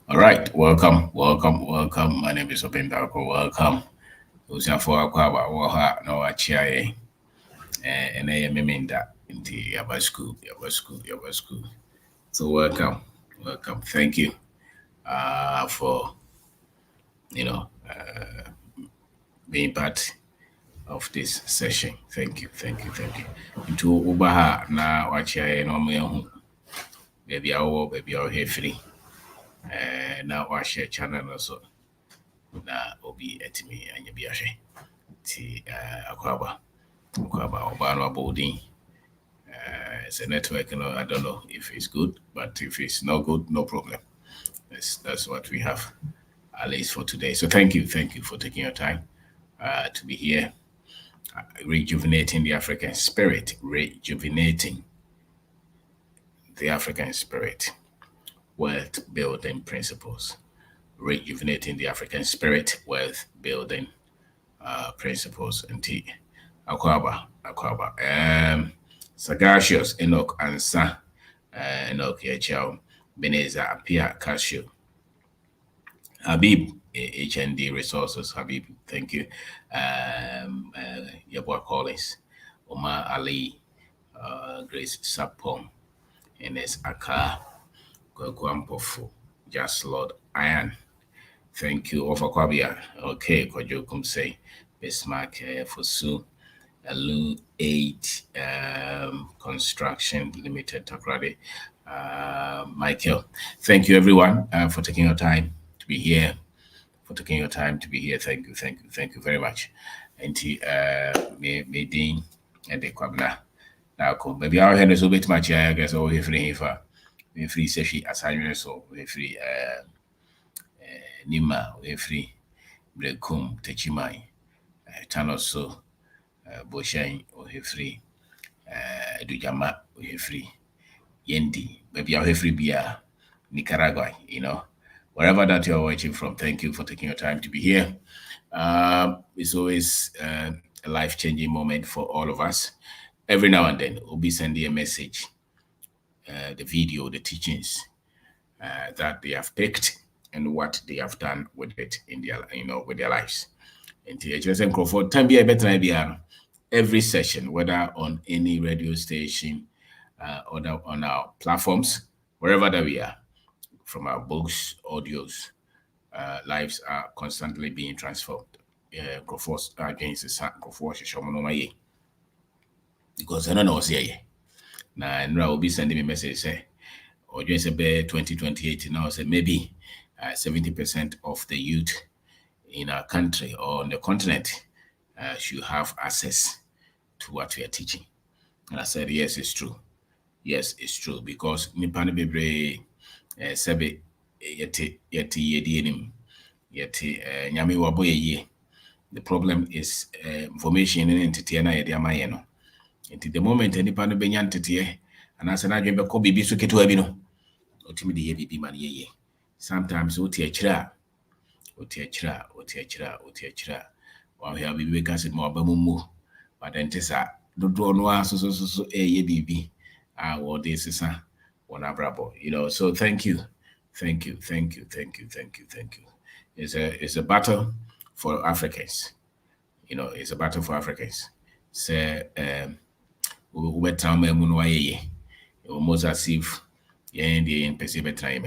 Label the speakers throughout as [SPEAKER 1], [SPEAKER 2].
[SPEAKER 1] All right, welcome. My name is Obendako. Welcome. Usiafo akwaba woha na wachiaye. Ene ye meminda inti yaba school. So welcome. Thank you for you know being part of this session. Thank you. Into ubaha na wachiaye no mehu. Baby awo here free. Na washare channel also. Na obi etimi anya biahwe ti akwaba obano abodi. It's a network, I don't know if it's good, but if it's not good, no problem. That's what we have, at least for today. So thank you for taking your time to be here. Rejuvenating the African spirit, wealth building principles. Rejuvenating the African spirit, wealth building principles. And Akwaba. Sagacious Enoch Ansa, Enoch Yechao, Beneza Apia Cashew, Habib HND Resources, Habib, thank you. Yabwa Collins, Omar Ali, Grace Sapong, Ines Aka, Gwampofu, Just Lord Iron. Thank you, Ofakwabia. Okay, Kwajo Kumse, Bismarck Fosu, Alu 8 Construction Limited, Takrade. Michael, thank you everyone for taking your time to be here. Thank you very much. And meeting and the Kwabna. Now, come, maybe our head is a bit much. I guess all free for we free session assignment, so we free Nima, we free Brekum, Techimai, Tanoso, Boshain, or free Dujama, we free Yendi, maybe our free beer, Nicaragua, wherever that you're watching from. Thank you for taking your time to be here. It's always a life-changing moment for all of us. Every now and then, we'll be sending a message, the video, the teachings that they have picked and what they have done with it in their, with their lives. And THSM Crawford, time be a better idea. Every session, whether on any radio station or on our platforms, wherever that we are, from our books, audios, lives are constantly being transformed. Crawford against the sun, Crawford Shomonomaye. Because I don't know what's here. Now, I will be sending me a message, say, or just about 2028 now, say maybe 70% of the youth in our country or on the continent should have access to what we are teaching. And I said, yes, it's true. Because Nipani Bebre Sebe yeti yedienim yeti nyame waboye ye. The problem is information in entity na yedi amaye no. Until the moment nipa no benya entity and asa na dwembe ko bibi so keto abi no. Otimi de ye bibi man ye. Sometimes oti achira. Wa hia bibi ka se mo abamumu. But then tesa dodo no aso so ye bibi. What this is one abrabo, so thank you. It's a battle for Africans. It's a battle for Africans. Say we almost as if in perceive time,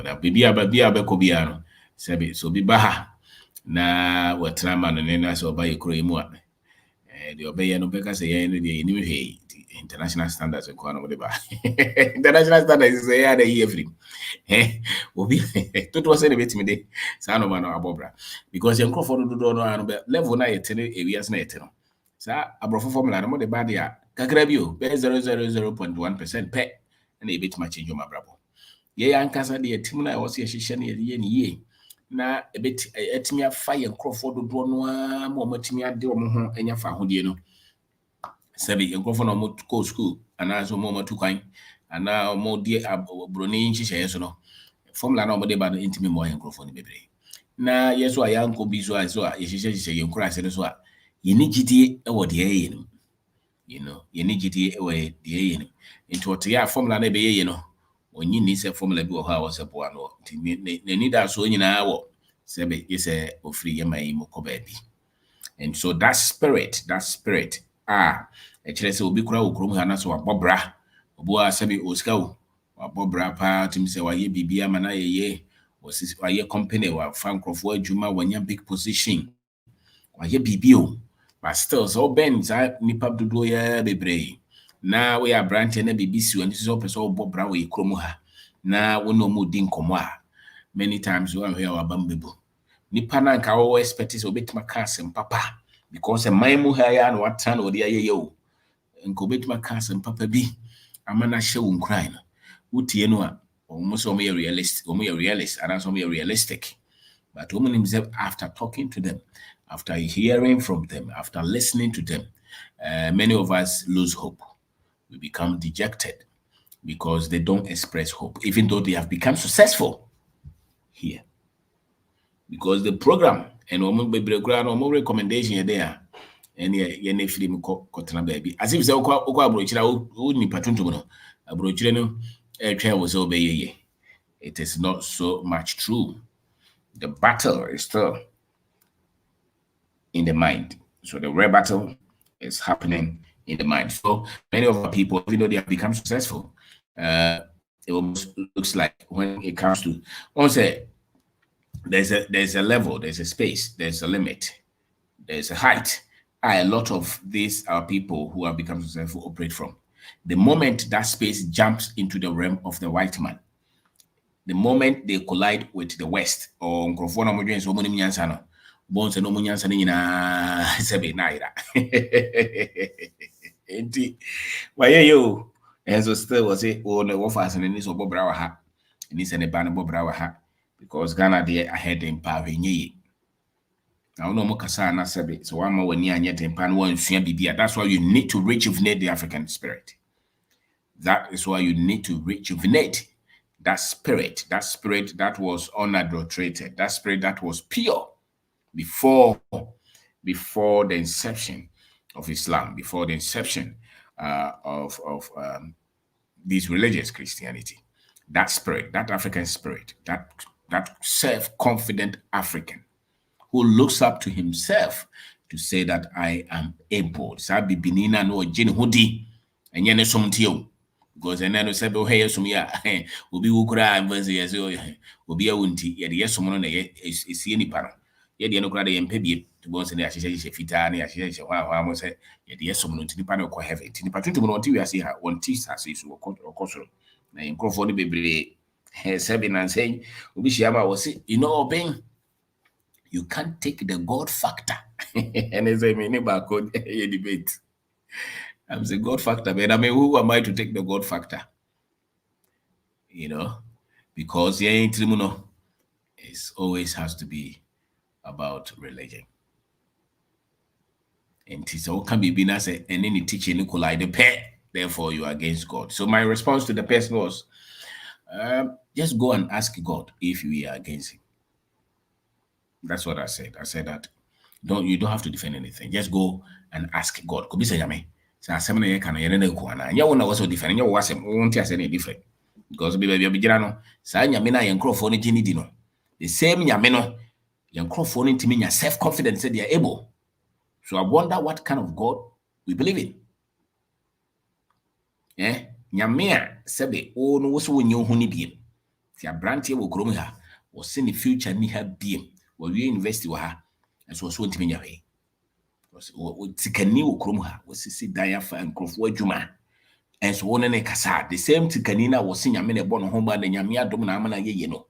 [SPEAKER 1] na bibi abekobiano so be baha na watrama no nena so ba yekro emu a the obey no beka say the international standards and international standards is a year free. Obi to was a bit me no man abobra because you for do no level na yetene areas na yetene sa abrofo formula no de bad ya kakra bio be 0.1% pe na e bit ma change your brabo ye yankasa de team na was ye hihye na ye ni ye na e bit etimi afa ye nkrofo do no a mo matimi ade o mo ho anya fa hodie no Sabi nkrofo no mo go school ana so mo matu kwan ana mo die broni nhihye so no formula na mo de ba no intimi mo ye nkrofo ni bebre na yeso aya nko bi so a ye hihye ye nkura se so a ye ni gidie e wo de ye ni ye ni gidie e wo de ye ni into what ya formula na be ye no onyi ni se formula bi wo ha wo se boa no ni da so nyina wo se be yese ofiri ye mai mo ko ba bi. And so that spirit e kire se obi kura wo krom ha na so wabobra obo a se be osika wo wabobra pa tim se wa ye bibia ma na ye wa ye company wa fa nkrofo adwuma wanya big position wa ye bibio but still so ben za nipa dodo ya bebre na we abrante na bibisi wani so pese obobra we krom ha na wo no mu din komo a many times we are wa bambebo nipa na nka wo expect se obetima ka asem papa because man mu ha ya na watan odi ayeye o nka obetima ka asem papa bi amana hye wo nkran no utie no a almost omo realist and some realistic but women himself after talking to them, after hearing from them, after listening to them, many of us lose hope. We become dejected because they don't express hope even though they have become successful here. Because the program and no recommendation there and ye film kotena baby as if say okwa abrochira o ni patuntum no abrochire no twa wo say obeyeye. It is not so much true. The battle is still in the mind. So the real battle is happening in the mind. So many of our people, even though they have become successful, it almost looks like when it comes to say there's a level, there's a space, there's a limit, there's a height. A lot of these are people who have become successful operate from. The moment that space jumps into the realm of the white man, the moment they collide with the West or nkrofo na modwen so monim nyansa no bon se no mo nyansa ni nyina sebe naira enti waye yo enzo still was it o no wo fast ni so bobra wa ha ni se ne ba no bobra wa ha because Ghana dey ahead in power nyi now no mo kasa na sebe so one more wani anye tempa no wan sua bibia. That's why you need to rejuvenate the African spirit. That is why you need to rejuvenate that spirit that was unadulterated, that spirit that was pure before the inception of Islam, before the inception of this religious Christianity. That spirit, that African spirit, that self-confident African who looks up to himself to say that I am able. Sabi binina no jini hudi enyene somtio. Because and then said, oh, hey, some ya, will be ukra and verse, will be a wunty, yet yes, someone is see any panel. Yet the no and pebby to go and she says, Fitani, she says, wow, I was say, yet yes, someone to the panel quite heavy. In the patent, I see her one teeth as is or cost. Now, in Crawford, baby, seven and saying, Ubishama was it, obeying. You can't take the God factor. And as I mean, about code debate. I'm the God factor, but I mean, who am I to take the God factor? Because it always has to be about religion. And so can be been as any teaching collide the pair, therefore you are against God. So my response to the person was, just go and ask God if you are against him. That's what I said. I said that you don't have to defend anything. Just go and ask God. Could be say yame. So assembly can you want also different. You was won't any different. Because baby no. Sa nyame na yen crofo no gini di no. The same nyame no yen crofo no ntimi nya self-confidence that they are able. So I wonder what kind of God we believe in. Nyame a sebe o no wo so wonye ho ni biem. Ti abrante wo krom ha, wo se ne future ni ha biem. Wo we university wo ha. And so ntimi nya hwe. Wo tikani wo krom ha, wo sisi dan afa nkrofo adwuma. And so one kasa the same tikani na wo se nyame na ebo no ho ba na nyame adom na amana yeye no.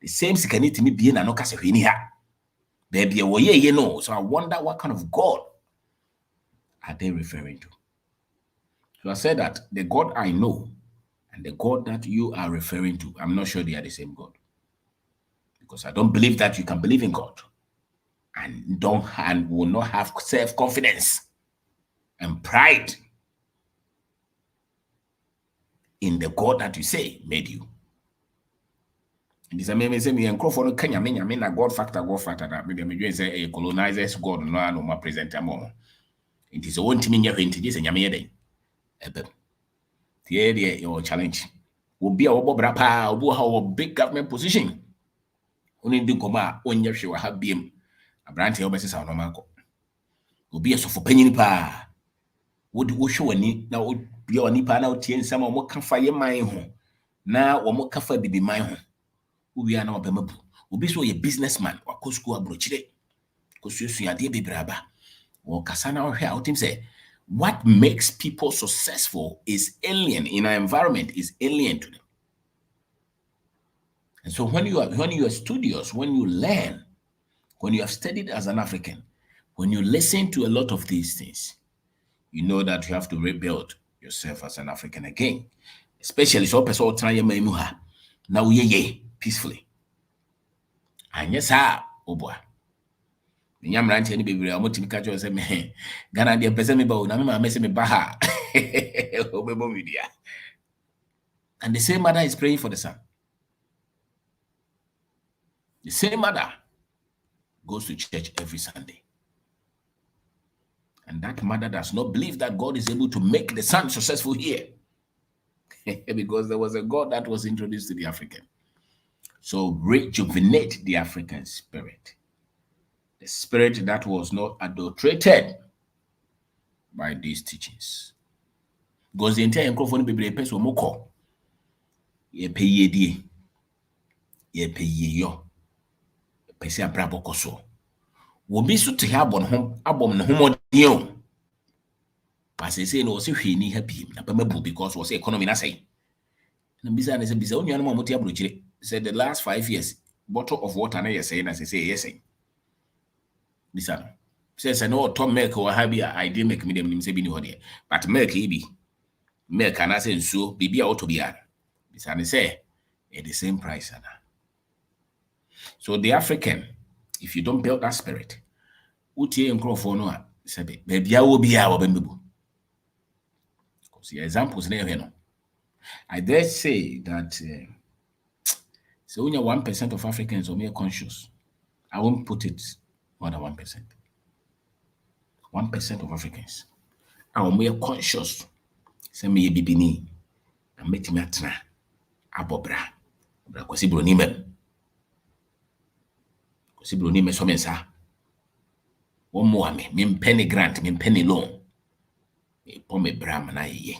[SPEAKER 1] The same sikani timi bie na no kasa hwe ni ha. Baby wo yeye no. So I wonder what kind of God are they referring to? So I said that the God I know and the God that you are referring to, I'm not sure they are the same God. Because I don't believe that you can believe in God and will not have self-confidence and pride in the God that you say made you. And this may say me and Crawford Kenya mean a God factor that maybe say a colonizers God no my presenter more. It is a one team in your introduce and yammy day. Your challenge. Obi a wobo bra pa, obi ha big government position. Oni ndi nkoma onye hwe wa ha biem. Abrante obesesa no manko. Obi esofo panyin pa. Wodi wo hwe wani na obi wani pa na otie nsam o mo kafa ye man ho. Na wo mo kafa bibi man ho. Uwi ana obemabu. Obi so ye businessman wa ko school abrochire. Ko susu ade bebraba. Wo kasa na hwe a wotim say what makes people successful is alien in our environment, is alien to them. And so when you are studious, when you learn, when you have studied as an African, when you listen to a lot of these things, you know that you have to rebuild yourself as an African again. Especially so person try memuha. Now ye peacefully. And yes, oh boy. Nyam ranche ni bebre amotimi ka cho say me Ghana de pese me ba na me ma me se me ba ha. Obebo media. And the same mother is praying for the son. The same mother goes to church every Sunday. And that mother does not believe that God is able to make the son successful here. Because there was a God that was introduced to the African. So rejuvenate the African spirit. The spirit that was not adulterated by these teachings. Because the entire microphone be a person moko. Ye pay ye di. Ye pay ye yo. Pese abrabo koso. Wobi so to have abom no homodie. But say no se hwe ni happy na bamabu because was economy na say. Na bisa na say bisa onua no mamoti abrochire. Said the last 5 years bottle of water na say na say yes. Bisa. Says no to milk or habi I did make me dem say bi ni hode. But milk e bi. Milk na say nsuo bibia auto bia. Bisa na say at the same price ana. So the African, if you don't build that spirit, utie nkrofo no a sebe bia wo bia wo bembebu. Because the examples na no. I dare say that so only 1% of Africans are more conscious. I won't put it more than 1%. 1% of Africans are more conscious. Say me bibini, and make me atna abobra. Bra kwasi broni mem. Kwasi broni me so mensa. One more me penny grant, me penny loan. Me po me bra na ye.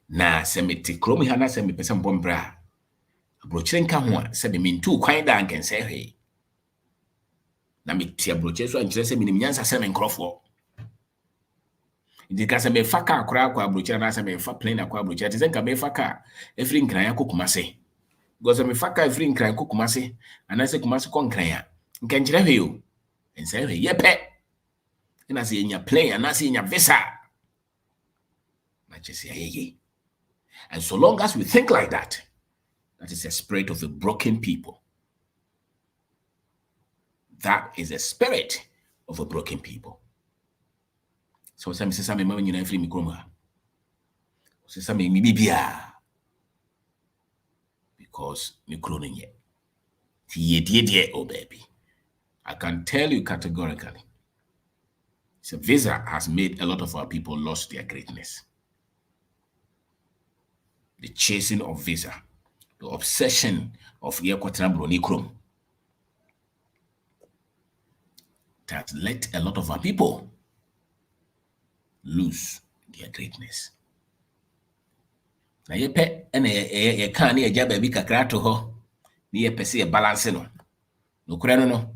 [SPEAKER 1] Na se me te krom ha na se me pese mbom bra. Abrochire nka ho a se me ntu kwan da nken se hwe. Na me ti abrochire so ankyere se me nim nyansa se me nkrofo. Ndi ka se me fa ka akora akwa abrochire na se me fa plane akwa abrochire te se nka me fa ka every nkran ya kokumase. Because me fa ka every nkran kokumase ana se kumase ko nkran ya. Nka nkyere hwe yo. Ense hwe yepe. Ina se nya plane ana se nya visa. Na chese ye. And so long as we think like that, that is a spirit of a broken people. That is a spirit of a broken people. So some say some mama nyina free mikroma. Say some mi bibia. Because mikro nye. Tie oh baby. I can tell you categorically. So visa has made a lot of our people lost their greatness. The chasing of visa, the obsession of Yekwatana Bronikrom, that let a lot of our people lose their greatness. Na yepe ene ye kan ne eja ba bi kakra to ho ne ye pese ye balance no no kura no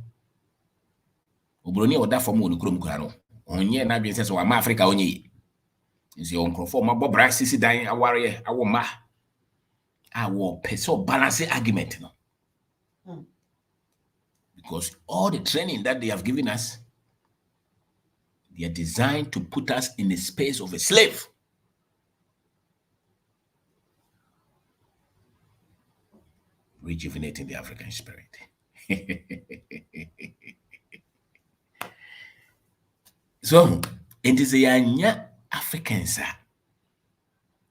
[SPEAKER 1] obroni oda fam wo no krom kura no onye na bi se wa ma Africa onye nsi onkrofo ma bobra sisi dan aware awo ma awo pese balance argument no. Because all the training that they have given us, they are designed to put us in the space of a slave. Rejuvenating the African spirit. So, it is a young Africans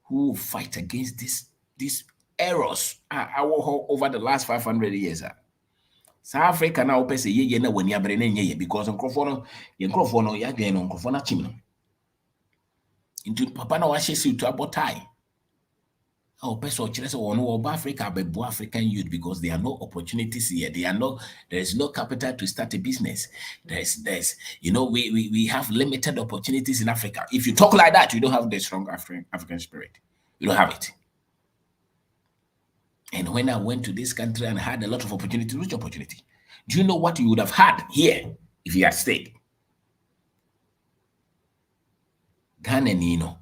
[SPEAKER 1] who fight against these errors over the last 500 years. South Africa now pese ye na wani abere na nye ye because nkrofo no ya gwen no nkrofo na chim no. Into papa na wa hye si to abotai. Our person of Africa, but African youth, because there are no opportunities here. There is no capital to start a business. There's we have limited opportunities in Africa. If you talk like that, you don't have the strong African spirit. You don't have it. And when I went to this country and had a lot of opportunity, which opportunity? Do you know what you would have had here if you had stayed? Ghana Nino,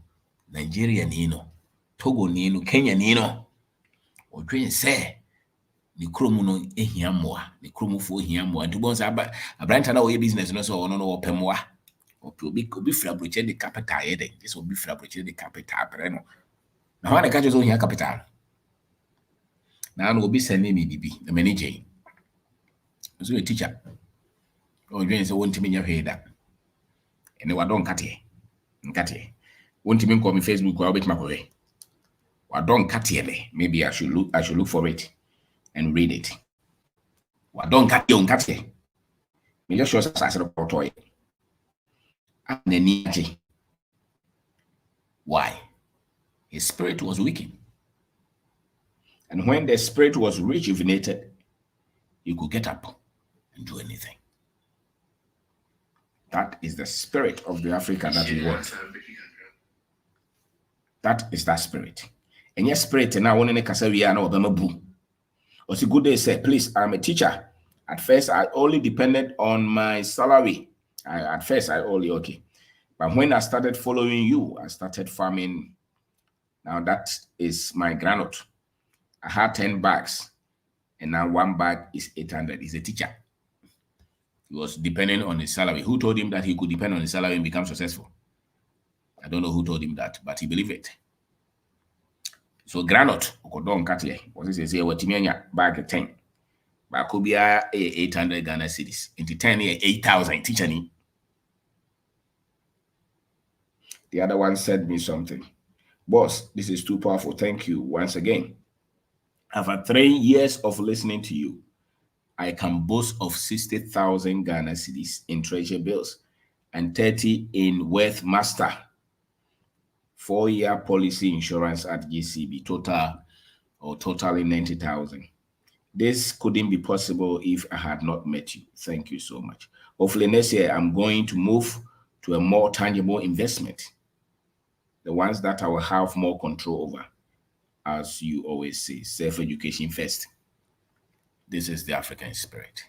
[SPEAKER 1] Nigeria Nino, Togo Nino, Kenya Nino. Or dream say, the chromo ehia moa, the chromo for hia moa. And to bones a brand and business, no so no pemoa. Or to be fabricated the capital, this will be fabricated the capital. Now, when I catch on here capital. Now, will be sending me the manager. So a teacher. Or dream say, won't mean your head that. And they were don't cut it. Won't even call me Facebook or I'll bet my way. Or don't cut it. Maybe I should look for it and read it. Or don't cut it. Me just show us a toy. And then why? His spirit was weakened. And when the spirit was rejuvenated, you could get up and do anything. That is the spirit of the Africa that we want. That is that spirit. And your spirit now when in Kasawiya na obema bu. Or good day say, please, I'm a teacher. At first, I only depended on my salary. Okay. But when I started following you, I started farming. Now that is my granite. I had 10 bags, and now one bag is 800. He's a teacher. He was depending on his salary. Who told him that he could depend on his salary and become successful? I don't know who told him that, but he believed it. So granite, Okodon Katia, what is it? What Timenia bag 10. But could be 800 Ghana cedis. Into 10 years, 8,000 teacher. The other one said me something. Boss, this is too powerful. Thank you once again. After 3 years of listening to you, I can boast of 60,000 Ghana cedis in treasury bills and 30 in Wealth Master 4-year policy insurance at GCB, totally 90,000. This couldn't be possible if I had not met you. Thank you so much. Hopefully next year, I'm going to move to a more tangible investment, the ones that I will have more control over. As you always say, self-education first. This is the African spirit.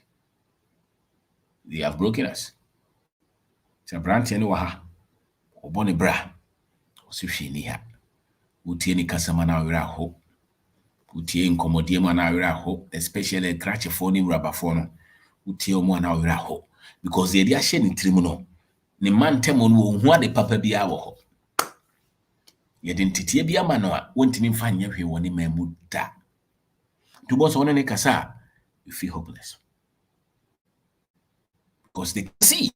[SPEAKER 1] They have broken us. It's a brand new ha. Oboni bra. Osifini ha. Utie ni kasama na wira ho. Utie nkomodie ma na wira ho. Especially crash phone rubber phone. Utie omo na wira ho. Because the idea share ni trimu no. Ni man temo no ohua de papa bia wo ho. Yɛde ntetie bi ama no a wontimi mfa nyɛ hwe wɔ ne mamu da. To boss one ne kasa, you feel hopeless. Because they can see.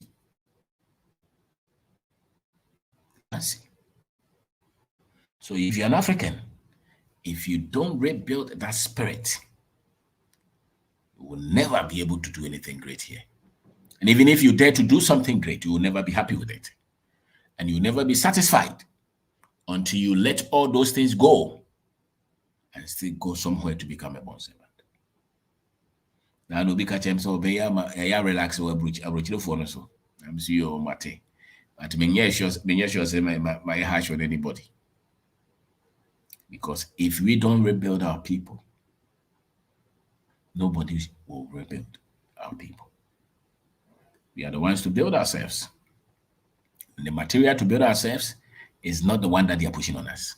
[SPEAKER 1] So if you're an African, if you don't rebuild that spirit, you will never be able to do anything great here. And even if you dare to do something great, you will never be happy with it. And you'll never be satisfied until you let all those things go and still go somewhere to become a bond servant. Now, no be catch him so be ya relax or abroach phone so. I'm see you mate. But me sure say my harsh on anybody. Because if we don't rebuild our people, nobody will rebuild our people. We are the ones to build ourselves. And the material to build ourselves is not the one that they are pushing on us.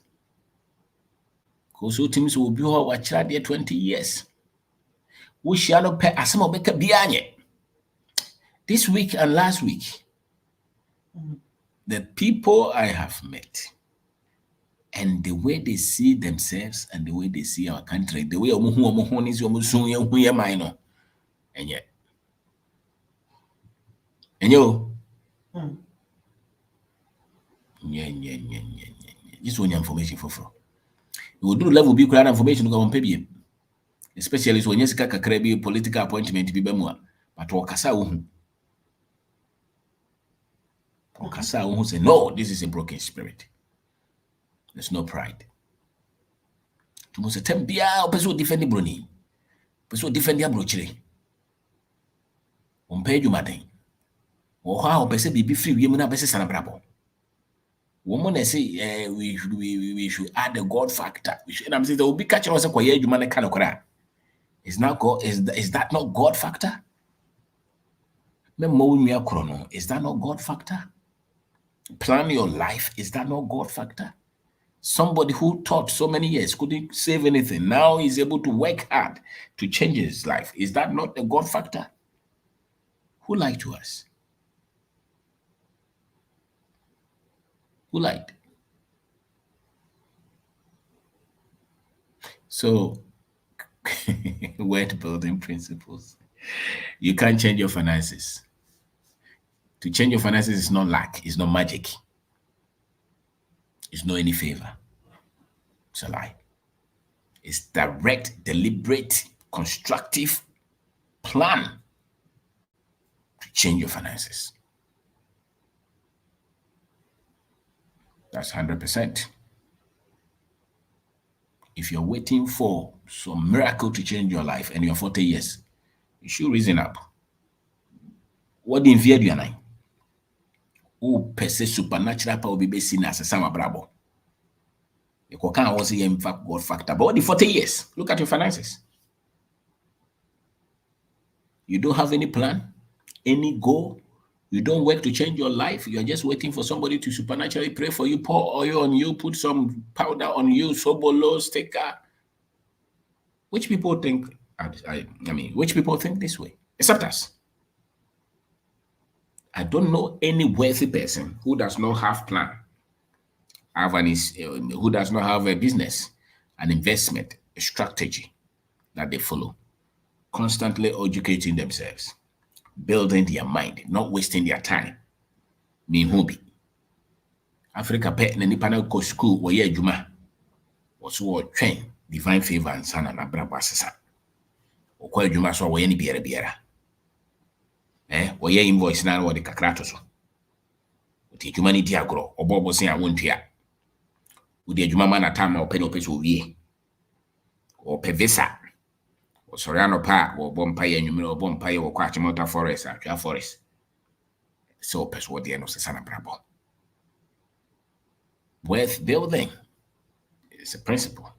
[SPEAKER 1] Because so teams will be our child there 20 years. We shall not pay as some this week and last week. The people I have met and the way they see themselves and the way they see our country, the way and yet. And you this one information for you will do level be crowd information go on pay, especially when you see political appointment be bemwa, but wakasa who say no, this is a broken spirit. There's no pride. To most tembia person defend the brony. Person defend the abrochire. On pay you matin. Or how person be free women a person sanabrabo. Woman say we should add the God factor. And I'm saying there will be catching us a quiet you man kind of cry. Is that not God factor? Is that not God factor? Plan your life. Is that not God factor? Somebody who taught so many years couldn't save anything. Now he's able to work hard to change his life. Is that not a God factor? Who lied to us? Who lied? So, word building principles. You can't change your finances. To change your finances is not luck, it's not magic. It's not any favor. It's a lie. It's direct, deliberate, constructive plan to change your finances. That's 100%. If you're waiting for some miracle to change your life and you're 40 years, you should reason up. What the fear you are? Who per se supernatural power be seen as a sama brabo? You can't also in fact God factor. But what the 40 years? Look at your finances. You don't have any plan, any goal. You don't work to change your life. You're just waiting for somebody to supernaturally pray for you, pour oil on you, put some powder on you, sobolo, sticker. Which people think, which people think this way? Except us. I don't know any wealthy person who does not have plan, who does not have a business, an investment, a strategy that they follow, constantly educating themselves, building their mind, not wasting their time. Me hubi. Africa pet na nipa na ko school wo ye adwuma. Wo so wo twen divine favor and sana na braba sesa. Wo kwa adwuma so wo ye ni biara. Wo ye invoice na wo de kakra to so. Wo ti adwuma ni di agro, obobo sen a wontua. Wo di adwuma ma na time wo pe no pe so wie. Wo pe visa. Wo sori anopa wo bompa ye nwumire wo bompa ye wo kwa Achimota forest, Atwa forest. So person what no sesa na brabo. Wealth building is a principle,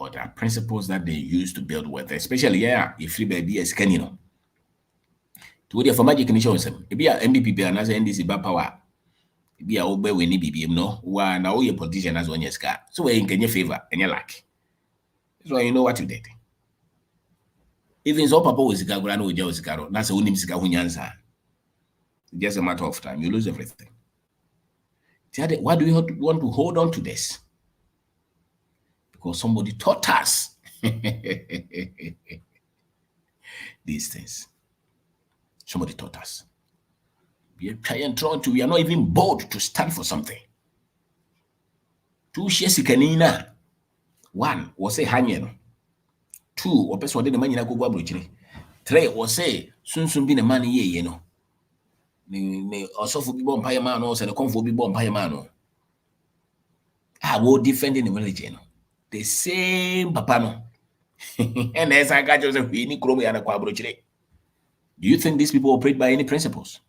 [SPEAKER 1] or there are principles that they use to build wealth, especially if you baby is can to the for magic nation some be a MPP and as NDC ba power be a obe we ni BBM no wa na we politician as one years car so we in Kenya favor and you lack. That's why you know what you did. Even so papa was gagura no was garo that's a unim sika hunyansa. Just a matter of time you lose everything. Why do we want to hold on to this? Because somebody taught us these things. Somebody taught us. We are not even bold to stand for something. 2 shares kanina. 1 was say hanyeno. 2 or person the money na go abrochire. 3 was say sunsun bi the money ye no. Ni osofu bi bomb pie man no say the comfort bi bomb pie man no. I will defend the religion. The same papa no. And as I got Joseph any chrome and a quabrochire. Do you think these people operate by any principles?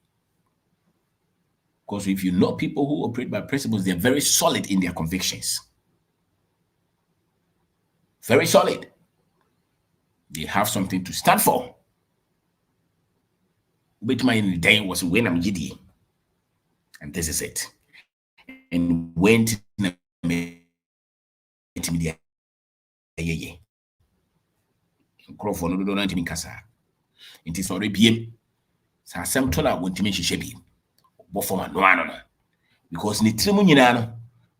[SPEAKER 1] Because if you know people who operate by principles, they're very solid in their convictions. Very solid. They have something to stand for. Which my day was when I'm giddy. And this is it. And went media. Crawford no do not mean kasa. It is already PM. Sa sem to na wontimi hihye bi. Bo forma no ano no. Because ni trimu nyina no,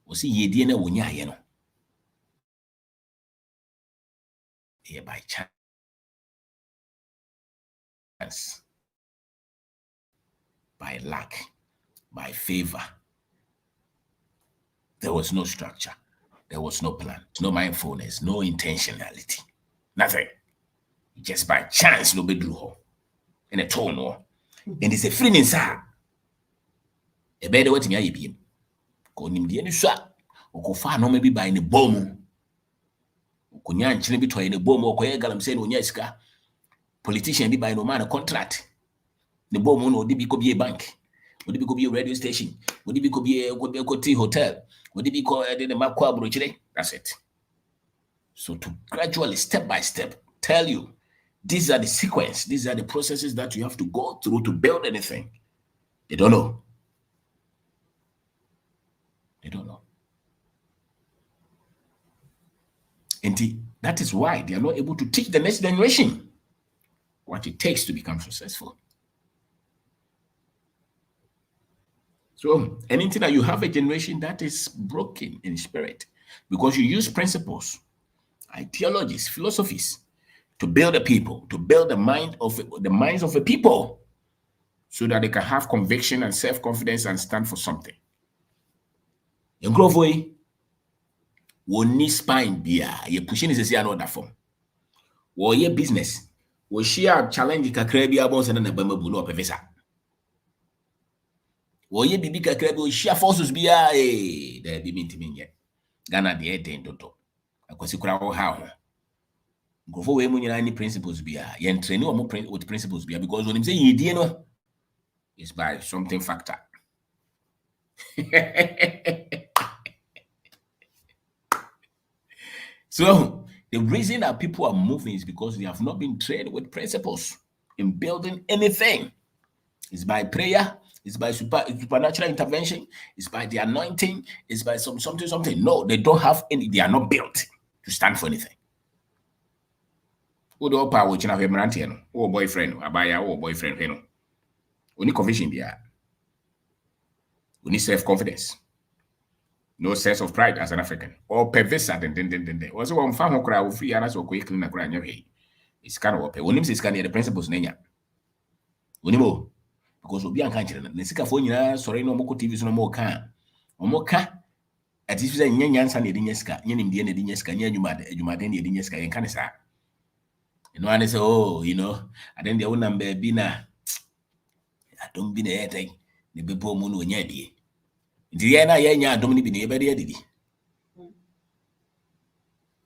[SPEAKER 1] o si yedie na wonya aye no. E by chance. By luck, by favor. There was no structure. There was no plan, no mindfulness, no intentionality. Nothing. Just by chance, no bedru in a tone. And it's a free inside. A better way to me, go nim the any shot, or go far no maybe by any bomb. Kunya nchine bi toy ne bom okoye galam say no nya sika. Politician bi buy no man a contract. Ne bom no odi bi ko bi a bank. Odi bi ko bi a radio station. Odi bi ko bi a tea hotel. Odi bi ko the makwa abrochire. That's it. So to gradually, step by step, tell you, these are the sequence, these are the processes that you have to go through to build anything. They don't know. They don't know. And that is why they are not able to teach the next generation what it takes to become successful. So anything that you have a generation that is broken in spirit because you use principles, ideologies, philosophies to build a people, to build the minds of a people so that they can have conviction and self-confidence and stand for something. Nkrofo woni spine bia ye pushing is say another form. Wo ye business, wo share challenge kakra bia bon se na ba mabu no opefesa. Wo ye bibi kakra bi wo share forces bia da bi mintimi nye. Ghana de den toto. Akwasi kura wo ha ho. Nkrofo we mu nyina ni principles bia ye train wo with principles bia because when him say yedie no is by something factor. So the reason that people are moving is because they have not been trained with principles in building anything. It's by prayer, it's by supernatural intervention, it's by the anointing, it's by something. No, they don't have any, they are not built to stand for anything. Who do power which have a or boyfriend, abaya or boyfriend, you know. Only conviction there. We need self-confidence. No sense of pride as an African. Or pervasive then. Also, one farm crowd free and so quick in a grand way. It's kind of open. When him says can the principles nenya. Unimo. Because we be unconscious. Nesika phone ya sorry no moko TV no more can. Omoka at this say nyan san yedi nyeska, nyenim die yedi nyeska, nyuma den yedi nyeska yen kan sa. You know and say oh, you know, and then the one number be na I don't be the thing. The people mu no nya die.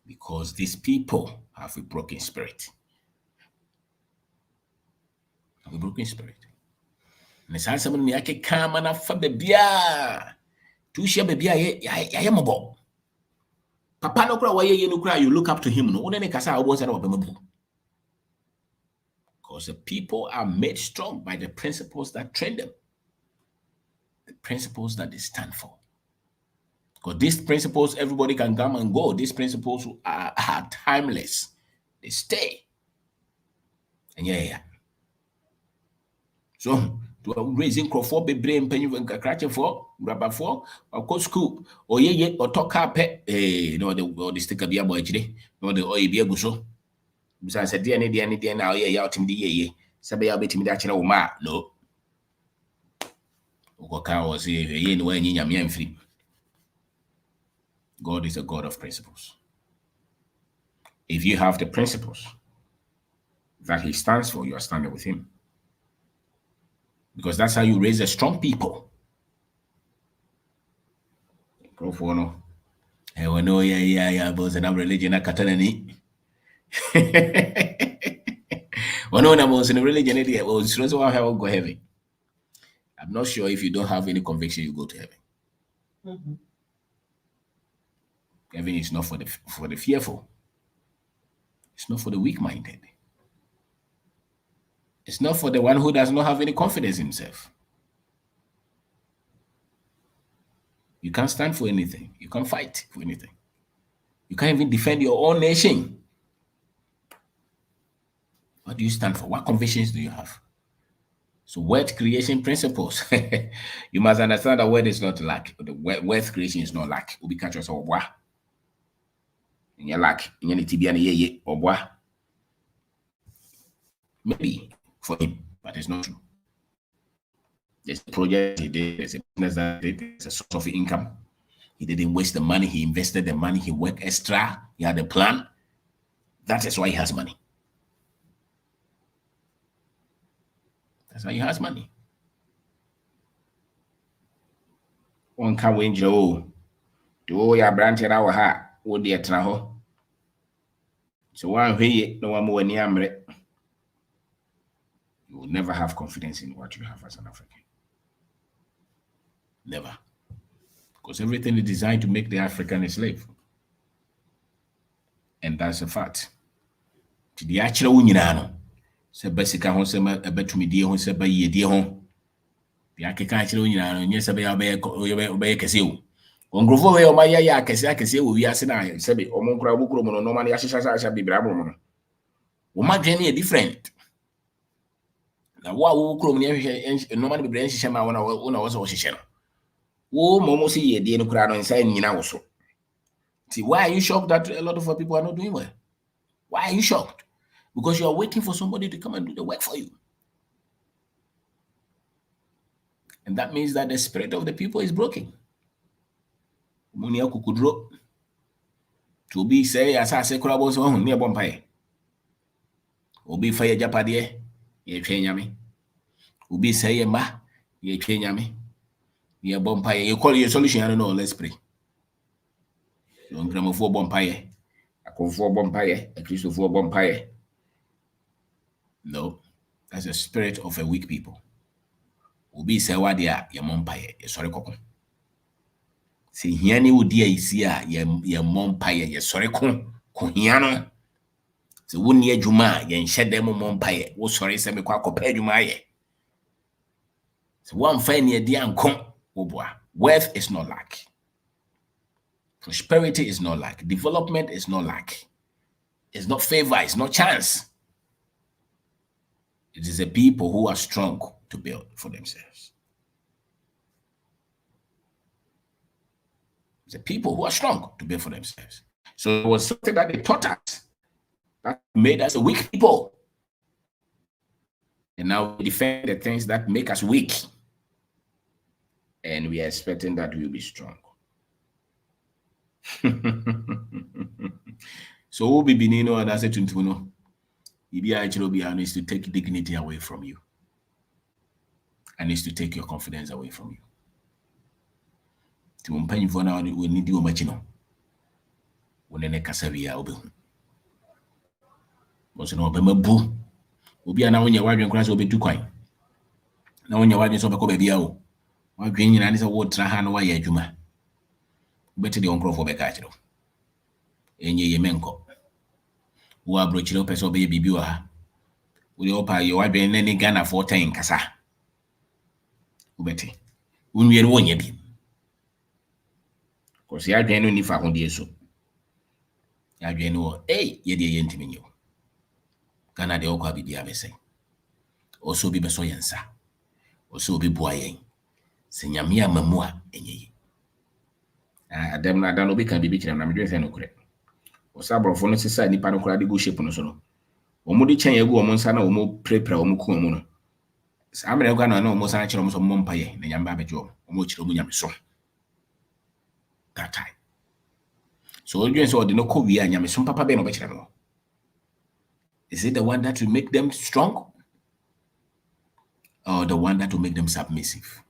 [SPEAKER 1] Because these people have a broken spirit. Have a broken spirit. And it's answer me I can come and for bebia. To share bebia I am a bob. Papa no cry why you cry, you look up to him. No one kasa was because the people are made strong by the principles that train them. The principles that they stand for. Because these principles, everybody can come and go. These principles are timeless. They stay. And yeah. So, to raising crowd be brain penny when cratching for, rubber for, or coach scoop, or ye, or talk up, no, the sticker be a boy today, no, the oil be a busso. Besides, said, dear, now, yeah, out in the ye, Sabia bet me that ma, no. Oka was here, no, when you're free. God is a God of principles. If you have the principles that he stands for, you are standing with him. Because that's how you raise a strong people. Go for no. I will know, yeah, but I'm religion, I can't. Well, no, I was in a religion, it was also how go heaven. I'm not sure if you don't have any conviction, you go to heaven. Mm-hmm. Heaven is not for the fearful. It's not for the weak-minded. It's not for the one who does not have any confidence in himself. You can't stand for anything. You can't fight for anything. You can't even defend your own nation. What do you stand for? What convictions do you have? So wealth creation principles. You must understand that wealth is not lack. The wealth creation is not lack. Ubi catch us or bois. In your lack, in your tibia ye or bois. Maybe for him, but it's not true. There's a project he did, there's a business that he did, there's a source of income. He didn't waste the money, he invested the money, he worked extra, he had a plan. That is why he has money. That's why he has money. One can win Joe. Do your branch in our heart, would the traho? So one way no one more near you will never have confidence in what you have as an African. Never. Because everything is designed to make the African a slave. And that's a fact. To the actual union, say basic ho say betumi die ho say baye die ho. The akeka actual union, yes, obey kese o. Ongrofo we o ma ya kese o wi ase na say be o mo nkura bukuro mo no ma ya hyehyɛ bibira bro mo no. Wo ma dwen e different. Na wo kuro mo ne hyehyɛ no ma ne bibira hyehyɛ ma wona wo so hyehyɛ no. Wo mo say ye die no kura no nsa nyina wo so. See, why are you shocked that a lot of people are not doing well? Why are you shocked? Because you are waiting for somebody to come and do the work for you. And that means that the spirit of the people is broken. Munia kukudro. To be say, as I say, crabbles on near Bompire. Obi fire Japadie, ye train yami. Ubi say, ma, ye train yami. Ye Bompire, you call your solution, I don't know, let's pray. Don't grammar for Bompire. I call for Bompire, a Christo for Bompire. No, that's the spirit of a weak people. Obi say what they are, your Mompire, sorry, coco. See, Hiani would dear is here, your Mompire, your sorry, Hiano. So, 1 year Juma, yen shed them Mompire, was sorry, semi quaco pay Juma. So, one fine year, dear and come, wealth is not lack. Prosperity is not lack. Development is not lack. It's not favor, it's not chance. It is the people who are strong to build for themselves. It's the people who are strong to build for themselves. So it was something that they taught us that made us a weak people. And now we defend the things that make us weak. And we are expecting that we'll be strong. So we'll be Benino and that's it. Ibi needs to take dignity away from you. And needs to take your confidence away from you. To umpanyi for now, we need you machino. When the Casavia obe. Was no bembu. Ubi na when your wife and class will be too quiet. Now when your wife is over Cobebiao, why green and is a word Trahan or Yajuma. Better the uncle for Becatro. Enye Yemenko. Who are brochilo peso baby bua. We opa your wife in any Ghana 14 Casa. Ubeti. Unwe one yebi. Because ya dwenu ni fa ho de so. Ya dwenu ye de ye ntimi nyo. Ghana de okwa bibia be say. Oso bi beso yensa. Oso bi bua yen. Se nyame amamu a enye yi. Adam na dan obi kan bibi kire na medwe se no kure. Osa brofo no sisa nipa no kura de go shape no so no. Omo de chen egu omo nsa na omo prepare omo ku omo no. Sa amere kwa na omo san kire omo so omo mpaye na nyamba abejo omo kire omo nyame so. That time. So you say the no kowi anyame some papa be no be kire no. Is it the one that will make them strong? Or the one that will make them submissive?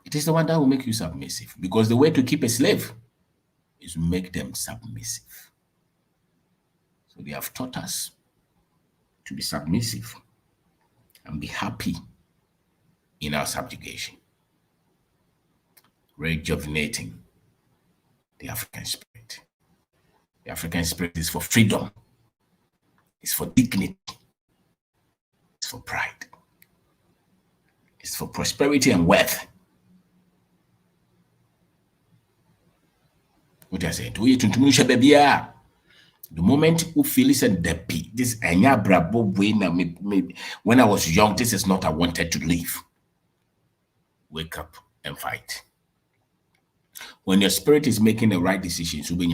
[SPEAKER 1] It is the one that will make you submissive. Because the way to keep a slave is to make them submissive. So they have taught us to be submissive and be happy in our subjugation. Rejuvenating the African spirit. The African spirit is for freedom. It's for dignity. It's for pride. It's for prosperity and wealth. What I said, the moment you feel said this when I was young, this is not I wanted to live. Wake up and fight. When your spirit is making the right decisions, when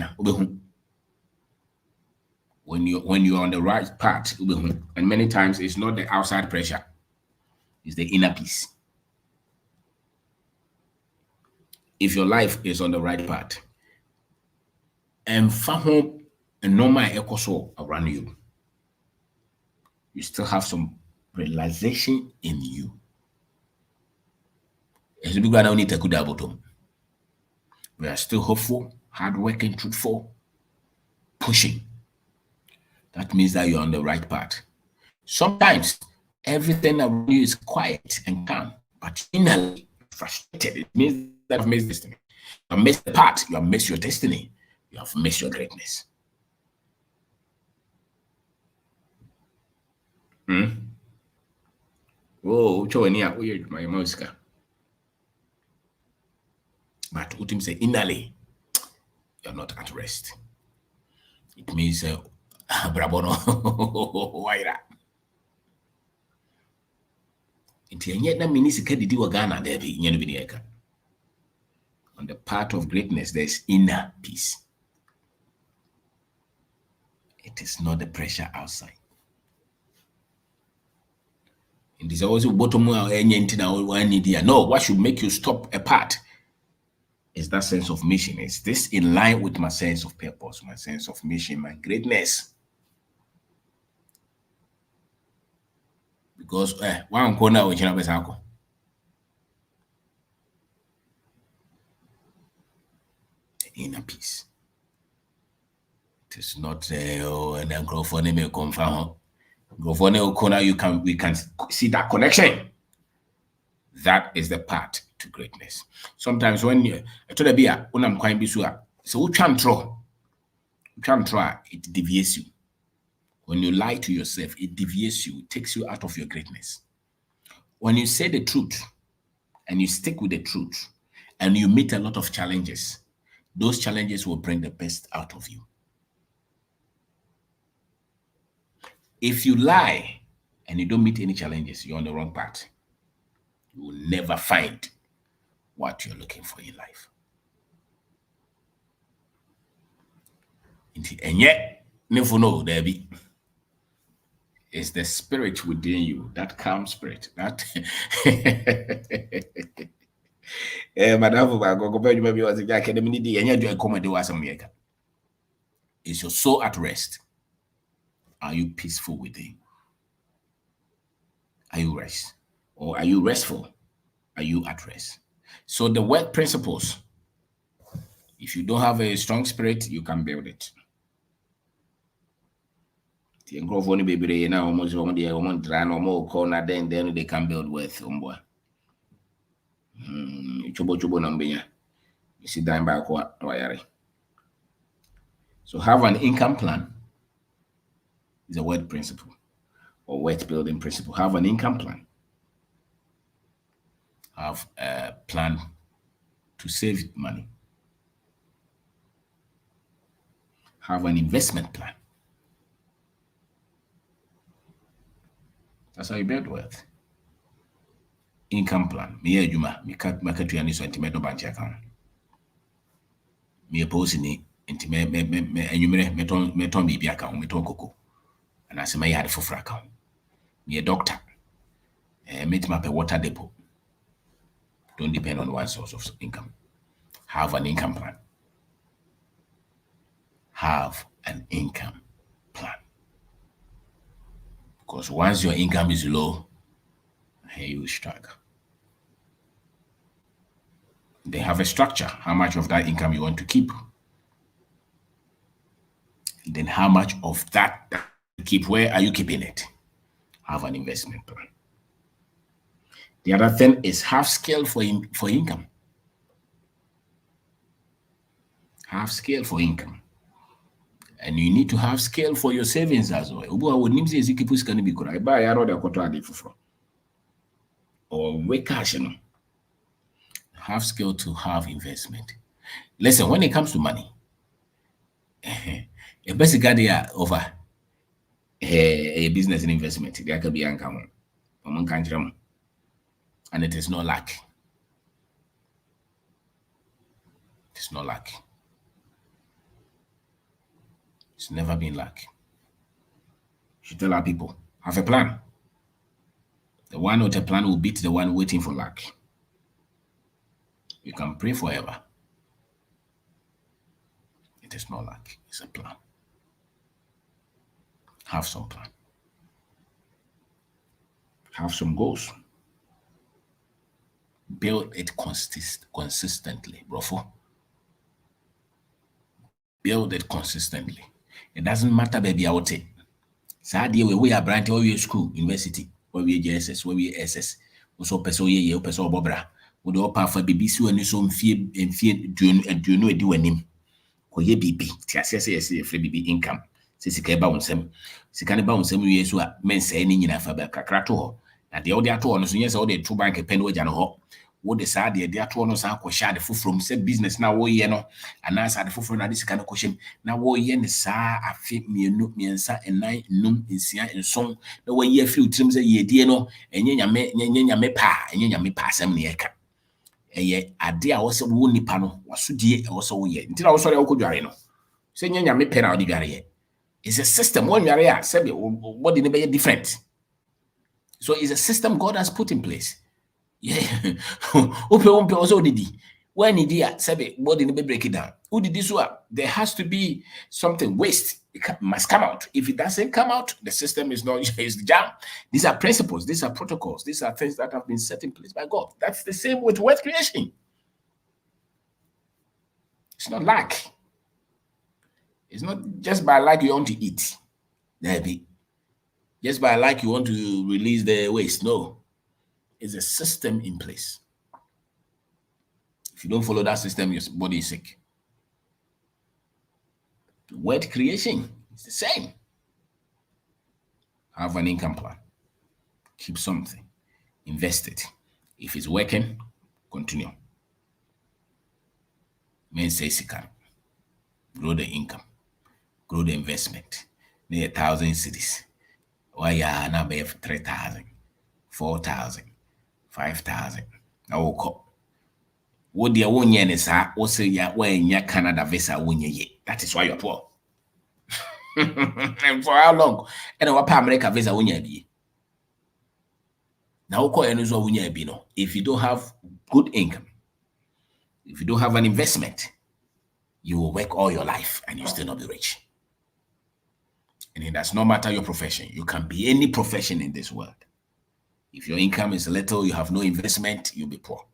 [SPEAKER 1] you're on the right path, and many times it's not the outside pressure, it's the inner peace. If your life is on the right path, and home and normal echo around you, you still have some realization in you. We are still hopeful, hardworking, truthful. pushing. That means that you're on the right path. Sometimes everything around you is quiet and calm, but innerly frustrated. It means that you've missed destiny. You have missed the path. You have missed your destiny. You have missed your greatness. Oh, my mouse. But Utim say innerly, you're not at rest. It means brabono waira. Nti enye na mini sika didi wa Ghana there be nyɛ no bi ne yɛka. On the path of greatness, there's inner peace. It is not the pressure outside. It is also bottom no, what should make you stop a part is that sense of mission. Is this in line with my sense of purpose, my sense of mission, my greatness? Because one corner which inner peace. It is not and then grow for me confirm. Go for corner, we can see that connection. That is the path to greatness. Sometimes when you to be a unam kwan bi so we try it deviates you. When you lie to yourself, it deviates you, it takes you out of your greatness. When you say the truth and you stick with the truth and you meet a lot of challenges, those challenges will bring the best out of you. If you lie and you don't meet any challenges, you're on the wrong path. You will never find what you're looking for in life. And yet, never know there be. It's the spirit within you, that calm spirit. That is your soul at rest? Are you peaceful within? Are you rest? Or are you restful? Are you at rest? So the work principles, if you don't have a strong spirit, you can build it. Then they can build wealth. So have an income plan is a word principle or wealth building principle. Have an income plan. Have a plan to save money. Have an investment plan. That's how you build wealth. Income plan. Me juma, me cut you so intimate bank account. Me pose ni intimate me enyumere meton bibi account, meton koko. And I say my yard for account. Me a doctor. Meet map a water depot. Don't depend on one source of income. Have an income plan. Have an income plan. Because once your income is low, you will struggle. They have a structure, how much of that income you want to keep. And then how much of that you keep, where are you keeping it? Have an investment plan. The other thing is have scale for income. Have scale for income. And you need to have scale for your savings as well. Or wake cash, have skill to have investment. Listen, when it comes to money, a basic idea over a business and investment, there can be income. And it is not luck. It's not luck. It's never been luck. You should tell our people, have a plan. The one with a plan will beat the one waiting for luck. You can pray forever. It is not luck. It's a plan. Have some plan. Have some goals. Build it consistently, bro. Build it consistently. It doesn't matter baby out it. Saa deɛ we are brand we school, university, we JSS, we SS. Also person ye person obobra. We do opa for baby si wani so mfie duonu edi wanim. Koye bibi. Ti asese yesi free bibi income. Se sika eba wonsem. Sika ne ba wonsem wie so a mensa ni nyina fa ba kakra to ho. Na deɛ wode ato no so nyɛ sɛ wode to bank pen wagya no hɔ. Wode saa deɛ de ato no saa kɔhyɛ ade foforom sɛ business na woyɛ no anaasɛ ade foforo na de sika no kɔhyɛm na woyɛ ne saa afe mmienu mmiɛnsa ɛnan nnum nsia nson na wɔyi afiri utirim sɛ yɛdie no ɛnyɛ nyame pa asɛm ne yɛka. Ɛyɛ ade a wɔsɛ wo nipa no wasodie ɛwɔ sɛ woyɛ. Nti na wɔsɔre a wokɔdware no sɛ nyɛ nyame pɛ na wode dware yɛ. It's a system. One dware a sɛ body ne bɛyɛ different. So it's a system God has put in place. Yeah. Ope also didi. When idia sabe body ne break it down. Who did this one? There has to be something. Waste. It must come out. If it doesn't come out, the system is not is jam. These are principles, these are protocols, these are things that have been set in place by God. That's the same with wealth creation. It's not luck. It's not just by luck you want to eat. Maybe. Just by like you want to release the waste. No. It's a system in place. If you don't follow that system, your body is sick. Wealth creation is the same. Have an income plan. Keep something. Invest it. If it's working, continue. Men say sika. Grow the income. Grow the investment. Near 1,000 cities. Why ya now pay 3,000, 4,000, 5,000. Now ko. What the one yen is what say ya when ya Canada visa win ye. That is why you're poor. And for how long? And what America visa win ye be? Now ko enuzo win ye be no. If you don't have good income, if you don't have an investment, you will work all your life and you still not be rich. And it does not matter your profession. You can be any profession in this world. If your income is little, you have no investment, you'll be poor.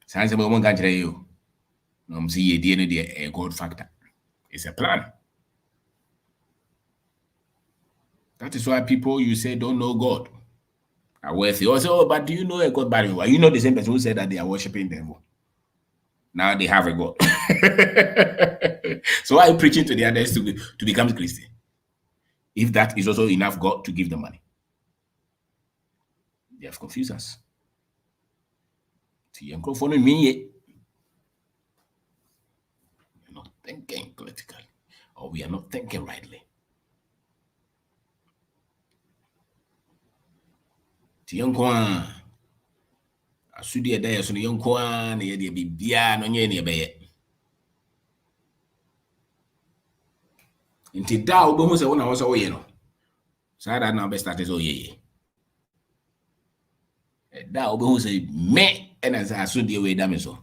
[SPEAKER 1] Sounds about one country you. No, see a God factor. It's a plan. That is why people you say don't know God are wealthy. Also, oh, but do you know a God by you? You know the same person who said that they are worshiping the devil. Now they have a God. So why are you preaching to the others to become a Christian? If that is also enough God to give them money. They have confused us. We're not thinking critically, or we are not thinking rightly. Asudi edaya so yonko a na ye de bibia no nye ne beye. Nti da obohu se wona wo so ye no. Sa da na be start so ye. Da obohu se me ena sa asudi we da me so.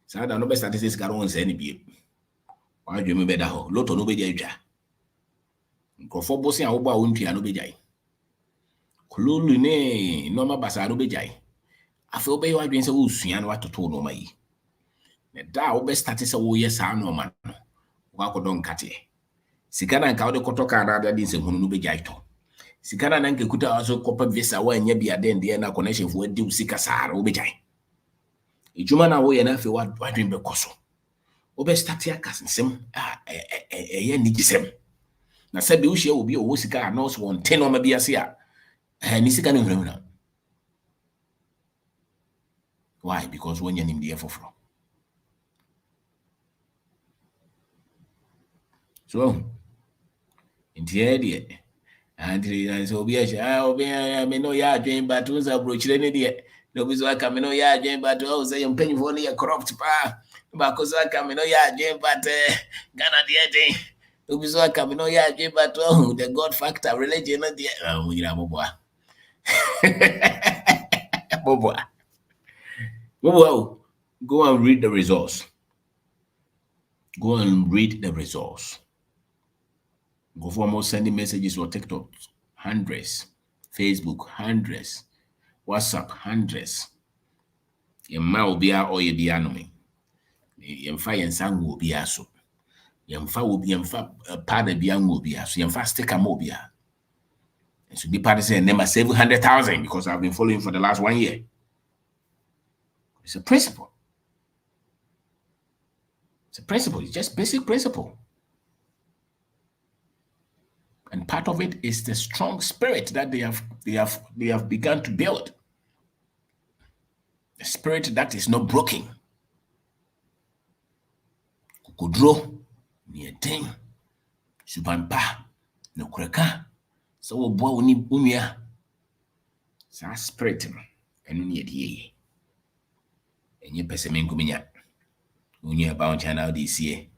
[SPEAKER 1] Sa da no be start se sika won se ne bie. Wa dweme be da ho. Loto no be dia twa. Nkofo bosi a wo ba wontua no be jai. Kululu ne no ma basa no be jai. Afi obey wa dwen se wo sua no watoto no ma yi. Ne da wo be start se wo ye sa no ma no. Wa kodon kate. Sika na nka wo de kotoka na da din se hunu no be jai to. Sika na nka kuta aso kopa visa wa nya bia den de na connection fo di sika sara wo be jai. Ejuma na wo ye na afi wa dwen be koso. Wo be start ya kasensem ye ni gisem. Na sabi wo hie obi o wo sika na so won ten o ma bia se a ni sika no hwehwɛ na. Why? Because when you're in the for so in the area and so be a me no ya dream but was a broach any no be so I come no ya dream but oh say you paying for near corrupt pa because I come no ya dream but Ghana the no be so I come no ya dream but oh the God factor religion no the we na bobo bobo. Well, go and read the results. Go and read the results. Go for more sending messages or TikTok, hundreds. Facebook, hundreds. WhatsApp, hundreds. Your mouth be or you be annoying. Yɛmfa yɛnsa ngo obi aso. Yɛmfa powder bi ango obi aso. Yɛmfa sticker ma obi a. And so nipa de say never 700,000 because I've been following for the last 1 year. It's a principle. It's a principle. It's just basic principle. And part of it is the strong spirit that they have begun to build. The spirit that is not broken. Kudro, niyeting, subanpa, no kreka, so bo uni umia. Sa spirit enu ni yediye. Enye peseme nkuminya. Unya ba oncha na odi sie.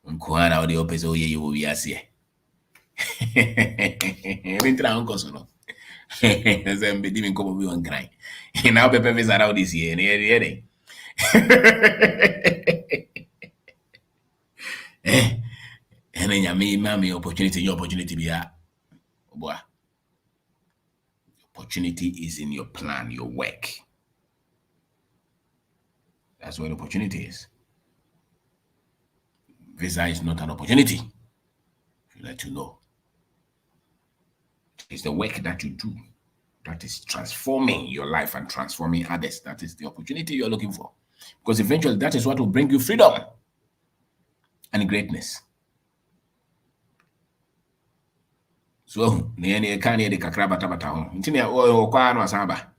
[SPEAKER 1] Nkuha na odi opese oye yo wi ase. Entra onko so no. Zembe di mi nkomo bi wan kran. Na opepe visa na odi sie ne yede. And then you opportunity be a boy. Opportunity is in your plan, your work. That's where the opportunity is. Visa is not an opportunity. You let you know. It's the work that you do that is transforming your life and transforming others. That is the opportunity you're looking for. Because eventually that is what will bring you freedom and greatness. So, ne ka ne de kakra bata ho. Nti ne o kwa no asaba.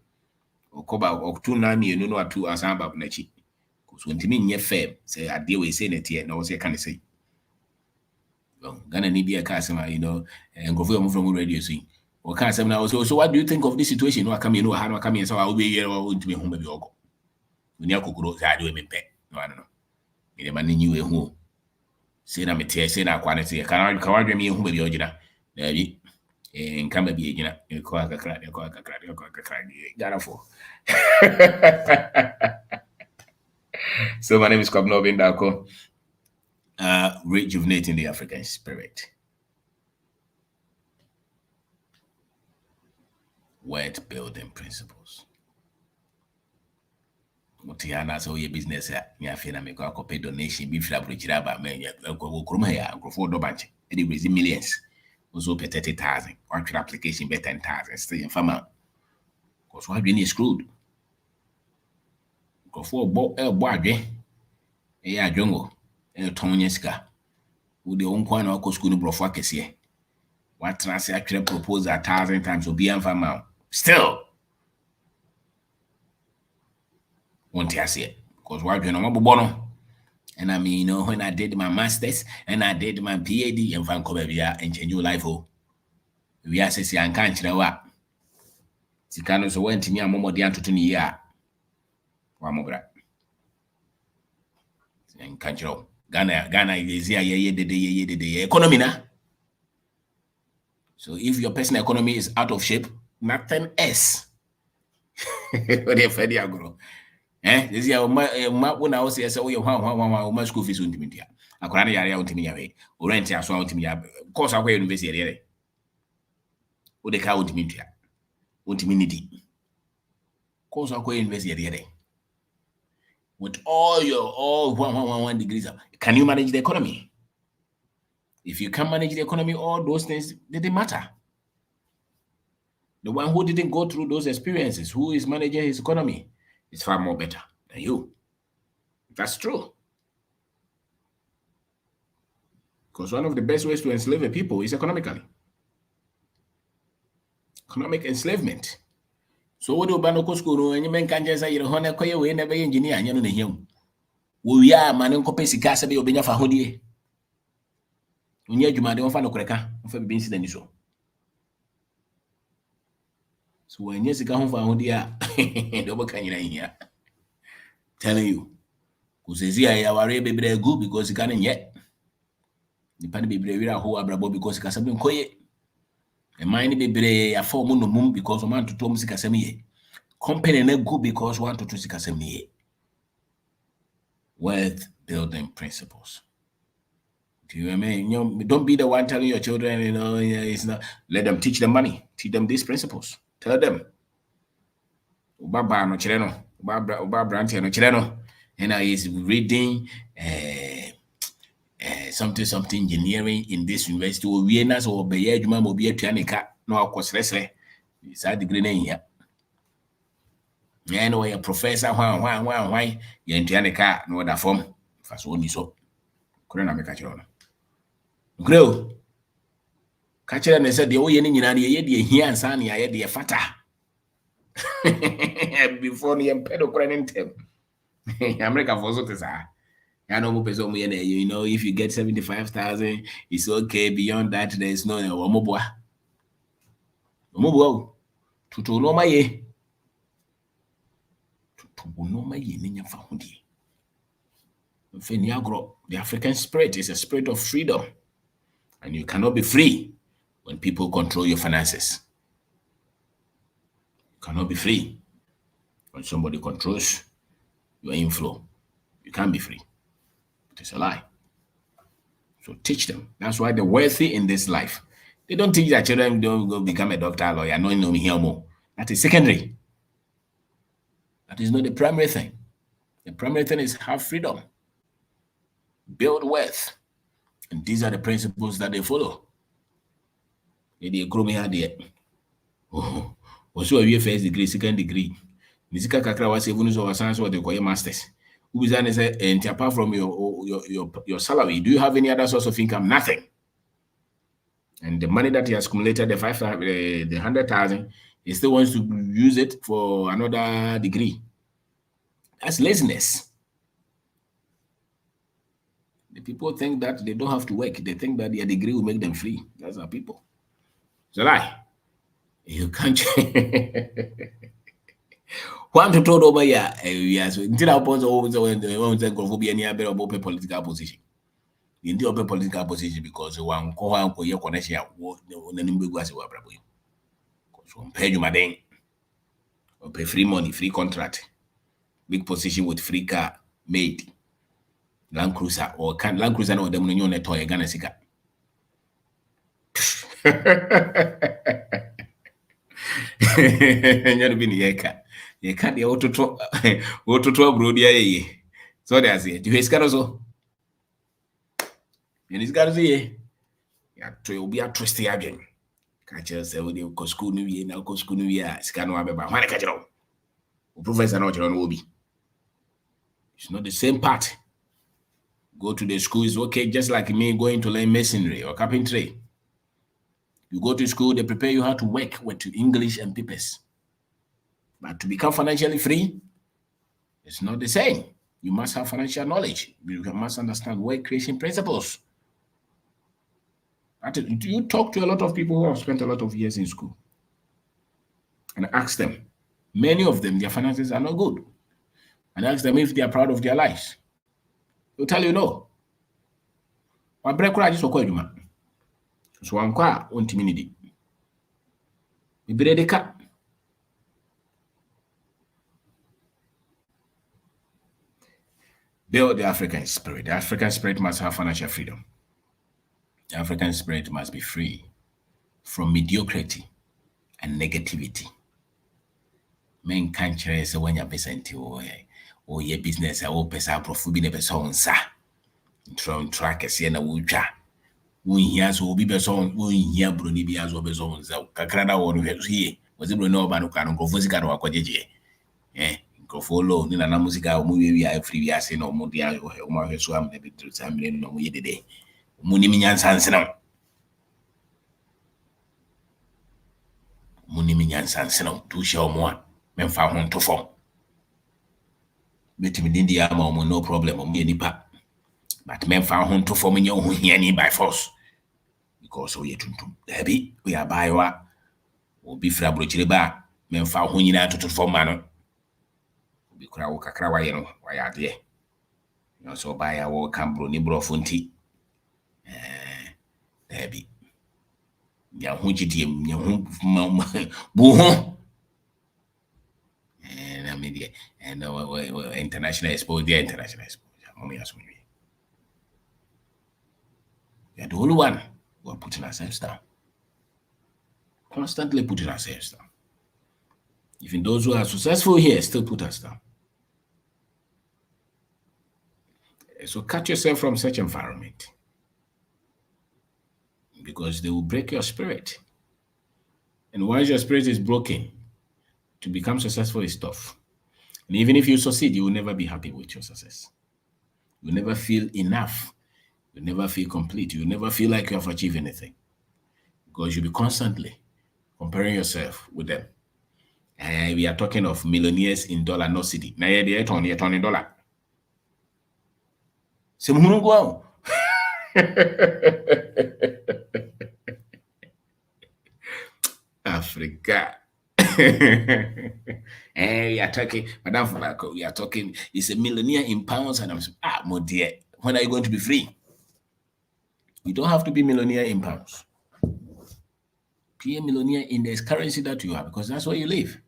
[SPEAKER 1] Okoba oktu na mienu no atu asaba na chi. So ntimi nye fam say ade we say na tie na wo say kan say. Ghana ni bia ka asema, ngofo yo from radio so. O ka asema na so what do you think of this situation? No aka me no ha no aka me say wa be yere wa ntimi ho ba bi ogo. Oni akokoro say ade we me pe. No ano no. Me ma ni nyi we hu. Say na me tie say na akwa na say ka wadwe me hu ba bi ogina. Na bi nkamba bi egina ko akakra Ghana for. So my name is Kwabno Bindako. Rejuvenating the African spirit. Word building principles. Mutiana so your business ya fina me ko pay donation bi fila brochira ba me ko kuruma ya grofo do banche e raise millions. Also pay 30,000. One application be 10,000. Stay in farmer. Because what we need screwed. Go for bo adwe. Ya jongo. Tonya sika. Wo de onkwa na ko school no brofo akese. What trans actually propose 1,000 times so be an farmer. Still. Won't you see it? Because what you know bono. And I mean, when I did my masters and I did my PhD in Vancouver and change your life, we are saying I can't know Sikano so went to me a momo dian to ya. Wamobra. And can't you Ghana is here, the economy na. So if your personal economy is out of shape, nothing else. What if I grow? This year, my when I was here, so you want school fees on Timia. I can't area on Timia, or rent as well to me. Of course, I will university. What the cow Timia, Untimidity. Of course, I will university. With all your 1 degrees, can you manage the economy? If you can manage the economy, all those things didn't matter. The one who didn't go through those experiences, who is managing his economy, is far more better than you. That's true. Because one of the best ways to enslave a people is economically. Economic enslavement. So what do you banoko school and you men can just say you honor koye we never engineer and you know him. We are man ko pesi ka sabe obenya fa hodie. Unya adwuma de won no kreka, won fa bi incident so. So when you sika ho fa hodie a do boka nyina hia. Telling you. Kusezi ya ware bebre gu because sika nye. Nipa ne bebre wira ho abrabo because sika sabe nkoye. E man ne bebre ya fa omo no mum because man to tom sika sabe ye. Company na gu because want to sika sabe ye. Worth building principles. Do you mean? Don't be the one telling your children, it's not. Let them teach them money. Teach them these principles. Tell them. Ubaba no chileno. Uba branch no chileno. And now he's reading something engineering in this university. We na so be ye adwuma mo be atua ne ka na akosresre. Sa degree na hia. And we a professor why ye ntua ne ka na oda form. Fa so ni so. Kure na me ka kire no. Greo. Ka kire ne se de wo ye ni nyina de ye de hia ansa na ye de fata. Before the empedo ntem. America for so tesa. I know person you know, if you get 75,000, it's okay. Beyond that, there's no omobwa. Omobwa. Tutu no maye. Tutu no maye ninya fahundi. The African spirit is a spirit of freedom. And you cannot be free when people control your finances. You cannot be free when somebody controls your inflow. You can't be free. It's a lie. So teach them. That's why the wealthy in this life, they don't teach their children don't go become a doctor, lawyer, no here more. That is secondary. That is not the primary thing. The primary thing is have freedom, build wealth, and these are the principles that they follow. They grow me hard yet. Oh, also a first degree, second degree. Nisika kakra was even so science what they call masters. And apart from your salary, do you have any other source of income? Nothing. And the money that he has accumulated, the 100,000, he still wants to use it for another degree. That's laziness. The people think that they don't have to work. They think that their degree will make them free. That's our people. It's a lie. You can't. One to told over here, yes, until I pose over when the be any other open political position. In the open political position because one co your connection the Nimbu was a wabrabo. So pay you my day. Or pay free money, free contract, big position with free car made. Land Cruiser or can Land Cruiser no them no ne toy Ghana sika. Nyane bi ne yeka. Yeka de ototo bro dia ye. So they say, "Do you scatter so?" And it's got to say, "Ya to obi a twist ya again." Ka che say we dey go school no wie na go school no wie a sika no abeba. Hwan ka jero? O professor no jero no obi. It's not the same part. Go to the school is okay, just like me going to learn masonry or carpentry. You go to school, they prepare you how to work with English and papers. But to become financially free, it's not the same. You must have financial knowledge. You must understand wealth creation principles. You talk to a lot of people who have spent a lot of years in school and ask them. Many of them, their finances are not good. And ask them if they are proud of their lives. They'll tell you no. Wa break just okwa adwuma. So wankwa ontimi ne di. Bibire de ka. Build the African spirit. The African spirit must have financial freedom. The African spirit must be free from mediocrity and negativity. Men can't say when you're beside or your business, I will pass out profubi never so sa. Tron track a siena wucha. When he has will be beson, when here Bruni be as obezon, Kakrada or here was able to know about Nukan go physical or quajeje. Go follow Nina Musica, movie, I free as in or Mudia or Omar Swam, maybe to some no way the day. Munimian Sansenum. Munimian Sansenum, 2 show more, men found to form. Met him in India, no problem, or me any pap. But men found to form in your any by force. Because we are heavy, we are by what will be frabrocheba, men found who you know to form manner. We crowd cacrawa, you know, why are there? You also buy our Cambro Nibro Funti. Heavy. Yahunchitium, Yahum, Boo. And I mean, and international exposure, the international exposure. We are the only one who are putting ourselves down. Constantly putting ourselves down. Even those who are successful here still put us down. So cut yourself from such environment because they will break your spirit. And once your spirit is broken, to become successful is tough. And even if you succeed, you will never be happy with your success. You'll never feel enough. You'll never feel complete. You'll never feel like you have achieved anything because you'll be constantly comparing yourself with them. And we are talking of millionaires in dollar, not city. Now, you're talking dollar. So, go Africa. We are talking, Madam Fulako, we are talking, it's a millionaire in pounds, and I'm saying, my dear, when are you going to be free? You don't have to be millionaire in pounds. Be a millionaire in the currency that you have, because that's where you live.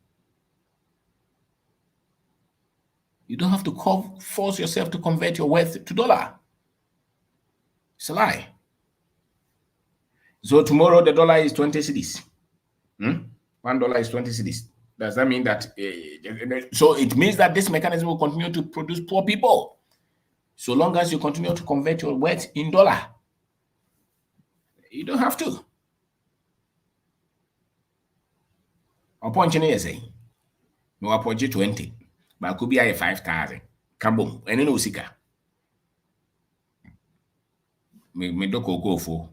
[SPEAKER 1] You don't have to force yourself to convert your wealth to dollar. It's a lie. So tomorrow the dollar is 20 cedis. $1 is 20 cedis. Does that mean that? So it means that this mechanism will continue to produce poor people, so long as you continue to convert your wealth in dollar. You don't have to. Upon China, say, no apology 20, but could be a 5,000. Kabum, and no sika. Me do go for.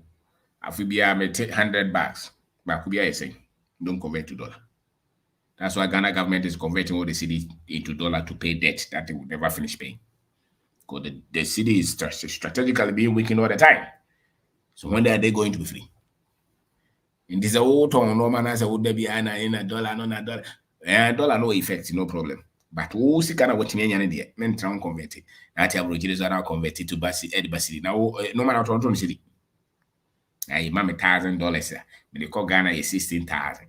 [SPEAKER 1] I feel be a $100, but could be a say, don't convert to dollar. That's why Ghana government is converting all the cedi into dollar to pay debt that they will never finish paying. Because the cedi is strategically being weakened all the time. So when are they going to be free? In this old town, no man has a would be in a dollar, no dollar. Dollar no effect, no problem. But who see kind of what me and the men try convert it. That have reduced are now converted to Basili. Now, no man out on city. I mam $1,000. They call Ghana is 16,000.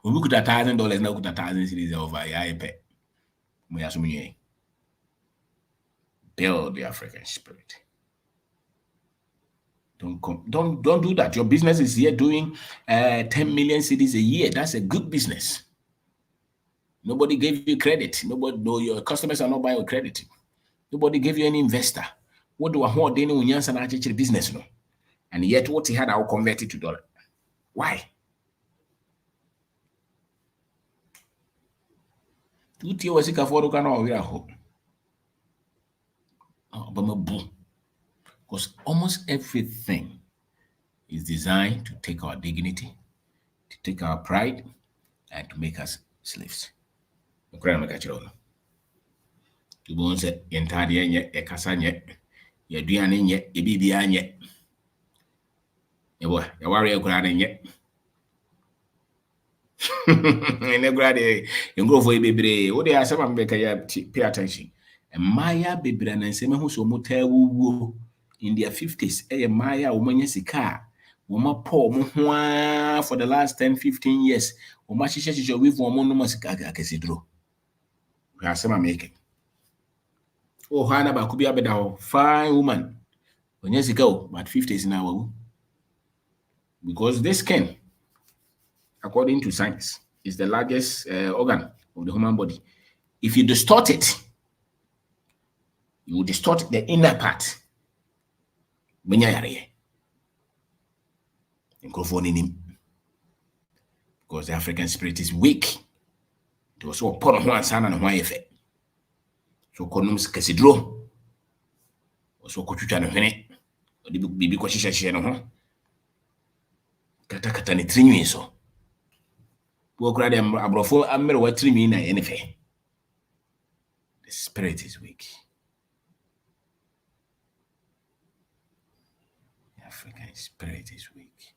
[SPEAKER 1] When we could $1,000 now, could 1,000 cities over. I pay. We are assuming build the African spirit. Don't do that. Your business is here doing 10 million cedis a year. That's a good business. Nobody gave you credit. No, your customers are not buying your credit. Nobody gave you any investor. What do I want? They know business, no. And yet, what he had, I'll convert it to dollar. Why? Tuti was a for because almost everything is designed to take our dignity, to take our pride, and to make us slaves. To go and say, Yentadi, a casanye, Yaduane, a bibianye. You warrior granny yet. And a grade, you go for a baby. What they are some make pay attention. And Maya baby and Sema who so motel woo in their 50s. Maya woman car. Woma poor for the last 10-15 years. Woma she says your with woman no masika casidro. We are some making. Oh, Hannah Bakubia Bedao, fine woman. When yes go, but 50s now. Because this skin, according to science, is the largest organ of the human body. If you distort it, you will distort the inner part. Because the African spirit is weak. It was so upon one son and one effect. So condoms casidro. Also cochucha no hene. The bibi kwashisha no. Kata ni trinwi so. The spirit is weak. The African spirit is weak.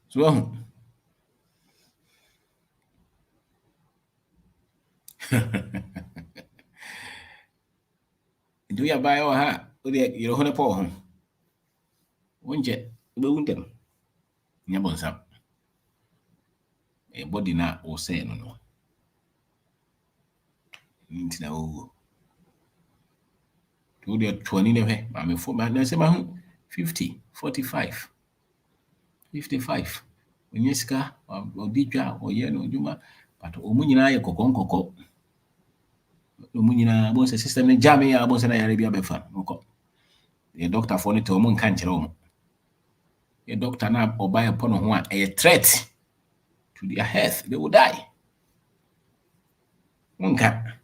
[SPEAKER 1] So, do you buy or ha? You don't want to pour home. One jet, we won't tell. Nyabonsam. A body na or say no. Now, to the 20 never, I'm for my 50, 45, 55. When you scar or dija or yen or juma, but omu nyina ye kokko omu nyina bo se system ne jam ya bo se na yare bia be fa nko the doctor for ne to omu nka nkyere omu the doctor na oba ye pono ho a threat to their health, they will die. Nka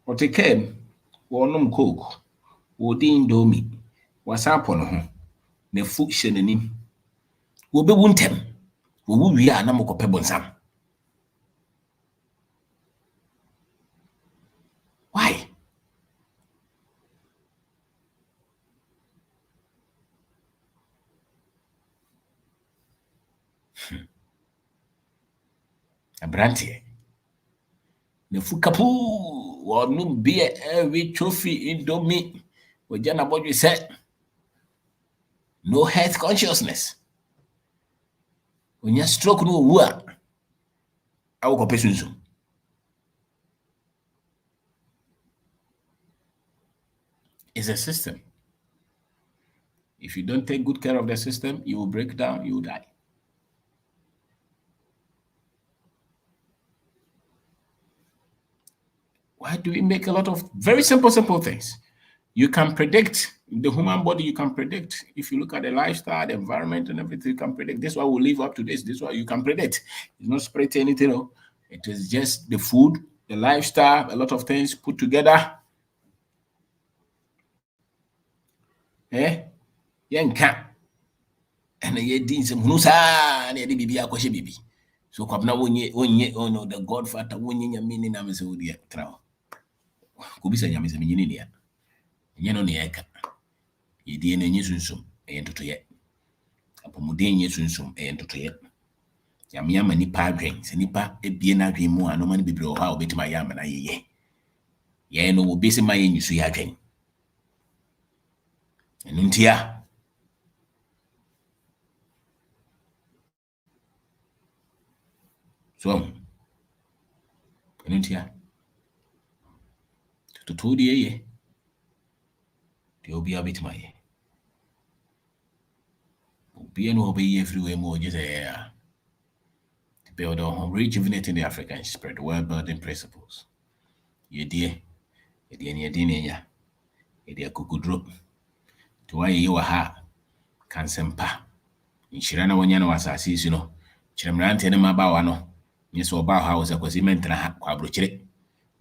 [SPEAKER 1] ote kem wonom coke wodi indomie wasapo no ho na fu hye nanim wo bewu ntem wo wu wi a na mokopɛ bonsam. Why? Abrante na fu kapu wonom beer every trophy indomie wogya bodwe sɛ no health consciousness. Onya stroke no wu a awokopɛ sunsun. It's a system. If you don't take good care of the system, you will break down, you will die. Why do we make a lot of very simple things? You can predict the human body, you can predict. If you look at the lifestyle, the environment, and everything, you can predict. This is why we live up to this. This is why you can predict. It's not spread anything. No. It is just the food, the lifestyle, a lot of things put together. Yanka. And ye din some hunusa and ye bibi akoshe bibi. So kwabna wonye ono the godfather wonye nyamini na mese wodi trawo. Kubisa nyamese minyini ni ya. Nyeno ne eka. Yedie no nye sunsum entotoye. Apomuden nye sunsum entotoye. Nyame ama nipa adwen. Se nipa ebie na adwen mu a no ma ne bebre o ha obetima ya ama na yeye. Ye no wo bese ma ye nyusu ya adwen. Enu ntia. So enu ntia. Tutu die ye. The obi obetima ye. Obi no obi everywhere mo just to build on rejuvenating the African spirit, world building principles. Yedie ni ya. Yedie kukudro. To ye wa ha kansempa. Inshira na wonya na wasasi su no. Chiremrante ne maba wa no. Nyeso oba ha wo sakwasi mentra ha kwa brochire.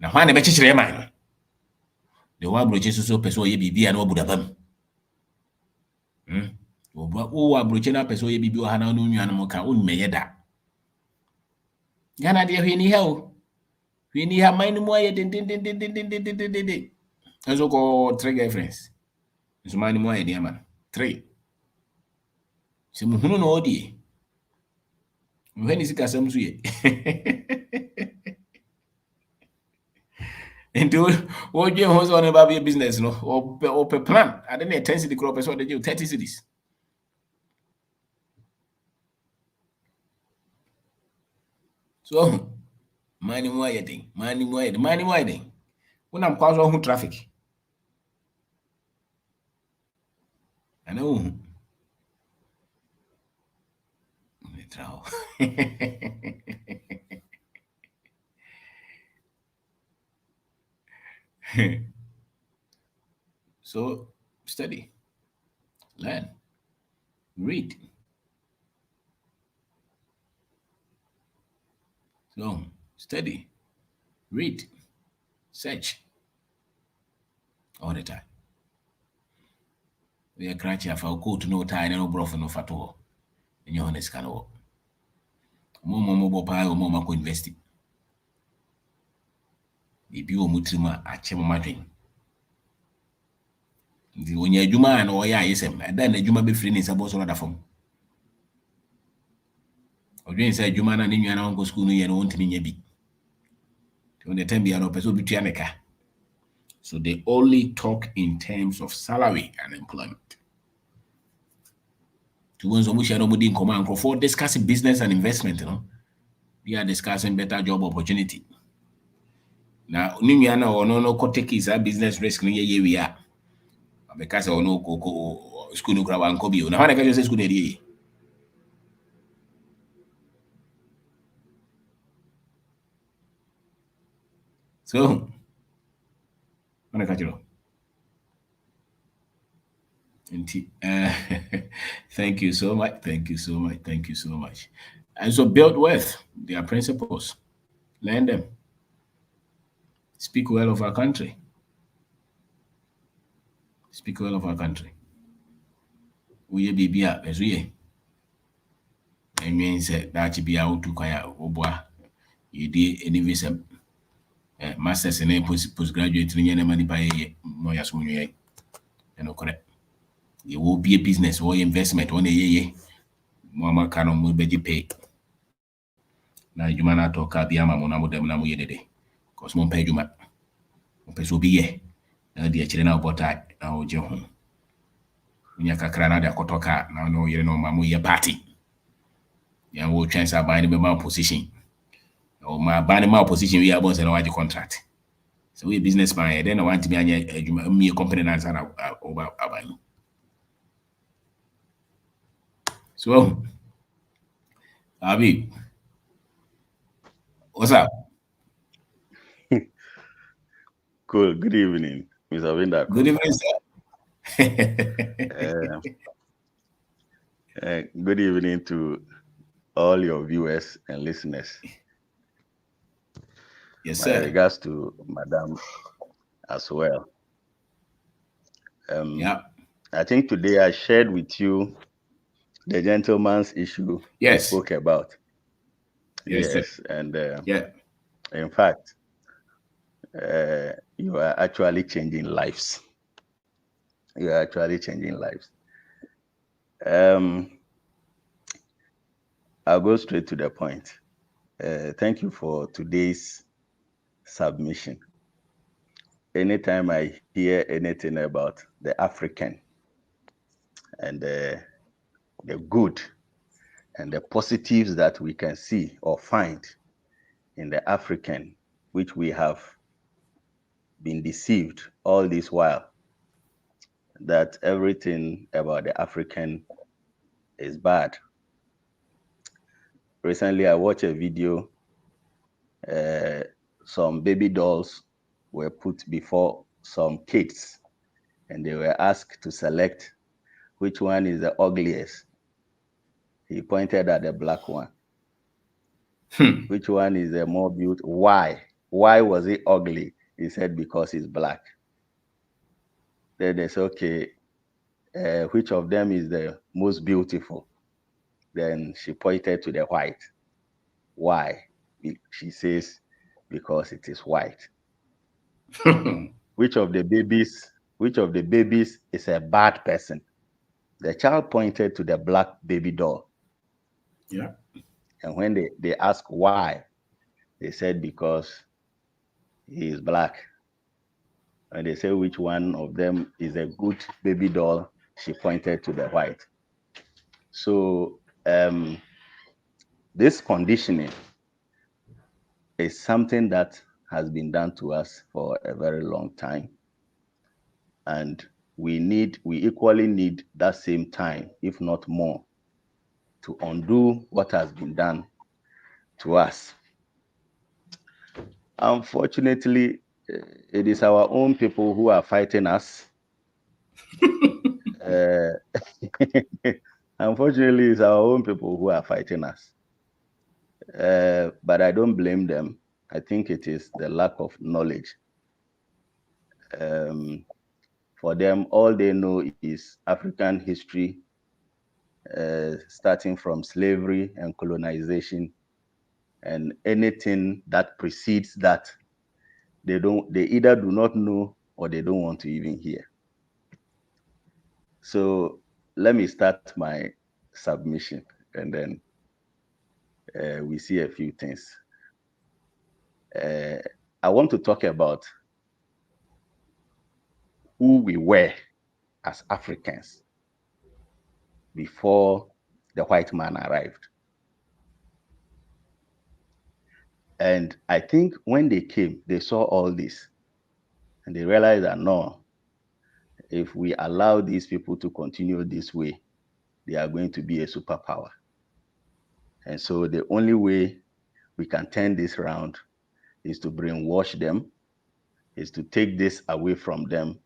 [SPEAKER 1] Na hwa ne be chichire man no. De wa brochire so peso ye bibia na obudabam. Wo abroche na peso ye bibi oha na no nwa no ka onmeye da. Gana de hweni ha o. Hweni ha man mu aye den. Enso ko 3 girlfriends. Enso man mu aye den man. 3. Se mu hunu no odi. Hweni sika sam so ye. Ento wo dwe ho so na ba be business no. O pe plan. Ade na 10 cedi crop so de 30 cedis. So, money more thing. When I'm cause on traffic. I know. So, study, learn, read. So, study, read, search all the time. We are cratchy if I go to no time no broth no fato. In your honest can work. Momo pie or mama ko invest it. Ibi o mutrima ache mama dwen. Ndi onye adwuma na o ya yesem, ada na adwuma be free ni sabo so na fam. Odwen say adwuma na ne nwa na onko school no ye no wontimi nya bi. On the time be an person between America. So they only talk in terms of salary and employment. To ones who share no in command for discussing business and investment, you know. We are discussing better job opportunity. Now, Nimiana or no take is a business risk near we are. Because or no school no grab and cobio. Now, I can just school. So, when I catch you. Thank you so much. Thank you so much. Thank you so much. And so build wealth. Their principles. Learn them. Speak well of our country. Speak well of our country. Woyɛ biribi a ɛso yɛ. Ɛnwen sɛ daakye bia wotu kwan a woboa. Yɛdi animism. Masters ne postgraduate ne nyɛ ne ma nipa yɛyɛ. Ma ɔyɛ so nweyɛ. Ɛno korɛ. Yɛwɔ be a business, or investment, one yɛyɛ. Mo ama ka no mo bɛgye pay. Na adwuma no atɔ ka bi ama mo na mo dɛm na moyɛ dede. Because mo mpɛ adwuma. Mo pɛ sɛ obi yɛ. Na de akyire na wobɔ tae na wogye ho. Wonya kakra na de akɔtɔ ka na no yere no ma moyɛ party. Yɛn wo twɛn sɛ aban no bɛma position. O ma aban no ma position wi abɔ sɛ na wagye contract. So we businessman yɛ then na wantimi anyɛ adwuma mmie company na ansa na woba aban no. So, Abi, what's up?
[SPEAKER 2] Cool. Good evening, Mr. Vinda.
[SPEAKER 1] Good evening,
[SPEAKER 2] sir. Good evening to all your viewers and listeners.
[SPEAKER 1] Yes,
[SPEAKER 2] My
[SPEAKER 1] sir.
[SPEAKER 2] regards to Madam as well.
[SPEAKER 1] Yeah.
[SPEAKER 2] I think today I shared with you the gentleman's issue we spoke about.
[SPEAKER 1] Yes,
[SPEAKER 2] yes,
[SPEAKER 1] sir.
[SPEAKER 2] And
[SPEAKER 1] yeah.
[SPEAKER 2] In fact, you are actually changing lives. You are actually changing lives. I'll go straight to the point. Thank you for today's submission. Anytime I hear anything about the African and the good and the positives that we can see or find in the African, which we have been deceived all this while, that everything about the African is bad. Recently, I watched a video. Some baby dolls were put before some kids, and they were asked to select which one is the ugliest. He pointed at the black one. Which one is the more beautiful? Why? Why was it ugly? He said, because it's black. Then they said, okay, which of them is the most beautiful? Then she pointed to the white. Why? She says, because it is white. Which of the babies is a bad person? The child pointed to the black baby doll.
[SPEAKER 1] Yeah.
[SPEAKER 2] And when they asked why, they said because he is black. And they say which one of them is a good baby doll, she pointed to the white. So this conditioning is something that has been done to us for a very long time. And we equally need that same time, if not more, to undo what has been done to us. Unfortunately, it is our own people who are fighting us. Unfortunately, it's our own people who are fighting us. But I don't blame them. I think it is the lack of knowledge. For them, all they know is African history, starting from slavery and colonization, and anything that precedes that, they either do not know or they don't want to even hear. So let me start my submission, and then we see a few things. I want to talk about who we were as Africans before the white man arrived. And I think when they came, they saw all this and they realized that no, if we allow these people to continue this way, they are going to be a superpower. And so the only way we can turn this around is to brainwash them is to take this away from them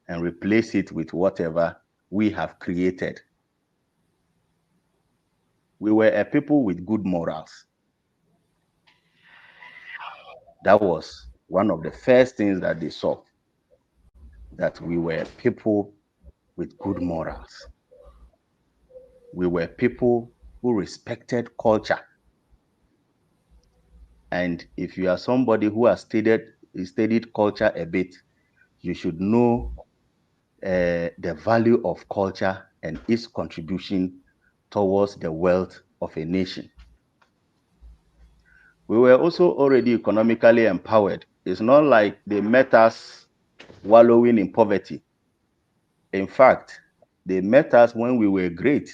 [SPEAKER 2] and replace it with whatever we have created. We were a people with good morals. That was one of the first things that they saw, that we were people with good morals. We were people who respected culture. And if you are somebody who has studied culture a bit, you should know the value of culture and its contribution towards the wealth of a nation. We were also already economically empowered. It's not like they met us wallowing in poverty. In fact, they met us when we were great.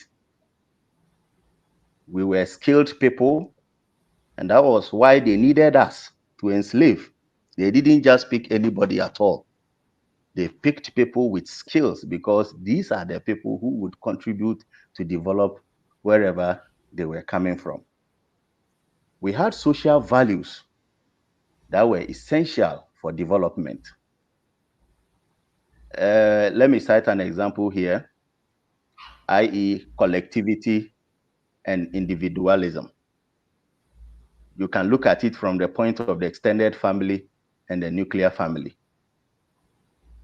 [SPEAKER 2] We were skilled people, and that was why they needed us to enslave. They didn't just pick anybody at all. They picked people with skills because these are the people who would contribute to develop wherever they were coming from. We had social values that were essential for development. Let me cite an example here, i.e., collectivity and individualism. You can look at it from the point of the extended family and the nuclear family.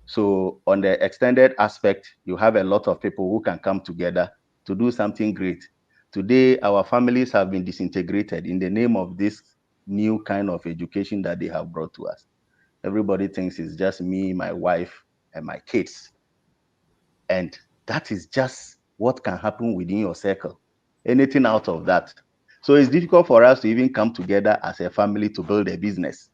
[SPEAKER 2] So on the extended aspect, you have a lot of people who can come together to do something great. Today, our families have been disintegrated in the name of this new kind of education that they have brought to us. Everybody thinks it's just me, my wife, and my kids. And that is just what can happen within your circle. Anything out of that. So it's difficult for us to even come together as a family to build a business,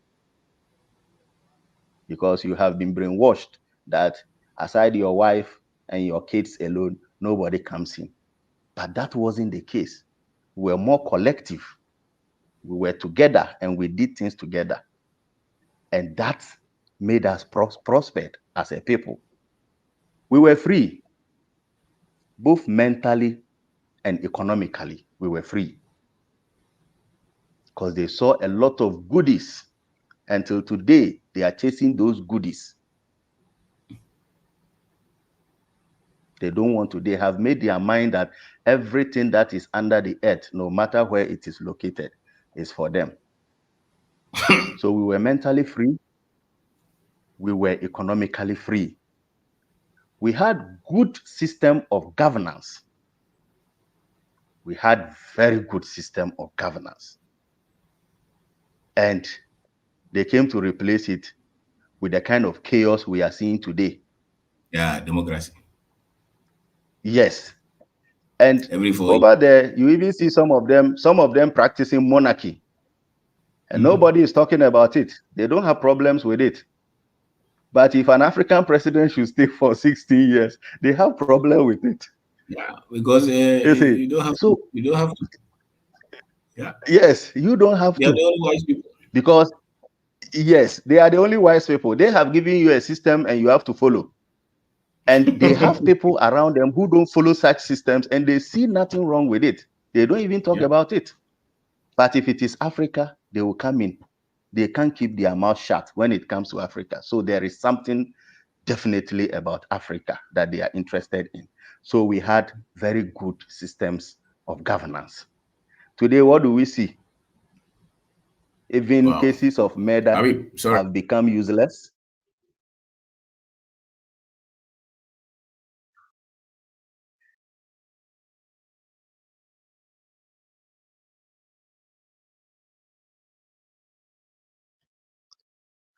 [SPEAKER 2] because you have been brainwashed that aside your wife and your kids alone, nobody comes in. But that wasn't the case. We were more collective. We were together and we did things together. And that made us prosper as a people. We were free, both mentally and economically. We were free because they saw a lot of goodies. Until today, they are chasing those goodies. They don't want to. They have made their mind that everything that is under the earth, no matter where it is located, is for them. So we were mentally free. We were economically free. We had good system of governance. We had very good system of governance. And they came to replace it with the kind of chaos we are seeing today.
[SPEAKER 1] Yeah, democracy.
[SPEAKER 2] Yes. And
[SPEAKER 1] Every 4 years.
[SPEAKER 2] over there, you even see some of them practicing monarchy. And nobody is talking about it. They don't have problems with it. But if an African president should stay for 16 years, they have problem with it.
[SPEAKER 1] Yeah, because
[SPEAKER 2] You see,
[SPEAKER 1] you don't have to.
[SPEAKER 2] so
[SPEAKER 1] You don't have to. Yeah,
[SPEAKER 2] yes, you don't have
[SPEAKER 1] they are the
[SPEAKER 2] to,
[SPEAKER 1] only wise people.
[SPEAKER 2] because yes, they are the only wise people. They have given you a system and you have to follow. And they have people around them who don't follow such systems and they see nothing wrong with it. They don't even talk
[SPEAKER 1] Yeah.
[SPEAKER 2] about it. But if it is Africa, they will come in. They can't keep their mouth shut when it comes to Africa. So there is something definitely about Africa that they are interested in. So we had very good systems of governance. Today, what do we see? Even
[SPEAKER 1] Wow.
[SPEAKER 2] cases of murder
[SPEAKER 1] Sorry.
[SPEAKER 2] have become useless.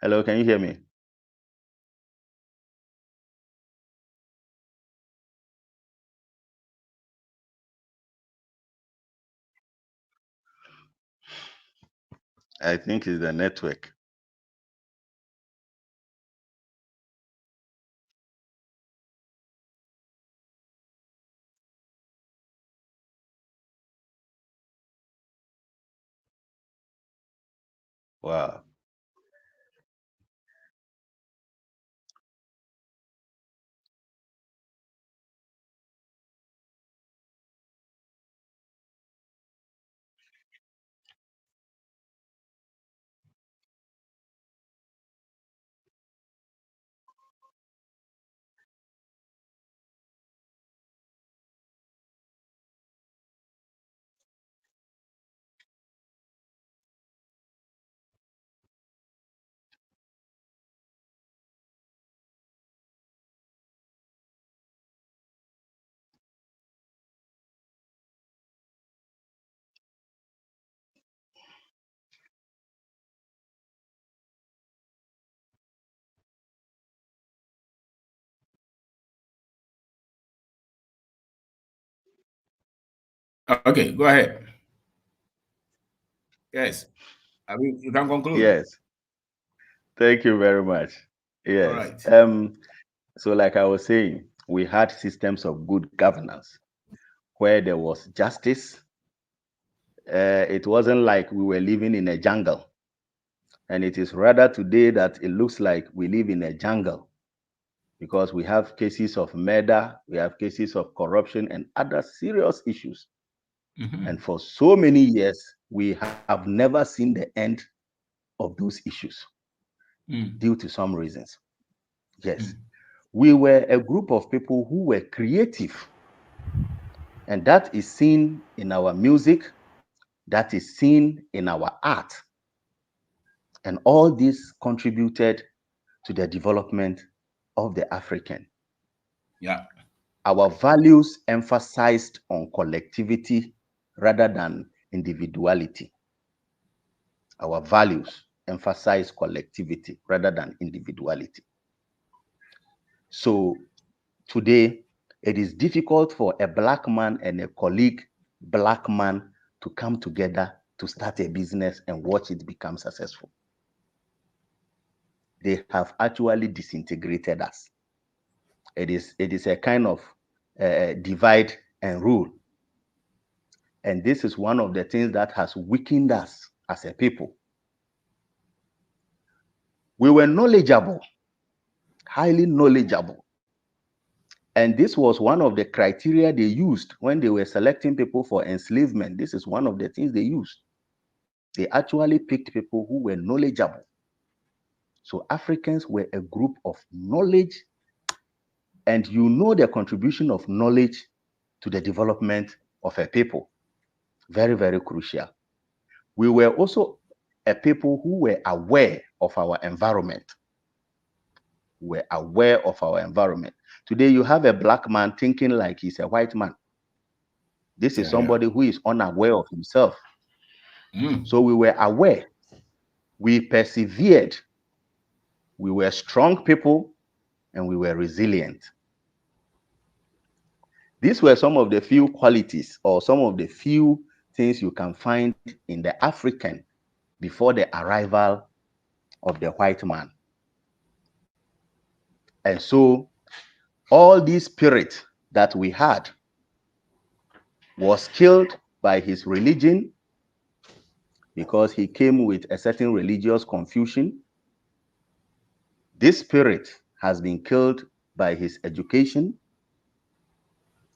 [SPEAKER 2] Hello, can you hear me? I think it's the network. Wow.
[SPEAKER 1] Okay, go ahead. Yes. I mean, you can conclude.
[SPEAKER 2] Yes. Thank you very much.
[SPEAKER 1] All
[SPEAKER 2] Yes.
[SPEAKER 1] right.
[SPEAKER 2] So like I was saying, we had systems of good governance where there was justice. It wasn't like we were living in a jungle. And it is rather today that it looks like we live in a jungle because we have cases of murder, we have cases of corruption and other serious issues.
[SPEAKER 1] Mm-hmm.
[SPEAKER 2] And for so many years, we have never seen the end of those issues
[SPEAKER 1] Mm,
[SPEAKER 2] due to some reasons. Yes.
[SPEAKER 1] mm,
[SPEAKER 2] We were a group of people who were creative, and that is seen in our music, that is seen in our art. And all this contributed to the development of the African.
[SPEAKER 1] yeah.
[SPEAKER 2] Our values emphasized on collectivity rather than individuality. Our values emphasize collectivity rather than individuality. So today, it is difficult for a black man and a colleague black man to come together to start a business and watch it become successful. They have actually disintegrated us. It is a kind of divide and rule. And this is one of the things that has weakened us as a people. We were knowledgeable, highly knowledgeable. And this was one of the criteria they used when they were selecting people for enslavement. This is one of the things they used. They actually picked people who were knowledgeable. So Africans were a group of knowledge, and you know the contribution of knowledge to the development of a people. Very, very crucial. We were also a people who were aware of our environment. Were aware of our environment. Today, you have a black man thinking like he's a white man. This is
[SPEAKER 1] Yeah, yeah.
[SPEAKER 2] somebody who is unaware of himself.
[SPEAKER 1] Mm,
[SPEAKER 2] So we were aware. We persevered. We were strong people and we were resilient. These were some of the few qualities or some of the few things you can find in the African before the arrival of the white man. And so all this spirit that we had was killed by his religion because he came with a certain religious confusion. This spirit has been killed by his education.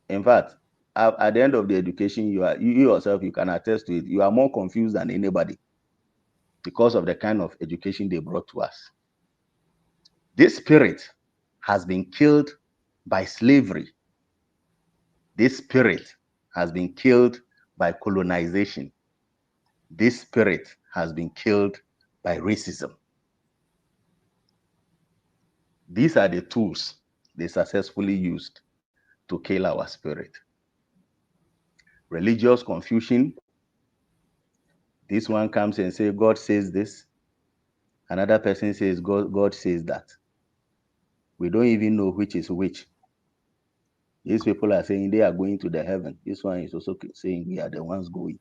[SPEAKER 2] In fact, at the end of the education, you yourself, you can attest to it. You are more confused than anybody because of the kind of education they brought to us. This spirit has been killed by slavery. This spirit has been killed by colonization. This spirit has been killed by racism. These are the tools they successfully used to kill our spirit. Religious confusion. This one comes and says, God says this. Another person says, God says that. We don't even know which is which. These people are saying they are going to the heaven. This one is also saying we are the ones going.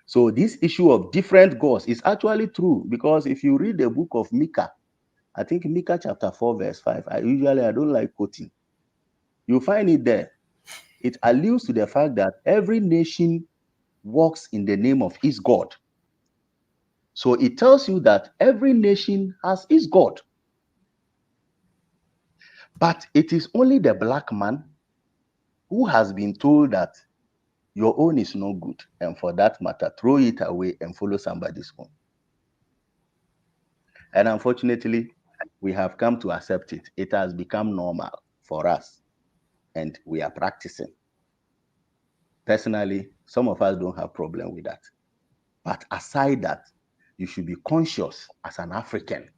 [SPEAKER 2] So this issue of different gods is actually true because if you read the book of Micah, I think Micah chapter 4 verse 5, I don't like quoting. You find it there. It alludes to the fact that every nation walks in the name of its God. So it tells you that every nation has its God. But it is only the black man who has been told that your own is no good. And for that matter, throw it away and follow somebody's own. And unfortunately, we have come to accept it. It has become normal for us. And we are practicing. Personally, some of us don't have problem with that. But aside that, you should be conscious as an African.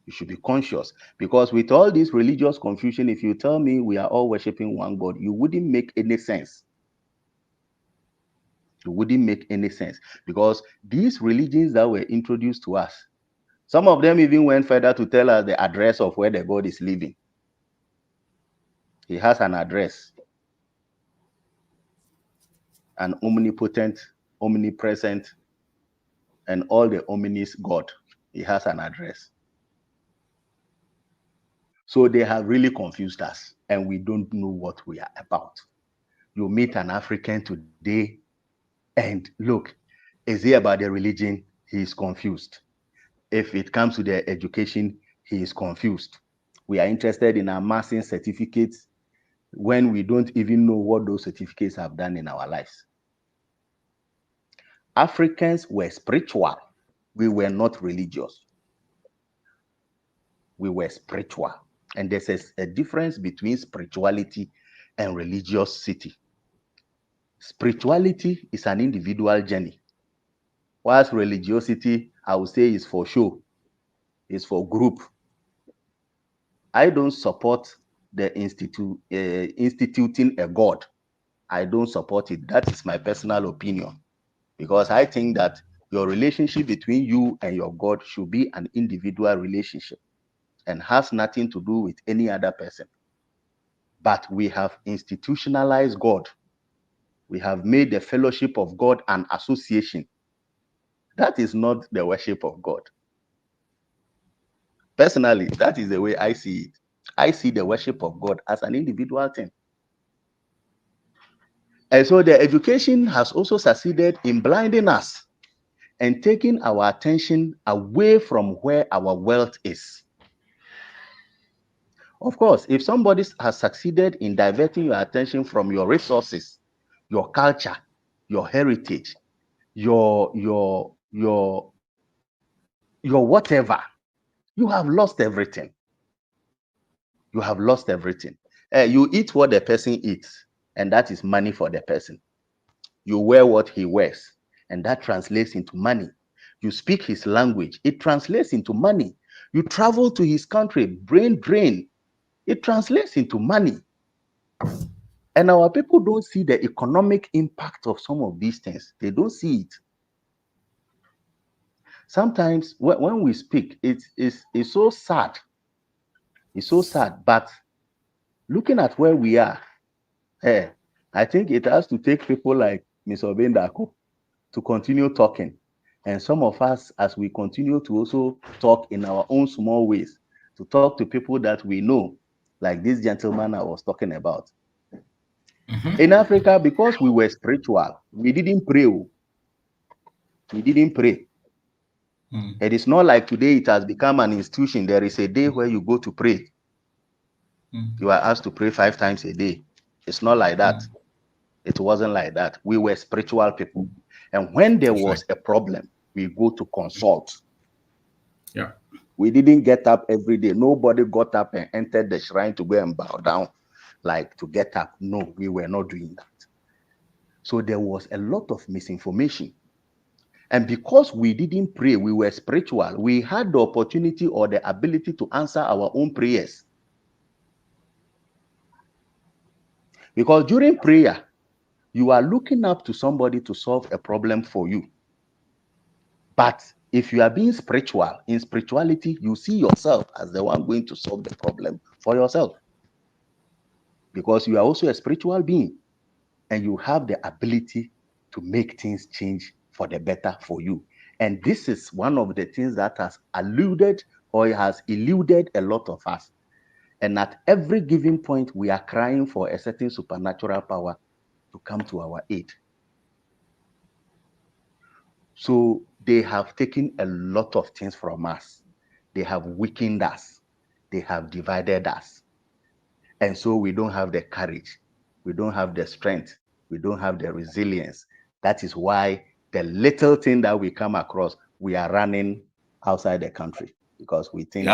[SPEAKER 2] You should be conscious because with all this religious confusion, if you tell me we are all worshiping one God, you wouldn't make any sense. It wouldn't make any sense because these religions that were introduced to us, some of them even went further to tell us the address of where the God is living. He has an address. an omnipotent, omnipresent, and all the omnis God. He has an address. So they have really confused us, and we don't know what we are about. You meet an African today, and look, is he about the religion? He is confused. If it comes to the education, he is confused. We are interested in amassing certificates when we don't even know what those certificates have done in our lives. Africans were spiritual. We were not religious. We were spiritual. And there's a difference between spirituality and religiosity. Spirituality is an individual journey, whilst religiosity, I would say, is for show, is for group. I don't support the instituting a God. I don't support it. That is my personal opinion, because I think that your relationship between you and your God should be an individual relationship and has nothing to do with any other person. But we have institutionalized God. We have made the fellowship of God an association. That is not the worship of God. Personally, that is the way I see it. I see the worship of God as an individual thing. And so the education has also succeeded in blinding us and taking our attention away from where our wealth is. Of course, if somebody has succeeded in diverting your attention from your resources, your culture, your heritage, your whatever, you have lost everything. You have lost everything. You eat what the person eats, and that is money for the person. You wear what he wears, and that translates into money. You speak his language, it translates into money. You travel to his country, brain drain, it translates into money. And our people don't see the economic impact of some of these things. They don't see it. Sometimes when we speak, it's so sad. It's so sad. But looking at where we are, I think it has to take people like Ms. Obendako to continue talking. And some of us, as we continue to also talk in our own small ways, to talk to people that we know, like this gentleman I was talking about. In Africa, because we were spiritual, we didn't pray. We didn't pray. It is not like today it has become an institution. There is a day where you go to pray. You are asked to pray 5 times a day. It's not like that. It wasn't like that. We were spiritual people. And when there was a problem, we go to consult.
[SPEAKER 1] Yeah.
[SPEAKER 2] We didn't get up every day. Nobody got up and entered the shrine to go and bow down, like to get up. No, we were not doing that. So there was a lot of misinformation. And because we didn't pray, we were spiritual, we had the opportunity or the ability to answer our own prayers. Because during prayer, you are looking up to somebody to solve a problem for you. But if you are being spiritual, in spirituality, you see yourself as the one going to solve the problem for yourself. Because you are also a spiritual being and you have the ability to make things change for the better for you. And this is one of the things that has eluded or has eluded a lot of us. And at every given point, we are crying for a certain supernatural power to come to our aid. So they have taken a lot of things from us. They have weakened us. They have divided us. And so we don't have the courage. We don't have the strength. We don't have the resilience. That is why the little thing that we come across, we are running outside the country because we think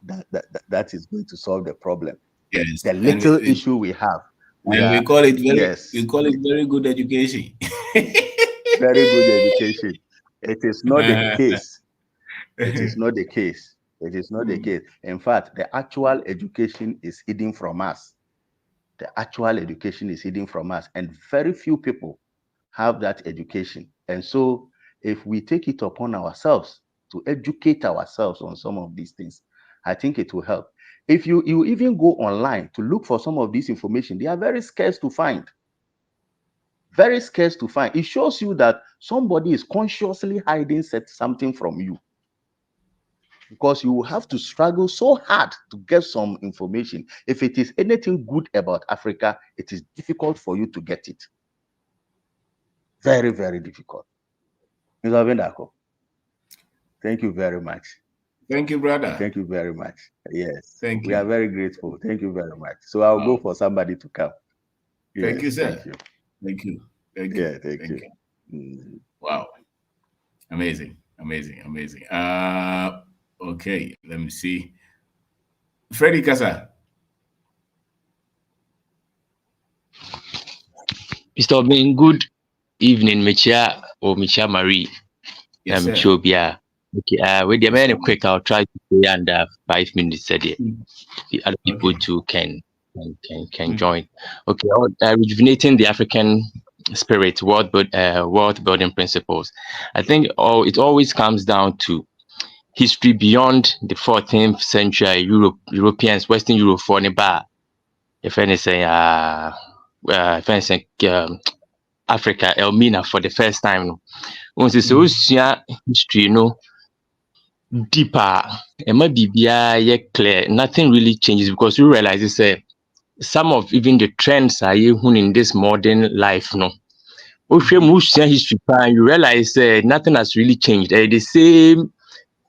[SPEAKER 2] that is going to solve the problem.
[SPEAKER 1] Yes.
[SPEAKER 2] The little issue we have, we
[SPEAKER 1] call it very good education.
[SPEAKER 2] Very good education. It is not the case. It is not the case. It is not the case. In fact, the actual education is hidden from us. The actual education is hidden from us, and very few people have that education. And so, if we take it upon ourselves to educate ourselves on some of these things, I think it will help. If you even go online to look for some of this information, they are very scarce to find. Very scarce to find. It shows you that somebody is consciously hiding something from you, because you will have to struggle so hard to get some information. If it is anything good about Africa, it is difficult for you to get it. Very, very difficult. Mr. Bendako, thank you very much.
[SPEAKER 1] Thank you, brother.
[SPEAKER 2] Thank you very much. Yes,
[SPEAKER 1] thank
[SPEAKER 2] we
[SPEAKER 1] you.
[SPEAKER 2] are very grateful. Thank you very much. So I'll go for somebody to come.
[SPEAKER 1] Thank you, sir.
[SPEAKER 2] Thank you.
[SPEAKER 1] Thank you. Thank
[SPEAKER 2] Yeah,
[SPEAKER 1] you.
[SPEAKER 2] thank you.
[SPEAKER 1] Wow. Amazing. Amazing. Amazing. Okay, let me see. Freddie Kasa.
[SPEAKER 3] Mr. Obin, good evening, Michia or Michia Marie.
[SPEAKER 1] Yes, sir.
[SPEAKER 3] Chobia. Okay, with the man quick, I'll try to stay under 5 minutes a day. The other people too can join. Okay, rejuvenating the African spirit, world building principles. I think it always comes down to history beyond the 14th century. Europeans, Western Europe for Neba. If anything, Africa, Elmina for the first time. Once it's history, deeper, it might be clear. Nothing really changes because you realize some of even the trends are in this modern life. History, you realize nothing has really changed. The same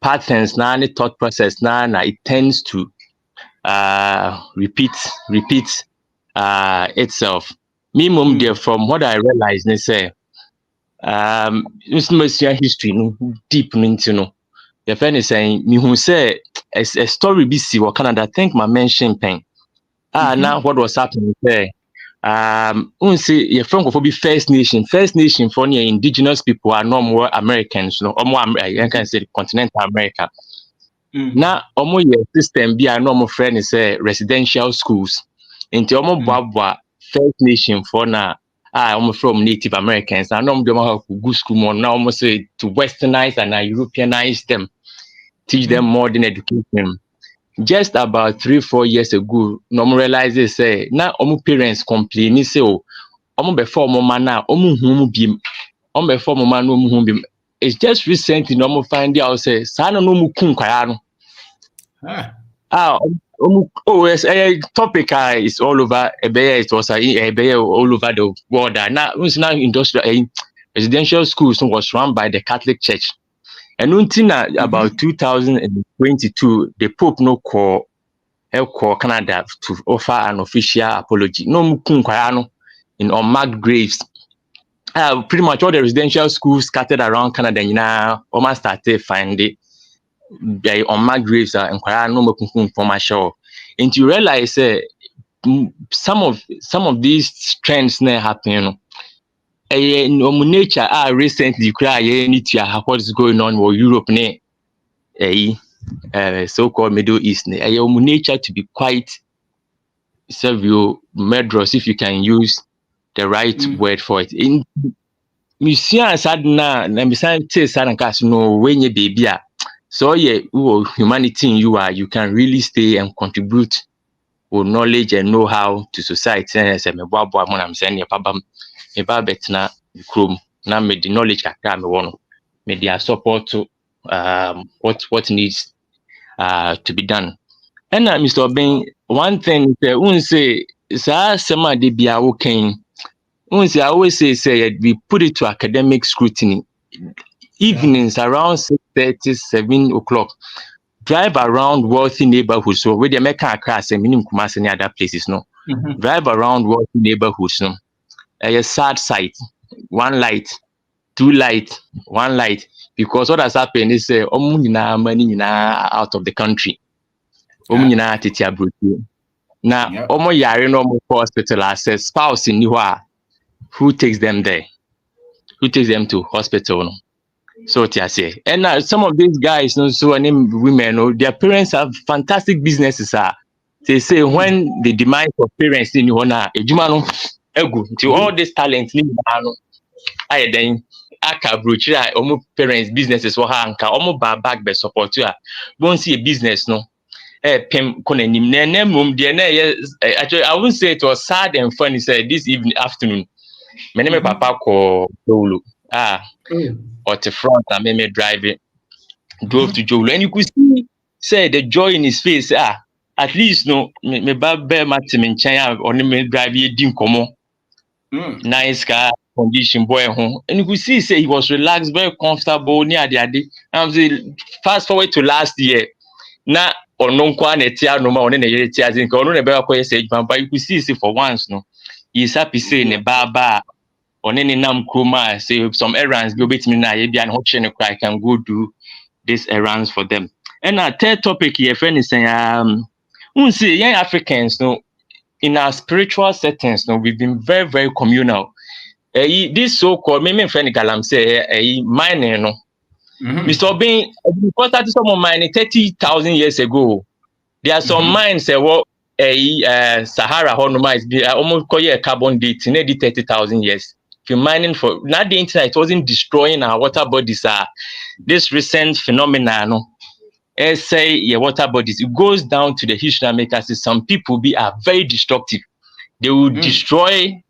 [SPEAKER 3] patterns now, the thought process now, it tends to repeat itself. Minimum there, from what I realize, they say history deep into your friend is saying me who say a story BC or Canada. I think my mention pen. Now what was happening there? See your friend will be First Nation for near indigenous people are no more Americans, or more I can say continental America. Now almost your system be a normal friend is residential schools into almost First Nation for now. I'm from Native Americans. I know them how to go school more now. Almost say to westernize and Europeanize them, teach them modern education. Just about 3-4 years ago, no realize they say now parents complain. Say oh, before man now, bim, before man no bim. It's just recently no find out say sana no kun kwaya yes, topic is all over. It was all over the world. Now, industrial residential schools was run by the Catholic Church, and until about 2022, the Pope no call Canada to offer an official apology. No in unmarked graves. Pretty much all the residential schools scattered around Canada now almost started finding. On my graves and no commercial. And you realize some of these trends now happen. Nature recently need to what is going on with Europe so-called Middle East. Nature to be quite murderous, if you can use the right word for it. In museum sad na beside no when you baby. So humanity in you can really stay and contribute with knowledge and know-how to society. And say I'm saying betina chrome now made the knowledge made their support to what needs to be done. And Mr. Ben, one thing say sema de bia okay. I always say we put it to academic scrutiny. Evenings around 6:30, 7 o'clock. Drive around wealthy neighborhoods. So where they make a class and minimum commerce any other places, no. Drive around wealthy neighborhoods, no. A sad sight. 1 light, 2 light, 1 light. Because what has happened is money out of the country. Now, yare no hospital access spouse in who takes them there? Who takes them to hospital? No? So say, and some of these guys, so women, their parents have fantastic businesses. They say when the demand of parents in to all this talent, I then parents businesses back by support you. Won't see a business, no. Actually, I wouldn't say it was sad and funny. This afternoon, My name papa called Jolo. Or the front and me drive it. Drove to Jolo. And you could see, say, the joy in his face. At least, no, me bear Martin in China or me drive it, didn't come. Nice car condition, boy, home. And you could see, say, he was relaxed, very comfortable near the idea. I'm saying, fast forward to last year. Now, or no one at no more than a tears in Corona, but you could see, for once, no, he's happy saying a bar on any nam kroma, say some errands, go bit me now, maybe an auction, I can go do these errands for them. And our third topic here, friend, is saying, see, young Africans, no, in our spiritual settings, no, we've been very, very communal. This so-called, maybe friend Galam say, mining, no. Mr. Bean, because that is some mining 30,000 years ago. There are some mines, Sahara, almost call a carbon date, nearly 30,000 years. If you're mining for not the internet, it wasn't destroying our water bodies. This recent phenomenon, no, say your water bodies, it goes down to the history makers. Some people are very destructive. They will destroy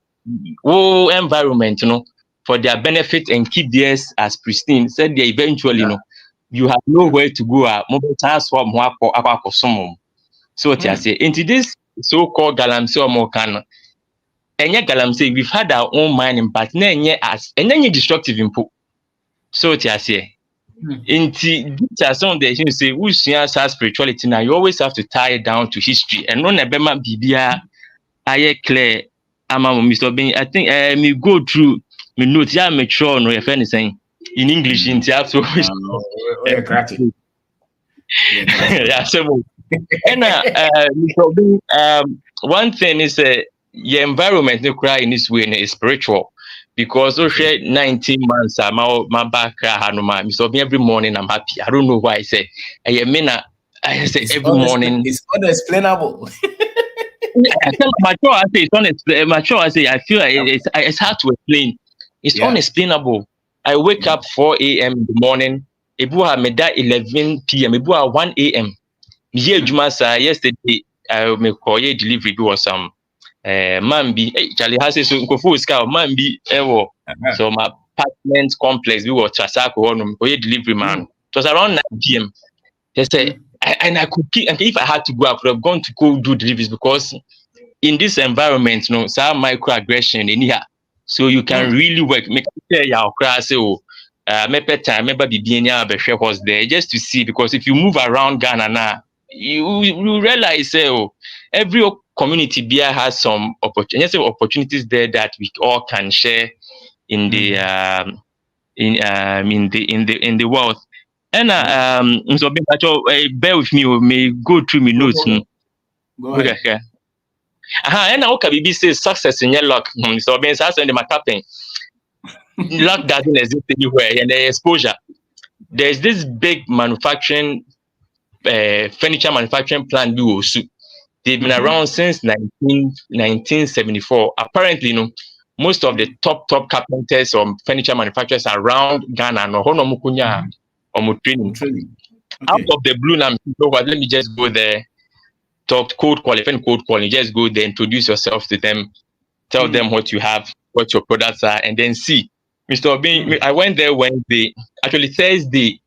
[SPEAKER 3] whole environment, you know, for their benefit and keep theirs as pristine. Said they eventually, you know, you have nowhere to go. Mobile transform so what I say into this so-called galamsey or more can. And yet galamsey, we've had our own mining, but then as and then you destructive input. So what I say. Into these are some of the things say we see as spirituality now. You always have to tie it down to history. And non ebema bibia aye clear. Mr. Bean, I think me go through me notes. Yeah, make sure no if anything in English in the so yeah, so and Mr. Bean, one thing is your environment no cry in this way is spiritual. Because so 19 months my back Mr. Bean, every morning I'm happy. I don't know why I say I say every morning
[SPEAKER 1] it's unexplainable.
[SPEAKER 3] I feel it's hard to explain. It's unexplainable. I wake up 4 a.m. in the morning. Ebu ha meda 11 p.m. Ebu ha 1 a.m. Yesterday I me call a delivery was some Mambi. Charlie has so nkofu ska Mambi ewo. So my apartment complex we were Trasako on delivery man. It was around 9 p.m. They say and I could keep, and if I had to go, I could have gone to go do deliveries because in this environment, you know, some microaggression in here. So you can really work. Make sure your class, maybe time, maybe the was there just to see, because if you move around Ghana now, you realize, every community beer has some opportunities there that we all can share in the in the world. And so bear with me, may go through my notes.
[SPEAKER 1] Go ahead.
[SPEAKER 3] And now Kabibi says success in your luck. So being that's when they might happen. Luck doesn't exist anywhere, and the exposure. There's this big manufacturing furniture manufacturing plant they've been around since 1974. Apparently, you know, most of the top carpenters or furniture manufacturers around Ghana no honomukunya or training. Out of the blue now, let me just go there. Talk code quality, just go there, introduce yourself to them, tell them what you have, what your products are, and then see. Mr. Bean, I went there Wednesday, actually Thursday,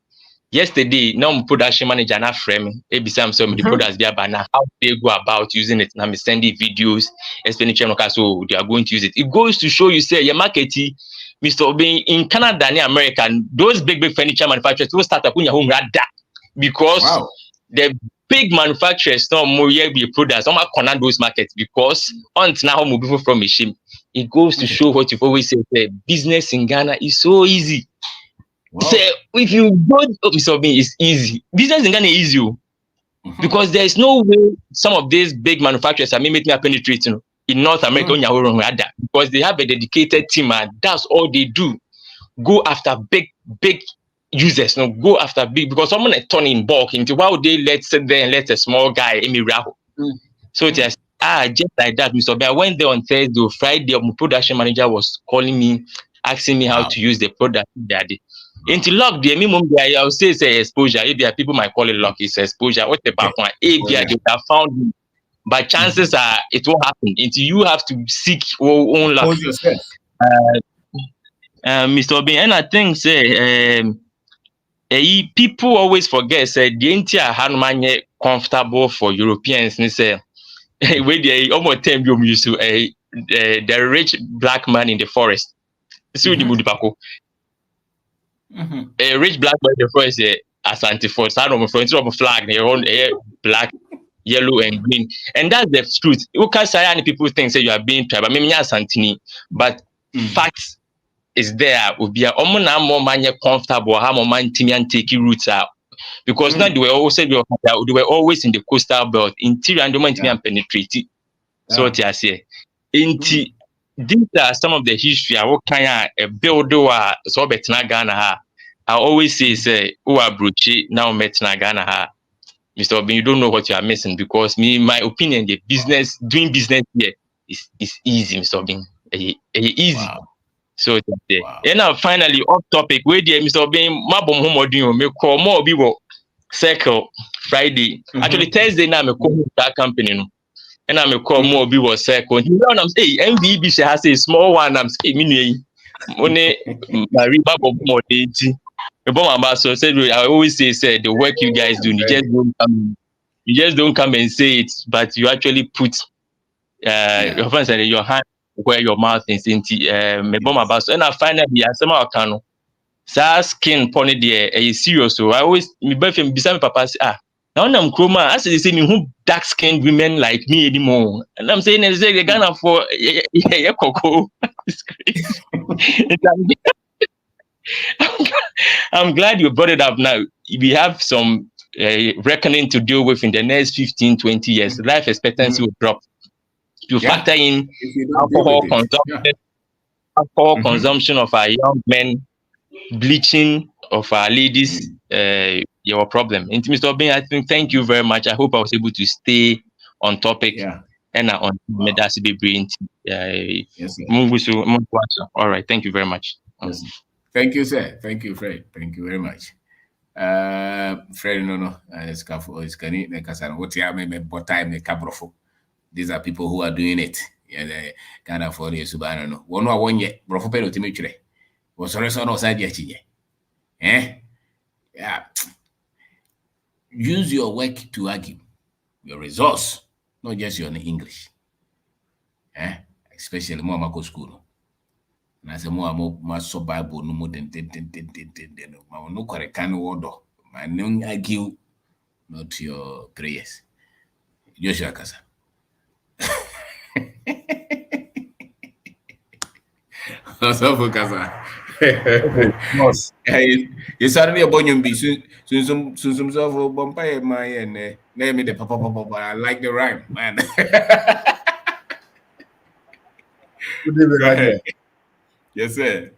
[SPEAKER 3] yesterday, now production manager na frame, some the products there, but now how they go about using it. Now me send the videos, expenditure, so they are going to use it. It goes to show you, say, your marketing, Mr. Bean, in Canada and America, those big furniture manufacturers will start up in your home radar because the big manufacturers no more be products. I'm not connect those markets because until now move people from machine. It goes to show what you've always said. Business in Ghana is so easy. So if you go, Mr. Bean, it's easy. Business in Ghana is easy because there is no way some of these big manufacturers are making a penetrating in North America because they have a dedicated team and that's all they do. Go after big users, no, go after big, because someone is turning in bulk into why would they sit there and let a small guy in Miraho? So just just like that, Mr. B. I went there on Thursday, Friday, my production manager was calling me, asking me how to use the product. Into luck, the minimum I will say exposure. If there are people might call it luck, it's exposure. What the back one? If they have found me, but chances are it won't happen. Until you have to seek your own luck. Mr. Obin, and I think say people always forget say the entire Hanumanye comfortable for Europeans. Ni say where they almost time you used to the rich black man in the forest. See the Mudipako. A rich black man in the forest Asante for side of a flag, they own black, yellow, and green. And that's the truth. You can't say any people think say you are being tribal. Maybe Santini, but facts is there will be a more man comfortable, how more man Timmy and take roots out. Because now they were always in the coastal belt, interior and and penetrate. So what I say. These are some of the history I what kind of build so betina Ghana ha. I always say who are bruchi now metina Ghana ha. Mr. Obin, you don't know what you are missing because my opinion, the doing business here is easy, Mr. Obin. Easy.
[SPEAKER 1] Wow.
[SPEAKER 3] So and now finally off topic, where the Mr. Obin, mabom homo doing me call more people circle Friday. Actually Thursday now me call that company no. And I'm a call more be was circle. You know I'm saying MVB she has a small one. I'm saying me only my rebound more dainty. So I always say the work you guys do, you just don't come and say it, but you actually put your friends and your hand where your mouth is into and I finally I some can sa skin pony there is serious. So I always me beside my papa say now I'm chroma. I say me who dark skinned women like me anymore. And I'm saying it's like Ghana for cocoa. It's crazy. I'm glad you brought it up now. We have some reckoning to deal with in the next 15, 20 years. Life expectancy will drop. You factor in alcohol consumption of our young men, bleaching of our ladies, your problem. And Mr. Obin, I think thank you very much. I hope I was able to stay on topic and on Medasi brain.
[SPEAKER 1] Yes,
[SPEAKER 3] all right, thank you very much.
[SPEAKER 1] Yes. Thank you, sir. Thank you, Fred. Thank you very much. Fred, no, these are people who are doing it. Yeah, kind of for you, Subano. One yet, Brofo Pero Timitre. Was also no side yet. Yeah. Use your work to argue, your resource, not just your English. Especially more Mako school. And I say more so Bible no more than no correct kind of word. My no argue, not your prayers. Joshua Kasa. So Kasa. You suddenly a bonyum be soon some sort of bumpire my and name it the papa. I like the rhyme, man. Go ahead. Yes, sir.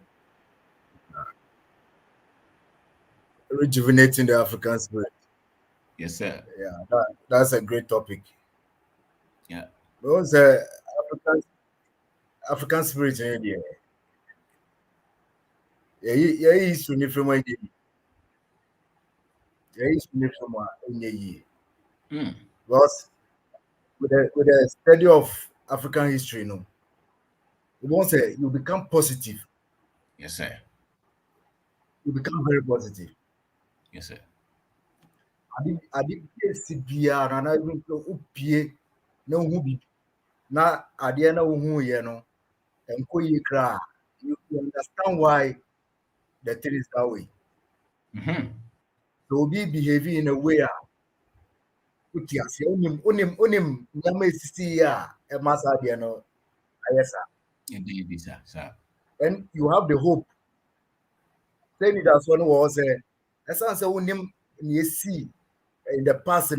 [SPEAKER 4] Rejuvenating the African spirit.
[SPEAKER 1] Yes, sir.
[SPEAKER 4] Yeah, that's a great topic.
[SPEAKER 1] Yeah.
[SPEAKER 4] Because African spirit in India. Yeah, he's from India. Yeah, he's from India. Because with the study of African history, you won't say you become positive.
[SPEAKER 1] Yes, sir.
[SPEAKER 4] You become very positive.
[SPEAKER 1] Yes, sir.
[SPEAKER 4] I did CPR and I even upie no who be na idea no who and you understand why the thing is that way. So be behaving in a way unim nyama sisi ya e masa dia no ayesa.
[SPEAKER 1] Indeed, sir.
[SPEAKER 4] And you have the hope. Then that's one was as I say unim you see in the past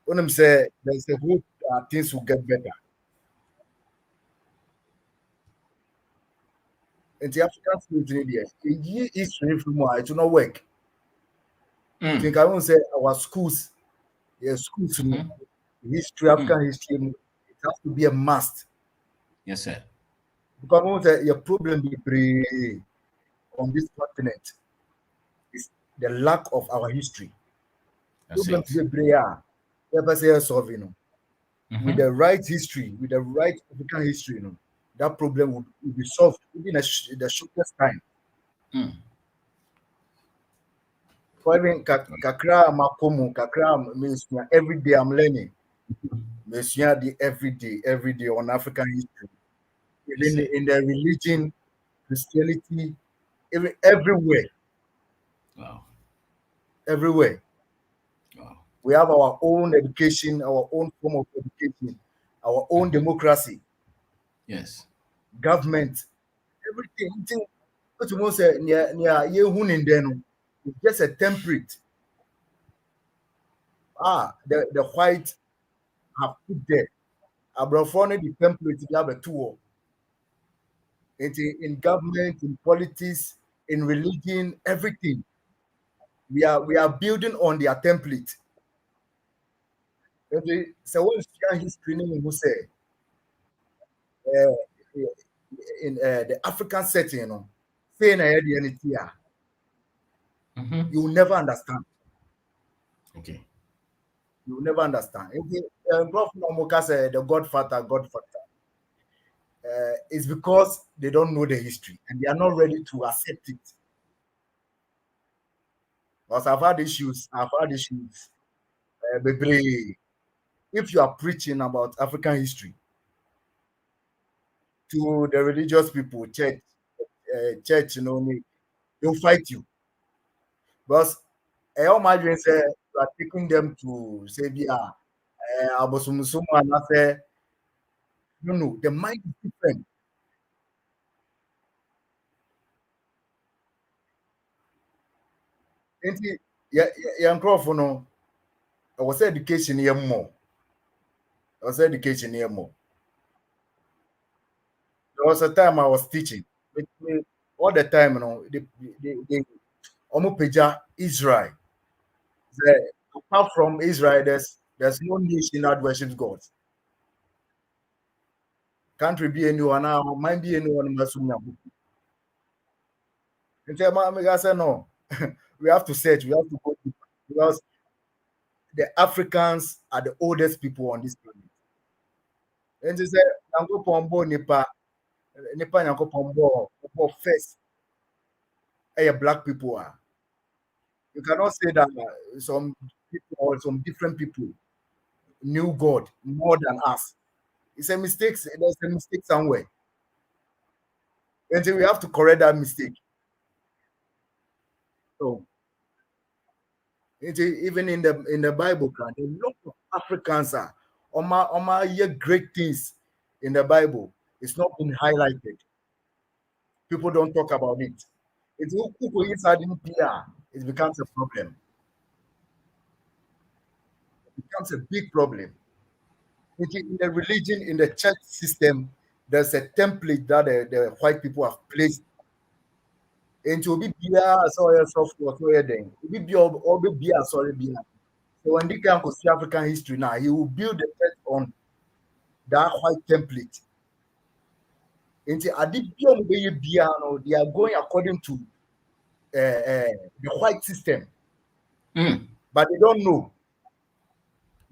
[SPEAKER 4] unim say there's a hope that things will get better. And the African spirit in India, history from it will not work. I think I won't say our schools, schools, history, African history, it has to be a must.
[SPEAKER 1] Yes, sir.
[SPEAKER 4] Because I won't say your problem on this continent is the lack of our history.
[SPEAKER 1] That's
[SPEAKER 4] Problem
[SPEAKER 1] it.
[SPEAKER 4] solving with the right history, with the right African history, that problem would be solved within the shortest time. For even kakra makomu, kakra mesua, every day I'm learning. Mesua the every day on African history. Even in the religion, Christianity, even everywhere.
[SPEAKER 1] Wow.
[SPEAKER 4] Everywhere.
[SPEAKER 1] Wow.
[SPEAKER 4] We have our own education, our own form of education, our own democracy,
[SPEAKER 1] Yes.
[SPEAKER 4] government, everything. What you say near it's just a template. The white have put there. Abrafone the template to have a tool. In government, in politics, in religion, everything. We are building on their template. So when you share history, who say in the African setting, saying anything, you will never understand.
[SPEAKER 1] Okay.
[SPEAKER 4] You will never understand. Prof. Nomoka said the Godfather. It's because they don't know the history and they are not ready to accept it. Because I've had issues. If you are preaching about African history to the religious people, church, they'll fight you. Because all my dreams say you are taking them to say, and I say, no, the mind is different. Young Crawford, no, I was education here more. There was a time I was teaching. All the time, they Israel. Apart from Israel, there's no nation that worships God. Country be anyone now, mind be anyone. And I said, no, we have to search, we have to go deeper because the Africans are the oldest people on this planet. And they said, Nango Pombo Nipa Nango Pombo first. Black people are. You cannot say that some people or some different people knew God more than us. It's a mistake. There's a mistake somewhere. And so we have to correct that mistake. So even in the Bible, a lot of Africans are great things in the Bible. It's not been highlighted. People don't talk about it. It's who inside in PR. It becomes a problem. It becomes a big problem. In the religion, in the church system, there's a template that the white people have placed into be sorry software so then be sorry be. So when they can see African history now, he will build the church on that white template. Into they are going according to the white system, but they don't know.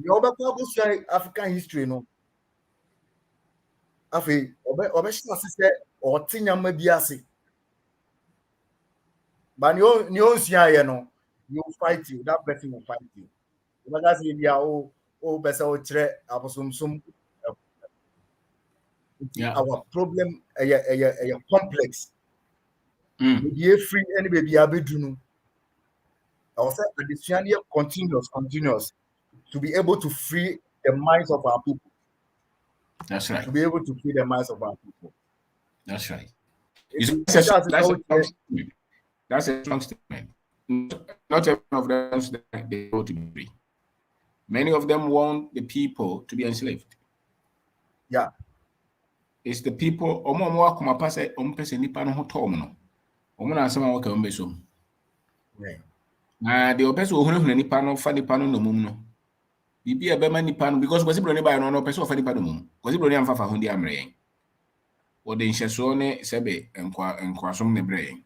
[SPEAKER 4] The African history, no. Afi or tinyama biasi. But you fight you. That person will fight you. That's our problem a complex. Free any baby abedunu. I was saying continuous to be able to free the minds of our people.
[SPEAKER 1] That's right.
[SPEAKER 4] To be able to free the minds of our people.
[SPEAKER 1] That's right. That's a strong statement. Not every one of them wants they go to be free. Many of them want the people to be enslaved.
[SPEAKER 4] Yeah.
[SPEAKER 1] It's the people. The person who nipa no fa nipa no no mum no. Bibi ebema nipa no because kwasi bro ne ba no person fa nipa no mum. Kwasi bro ne amfa fa ho di amre yen. Wo de nhyeso ne sebe enkwasom ne bre yen.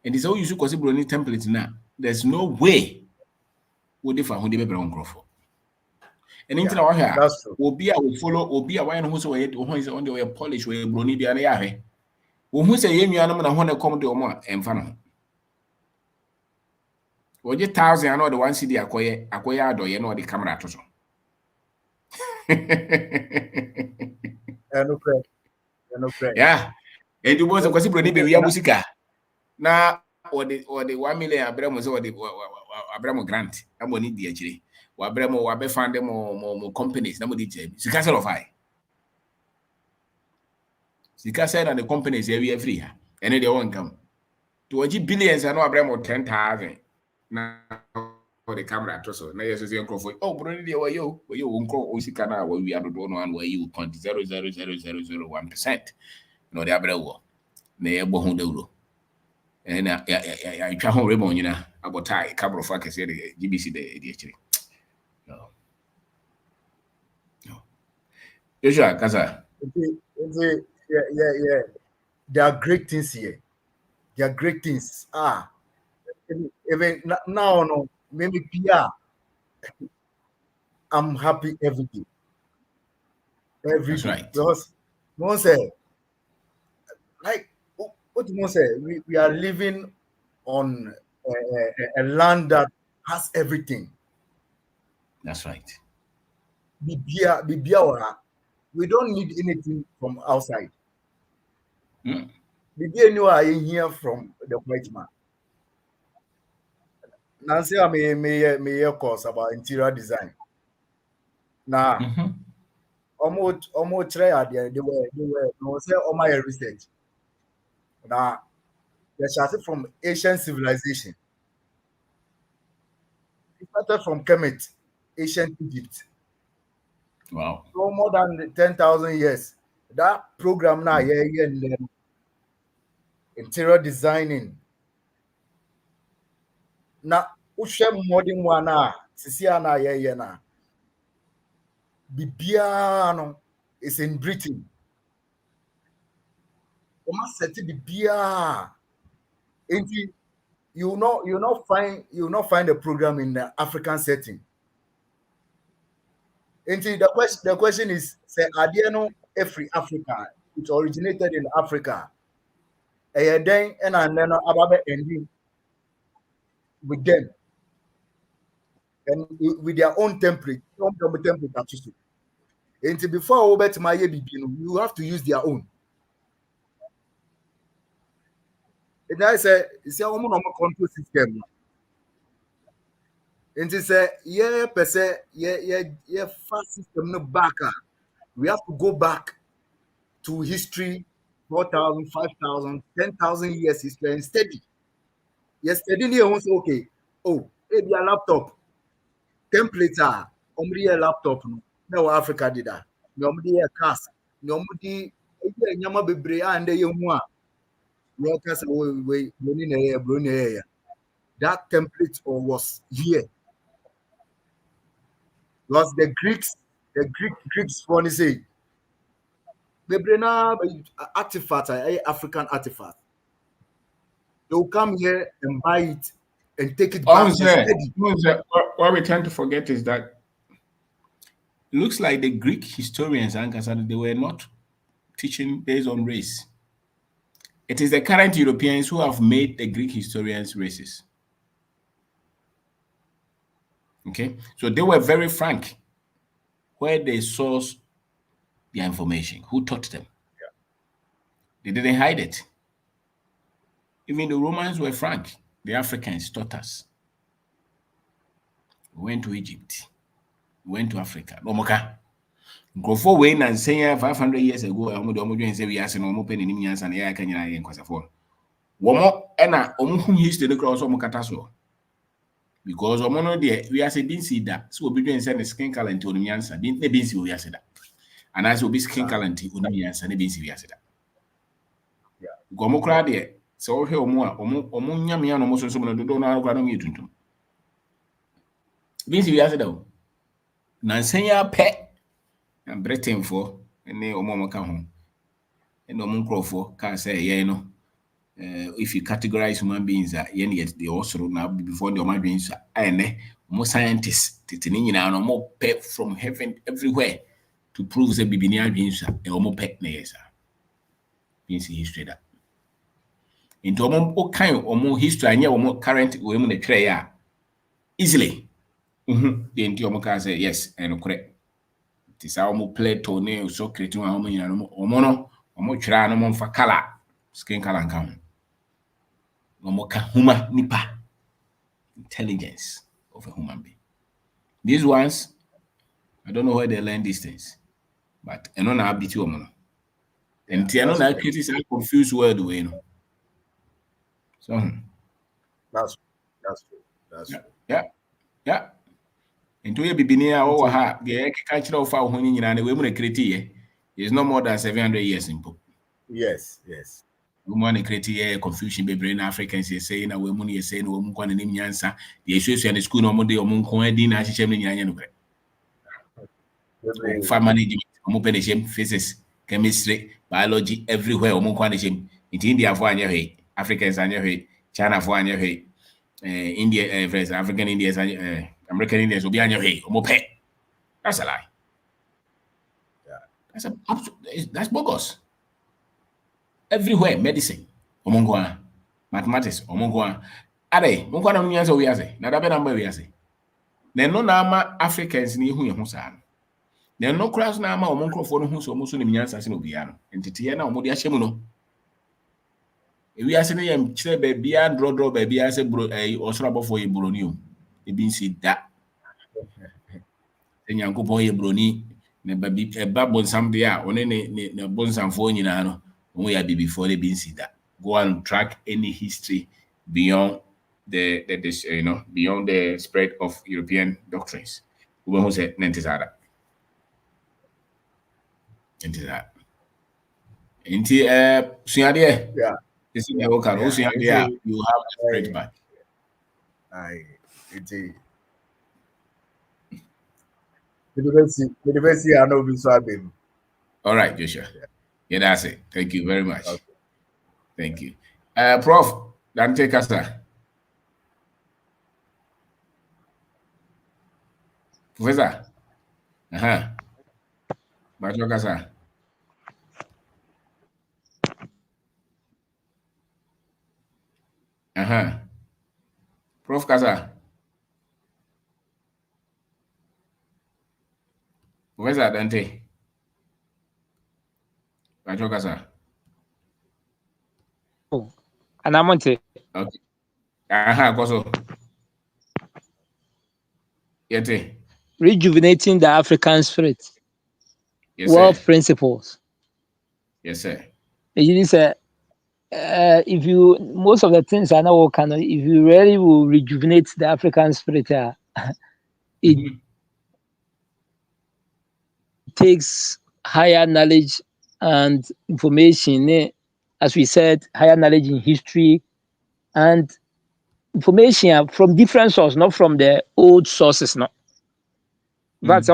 [SPEAKER 1] And it's how you kwasi bro ne template na. There's no way wo de fa ho di be bre onkrofo. And into our hair,
[SPEAKER 4] That's true.
[SPEAKER 1] will be will follow, will be a wine who's away on the way polish where brony be an yahe. Who say, you know, I want to come to more and fan. Well, you 1,000, I know the one CD acquire or you know the camera to so. Yeah. And you was a possible brony be a musica. Now, or the 1 million Abramos or the Abramo grant. I'm going to need the actually. Wabremo wabe find them more companies. Nobody did. Sika sell of I. Sika said and the companies every free. And they won't come. To achieve billions and no Abremo 10,000. Now for the camera so now yes you for oh bro where you uncle Osika now where we are the one where you 0.00001%. No the Abremo. Na ebo ho dawro. And I try home Raymond, you know, about tie, couple of factors here, the GBC, the actually. No. Joshua, Kasa.
[SPEAKER 4] Yeah. There are great things here. There are great things. Even now, no, maybe PR. I'm happy every day.
[SPEAKER 1] That's right.
[SPEAKER 4] Because no say, like what you say, we are living on a land that has everything.
[SPEAKER 1] That's right.
[SPEAKER 4] We don't need anything from outside. We didn't hear from the white man. Nancy, I may course about interior design. Now, almost try they were no say all my research. Now, they started from Asian civilization. It started from Kemet, ancient Egypt.
[SPEAKER 1] Wow.
[SPEAKER 4] So more than 10,000 years. That program now, interior designing. Now, modern one na Bibiano is in Britain. You not find a program in the African setting. The question is, say, Adiano every Africa, it originated in Africa. And then about ending with them. And with their own template, until before over to my you have to use their own. And I say, it's a control system. And they say, per se, fast system no back. We have to go back to history, 4,000, 5,000, 10,000 years history and steady. Yesterday, you say, okay, maybe a laptop. Templates are a laptop. No, Africa did that. Nobody a cast. Nobody nyama bebre and they that template was here. Was the Greeks funny say the artifact, African artifact. They'll come here and buy it and take it back.
[SPEAKER 1] What we tend to forget is that it looks like the Greek historians, they were not teaching based on race. It is the current Europeans who have made the Greek historians racist. Okay, so they were very frank where they source their information, who taught them. They didn't hide it. Even the Romans were frank. The Africans taught us. We went to Egypt. We went to Africa. Nomoka. Go for Wayne and say 500 years ago, I'm going to say we are saying open in Imians and I can in Quasafon. Womo ena omuhum history the cross omukataso. Because omono de we are saying see that. So we doing send skin color into Imians and didn't be see we are saying that. And as we be skin color into Imians and be see we are saying that. Gomokra de so he omu nyamia no mo so no do na akra no mi tuntum. Bi see we are saying that. Nansenya pe and Britain for any omo ka ho. And omo nkrofo can say if you categorize human beings they also now before the human beings more scientists, more pep from heaven everywhere to prove the Bibinia beings and more pet nays. Means history that. Into all kind or more history and or more current women a tray easily. The Intiomoka say yes, and correct. It is our more play toenail so creating our money or mono or more try for color, skin color and count. No more huma nipa intelligence of a human being. These ones, I don't know where they learn these things, but I know now beat you mono. And I know now creating a confused word way, you know. So
[SPEAKER 4] That's true. That's true.
[SPEAKER 1] Yeah. Into a bibinia or ha, the cultural of our honey and the women create is no more than 700 years in book.
[SPEAKER 4] Yes.
[SPEAKER 1] Woman create confusion be in Africans saying a woman is saying woman can name answer the issue and the school no more day or moon coin as she farm management, open physics, chemistry, biology, everywhere, in India for any Africans and China for any India, African Indians, American Indians will be on your way, that's a lie. That's bogus. Everywhere, medicine, mathematics, Ade, Mungwana Munyanza we say, Nadabe number we say. Then no nama Africans ni who you say. Then no class nama or microphone who so much in Yansa Sinobiano, and Titiana or Modia Shemuno. If we are saying, baby, and draw baby, I say, or trouble for a bronium. It been said that. Then Yanko boy brony, ne baby, a babon some day, on any bones and phone in ano, we are before they been said that. Go and track any history beyond beyond the spread of European doctrines. Who said Nentizada? Inti Suyadia.
[SPEAKER 4] Yeah.
[SPEAKER 1] This is the local. Yeah. You have a straight back.
[SPEAKER 4] University, I know this one.
[SPEAKER 1] All right, Joshua. Yeah, that's it. Thank you very much. Okay. Thank you. Prof, Dante Casa. Professor. Macho Casa. Prof Casa. Professor Dante. Macho Casa.
[SPEAKER 5] Oh, and I'm on it.
[SPEAKER 1] Okay. Koso. Yete.
[SPEAKER 5] Rejuvenating the African spirit.
[SPEAKER 1] Yes,
[SPEAKER 5] 12 principles.
[SPEAKER 1] Yes, sir.
[SPEAKER 5] You say, if you most of the things I know can if you really will rejuvenate the African spirit, it takes higher knowledge and information. As we said, higher knowledge in history and information from different sources, not from the old sources, no. But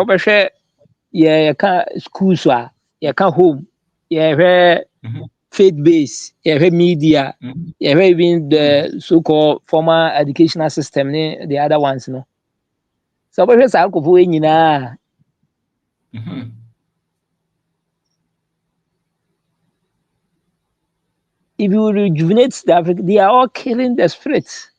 [SPEAKER 5] you can't school, you can't home, you faith base, you media, you even the so-called formal educational system, the other ones, no. So if you rejuvenate the Africa, they are all killing the spirits.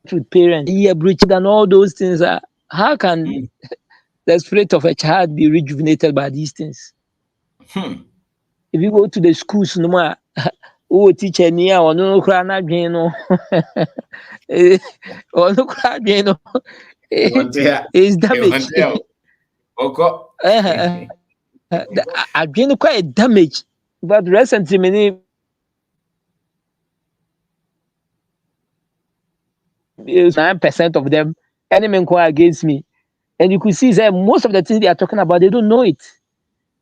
[SPEAKER 5] With parents, breaching and all those things. How can the spirit of a child be rejuvenated by these things? If you go to the schools, no more, teacher near or no cry not no, or no cry no, is damaged. I've been quite damaged, but recently many. Is 9% of them enemy inquire against me, and you could see that most of the things they are talking about they don't know it,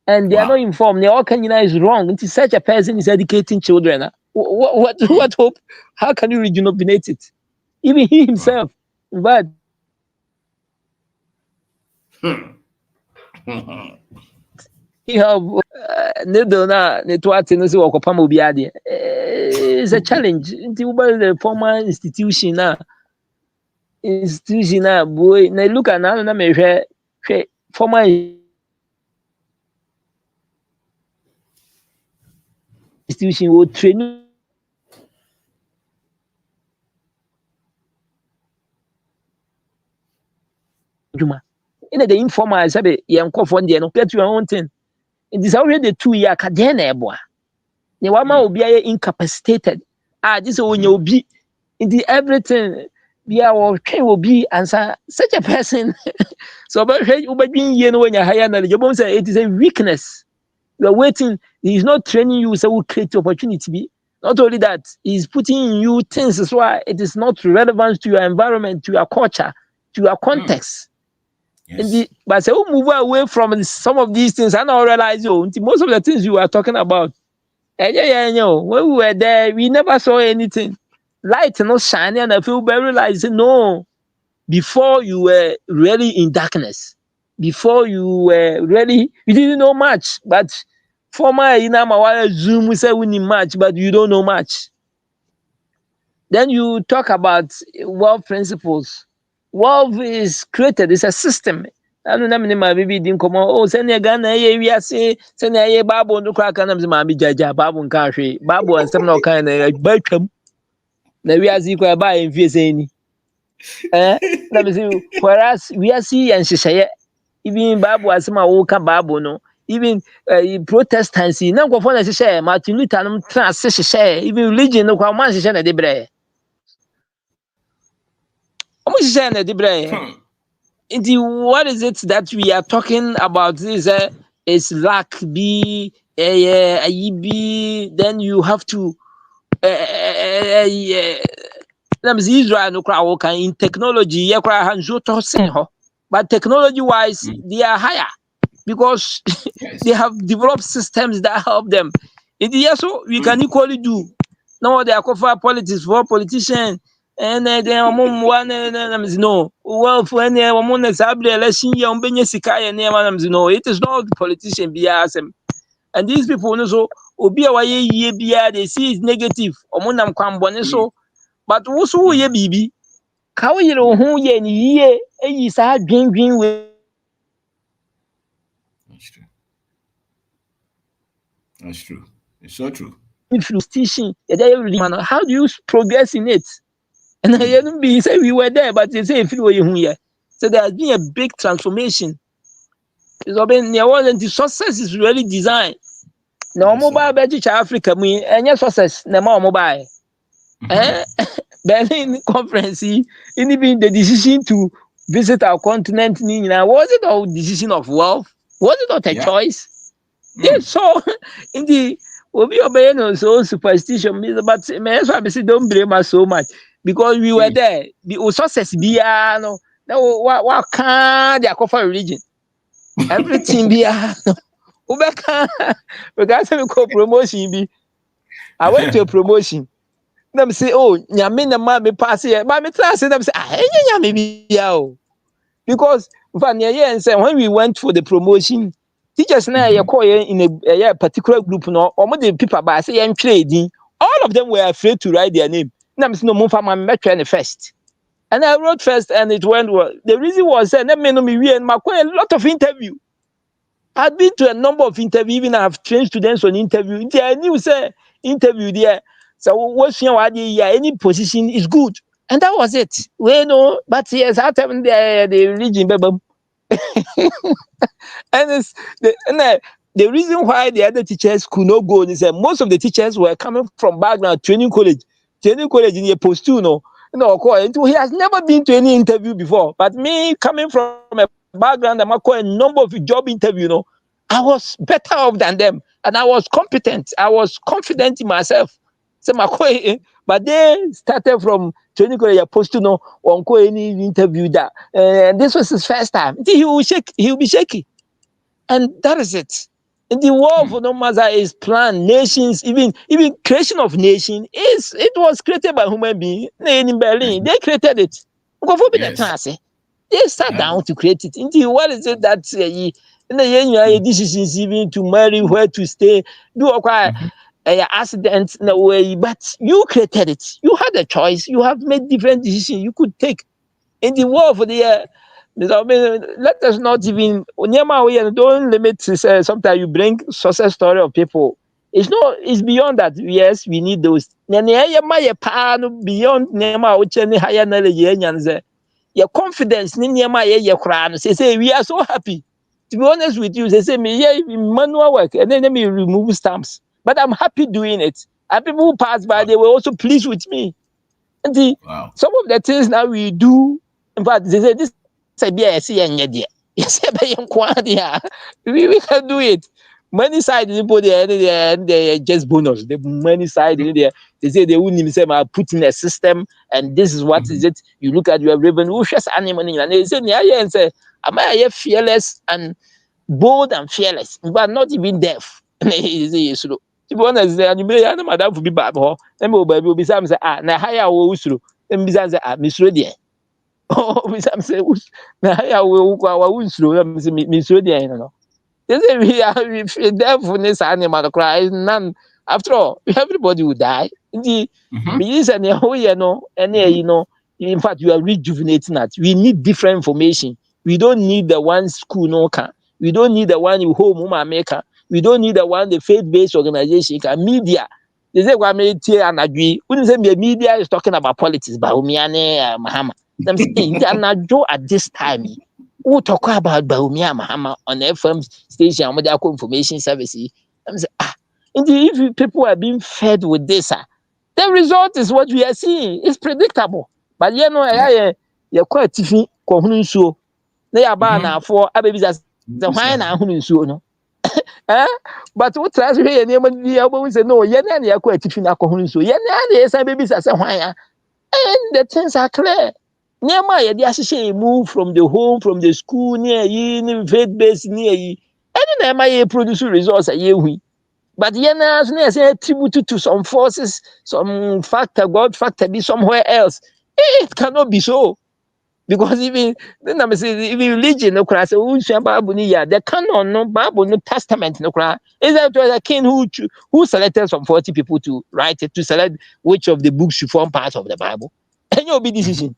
[SPEAKER 5] and they are not informed. They all is wrong. Until such a person is educating children, what hope? How can you rejuvenate it? Even he himself, but he have needle na network no say wakopam obi ade. It's a challenge. Nti the formal institution boy na look at na me hwe formal institution will train adwuma. In the informal sabe yen kofo ndie no get your own thing. It is already 2 year ka den na eboa. Ne wa ma obi aye incapacitated. This onya obi into everything bia wo twen obi ansa such a person. So about ubadwin ye no wanya higher knowledge. You say it is a weakness. You are waiting. He is not training you, so will create opportunity. Be not only that, he's putting in you things as well. It is not relevant to your environment, to your culture, to your context.
[SPEAKER 1] Yes.
[SPEAKER 5] But say we move away from some of these things, and I realize most of the things you are talking about. When we were there, we never saw anything. Light not shining, and I feel very realize no. Before you were really in darkness, before you were really, you didn't know much. But former Zoom we say we need much, but you don't know much. Then you talk about wealth principles. Wealth is created, it's a system. I don't know my baby didn't come on. Oh, send a gun, we are say, send a babu no crack and I'm jaja, babu and country, babu and some no kind of welcome. Now we are equal by in any. Let me see, whereas we are see and she even Babu as my old Babu no, even Protestancy, no go for share, Martin Luther trans share, even religion no man share de bre. Almost share de bre. What is it that we are talking about? Is lack be then you have to let me see Israel no crowd can in technology, but technology wise, they are higher because they have developed systems that help them. So we can equally do. Now they are for politics for politicians. And then no. Well, for any woman election, no, it is not the politician be asem. And these people also obi a they see is negative. So, but also ye bibi. How you know who ye ni ye sa green with.
[SPEAKER 1] That's true. That's true. It's so true.
[SPEAKER 5] Teaching, how do you progress in it? And I didn't be say we were there, but they say if you were here. So there has been a big transformation. The success is really designed. Now mobile better Africa, and your success, no more mobile. Berlin conference, even the decision to visit our continent, was it a decision of wealth? Was it not a choice? Yes, so in the we obey so superstition, but I don't blame us so much because we were there. The success be no, what can they offer religion? Everything be Ubeka because we call promotion be. I went to a promotion. Them say, oh, nyame na ma me pass here, but me try say them say, nyame be because when we went for the promotion. Teachers now you call in a particular group no or the people by say trading. All of them were afraid to write their name. Now no move from my first. And I wrote first and it went well. The reason was that let me know me and a lot of interview. I've been to a number of interviews, even I've trained students on interview. I knew say interview there. So what's any position is good. And that was it. Well no, but yes, I tell the religion and the reason why the other teachers could not go is that most of the teachers were coming from background training college in a post 2 he has never been to any interview before. But me coming from a background I'm a number of job interview I was better off than them and I was competent. I was confident in myself. So but they started from training college post 2 on any interview that this was his first time. He will be shaky. And that is it. In the war for no matter is planned, nations, even creation of nation it was created by human beings in Berlin. They created it. They sat down to create it. Indeed, what is it that na yɛn nyinaa decisions even to marry, where to stay, do acquire accident na way, but you created it. You had a choice. You have made different decisions you could take. In the world for the I mean, let us not even don't limit. Sometimes you bring success story of people. It's not. It's beyond that. Yes, we need those. Beyond higher knowledge. Your confidence. Say we are so happy. To be honest with you, they say me manual work and then let me remove stamps. But I'm happy doing it. And people who pass by, they were also pleased with me. And some of the things now we do, in fact, they say this idea I see and yet. Yes, we can do it. Many sides people they just bonus. The many sides there. They say they wouldn't even say I put in a system and this is what is it. You look at your revenue, just animal and they say yeah and say, am I fearless and bold and fearless, but not even deaf. To be honest, you may have madam for be bad. Let me baby be some say na higher wo usuro. Let me say misro there. Oh, be some say na higher wo kwa usuro. Let me say misro there no. They say we deafness animal cry none. After all, everybody will die. The is and in fact you are rejuvenating that. We need different information. We don't need the one school no can. We don't need the one you home maker. We don't need the one the faith-based organization can. Media. They say and agree. When say media is talking about politics, Bahumiane Mahama. I'm saying at this time. Who talk about Baumia Mahama on FM station with their information services? I'm saying, if people are being fed with this, the result is what we are seeing. It's predictable. But you're quite tiffy, so they are banner for a baby as the wine and so no. But what tries to hear we say no, you're quite tiffy, so yes, babies as a wine. And the things are clear. Nyama yɛde ahyehyɛ move from the home, from the school near yi, faith based near yi. Ɛne na ɛma yɛ produce results a yɛhui. But yɛn na so na yɛsɛ attribute to some forces, some factor, God factor be somewhere else. It cannot be so. Because even then I'm saying even religion no cry say unsua Bible ni ya the canon no Bible no testament no cry. Is that was a king who selected some 40 people to write it, to select which of the books should form part of the Bible. And you'll be decision.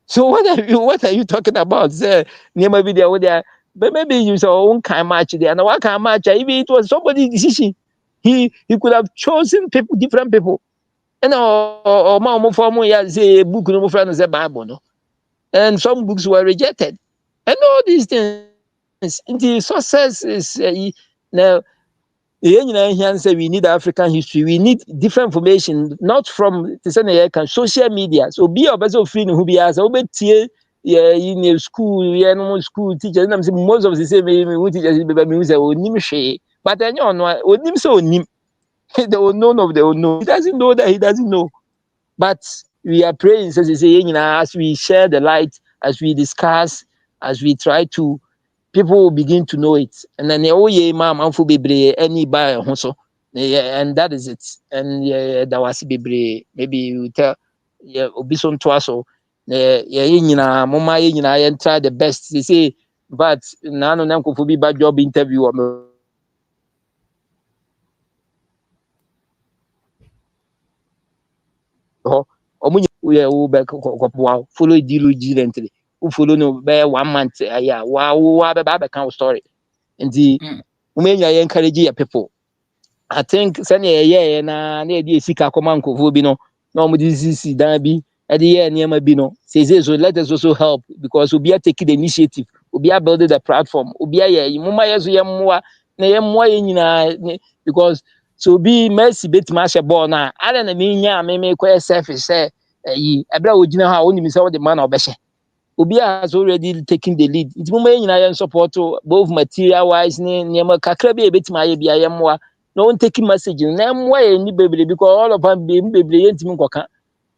[SPEAKER 5] So what are you talking about? Say near video there, but maybe you saw own kind match there. And what kind match? If it was somebody's decision, he could have chosen people, different people. And or mom for yeah, say book no friend say Bible no. And some books were rejected. And all these things. The success is now we need African history. We need different information, not from the social media. So be a better free who be as in school, school teachers. Most of the same teachers but then they will know of the unknown. He doesn't know that he doesn't know. But we are praying, as we share the light, as we discuss, as we try to, people will begin to know it. And then any buy so. And that is it. And that was maybe you tell Obison Twaso. Mama try the best. They say, but none of them could be bad job interview. Follow diligently. Who follow no by 1 month. Wow, story. And the encourage your people. I think send na the sika command ko bi no. No mo this dan bi e de niam bi no. Say so let us also help because we are taking the initiative. We are building the platform. We are muma yeso yemwa na yemwa nyina because so be mercy bet ma ball na ada na me nya me ko selfish say ebra ogina ha oni mi say the man obehye obi has already taken the lead it muma nyina yen support both material wise ne niam kakra bi ebetima ye bia yemwa no one taking message na mwa ni bebre because all of them be bebre yentimi nkoka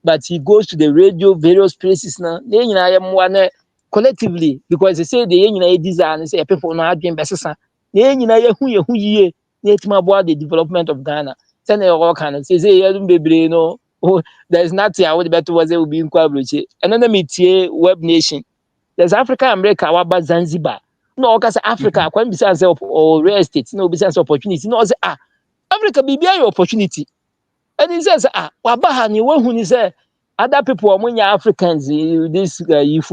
[SPEAKER 5] but he goes to the radio various places na nyina yemwa na collectively because they say the nyina design say people no adwen besesa nyina yehu yiye na about the development of Ghana. Say na all kind say yedum bebre no there is nothing I would better was will be in kwabroche. Another metie Web Nation. There's Africa America waba Zanzibar. No, because Africa, when besides or real estate, no besides opportunity, no, say Africa be your opportunity. And he says, Wabahani, one who is other people among Africans, this if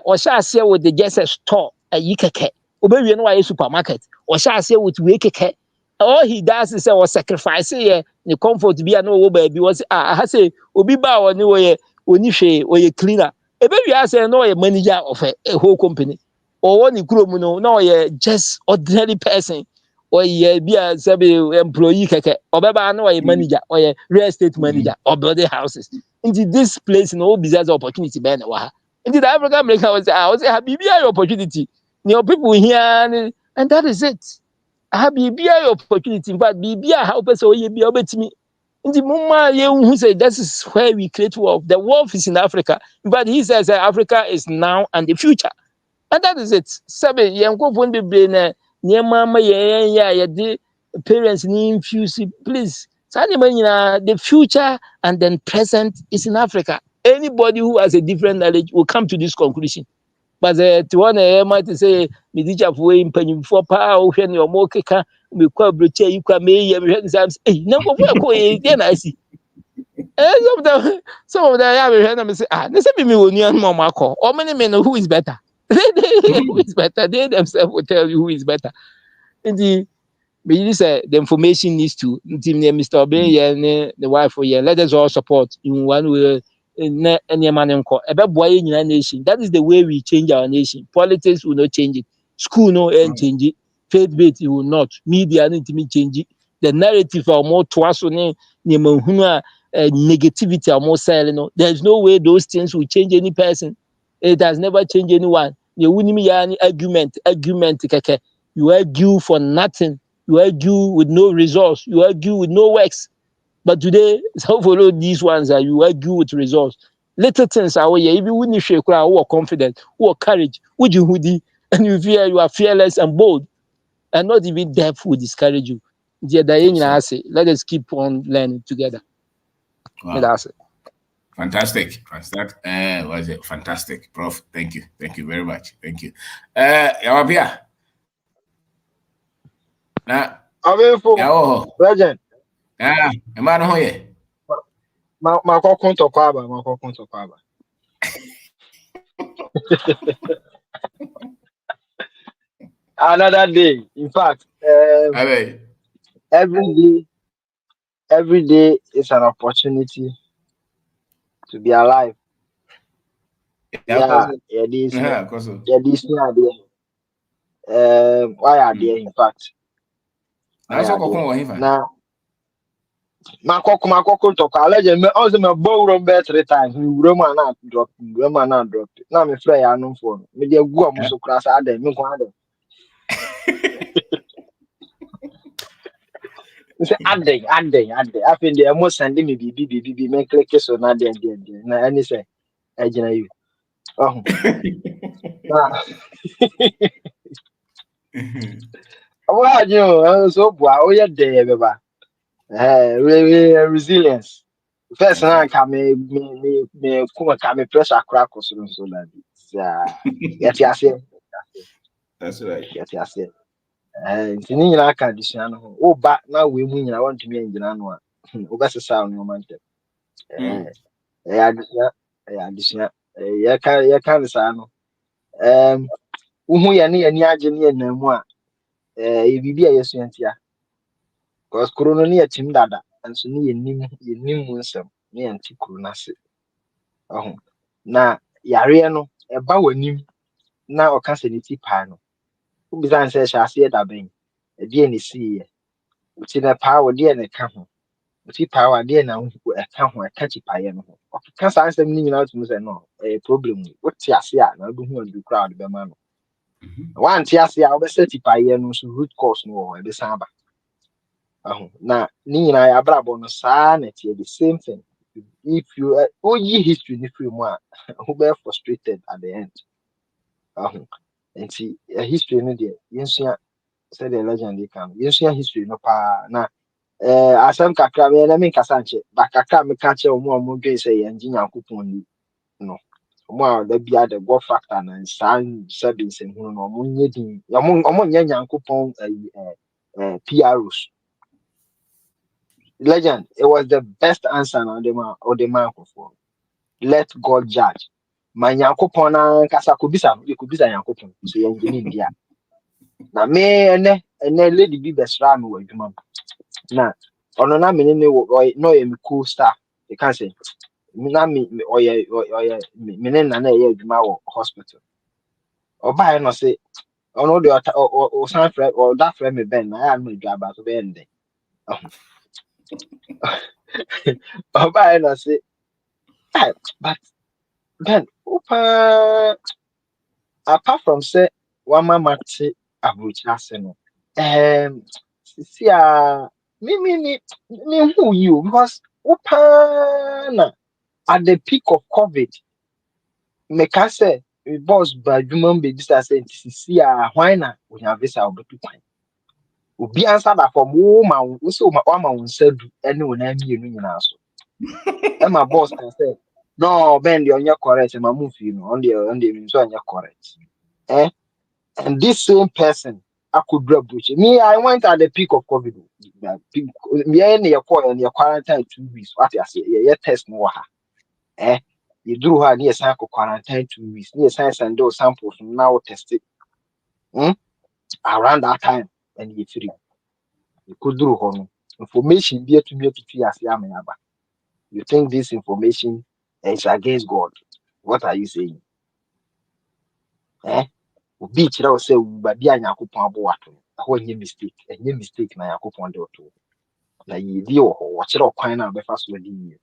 [SPEAKER 5] or shall say with the just a store, a yikeke, obey no a supermarket, or shall say with wake. All he does is sacrifice the comfort to be an old baby was I say, Obi Bow or no way, Onishe or a cleaner. A baby I say no a manager of a whole company. Or one Kumuno, no, just ordinary person, or ye be a employee, or Baba, no, a manager, or a real estate manager, or building houses. Into this place, no business opportunity, Ben. Into the African American was happy be your opportunity. Your people here, and that is it. I have be your opportunity, but be a help us or ye be able to me. In the moment, who say this is where we create wealth. The wealth is in Africa, but he says Africa is now and the future. And that is it. Sabe, yanko phone be brain near mama the parents need infuse. Please, the future and then present is in Africa. Anybody who has a different knowledge will come to this conclusion. But to one might say, me teacher for in penny for power, when your more keka, we call Bruce, you can me, number one, then I see. Some of them have heard them say, this is me when you mama call. How many men who is better? Who is better? They themselves will tell you who is better. Indeed, but you say the information needs to Mr. Obey and the wife for let us all support in one way. That is the way we change our nation. Politics will not change it. School no change it. Faith based it will not. Media need to change it. The narrative are more twice negativity are more silent. There's no way those things will change any person. It has never changed anyone. You wouldn't me any argument. You argue for nothing. You argue with no results. You argue with no works. But today, some follow these ones that you argue with results. Little things are where if you wouldn't shake who are confident, who are courage, would you hoodie, and you fear you are fearless and bold, and not even death will discourage you. Let us keep on learning together.
[SPEAKER 1] Wow.
[SPEAKER 5] That's it.
[SPEAKER 1] Fantastic. Was it fantastic, Prof? Thank you. Thank you very much. Thank you. Yawapia. Now,
[SPEAKER 6] Legend.
[SPEAKER 1] Am I not here?
[SPEAKER 6] Another day. In fact, every day is an opportunity to be alive. Why are there? In fact, now. Makoko talk. Legend. Me also me borrow 3 times. Me Roma na drop. Now me fly no phone. Me dey go am so class ade. Me ko ade. Say ade. I think they almost sending me BB. Me click so na there. Na any say agina you. Oh. What you so boy o ye dey beba. Resilience. First now come me pressure crack so that
[SPEAKER 1] That's right.
[SPEAKER 6] Tini nyina ka disua no o ba na we mu nyina want me ngina no a o ba sesa no mante adisua ya ka sa no uhu ya ne ani age ne na mu a bibi a yesu antia cause corona ne atim dada anso ne yenim mu nsem ne anti corona se na yare no e ba wanim na o ka se ne ti pa no ubizan se sha ase da ben e die ne si uti na power die ne ka ho uti power die na hu e ka ho e ka chi pa ye no o ka sa nsem ni nyina otum se no problem uti ase a na do hu and crowd be ma no one ti ase a obeseti pa ye no so root cause no e be san ba na ni nyina ya brabo no sa na ti the same thing if you oyi history ni free mu a who be frustrated at the end and see a history no there yensua said the legend they can yensua history no pa na asem kakra me na me kasa nche ba kakra me ka che omo dwe say engineer kupon ni no More there be the God factor and sign service and who no munyedi among Yankupon PROs. Legend, it was the best answer on the microphone. Let God judge. My Yankupon Casa you could be a Yankupon, so you na me ene lady bi besra me wa adwuma na ono na me ne no ye me cool star you can say na me oye me ne na ye adwuma wo hospital oba no say ono de o san friend or that friend me ben na ya no adwa ba so be ende oba no say but then apart from say one mama te abucha se no see me who you because na at the peak of COVID me can say boss by human baby say see why na we have visa obetu kwan obi answer that from woman we say woman won say do any one na mienu nyina so and my boss can say no ben the onye correct my move you know on the means onye correct and this same person I could drop which me I went at the peak of COVID me and your call and your quarantine 2 weeks what you say yeah test no you drew her near sample quarantine 2 weeks near science and those samples now tested around that time and you free you could do home information be to me to you think this information is against God? What are you saying? Obi kyerɛ wo sɛ wubadi a Nyankopɔn abɔ wato ɛhɔ nyɛ mistake na Nyankopɔn de ɔto na yɛdi wɔ hɔ wɔkyerɛ ɔkwan na bɛfa so adi yie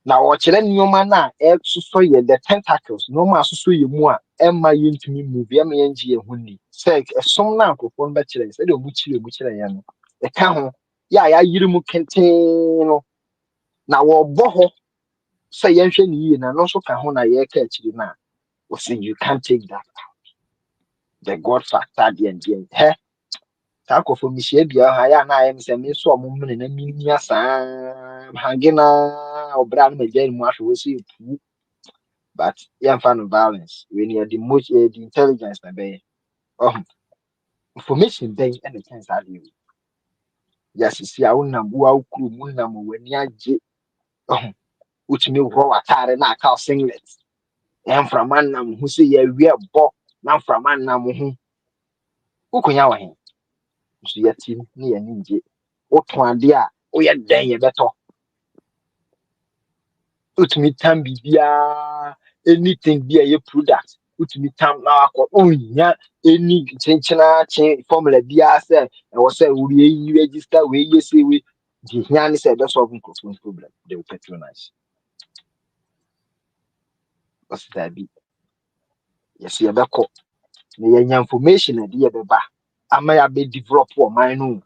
[SPEAKER 6] na wɔkyerɛ nneɛma na ɛsoso yɛ the tentacles nneɛma asoso yɛ mu a ɛmma yɛntumi move ɛmma yɛngye yɛn ho ni sɛ ɛsom na nkurɔfoɔ no bɛkyerɛ sɛ deɛ ɔmu kyerɛ yɛn no ɛka ho yɛ a yɛayere mu kentee no na wɔbɔ hɔ sɛ yɛnhwɛ ne yie na no nso ka ho na yɛreka akyiri no a wɔsɛ you can't take that the God factor the he tako for misie bia ha ya na ayem se me so omumne na minia saa hangena obra no meje mu ahwe wo se pu but yam fa no violence we need the most the intelligence na be information dey and the chance are you yes see a wona bu a ukru mu na mo wani age utimi wo atare na aka singlet em from man na mo se ya wie bo na from man na mo hu ukonya wa he so yatim ne yaninje oto ade a oyɛ den yɛ bɛtɔ utumi tam bibia anything bi a yɛ product utumi tam na akɔ onya any chenchena chen formula bia sɛ ɛwɔ sɛ wuri yi register we yɛ say we di hia ne sɛ bɛ solve problem they will patronize what's that be yes yɛ bɛkɔ na yɛnya information a de yɛ bɛba ama yɛ be develop wɔ man no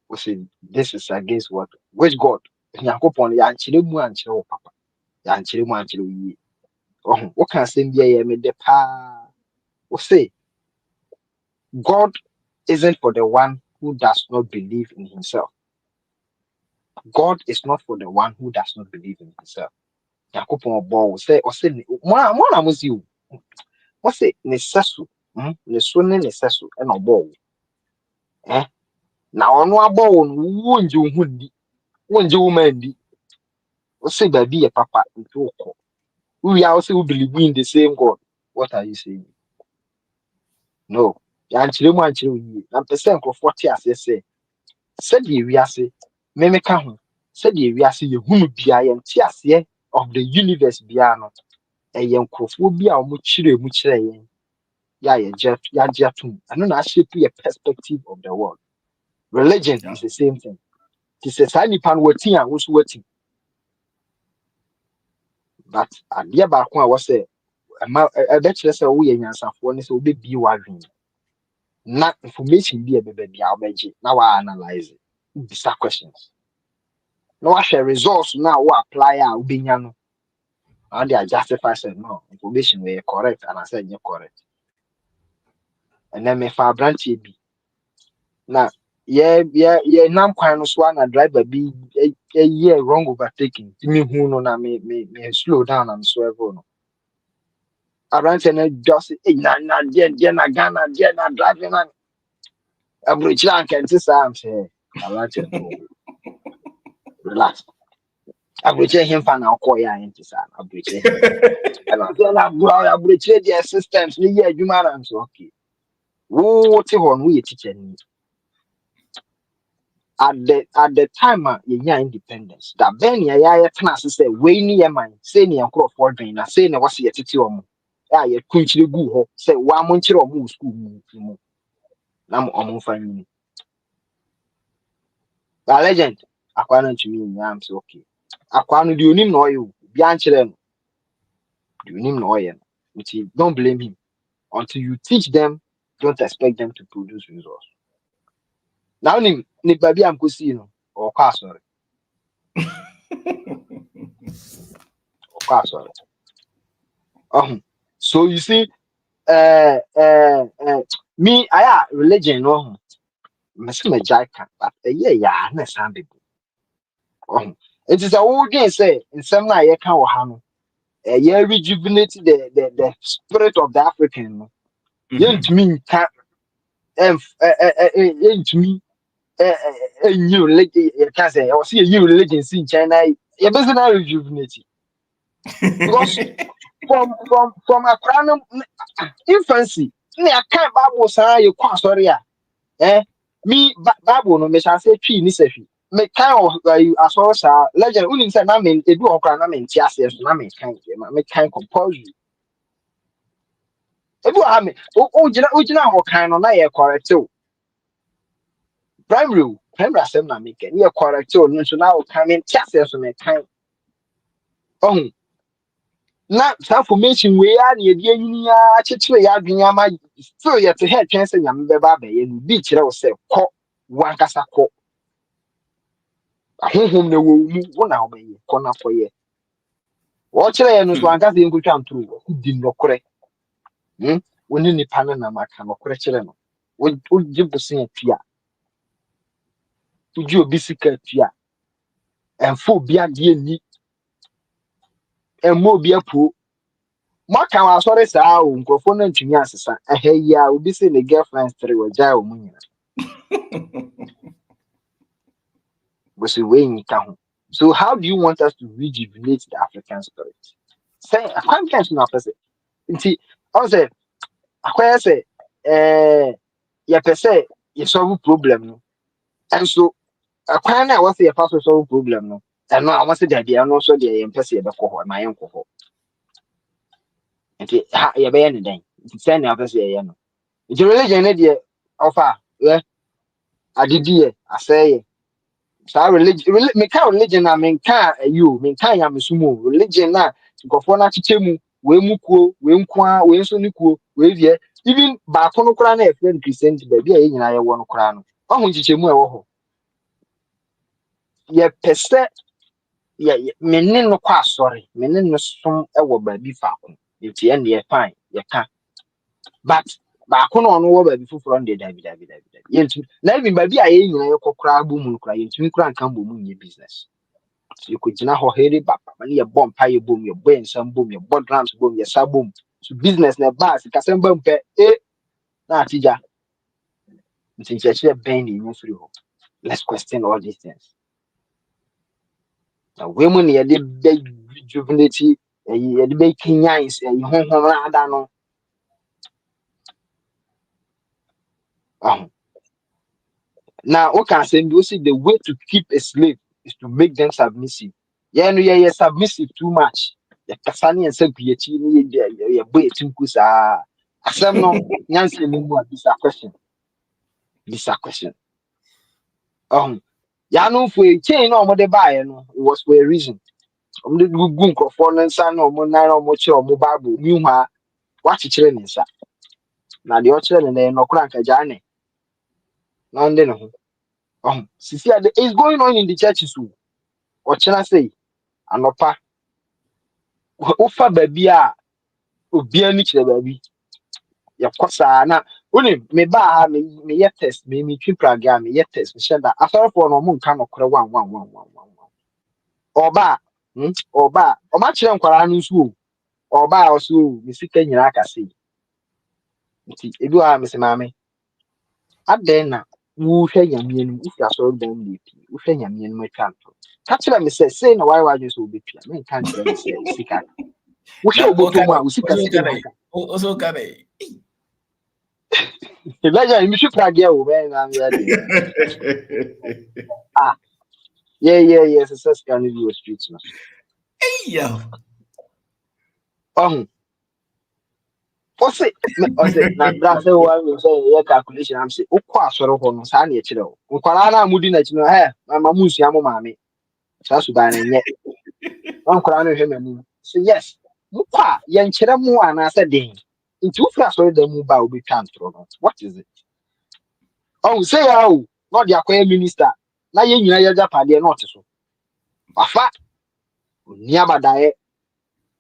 [SPEAKER 6] we say this is against what which God Nyankopɔn ya nkyerɛ mu ankyerɛ wo papa ya nkyerɛ mu ankyerɛ wo yie what can say be ya me de pa we say God isn't for the one who does not believe in himself. God is not for the one who does not believe in himself. Nyankopɔn bɔ wo say o say mo na mo si wo say ne sesu ne so ne sesu e na bɔ wo na ɔno abɔ wo no wo nje wo hu ndi wo nje wo ma ndi o say baby ye papa nto ko we are also believe in the same God. What are you saying? No. Ya nkyerɛ mu ankyerɛ wo yie na mpɛ nkrɔfoɔ te ase sɛ sɛdeɛ wiase memeka ho sɛdeɛ wiase yɛhunu bia yɛnte aseɛ of the universe bia no ɛyɛ nkrɔfoɔ bi a wɔn kyerɛ yɛn yɛagye atom ɛno na ahyɛ pu yɛ perspective of the world. Religion is the same thing. Te sɛ saa nipa no wati a wo so wati but adeɛ baako a wɔsɛ ɛbɛkyerɛ sɛ woyɛ nyansafoɔ ne sɛ wobɛbie w'adwene na information bi ɛbɛba bia wobɛgye na wa analyze it bisa questions na wahwɛ results na wo apply a wobɛnya no and they justify say no information were correct and I said you're correct and then me fa branch bi na nam kwan no so na driver bi wrong overtaking me hu no na me slow down and so ever no around and just na Ghana na driving man abrochi and can say am say around relax abrochi him fan na call ya enti sa abrochi him and I say na abrochi the systems ni ye adwuma na so okay wo te ho no ye teacher ni at the time you independence that ben ya class say we ni ye man say ni enko for dwen na say na wase ye tete omo ya ye kunchire gu ho say wa mo nchire omo school mu na mo omo fa ni ba legend akwa na ntumi ni am say okay akwa no de onim na oyo bi anchire no de onim na oyo which don't blame him until you teach them don't expect them to produce results now ni baby am ko see no or kwa sorry so you see me I religion no must me jaika but yeah na sound people it is a whole game say in some na ye kan wo ha no yeah rejuvenate the spirit of the African no yentumi nka yentumi new religion you can say I see a new religion in China you be na rejuvenate because from a crown infancy me I can't Bible say you kwa sorry me Bible no me shall say twi ni sefi me kan you as well sir legend unim say na me edu okra na me ntia se so na me kan me kan compose you edu ha me o gina ho kan no na ye correct o primary sem na me kan ye correct o no so na o kan me ntia se so me kan oh na transformation we ya na ye die yini ya chechire ya adwen ama still ye te head twen say nyame be ba ye no bi kire wo say ko wankasa ko ahonhom na wo mu wo na obaye ko na foye wo kire ye no so wankasa ye nkotwa nturu wo di nokore woni nipa na maka nokore kire no wo jibusen atua uji obi sika atua enfo obi ade ni emmo obi apuo maka wa sorry saa o nkrofo na ntumi asesa ya obi se ne girlfriend three waja o munyina but we nyika ho. So how do you want us to rejuvenate the African spirit? Say I can't catch no person. Nti I say akwai say ya pese you solve problem no. And so akwai na was say pass solve problem no. And no I want say that they are no so they pese e be ko ho ma yen ko ho. Nti ha ya be yen den. Nti say na pese ye no. Nti religion na dey offer adidie aseye sa religion me ka religion na me ka you me ka ya mesumo religion na nkofo na chichemu we mukuo we nkwa we nso nikuo we vie even ba kono kra na friend Christianity ba bia ye nyina ye wo no kra no ohu chichemu e wo ho ye pese ye menne no kwa sorry menne no som e wo ba bi fa ko nti ye ne fine ye ka but ba kono ono wo ba bi fufuro nde dabi yentu na even ba bi a ye nyina ye kokra bu mu kra yentu kra nkan bo mu nye business you could jina ho here papa mani ye bomb pa ye bom ye boy nsam bom ye bod drums bom ye sa bom so business na ba si kasem bom pe na atija ntin cheche ben ni free ho let's question all these things now women ye de rejuvenate ye de be kenyans ye honhom na ada no now what can say you see the way to keep a slave is to make them submissive yeah no yeah submissive too much ya kasani en say kuyechi ni ye boy tinku sa asem no nyanse ni mu this a question ya no for chain no mo de buy no it was for a reason de gugu nkofo no nsa no mo na no mo che o mo bible mi hu a wa chechire ni nsa na de o chere ne no kura nka jane na nde no sisi ade is going on in the churches so o chena say anopa o fa baby a obi ani kire baby ya kosa na oni me ba ha me ye test me twi praga me ye test me sheda after for no mo nka no kore 1 oba o ma kire nkwara no nso or ba also me sika nyina aka sei nti ebi wa me se maame aden na wo hwɛ nyame anim wo fi asɔre dan mu pi wo hwɛ nyame anim atwa nto ka kyerɛ me sɛ sei na why just so bepia me nka nkyerɛ me sɛ sika wo hwɛ oboto mu a wo sika sika na aka
[SPEAKER 1] also can I?
[SPEAKER 6] Imagine me should prage o man na me dey ah yeah success can be streets no
[SPEAKER 1] Yeah.
[SPEAKER 6] Ose na bra say one say yeah calculation am say ukọ asọrọ ho no sa na ekire o nkwara na amudi na ekire he mama musia mo maame sa su ba na nye nkwara no hwe mamu so yes mukwa ye nkire mu ana say den nti ufi asọrọ da mu ba obi twa ntro no what is it say ya o no dia kwa minister na ye nyina ye japade na oteso afa ni abadaye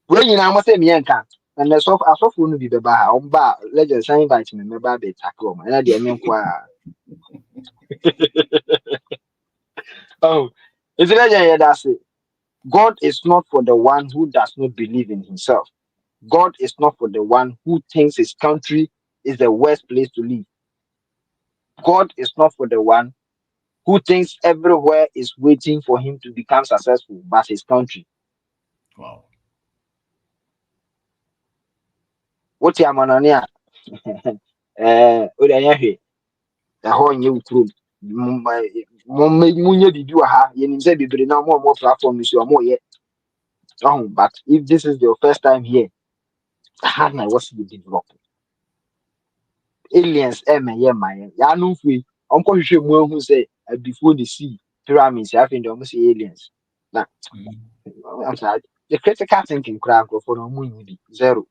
[SPEAKER 6] we nyina mo say me enka and the soft asofo no bi beba ha omba legend sign invite me meba be tackle ma na de enko a it's a legend here that say God is not for the one who does not believe in himself. God is not for the one who thinks his country is the worst place to live. God is not for the one who thinks everywhere is waiting for him to become successful but his country.
[SPEAKER 1] Wow.
[SPEAKER 6] What you manania Udayahwe, the whole new crew. Munye bibi wa ha, yenim say bibiri na more platform is your more yet. But if this is your first time here, how na what's the develop? Aliens, yeah, my ya no free. Uncle you who say before the sea pyramids, I think they almost say aliens. Now, I'm sorry. The critical thinking crowd for no moon zero.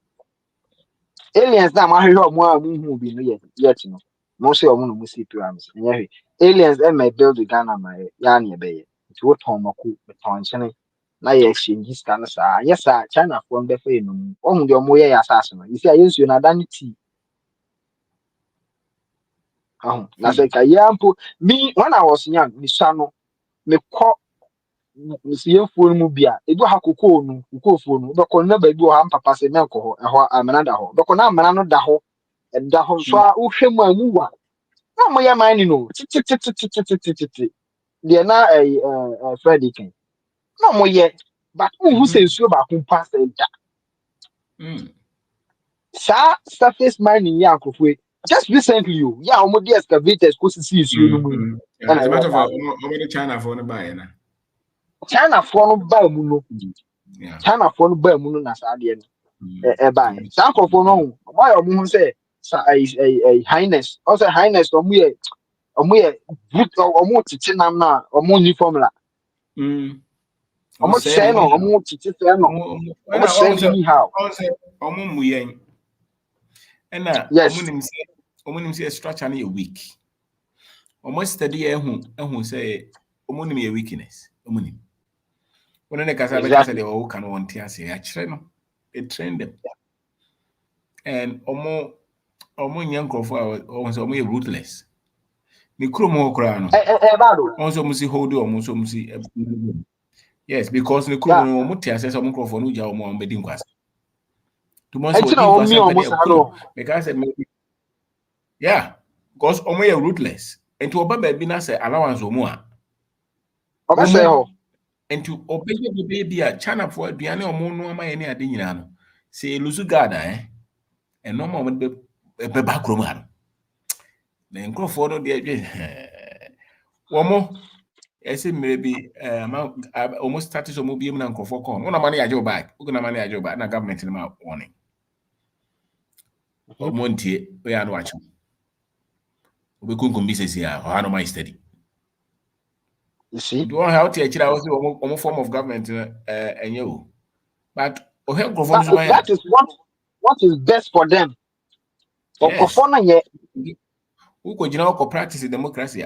[SPEAKER 6] Aliens na ma hwehwe omo a muhu bi no yet no mo se omo no mo see pyramids enye aliens may build the Ghana ma ya na ebe ye nti wo ton mako beton chene na ye exchange scan sa yes sir China for be fe no ohun de omo ye ya asase no you see ayensuo na dan ti na say ka yampo me when I was young me sha no me ko msiemfuo no mu bia ebi ha kokofo no beko na ba bi ha papa se me nko ho eho amena da ho beko na amena no da ho so a wohwɛ mu a mu wa na mo ya man ni no titi de na Freddy ken na mo ye but who say nsuo ba ko pass da sa surface mining ya akofo just recently you ya omo di excavators ko sisi nsuo no mu
[SPEAKER 1] as a matter of fact the China for no buy na
[SPEAKER 6] China for no buy mu no China for no buy mu no na sa de no buy sa akofo no why omo say highness also highness omo ye omo titi nam na omo ni formula omo say no omo titi say no omo say ni how
[SPEAKER 1] omo muyen ena omo nim say structure na weak omo study ehun say omo nim your weakness omo nim when they kasa de o kan won tia say a kire no it train them and omo nyankrofo a omo you ruthless ni kromo okra no also musi hold omo so musi yes because ni kromo omo tia say omo nkrofo no ja omo be din kwasa to mo so because yeah because omo you ruthless and to oba be na say allowance omo a
[SPEAKER 6] oba say ho
[SPEAKER 1] and to obey the baby a China for aduane omo no ama ye ne ade nyina no say lusu gada and no more be back room ha na nkrofo no de womo ese maybe almost status omo bi na nkrofo kon na mane yaje back na mane yaje back na government ma warning omo ntie we ya no acho obi kunkum bi sesi a ha no my study.
[SPEAKER 6] You see,
[SPEAKER 1] do how to actually almost form of government and you, but
[SPEAKER 6] that is what is best for them.
[SPEAKER 1] Yes. Who could practice democracy?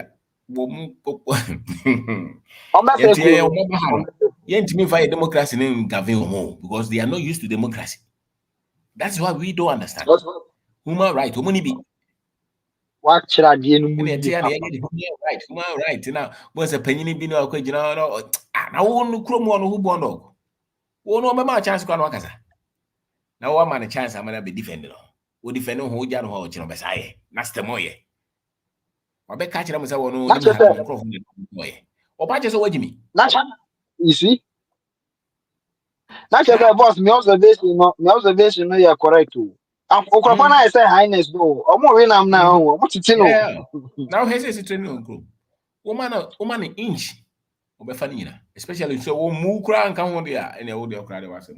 [SPEAKER 1] Democracy in government because they are not used to democracy. That's why we don't understand. Human right, human be.
[SPEAKER 6] What should I do?
[SPEAKER 1] Human right. Now, once a penny be no question, no, I won't chrome one who bond. Oh, no, my chance can work as Now one man a chance I'm gonna be defending. We defend who Jan Ho Chino Besaye. That's the moye. I bet catch them as I want to
[SPEAKER 6] That's
[SPEAKER 1] have
[SPEAKER 6] just
[SPEAKER 1] microphone. Or by just what you mean?
[SPEAKER 6] that's you see. That's just boss. My observation, no, you're correct too. I'm I say highness no. I'm more in am now. What you know?
[SPEAKER 1] Yeah. Now he says it's training on group. Woman inch. Obefanina. Especially so mu kra and come on there and the audio crowd was.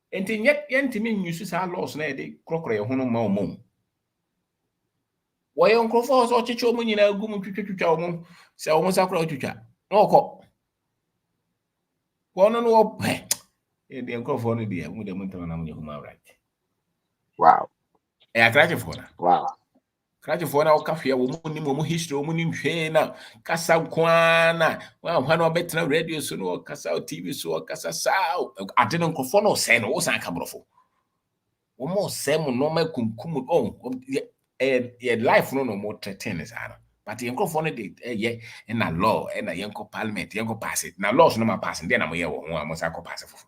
[SPEAKER 1] And yet yentimi uses our loss na de crockery hono ma mum. Why uncle for so chicho mun na gum twitwa mum. Say almost akra twitwa. No ko. One no the uncle for no there mu de mun tan na mun human right.
[SPEAKER 6] Wow.
[SPEAKER 1] E akraje for na.
[SPEAKER 6] Wow.
[SPEAKER 1] Kraje for na o kafia wo mu ni mo history wo mu ni hwe na kasa kwana wa hwa betra radio so no kasa TV so kasa sao ade no nkofo no se no wo san ka brofo wo mo se mo no ma kunkum life no mo threaten is ana but nkofo no de ye na law na yenko parliament yenko pass it na laws no ma pass ndi na mo ye wo ho mo sa ko pass fofo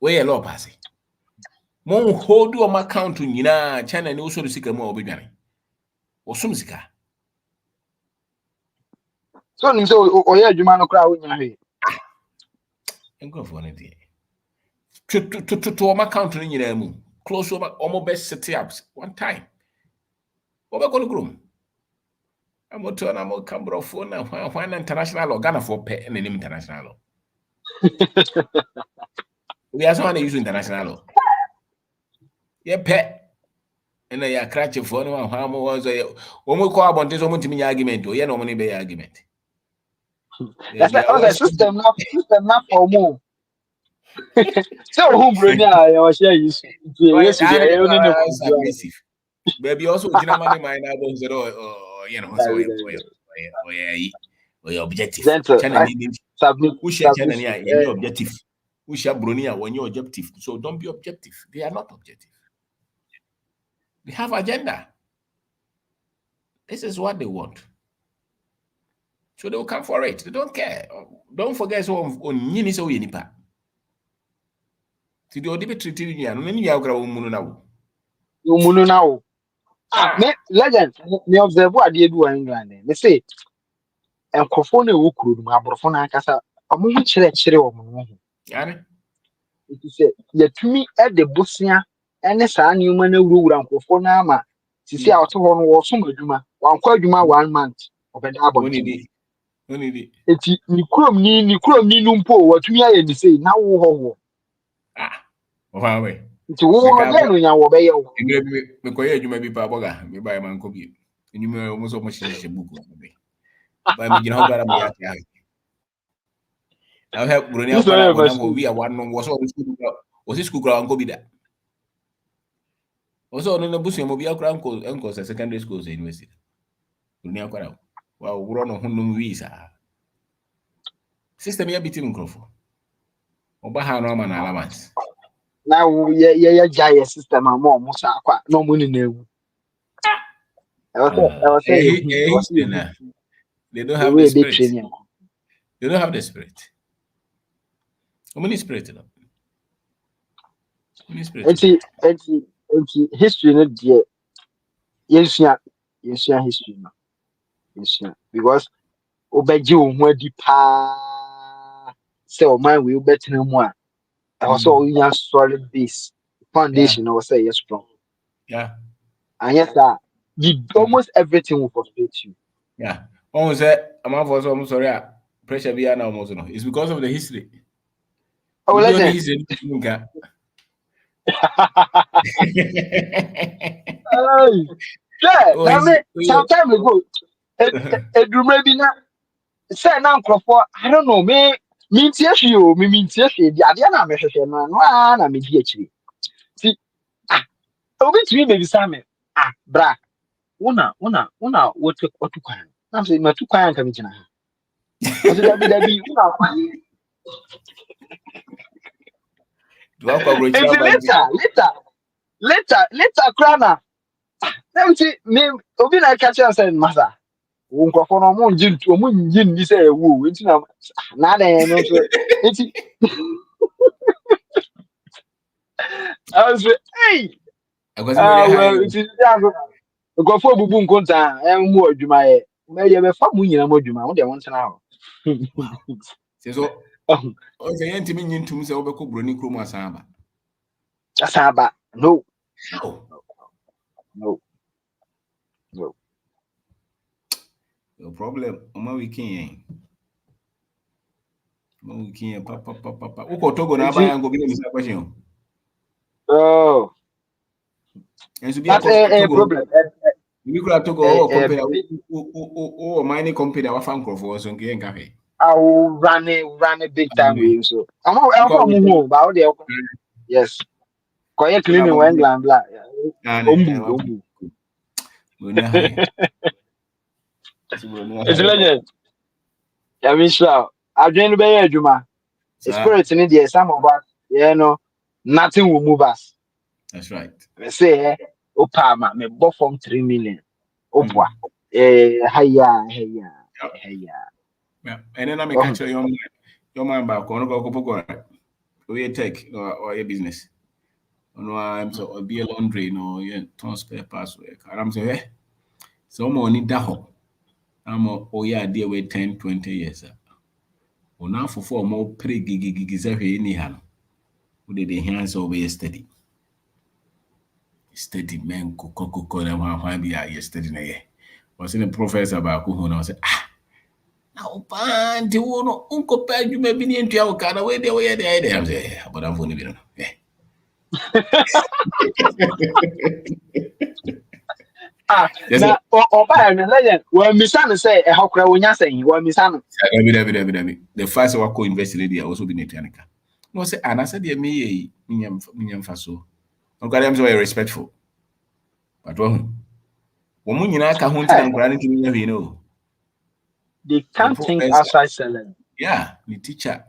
[SPEAKER 1] we law pass it mo hold your account nyina China ni usoro sika mo obedwane osum sika
[SPEAKER 6] So nim say oye adwuma no kra wo nya he.
[SPEAKER 1] Nkofo no de to account ni nyina mu close over almost best set ups one time obeko no group amoto na mo cambro phone na when international law Ghana for pay na nim international law we are someone use international law ye pay na ya crash phone wa hwa mo was o mo ko abonte so mo ntimi nya argument o ye no mo ni be argument
[SPEAKER 6] That's like system na for more. So who bronya ya share use. Yes, they only know
[SPEAKER 1] aggressive. Baby also jina money mind I don't say you know so or objective. Channel who share channel your objective. Who share bronia when your objective. So don't be objective. They are not objective. They have agenda. This is what they want. So they will come for it. They don't care. Don't forget so on yini so yinipa. Ti do debate treaty you no ni ya kra munu na wo.
[SPEAKER 6] Umunu now. Me legend me observe what they do in England. They say enkofo na wo kuro dum aborofo na akasa omo hu kire wo mo ho.
[SPEAKER 1] Yani
[SPEAKER 6] It say yatumi e de bosia ene saa nneuma na wurawura nkofo na ama sisi a oto ho no wo so madwuma wankọ adwuma 1 month obeda abonti.
[SPEAKER 1] Oni di.
[SPEAKER 6] Eti ni krom ni numpo watumi aye ni sei na wo ho.
[SPEAKER 1] Ofa we.
[SPEAKER 6] Nti wo ho de no nya wo be ye wo.
[SPEAKER 1] Me ko ye adwuma bi pa boga me ba man ko bi. Enyuma o mo so mo hye buku be. Ba me gina ho gara me ya ya. I have Brunia when we are one was all school ground go be that. Also, no bush mo bi akra uncle secondary schools university. Brunia kwara. Wow, we no hunum visa. System ya bitim nkrofo. Oba ha no ma na allowance.
[SPEAKER 6] Now ye jaya system am mo sa akwa no mo ni na ewu. I was saying
[SPEAKER 1] they don't have the spirit. They don't have the spirit. How many spirit no?
[SPEAKER 6] Enti history no dey yesua history no. Yesua because obeji wo ho adi pa say o man we obetena mu a also you solid base foundation I was say yes strong.
[SPEAKER 1] Yeah.
[SPEAKER 6] And yes sir, almost everything will frustrate you.
[SPEAKER 1] Yeah. Almost say I'm sorry pressure be na almost no. It's because of the history.
[SPEAKER 6] Oh, let's some time ago, maybe not say now I don't know, me the idea na me hwehwe na me di akiri. See, obi tumi baby Sam, bra. Una what kwan. Na say matu kwan ka me gina ha. Oso dabi una kwan. Later, Krana. Let me see, me, Obi na catch us and mother. Unko for no mon jin to mon jin ni say woo. It's na de no so. It's I was like, hey,
[SPEAKER 1] Because very high.
[SPEAKER 6] well, it is go for bubu nkonta mu adwuma ye. Me ye be fa mu nyina mu adwuma. Wo de won tena ho.
[SPEAKER 1] So, o say enti me nyintum say obekọ broni krom asan ba.
[SPEAKER 6] Asaba. No.
[SPEAKER 1] How?
[SPEAKER 6] No. No.
[SPEAKER 1] No problem. Oma weekend. Oma weekend papa. Uko Togo na ba yango bi me say question.
[SPEAKER 6] Oh.
[SPEAKER 1] And so be
[SPEAKER 6] That's a problem.
[SPEAKER 1] We could Togo or company or mining company our fan for so nke nka he.
[SPEAKER 6] I will run it big time with you. So I'm from home, but yes. Koye cleaning when England black. Ombu. It's legend. I mean, sure. I dream be adwuma. Spirit in the some of us, nothing will move us.
[SPEAKER 1] That's right.
[SPEAKER 6] We say, Opama, me bought from 3 million. Opwa. Hiya.
[SPEAKER 1] Yeah. And then I make catch your man back on go we take or your business. No, I'm so be a laundry, no, turn spare parts work. And I'm saying, so money daho. I'm dear wait 10, 20 years. Or now for more pre gigs every anyhow. Who did the hands over steady? Steady man, cocoa, and why be I yesterday in a year. Was in a professor about who knows, now, pan, the one uncle pay you may be into our car away the way they idea. But I'm going to be.
[SPEAKER 6] Na oba na legend. When Misano say e hokra wonya say when Misano.
[SPEAKER 1] The first one co invest in there also be Netianica. No say and I said the me minyam faso. Okay, I'm so respectful. But when nyina ka ho ntina nkura ne timi nya no.
[SPEAKER 6] They can't think outside selling.
[SPEAKER 1] Yeah, the teacher.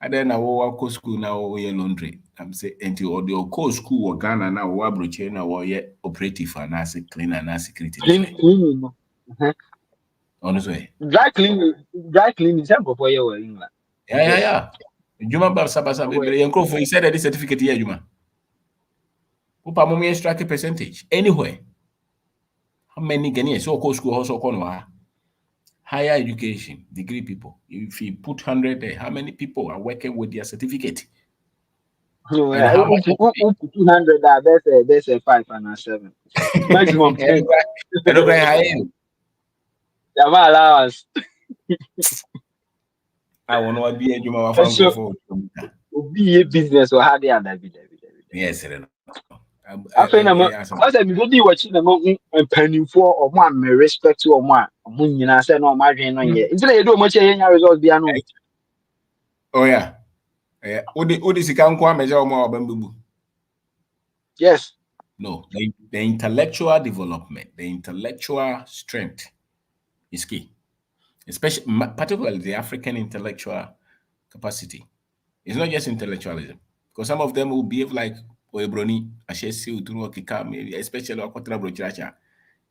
[SPEAKER 1] And then I go school now we laundry. I'm say until the co school or Ghana now we broche na we operative and as cleaner and security.
[SPEAKER 6] Cleaning.
[SPEAKER 1] Honestly.
[SPEAKER 6] Dry cleaning sample for you in England.
[SPEAKER 1] Yeah. Juma ba sabasa be yanko for you said that this certificate here Juma. Upa mo extract percentage anywhere. How many Ghanaians so co school also kono higher education degree people? If you put 100 there, how many people are working with their certificate?
[SPEAKER 6] No, and how much 200 that's a 5 and a 7 maximum 10.
[SPEAKER 1] I don't high.
[SPEAKER 6] The allowance.
[SPEAKER 1] I want to be a Juma for
[SPEAKER 6] be a business or how they are.
[SPEAKER 1] Yes,
[SPEAKER 6] I think I said, maybe watching a penny for or one may respect to or one. I said, no, my drain on you. Until you do much results be unknown.
[SPEAKER 1] Oh, yeah. Odi can come measure more bambu.
[SPEAKER 6] Yes.
[SPEAKER 1] No, the intellectual development, the intellectual strength is key. Especially, particularly the African intellectual capacity. It's not just intellectualism. Because some of them will behave like Oebroni, Ashesi, Uturu, Kika, maybe, especially Okotra Brochacha,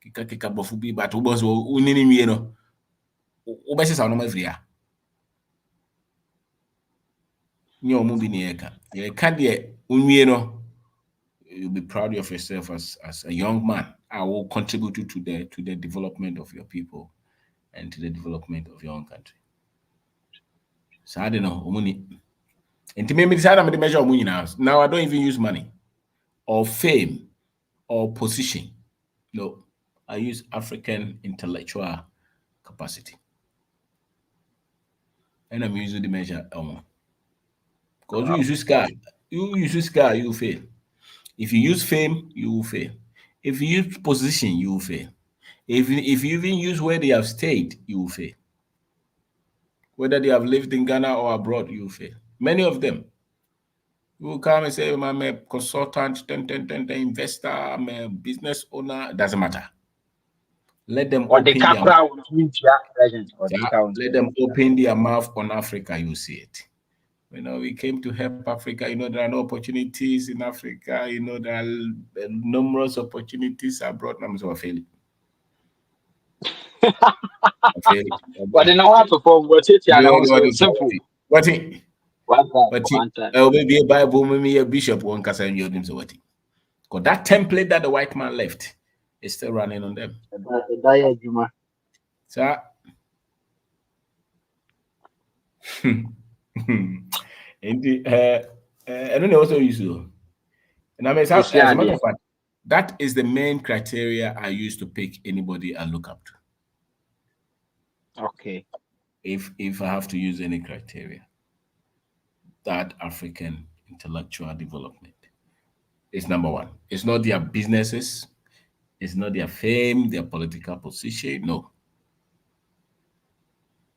[SPEAKER 1] Kika Bofubi, but Ubos, Unini, Ubasi Sanoma Vria. You'll be proud of yourself as a young man. I will contribute to the development of your people and to the development of your own country. So I don't know. And to me, measure now I don't even use money or fame or position. No, I use African intellectual capacity. And I'm using the measure. Because you use scar, you fail. If you use fame, you will fail. If you use position, you will fail. If you even use where they have stayed, you will fail. Whether they have lived in Ghana or abroad, you will fail. Many of them will come and say, I'm a consultant, investor, I'm a business owner. It doesn't matter. Let them
[SPEAKER 6] or
[SPEAKER 1] open
[SPEAKER 6] their mouth.
[SPEAKER 1] Let them open their mouth on Africa, you see it. We came to help Africa. There are no opportunities in Africa. There are numerous opportunities abroad. I'm so failing.
[SPEAKER 6] But they know how to perform. Simple.
[SPEAKER 1] What? But
[SPEAKER 6] One time.
[SPEAKER 1] maybe a Bible, maybe a bishop, one can say you him so what? Because that template that the white man left is still running on them.
[SPEAKER 6] Die Juma.
[SPEAKER 1] So, and I don't know what you do. And I mean, as a matter of fact, that is the main criteria I use to pick anybody I look up to.
[SPEAKER 6] Okay.
[SPEAKER 1] If I have to use any criteria, that African intellectual development is number one. It's not their businesses, it's not their fame, their political position. No,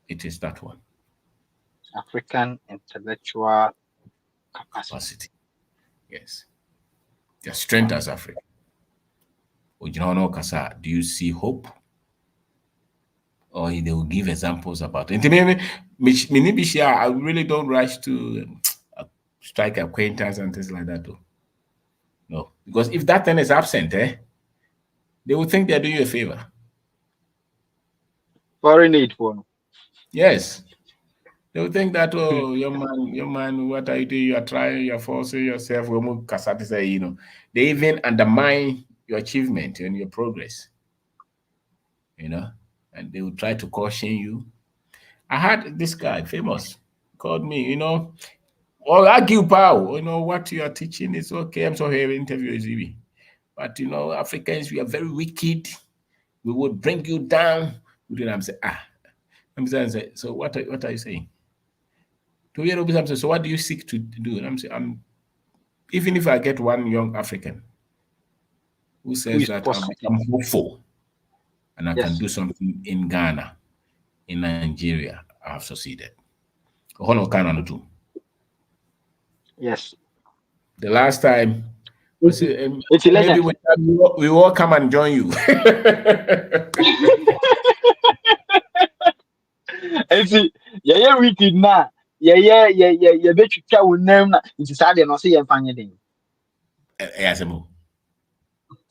[SPEAKER 1] it is that one.
[SPEAKER 6] African intellectual capacity.
[SPEAKER 1] Yes. Their strength as Africa. Do you see hope? Or they will give examples about it. Maybe I really don't rush to strike acquaintance and things like that, though. No, because if that thing is absent, they will think they're doing you a favor.
[SPEAKER 6] Foreign aid for.
[SPEAKER 1] Yes. They will think that, oh, young man, what are you doing? You are trying, you're forcing yourself. They even undermine your achievement and your progress. And they will try to caution you. I had this guy, famous, called me, or argue, pal, what you are teaching is okay. I'm sorry, interview is easy. But, Africans, we are very wicked. We would bring you down. I'm saying, so what are you saying? So what do you seek to do? And I'm saying, even if I get one young African who says that I'm hopeful and I can do something in Ghana, in Nigeria, I have succeeded.
[SPEAKER 6] Yes.
[SPEAKER 1] The last time, maybe we all come and join you.
[SPEAKER 6] And see, yeah, wicked now. Yeah, bet you tell name na. It's sad no say you find anything.
[SPEAKER 1] Yes,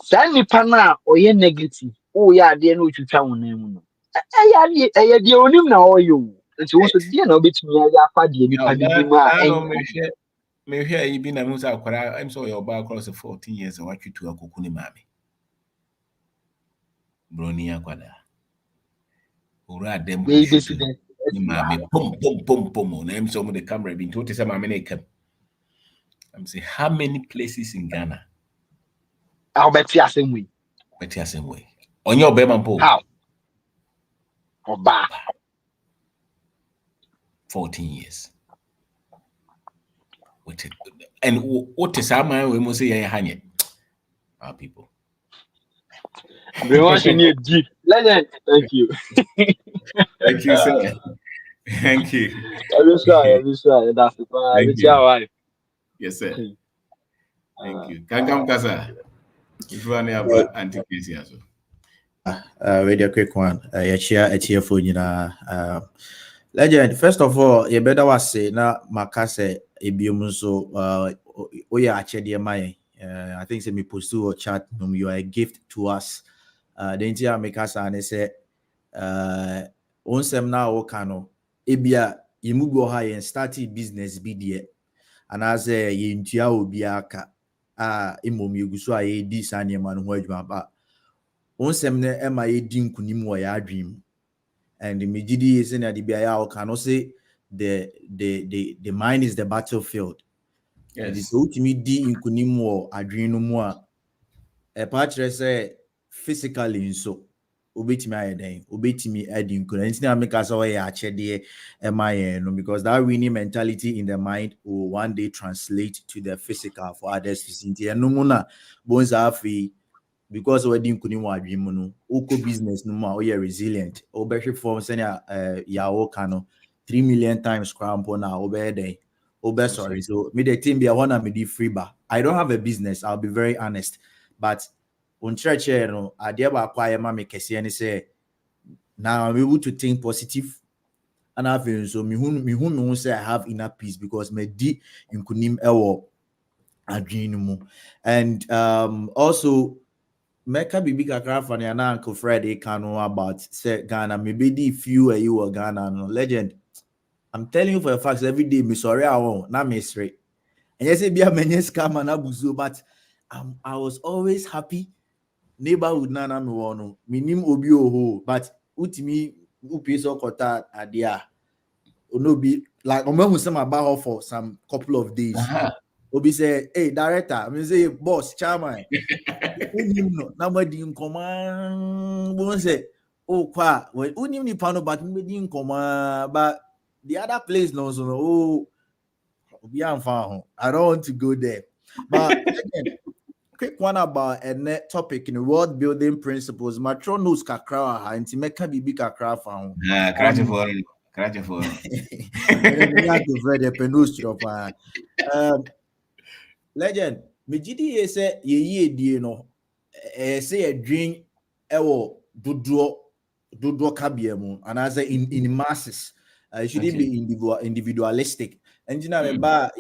[SPEAKER 6] Send me pana or ye negative. Oh, yeah, dear, no, you tell name. Yeah, dear, onim na all you. It's also dear, no, bet me, I quite dear,
[SPEAKER 1] maybe you been a musa. I'm sorry, you're back across the 14 years. I want you to a kukuni mami. Bronia kwada. Ura dem mami pum on them some of the camera been told to say mami come. I'm saying how many places in Ghana?
[SPEAKER 6] I'll bet you same way.
[SPEAKER 1] Bet you same way. On your bema pole.
[SPEAKER 6] How? Oba.
[SPEAKER 1] 14 years. And what is our man we must say hanye? Our people.
[SPEAKER 6] Watching you deep. Legend. Thank you.
[SPEAKER 1] Thank you, sir. Thank you.
[SPEAKER 6] That's right. That's the part. It's your wife.
[SPEAKER 1] Yes, sir. Thank you. Come, Kasa. If you want to have anti-case as well.
[SPEAKER 7] Really a quick one. You share for you know. Legend. First of all, you better was say na makase ebiumuso. Oya achedi emai. I think say me post to a chat. You are a gift to us. The entire makasa and say. Onsem na okano ebia yimugo ha yen started business bi de and as yentua obi aka emom yeguso a ye di sane ma no ho adwuma ba onsem na ema ye di nkunim wo ya adwim and the megidi is na de bia ya okano say the mind is the battlefield. Yes. It is ultimately di nkunim wo adwin no mu a pa kire say physically so obetimi ayeden obetimi adin kuna ntina make us all ya achede no because that winning mentality in the mind will one day translate to the physical for others to see no muna bonza afi because wedding kuni mu adwim no oko business no ma we resilient obehwe form senior ya wo kano 3 million times crampo na obeden sorry so me the team be I wanna me di free bar. I don't have a business, I'll be very honest, but on church, idea about quiet mammy Kessian say now I'm able to think positive and I feel so me who say I have enough peace because me di in kunim ewo adwin and also Meka bibi kakra fani na Uncle Friday kanu about say Ghana maybe the few you were Ghana no legend I'm telling you for a fact, every day, me sorry, I won't, not me straight. And yes, be a many scam and abuso, but I was always happy. Neighborhood nana me wono, minim obi oho, but utimi upi so kota adia. No be like who some about for some couple of days. Obi say, hey, director, I mean say boss, chairman. Unim no, nobody in command. Won't say, oh, qua, when unim ni pano, but nobody in command. But the other place knows, oh, I don't want to go there. But again, quick one about a net topic in world building principles. Matro knows kakra, and Timeka bibi kakra found.
[SPEAKER 1] Kraje for.
[SPEAKER 7] Legend, me GD say ye die no say a drink ewo dodo kabiemu and as in masses. It shouldn't be individualistic. And you know, you buy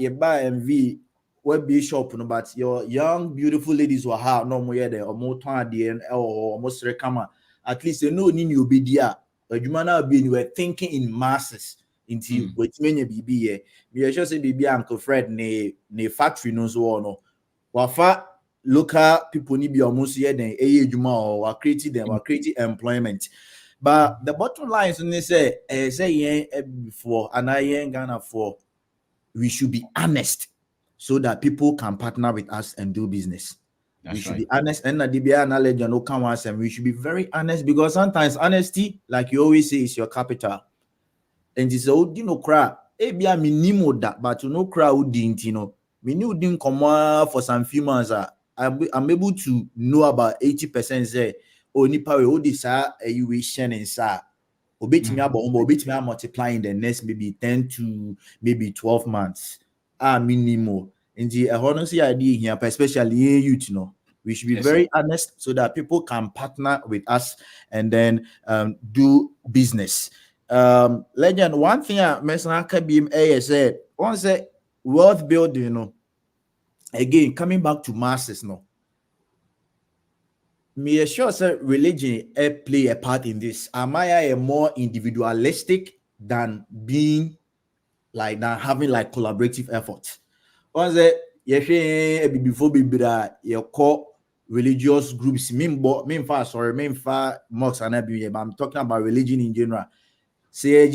[SPEAKER 7] MV web shop no, but your young beautiful ladies will have no more there or more time or almost recommend at least you know ni obi dia adwuma be you were thinking in masses into what many BB me sure say BB Uncle Fred ne factory no so no wafa local people ni be almost here then adwuma or creating employment. But the bottom line is say before and I Ghana for we should be honest so that people can partner with us and do business. We should be honest and knowledge and come us and we should be very honest because sometimes honesty, like you always say, is your capital. And it's old you know cry. Ebia minimo that but you know crowd didn't me knew didn't come for some few months. I'm able to know about 80% say oh nipa we odisa you wish and sa obet me multiplying the next maybe 10 to maybe 12 months. Minimo. In the honestly idea here, especially youth, we should be very honest so that people can partner with us and then do business. Legend, one thing I mentioned said, once wealth building, again coming back to masses, me sure say religion play a part in this. Am I a more individualistic than being like than having like collaborative efforts? Once before you call religious groups, mosques and everything, but I'm talking about religion in general. Say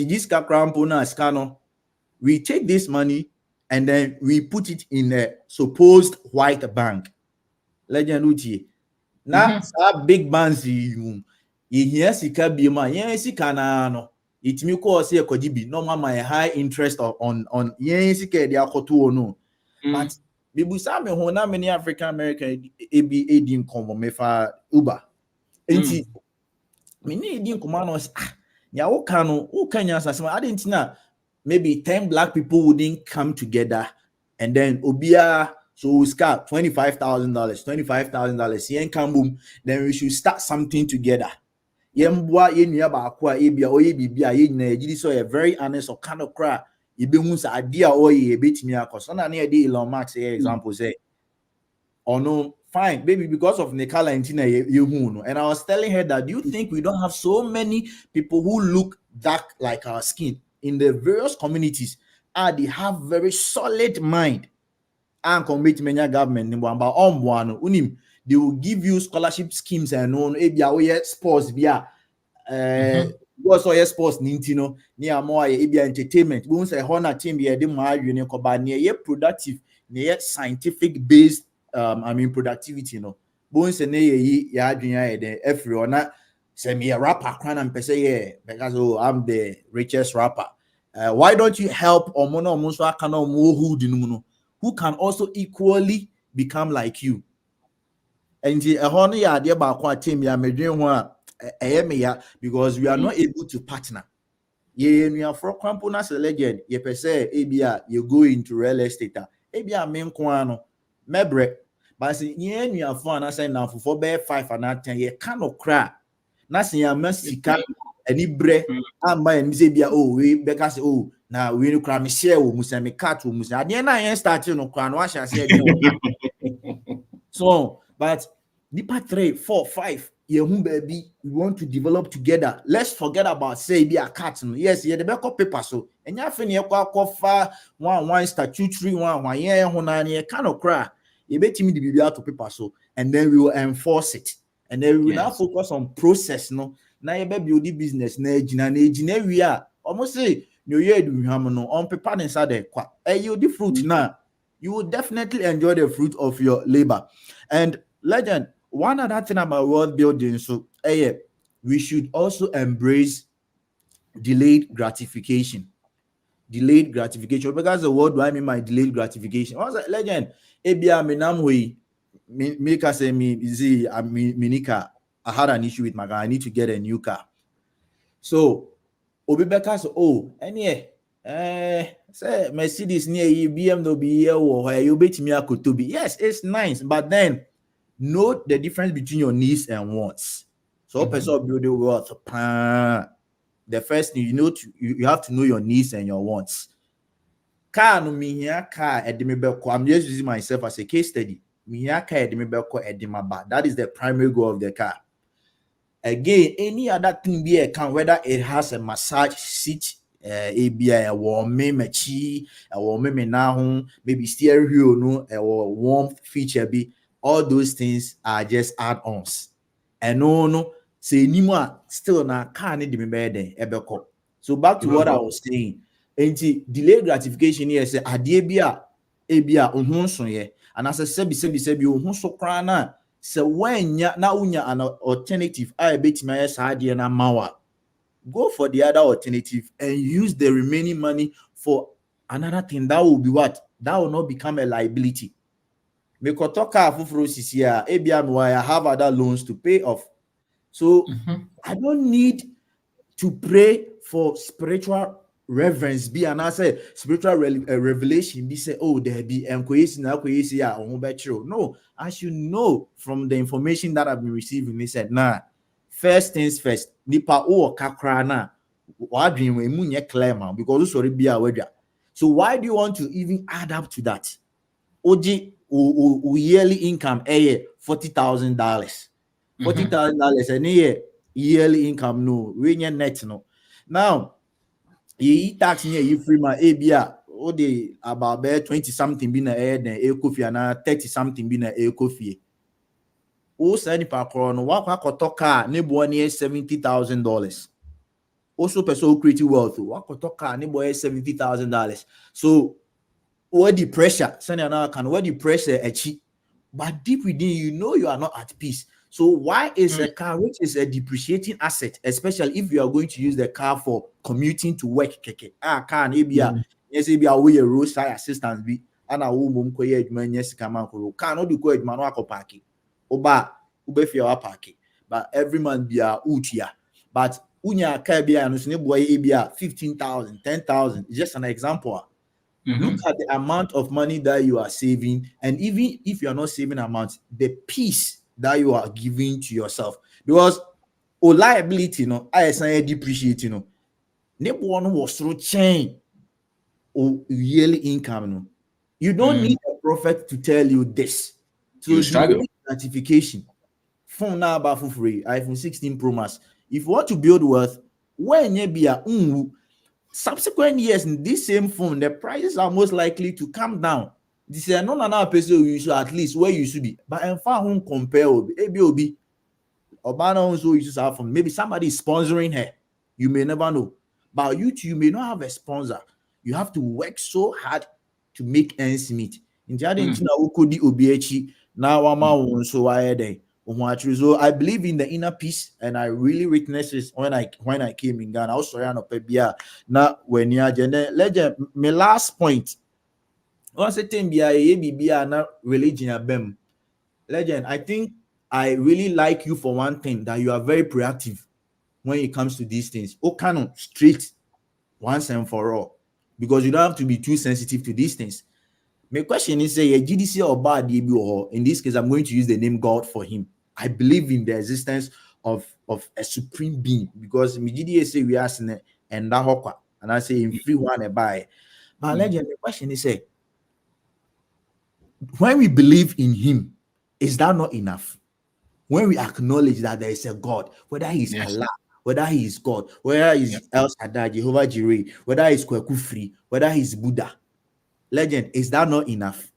[SPEAKER 7] we take this money and then we put it in a supposed white bank. Legend uti. Now big banks you hear sika be ma sika na no it me call say kojibi no my high interest on sika dia koto no but bibusa me ho na many African American edim komo me fa Uber enti me need edim komo no ya wo kan no wo kan nya asase ma didn't na maybe 10 black people wouldn't come together and then obia so we start $25,000, yen can boom, then we should start something together. Yembwa yenya ba akwa ebia oye bibia yenya ejidi so a very honest or kind of cry. Ibe sa idea oye ebetimi akos. Na na dey Elon Musk example say oh no fine baby because of Nikala Intina and I was telling her that do you think we don't have so many people who look dark like our skin in the various communities they have very solid mind and commit many government unim they will give you scholarship schemes and on sports via also sports nintino near more entertainment we won't say honor team be near productive near scientific based productivity bones and every or not send me a rapper crown and say because I'm the richest rapper. Why don't you help or mono who can also equally become like you? And because we are not able to partner. You are for components legend, you per se, you go into real estate. Main kwano, mebre, but see, you are for an assign now for 5 and 10 years, cannot cry. Nothing, I must see any bread and buy and say, oh, we because oh, now we no cry me share with Musami cat with Musa. At the end, I started no crown, wash I said. So, but Nipa 3, 4, 5, baby, we want to develop together. Let's forget about say be a cat. Yes, yeah, the back paper so. And ya fin far one statutory one year kind of cry. You bet me the baby out to paper so, and then we will enforce it. And then we will now focus on process. No, now you better build the business. Na we are almost say New Year do no on paper inside there. You the fruit now. You will definitely enjoy the fruit of your labor. And legend, one other thing about world building, so we should also embrace delayed gratification. Delayed gratification, because the word do I mean by delayed gratification? What's that, legend? Ebia menamwe make us say me minika. I had an issue with my car. I need to get a new car. So Obibeka so say Mercedes near BMW or you bet me to be. Yes, it's nice, but then know the difference between your needs and wants. So person build the wealth. The first thing you have to know your needs and your wants. Car no me here car edimebeko. I'm just using myself as a case study. Me here car edimebeko edimaba. That is the primary goal of the car. Again, any other thing be a can, whether it has a massage seat, a be a warm mechi, a warm now, maybe steering wheel, no, a warm feature be. All those things are just add-ons. And no, say anymore still na car need to be better ebeko. So back to what I was saying. Delayed gratification here say adie ebia ohun ye. And as I said, ohun so kra na se wenya na unya an alternative I bet my adie na mawa. Go for the other alternative and use the remaining money for another thing. That will be what? That will not become a liability. I have other loans to pay off. So I don't need to pray for spiritual reverence. Be and I say spiritual revelation. Be say, oh, there be no, I should know from the information that I've been receiving. He said, nah, first things first. Nipa o kakra na wadrin we munye clear man because sorry be a weather. So why do you want to even add up to that? Oji yearly income $40,000. $40,000 a yearly income no we net no. Now ye tax near you free my ABR o de about 20 something be na then coffee and 30 something be na coffee. O send pa no wakwa car ne bo near $70,000. Also person create wealth wakwa car ne bo $70,000. So what the pressure send what the pressure achieve, but deep within you are not at peace. So why is a car which is a depreciating asset, especially if you are going to use the car for commuting to work? Car yes be a roadside assistance be and a woman yes come car no do go parking oba ube parking, but every man be a utia, but unya car be a no boy 15,000 10,000. Just an example. Look at the amount of money that you are saving, and even if you are not saving amount, the peace that you are giving to yourself. Because liability, I say depreciate, nebo one was through chain or yearly income. You don't need a prophet to tell you this. So
[SPEAKER 1] you struggle.
[SPEAKER 7] Gratification. Phone now about for free. iPhone 16 Pro Max. If you want to build wealth, when you be a subsequent years in this same phone, the prices are most likely to come down. This is not another person you should at least where you should be. But in fact, won't compare ABOB. Obana also uses our phone. Maybe somebody is sponsoring her. You may never know. But you may not have a sponsor. You have to work so hard to make ends meet. In the now so I believe in the inner peace, and I really witnessed this when I came in Ghana. I was sorry, now when you are legend. My last point. Once a thing be a religion legend. I think I really like you for one thing, that you are very proactive when it comes to these things. Canon straight once and for all, because you don't have to be too sensitive to these things. My question is, say GDC or bad in this case, I'm going to use the name God for him. I believe in the existence of a supreme being, because GDC say we are and that and I say in free one a buy. But legend, the question is, say when we believe in him, is that not enough? when we acknowledge that there is a God, whether He's
[SPEAKER 1] Yes.
[SPEAKER 7] Allah, whether He is God, whether He's El Shaddai, Jehovah Jireh, whether He's Kwekufri, whether He's Buddha, legend, is that not enough?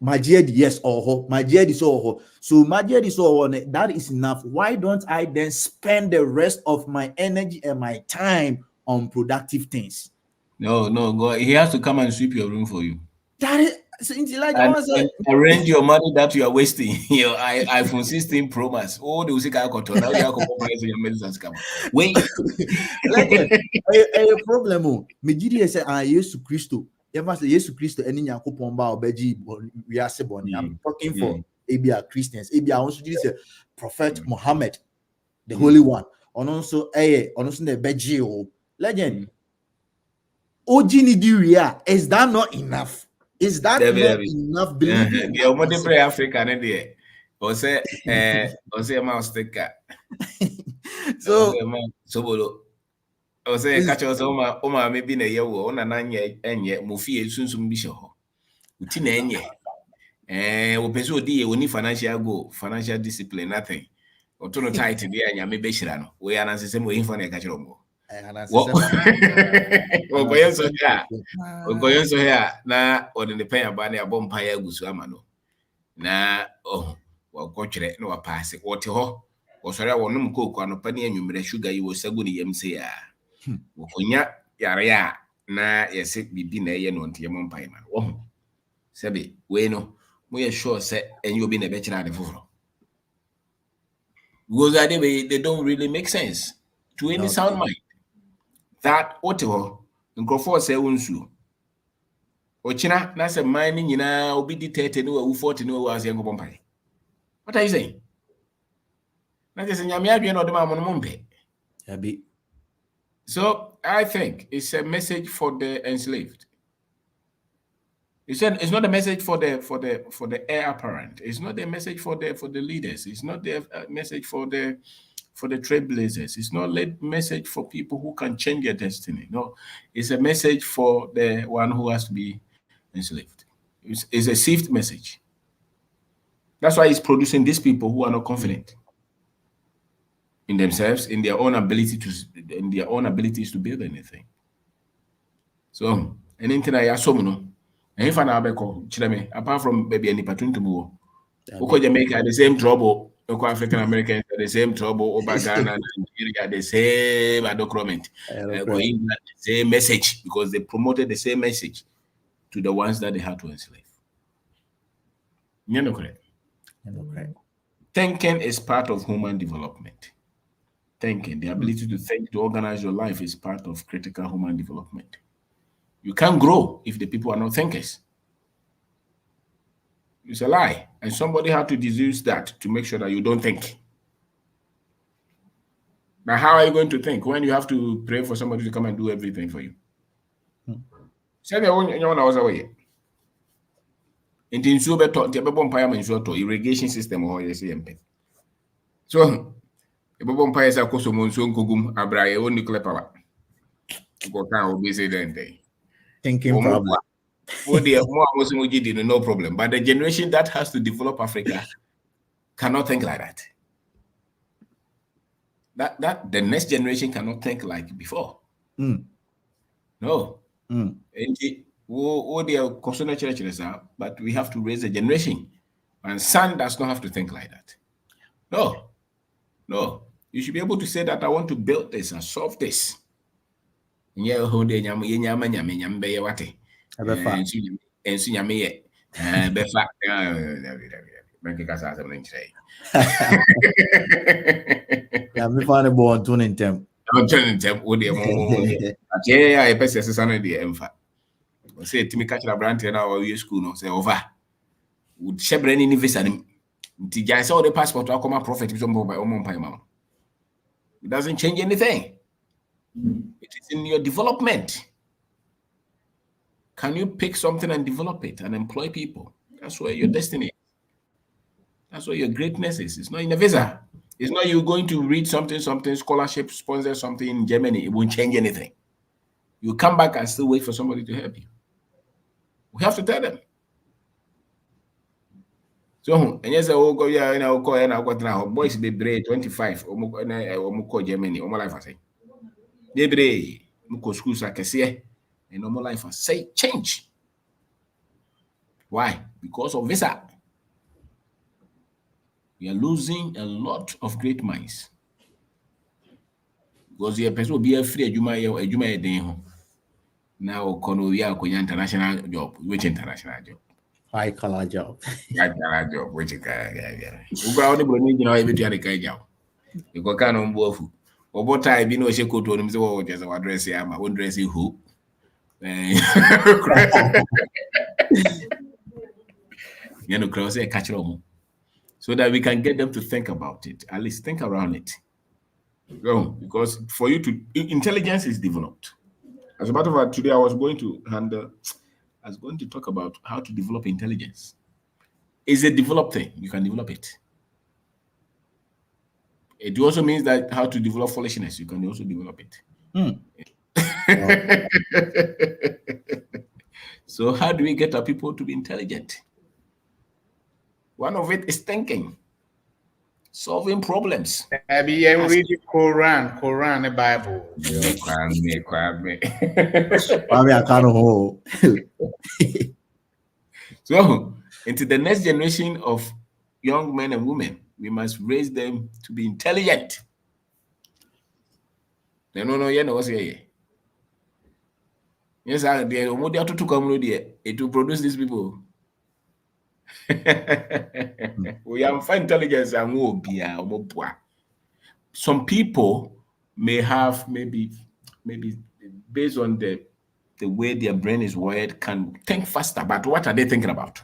[SPEAKER 7] Majed, yes, or Majed is or so Majed is or that is enough. Why don't I then spend the rest of my energy and my time on productive things?
[SPEAKER 1] No, God, He has to come and sweep your room for you.
[SPEAKER 7] That is
[SPEAKER 1] And arrange your money that you are wasting. Your iPhone 16 Pro Max. Oh, they will say, now you are compromising your medicine scam. Wait.
[SPEAKER 7] Legend, a problem. Megidi say, Jesus Christo. You must say, Jesus Christo, and in Yakupon Ba Obeji, we are Seboni. I'm talking for Abia Christians. Abia also say Prophet Muhammad, the Holy One. And also, the Beji. Legend. Ojini Diria, is that not enough? Is that not enough? Believing
[SPEAKER 1] the Omode Pray Africa, and there. Or say a mouse sticker.
[SPEAKER 7] So,
[SPEAKER 1] I was saying, catch us, Oma, maybe in a year or on an anye, Mufi, soon be sure. Utina anye. We pursue the only financial discipline, nothing. Or to no tight in the anya, maybe Shirano. We are not the same way for a catch on. Ogoyen so here na odin the pen abane abompaya gusu amano na wa kochre na wa pass wote ho wo sori awonum koku anopa ne anwumre sugar yi wo sagu ne yam se ya wo konya yare ya na yese bibi na eye no nte mompae man wo sebe we no mo ye sure say enyi obi na be kira de foforo because they don't really make sense to any sound mind. That oteho nkrofo say wonsu ochina na say man nyina obi di 30 no wu 40 no wu ase ngobon pai. What are you saying? Na say nyame adwe na odema amono mpe.
[SPEAKER 7] Abi.
[SPEAKER 1] So I think it's a message for the enslaved. It's not a message for the heir apparent. It's not a message for the leaders. It's not the message for the trailblazers. It's not a message for people who can change their destiny. No, it's a message for the one who has to be enslaved. It's a saved message. That's why it's producing these people who are not confident in themselves, in their own abilities to build anything. So anything I assume no. And if I apart from maybe any patron to move, Jamaica the same trouble. African Americans are the same trouble. Over Ghana and Nigeria, the same document. The same message because they promoted the same message to the ones that they had to enslave. You're not correct. Thinking is part of human development. Thinking, the ability to think, to organize your life is part of critical human development. You can't grow if the people are not thinkers. It's a lie. And somebody had to deduce that to make sure that you don't think. Now, how are you going to think when you have to pray for somebody to come and do everything for you? Say the one was away. In irrigation system or so a bomb pie is a cosmon soon kugum abra own nuclear power. Go be say then day.
[SPEAKER 7] Thinking problem.
[SPEAKER 1] No problem. But the generation that has to develop Africa cannot think like that. That the next generation cannot think like before. No. But we have to raise a generation. And son does not have to think like that. No. You should be able to say that I want to build this and solve this.
[SPEAKER 7] Me find a boy on tuning them.
[SPEAKER 1] I'm turning them with the yeah, I best as son of the emfa. Say to me, catch a brand in our school, no say over. Would share any visa. I saw the passport to come a prophet by mom. It doesn't change anything. It is in your development. Can you pick something and develop it and employ people? That's where your destiny is. That's where your greatness is. It's not in a visa. It's not you going to read something, scholarship, sponsor something in Germany. It won't change anything. You come back and still wait for somebody to help you. We have to tell them. So, and yes, I will go here and I'll call and I'll go now. Boys be brave 25 or Germany or my life I say. They brave muko schools I can see and normal life I say change. Why? Because of visa. We are losing a lot of great minds. Because the person will be a free a day home. Now kono we are international job. Which international job?
[SPEAKER 7] High color job.
[SPEAKER 1] International job. Which yeah. Uga only bring you know every day the job. You go can on both. Obo time bi no she koto no say wo just wa dress ya ma won dress who. You know cross catch them. So that we can get them to think about it. At least think around it. Because for you to intelligence is developed. As a matter of fact, today I was going to talk about how to develop intelligence. It's a developed thing. You can develop it. It also means that how to develop foolishness. You can also develop it. So how do we get our people to be intelligent? One of it is thinking, solving problems.
[SPEAKER 8] Maybe I read the Quran, the Bible.
[SPEAKER 7] I can't hold.
[SPEAKER 1] So, into the next generation of young men and women, we must raise them to be intelligent. No, you know what's here. Yes, it will produce these people. We have fine intelligence and some people may have maybe based on the way their brain is wired can think faster, but what are they thinking about?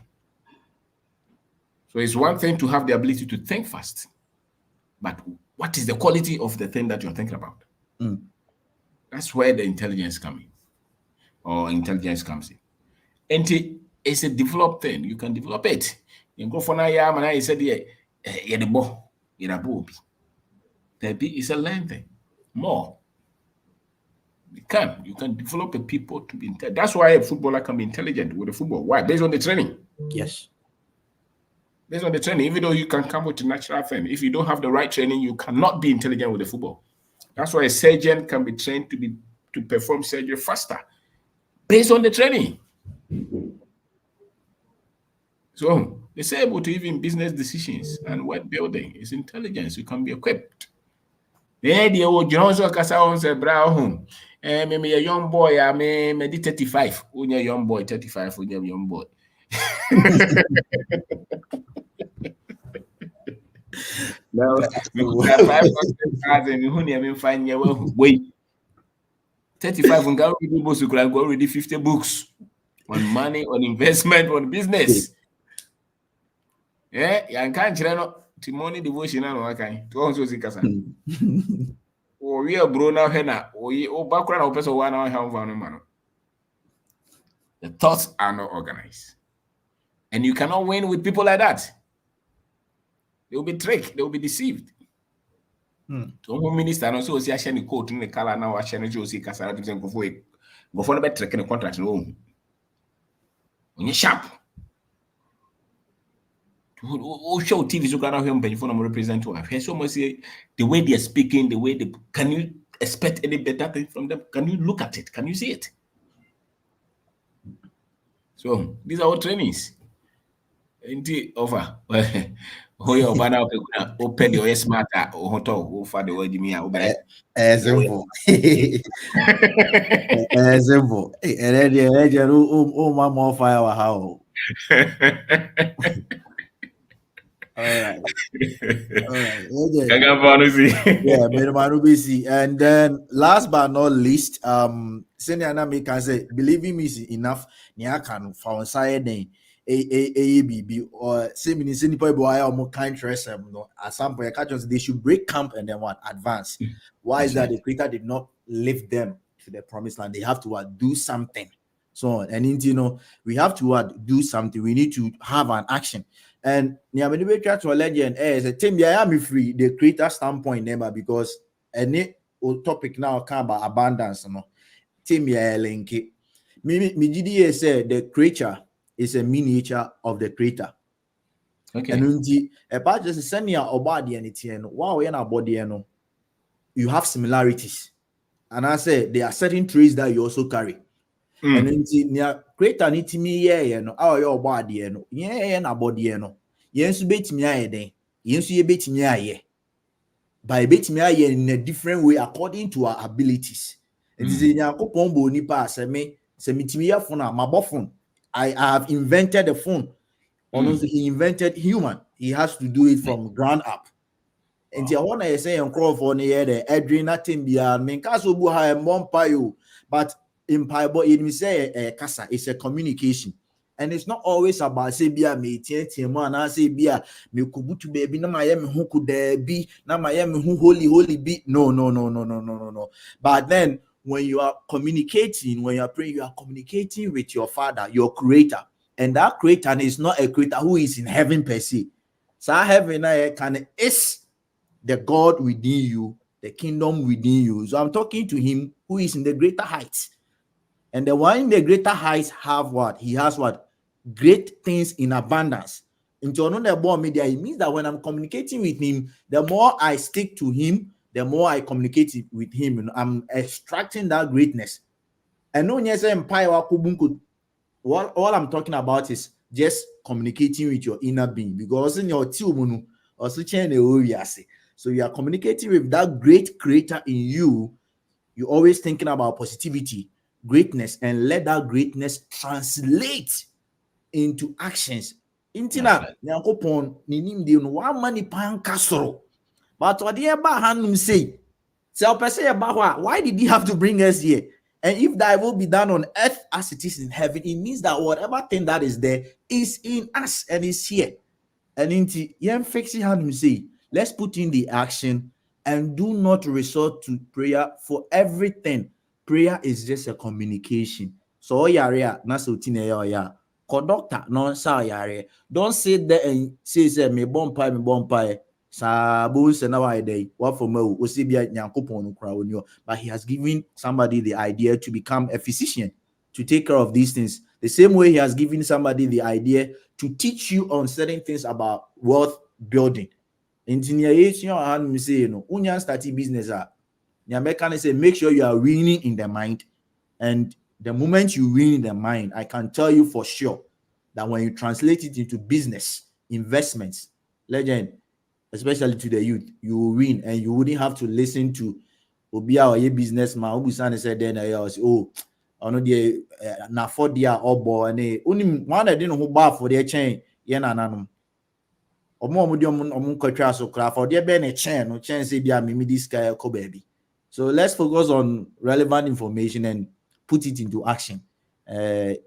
[SPEAKER 1] So it's one thing to have the ability to think fast, but what is the quality of the thing that you're thinking about? That's where the intelligence comes in, or intelligence comes in. And it's a developed thing. You can develop it. You go for now, and I said, it's a learned thing. More. You can develop a people to be intelligent. That's why a footballer can be intelligent with the football. Why? Based on the training.
[SPEAKER 7] Yes.
[SPEAKER 1] Based on the training, even though you can come with a natural thing, if you don't have the right training, you cannot be intelligent with the football. That's why a surgeon can be trained to perform surgery faster, based on the training. So it's able to even business decisions and web building is intelligence. You can be equipped. The idea of Johnson Casa said, "Brown, maybe a young boy, I may 35. When you're young boy, 35, when you're young boy." Now, we have 5,000 find your way. 35 and go already 50 books on money, on investment, on business. Yeah, you can't to money devotion and what kind to also see Casa. Or we are bro now, Henna, or background of person 1 hour have man. The thoughts are not organized, and you cannot win with people like that. They will be tricked, they will be deceived. So minister and also see a shiny coat in the color now, a shiny Josie Casa go for the trick in the contract. When you're sharp. Show TV so can him before I'm represent to so much the way they're speaking, the way can you expect any better thing from them? Can you look at it? Can you see it? So these are our trainings. Indeed, offer. Oh, your banner open your smart or for the word me out.
[SPEAKER 7] Simple. Simple. And then my more fire how. All right. Yeah, and then last but not least, senior Nami can say, believing me is enough. Nia can found side AABB or same in Singapore boy or more kind dress. At some point, they should break camp and then what advance. Why is that the Creator did not lift them to the promised land? They have to do something. So and we have to do something. We need to have an action. And we try to legend as a team. I am free the Creator standpoint never because any topic now come about abundance. Team link it. Me GDA said the creature is a miniature of the Creator.
[SPEAKER 1] Okay.
[SPEAKER 7] And unti about just send your body and it's wow, you're not body, you have similarities. And I say there are certain traits that you also carry. And unti near creator need to me, yeah, no, our your body, no, yeah, na body, no, yes, bait me, I then, yes, you bait me, yeah. By bait me in a different way according to our abilities. And this is in your combo nipa me phone, my phone. I have invented a phone. Honestly, he invented human. He has to do it from ground up. And I want to say, for near the Edwin, nothing beyond me. Castle Buha and Mompayo, but in Pibo, it say a casa, it's a communication. And it's not always about say bia me man I say bia me kubutu baby na my who could there be na my who holy be no. But then when you are communicating, when you are praying, you are communicating with your father, your creator, and that creator is not a creator who is in heaven per se. So heaven can is the God within you, the kingdom within you. So I'm talking to him who is in the greater heights. And the one in the greater heights have what? He has what? Great things in abundance. Into another born media, it means that when I'm communicating with him, the more I stick to him, the more I communicate with him. I'm extracting that greatness. And no yes, empire all I'm talking about is just communicating with your inner being, because in your team, also so you are communicating with that great creator in you. You're always thinking about positivity, greatness, and let that greatness translate into actions. Intina, Nyankopon, ninim de no one money pan castle. But what the eba hanum say? Why did he have to bring us here? And if that will be done on earth as it is in heaven, it means that whatever thing that is there is in us and is here. And into fixing hand say, let's put in the action and do not resort to prayer for everything. Prayer is just a communication. So yarea na so ya conductor no sa yare. Don't sit there and say me bompai. But he has given somebody the idea to become a physician, to take care of these things. The same way he has given somebody the idea to teach you on certain things about wealth building. Engineer, starting business. Say make sure you are winning in the mind. And the moment you win in the mind, I can tell you for sure that when you translate it into business, investments, legend, especially to the youth, you will win, and you wouldn't have to listen to Obia or a businessman who said then I know the na for dia obo and only one that didn't who bar for their chain yen ananum. So for their ben a chain no chance be me this guy baby. So let's focus on relevant information and put it into action. In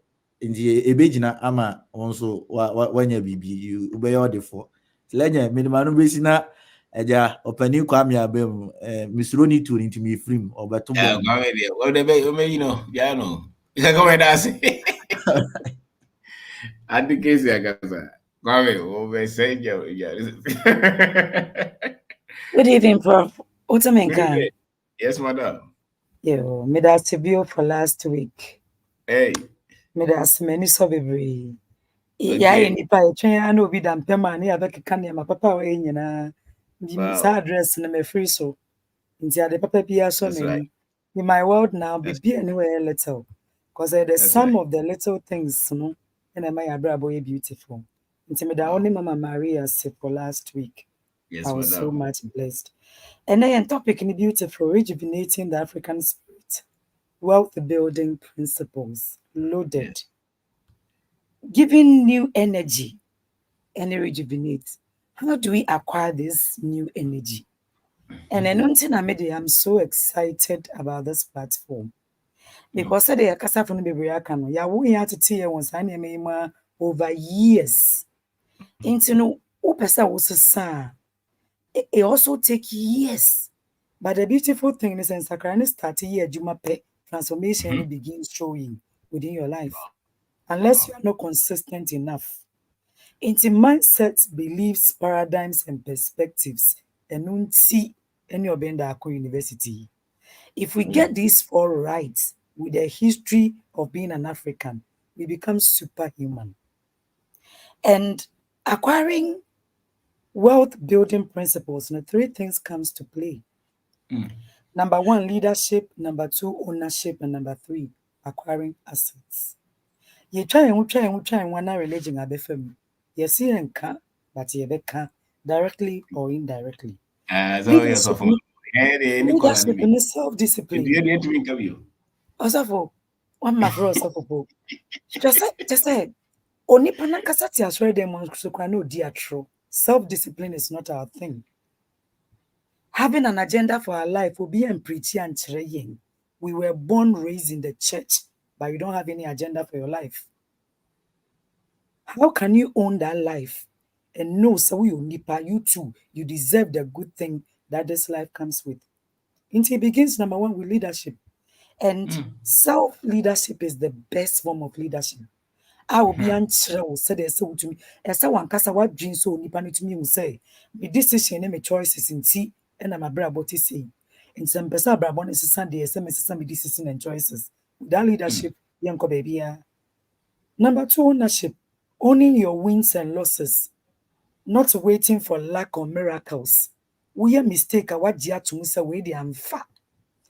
[SPEAKER 7] the ebejina ama also when you be you obey all the for. Legend minimum basina eja opening kwame abem misroni to into me frame or beto
[SPEAKER 1] Yeah, go ahead. Well, you know, yeah, no. You can go ahead and say. I think it's like that. Go ahead. Over say yeah.
[SPEAKER 9] Good evening, Prof.
[SPEAKER 1] Good
[SPEAKER 9] Utamenka.
[SPEAKER 1] evening. Yes, madam.
[SPEAKER 9] Yo, me da bio for last week.
[SPEAKER 1] Hey.
[SPEAKER 9] Me da many so bebree. Ya
[SPEAKER 1] Okay.
[SPEAKER 9] nipa etwen ya na obi da mpema na ya bekeka ne ma papa wa nyina. Di sa
[SPEAKER 1] Wow.
[SPEAKER 9] address na me free so. Nti ade papa bia so
[SPEAKER 1] That's right.
[SPEAKER 9] many. In my world now
[SPEAKER 1] That's
[SPEAKER 9] be anywhere little. Because the
[SPEAKER 1] that's
[SPEAKER 9] sum
[SPEAKER 1] right.
[SPEAKER 9] of the little things, no, and my abrabo beautiful. Nti me da
[SPEAKER 1] Wow.
[SPEAKER 9] only Mama Maria say for last week.
[SPEAKER 1] Yes,
[SPEAKER 9] I was so
[SPEAKER 1] madam.
[SPEAKER 9] much blessed. And then topic in beautiful, rejuvenating the African spirit, wealth building principles, loaded,
[SPEAKER 1] Yes.
[SPEAKER 9] giving new energy and rejuvenate. How do we acquire this new energy? And then I'm so excited about this platform because the Kasa from the Briacano, ya we had to tell once I name over years. Into no opesa was a sa. It also take years. But the beautiful thing is, in Sakrani starting here, Jumape transformation begins showing within your life. Unless you are not consistent enough. Into mindsets, beliefs, paradigms, and perspectives, and unti any of university. If we get these four right with the history of being an African, we become superhuman. And acquiring wealth building principles, and 3 things comes to play. Number 1, leadership. Number 2, ownership. And number 3, acquiring assets. You try and one religion abefem. You see and can, but you can directly or indirectly.
[SPEAKER 1] So yes, of
[SPEAKER 9] leadership and self-discipline. Also, one my friend also just said, only panankasa ti asore demonstration no di atro. Self-discipline is not our thing. Having an agenda for our life will be and preaching and traying. We were born, raised in the church, but you don't have any agenda for your life. How can you own that life and know so you nipa, you too, you deserve the good thing that this life comes with? It begins, number 1, with leadership. And self-leadership is the best form of leadership. I will be unsure, said so to me. As someone cast what dreams so nipa to me will say, my decision and my choices in tea, and I'm a brabo to say. In some person, brabon is Sunday, SMS, some decision and choices. That leadership, young baby. Number 2, ownership. Owning your wins and losses, not waiting for lack or miracles. We are mistake what dia to musa we the amfa.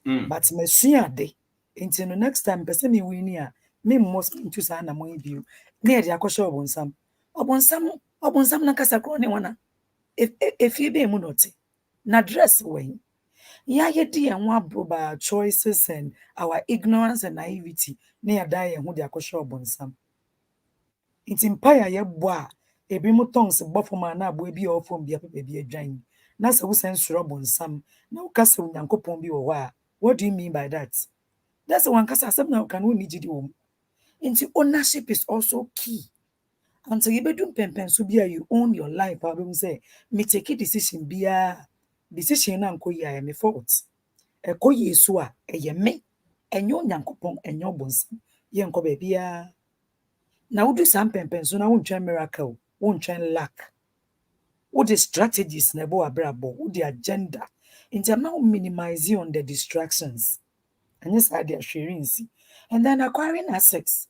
[SPEAKER 9] But mesia de. Until the next time, person me win here. Me must into sana mo view. Near the akosho obonsam. Obonsam na kasa kro ne wana. If you be munote. Na dress when. Yeah, ye di and one broba choices and our ignorance and naivety. Near die and who the akosho obonsam. It's empire ye boa. Ebi mu tongues bofoma na abo ebi ofom bia pepe bi adwan. Na se wo sense obonsam. Na wo kasa unyankopon bi wo wa. What do you mean by that? That's the one kasa asem na kan woni gidi wo. Into ownership is also key. Until you bedun pempen so bia you own your life. I will say, me take a decision bia decision na nko ya me fault. Eko yesu a eye me. Enyo nyankopon enyo bonsam. Ye nko ba bia. Now do some pempen so na won try miracle, won try lack. What the strategies nebo abrabo, what the agenda. In terms of minimizing on the distractions. And yes, I are sharing. And then acquiring assets.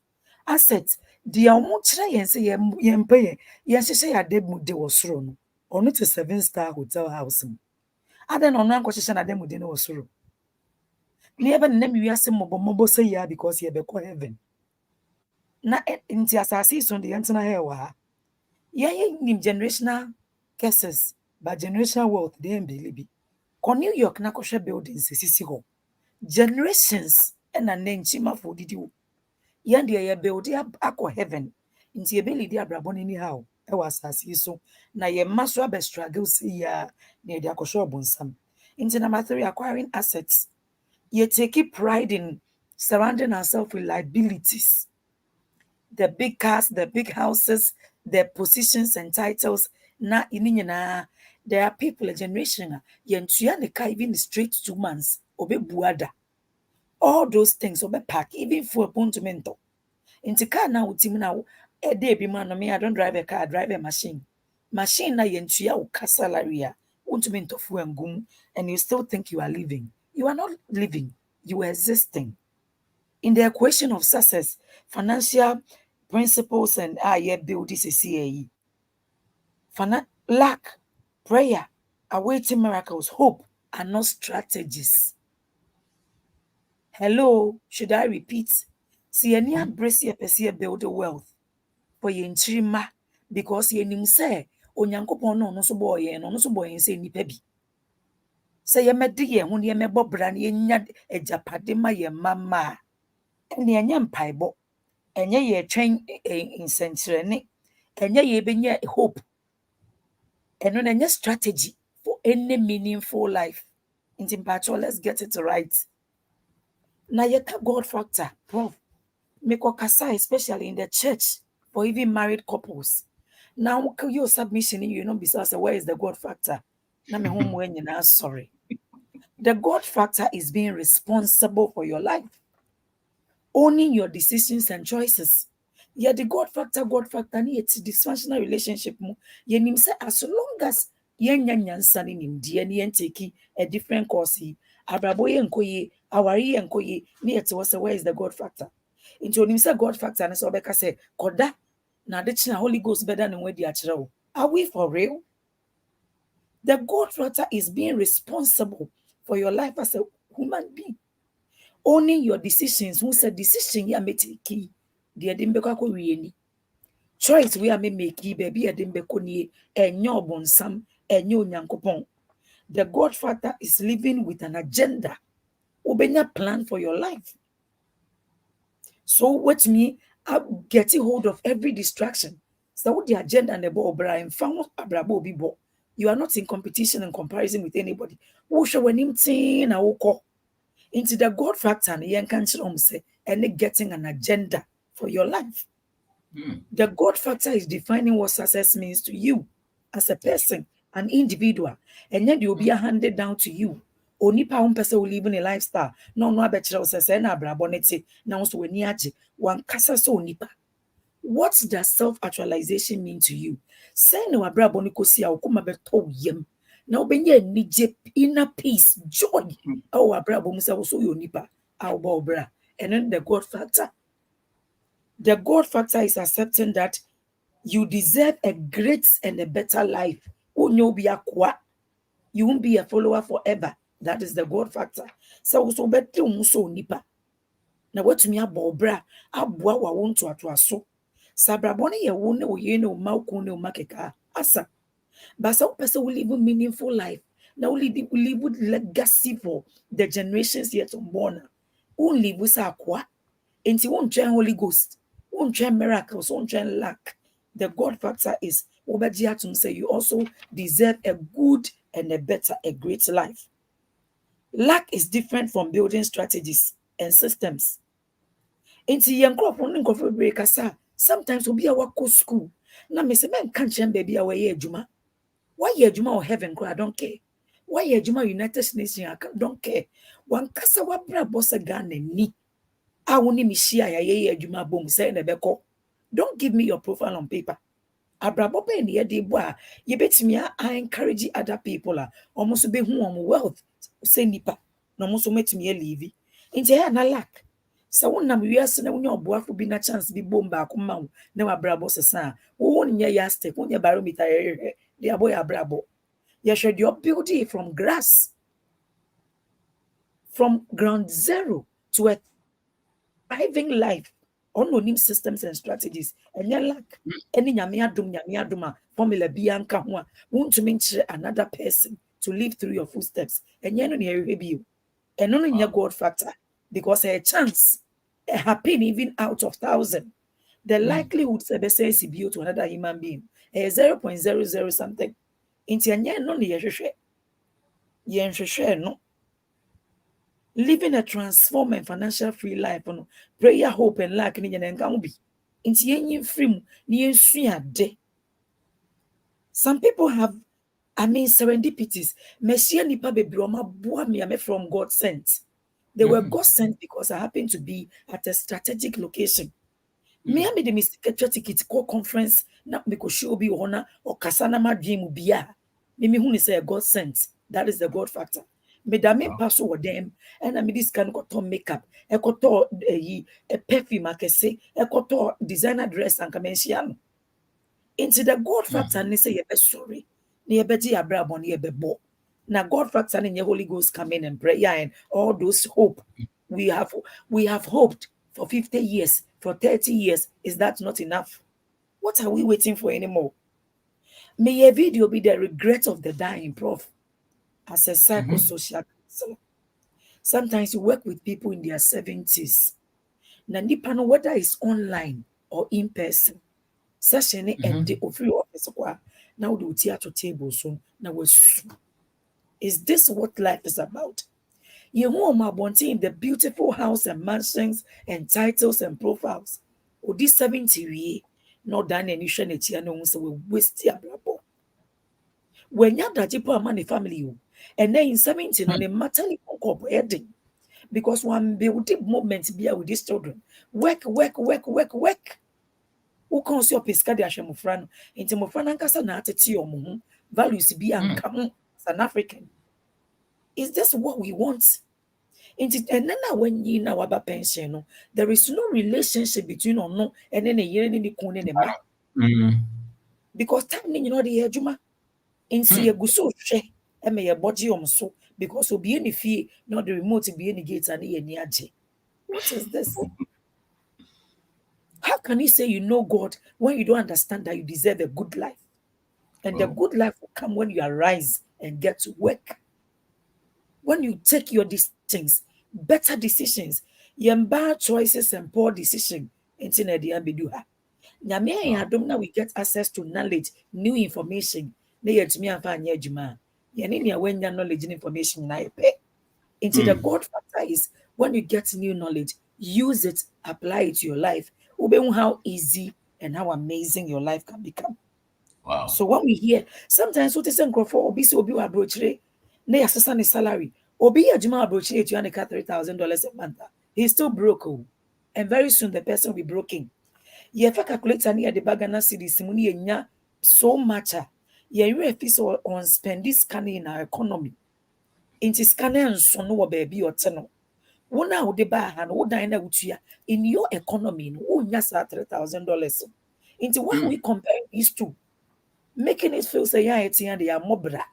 [SPEAKER 9] Assets, the amount try and say yempay, yes, say a deb de was thrown. Or not a 7-star hotel house. I don't know question at them with no was through. Never name you ask mobile say ya because ye be call heaven. Na inti asasi so the antena hewa. Ye generational cases, but generational wealth they ain't believe. New York na koshe buildings sisi ho. Generations and an enchima for did you. Yandi ye build ako heaven. Inti ye beli dia brabon anyhow. E was asasi so. Na ye maswa be struggle see ya near the akosho bonsam. Into number 3, acquiring assets. Ye take pride in surrounding ourselves with liabilities. The big cars, the big houses, the positions and titles. Na ininyana, there are people a generation yentuya ne ka even straight 2 months obe buada. All those things obe pack even for appointment. Inti car na utim na e dey bi man me I don't drive a car, I drive a machine. Machine na yentuya u salary a untumento fu engum and you still think you are living. You are not living, you are existing. In the equation of success, financial principles and build this CAE. Lack, prayer, awaiting miracles, hope are not strategies. Hello, should I repeat? See any embrace your build a wealth for your intrima because ye nim say onyankopon no so boy no so boy say ni pebi. Say ye mede ye ho ye mebo bra na ye nya ejapade ma ye mama. Ene enya mpaibo. Enye ye twen insentrene. Enye ye benya hope. And on a strategy for any meaningful life. In Timpacho, let's get it right. Now you can God factor, Prof. Make kasa, especially in the church, for even married couples. Now your submission, you know, besides where is the God factor? Now me home when you now sorry. The God factor is being responsible for your life, owning your decisions and choices. Yeah, the God factor, it's dysfunctional relationship. You nim say as long as yen son in him, take a different course. Abraboye and koye, awari and koye, near to us, where is the God factor? Into him say God factor, and so Becca say, Koda, now the Holy Ghost better than where the achro. Are we for real? The God factor is being responsible for your life as a human being. Owning your decisions. Who said decision ya make key? The Edimbeko Rieni. Choice we are make baby Edimbeko ni enyo bonsam enyo nyankopon. The God factor is living with an agenda. Obenya plan for your life. So what me, I'm getting hold of every distraction. So what the agenda and the ball, Brian found abrabo bibo. You are not in competition and comparison with anybody. Who show when him tin I will call into the God factor and yen can say and getting an agenda for your life. The God factor is defining what success means to you as a person, an individual, and then you'll be handed down to you. Onipa person will live in a lifestyle. No, abetcha say na brabonete. Now so when one kasa so onipa. What does self-actualization mean to you? Say no abraboniko si akuma beto yem. Now benye nije inner peace, joy. Oh abrabom say so onipa. Au bra. And then the God factor. The God factor is accepting that you deserve a great and a better life. You won't be a follower forever. That is the God factor. So better nipa. Now what me abobra abua wa won to so. Sabrabone ye won ye no mauko no makeka. Asa. But some person will live a meaningful life. Now will live with legacy for the generations yet unborn. Won't live with akwa. And he won't train Holy Ghost. Won't train miracles. Won't train luck. The God factor is Obajiatum say you also deserve a good and a better, a great life. Luck is different from building strategies and systems. Into young crop on the break sometimes will be a work school. Now, Miss Man can't baby away Juma. Why ye Juma or heaven? I don't care. Why ye Juma United Nations? I don't care. One casa wabra boss a gun and knee. I won't me share ye Juma boom say nebeko. Don't give me your profile on paper. Abrabope and ye de bois, ye bet me I encourage other people almost be whom wealth say nipa, no most met me a levy. Into here na lack. So one nam we are sending your boy for being a chance be bomb back mount. No abrabos a son. Won't ye yaste, won't ye barometer, dear boy abrabo. Ye should your beauty from grass, from ground zero to a thriving life. Unknown systems and strategies. And you lack any nyamiaduma formula bianca one won't to mention another person to live through your footsteps. And you know you. And only your God factor. Because a chance, a happen even out of 1,000. The likelihood says be to another human being. A 0.00 something. Into your no no. Living a transformed and financial free life, prayer, hope, and lack in your be. Into any free near de. Some people have, serendipities. Messiah nipa bebroma boa me from God sent. They were God sent because I happened to be at a strategic location. Me I made a mistake ticket call conference na because she will be honor or kasana ma dream bia. Me who is a God sent. That is the God factor. Me da me pass over them and I made this kind of makeup. I got a perfume I can say. I got designer dress and kamensiano. Into the God factor and say ye sorry. Ni beti abrabon ye bo. Now God factor and your Holy Ghost come in and prayer and all those hope we have hoped for 50 years, for 30 years. Is that not enough? What are we waiting for anymore? May a video be the regret of the dying, Prof. As a psychosocial counselor. Sometimes you work with people in their 70s. Now, depending whether it's online or in person, session and the free office. Now the theater table soon. Now is this what life is about? You want wanting the beautiful house and mansions and titles and profiles. Or this 70 not done any shanity and so we waste your blabber. When you're that people money family, and then in 17 on a maternity wedding. Because one building movement be with these children. Work. Who comes your pesca de Ashamufran into Mofran Casa Natati or Mumu, values be and come as an African. Is this what we want? And then when you know about pension, there is no relationship between or no, and then a year in the corner and because time ni nyina de adwuma nsi egu so hwe e me ye body so because obi any fie no the remote be any gate and ye ni agye. What is this? How can you say you know God when you don't understand that you deserve a good life? And the good life will come when you arise and get to work. When you take your decisions, better decisions, your bad choices and poor decisions, into the ambidu ha. Nyame ya adom na we get access to knowledge, new information. Na yetumi amfa anya adwuma. Ye ne ne wanya knowledge and information na yepe. Into the God factor is when you get new knowledge, use it, apply it to your life. Ube how easy and how amazing your life can become.
[SPEAKER 1] Wow.
[SPEAKER 9] So when we hear, sometimes what is for obi so obi wa brochire, na yasesa ne salary. Obi adwuma brochire to an $3,000 a month. He's still broke. And very soon the person will be broken. Ye fa calculator near the bagana cities muni enya so much. Ye refis on spend this scanning in our economy. Into scanning and so no baby or tenno. Wona wo de ba ha no wo dan na wutua in your economy no wo nya sa $3,000. Into why we compare these two? Making it feel say yeah it's they are mobra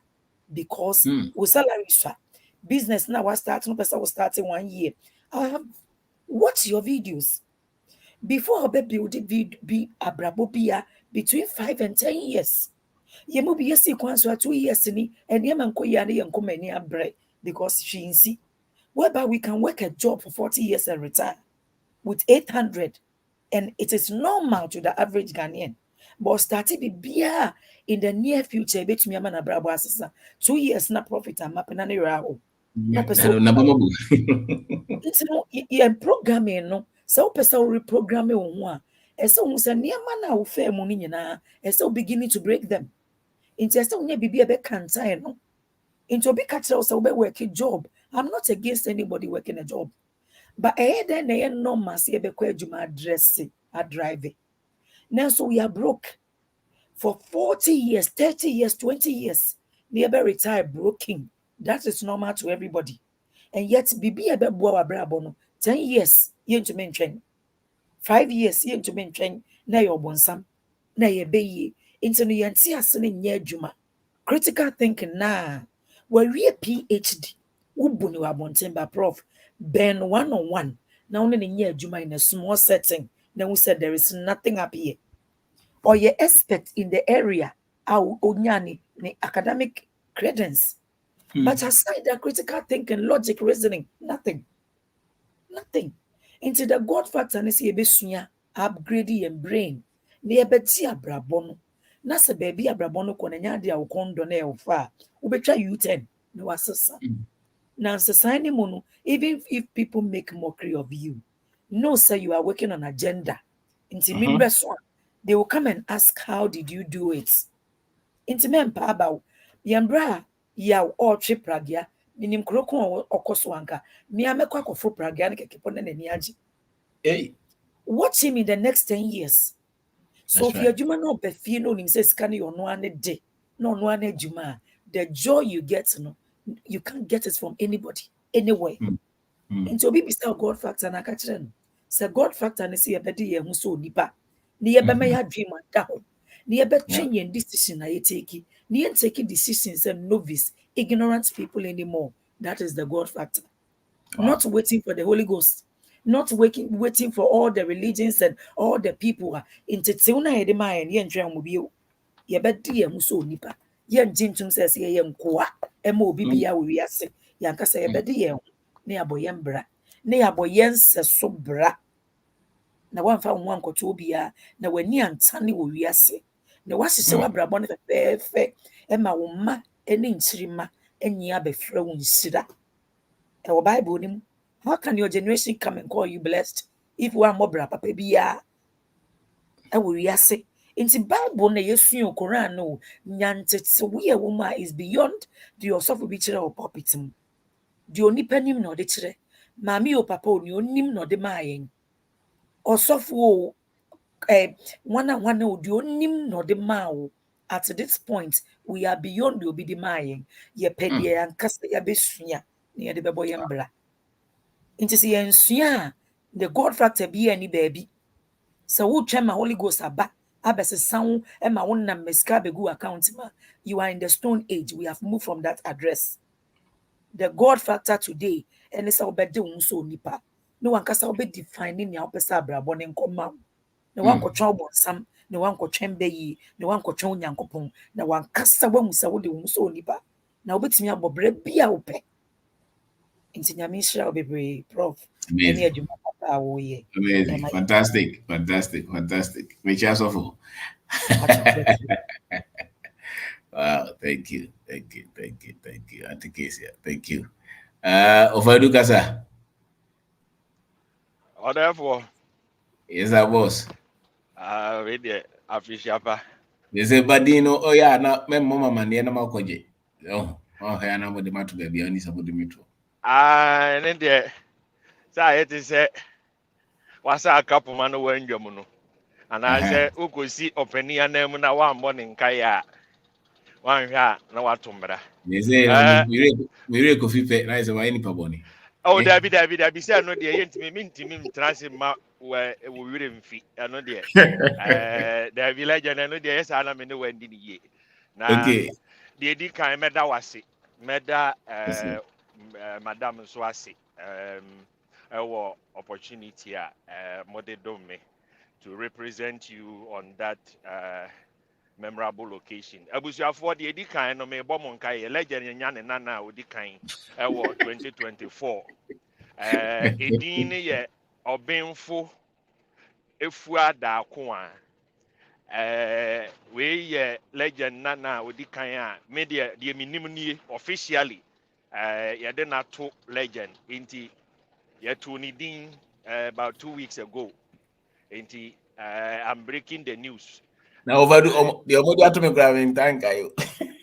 [SPEAKER 9] because we salary swap business now was starting no person was starting 1 year. I have watched your videos before be build be abrabobia between 5 and 10 years. Ye mo be yesi kwan so 2 years ni and ye man ko ya ne yanko mani abre because she insi whereby we can work a job for 40 years and retire with 800 and it is normal to the average Ghanaian. But starting be beer in the near future, bet me man brabo asesa 2 years na profit and map na raho. No person. It's no programming no. So person reprogramming on. And so who say near man na fair money na. And so beginning to break them. Into so nya bibi a be cancer no. Into be catch also be work a job. I'm not against anybody working a job. But then they no mass be adwuma address a drive. Now so we are broke for 40 years, 30 years, 20 years. Never retire broken. That is normal to everybody. And yet bibi ebe bua wabrabo 10 years ye to mention. 5 years ye to mention na your bonsam na ye be into no yanti asene nye adwuma. Critical thinking na we PhD ubuni wa bontemba prof ben 1-on-1 na one ne nye adwuma in a small setting. Then we said there is nothing up here. Or you're expert in the area, our onyani, the academic credence. But aside that critical thinking, logic, reasoning, nothing. Nothing. Into the God factor, and see a besunya, upgrading your brain. Near beti abrabono. Nasa baby abrabono konenya dia ukondo ne ufa. Ubetra U10. No assasa. Now society mono, even if people make mockery of you, know say you are working on agenda. Into they will come and ask, how did you do it? Into men paba yambra ya all trip pragia, minim kroko okoswanka, miamekwa kofo pragia ne kekepone ne niaji.
[SPEAKER 1] Hey.
[SPEAKER 9] Watch him in the next 10 years. So if
[SPEAKER 1] right.
[SPEAKER 9] you're juma no befi no nim says can you no ane day, no ane juma, the joy you get no, you can't get it from anybody, anywhere. Into be beside God factor na kachire no. Say God factor ne see ebedi ye hu so nipa. Ne ye be ya dream da ho. Ne ye be twen decision na ye take. Ne ye take decisions and novice, ignorant people anymore. That is the God factor.
[SPEAKER 1] Wow.
[SPEAKER 9] Not waiting for the Holy Ghost. Not waiting for all the religions and all the people. Into tuna ye de man ye ntwe mo bio. Ye be di ye hu so nipa. Ye ntintum says ye nkoa. Ema obi bia we wiase. Yanka say ye be di ye hu. Ne aboye mbra. Ne aboye nseso bra. Na wamfa ho ankoto bia na wani antane wo wiase na wasese wabrabɔ ne fɛfɛɛfɛ ɛma wo ma ɛne nkyirima ɛnyi abɛfrɛ wo nsira ɛwɔ Bible nim. How can your generation come and call you blessed if one mobra papa bia ɛwɔ wiase? Inti Bible na yesu Quran no nyantete we a woman is beyond the osofo bi kyerɛ o pulpit mu. The onipa nim na ɔde kyerɛ maami o papa oni onim na ɔde maayen osofo one odi onim no de mawo. At this point we are beyond the obi de maayen ye pedie ankasa ya besua na ye de bebo ye mbra nti se ye nsua the God factor be any baby so wo twema Holy Ghost aba abese sound ema wonna meska begu account ma, you are in the stone age. We have moved from that address. The God factor today, and it's about the so nipa. No one can be defining your pesa brabon and come out. No one could trouble some, no one could chamber ye, no one could chow yankopon, no one cast a woman so the so nipa. Now, bet me about bread be out. Into Yamisha be brave, Prof. Any
[SPEAKER 1] Amazing.
[SPEAKER 9] education,
[SPEAKER 1] Amazing. Fantastic. Fantastic. Fantastic. Which also. Wow. Thank you. Thank you. Thank you. Thank you. Auntie Casey. Thank you. Ovadu Kasa.
[SPEAKER 10] Or therefore,
[SPEAKER 1] Yes, our boss.
[SPEAKER 10] read the official.
[SPEAKER 1] They say, Badino, oh yeah, na me mama man, na makoje. Oh, hey, na mo de matu baby, ani sabo de metro.
[SPEAKER 10] And then the say it is a was a couple man when you know. And I said, who could see opinion name na one morning kaya. One ya, no what tumbra.
[SPEAKER 1] They say, na mire kofi pe, na is why ni paboni.
[SPEAKER 10] Oh, David, say no dear, yent me minti transit ma where we wouldn't fit. I know dear. The village and I know dear, yes, I am in the wind in the year. Now,
[SPEAKER 1] Okay.
[SPEAKER 10] the Eddie kind meda was it. Meda, Madame Swasi, our opportunity, Mode Dome, to represent you on that memorable location. Abusia for the Eddie kind of me bomonkai, legend and yan and nana with the kind, 2024. Edin ye Obinfo Efua da Kwa. We ye legend nana with the kind media the minimum officially. Yadena to legend inti yetu nidin about 2 weeks ago. Inti I'm breaking the news.
[SPEAKER 1] Na ovadu the omodu atomi grabbing tank ayo.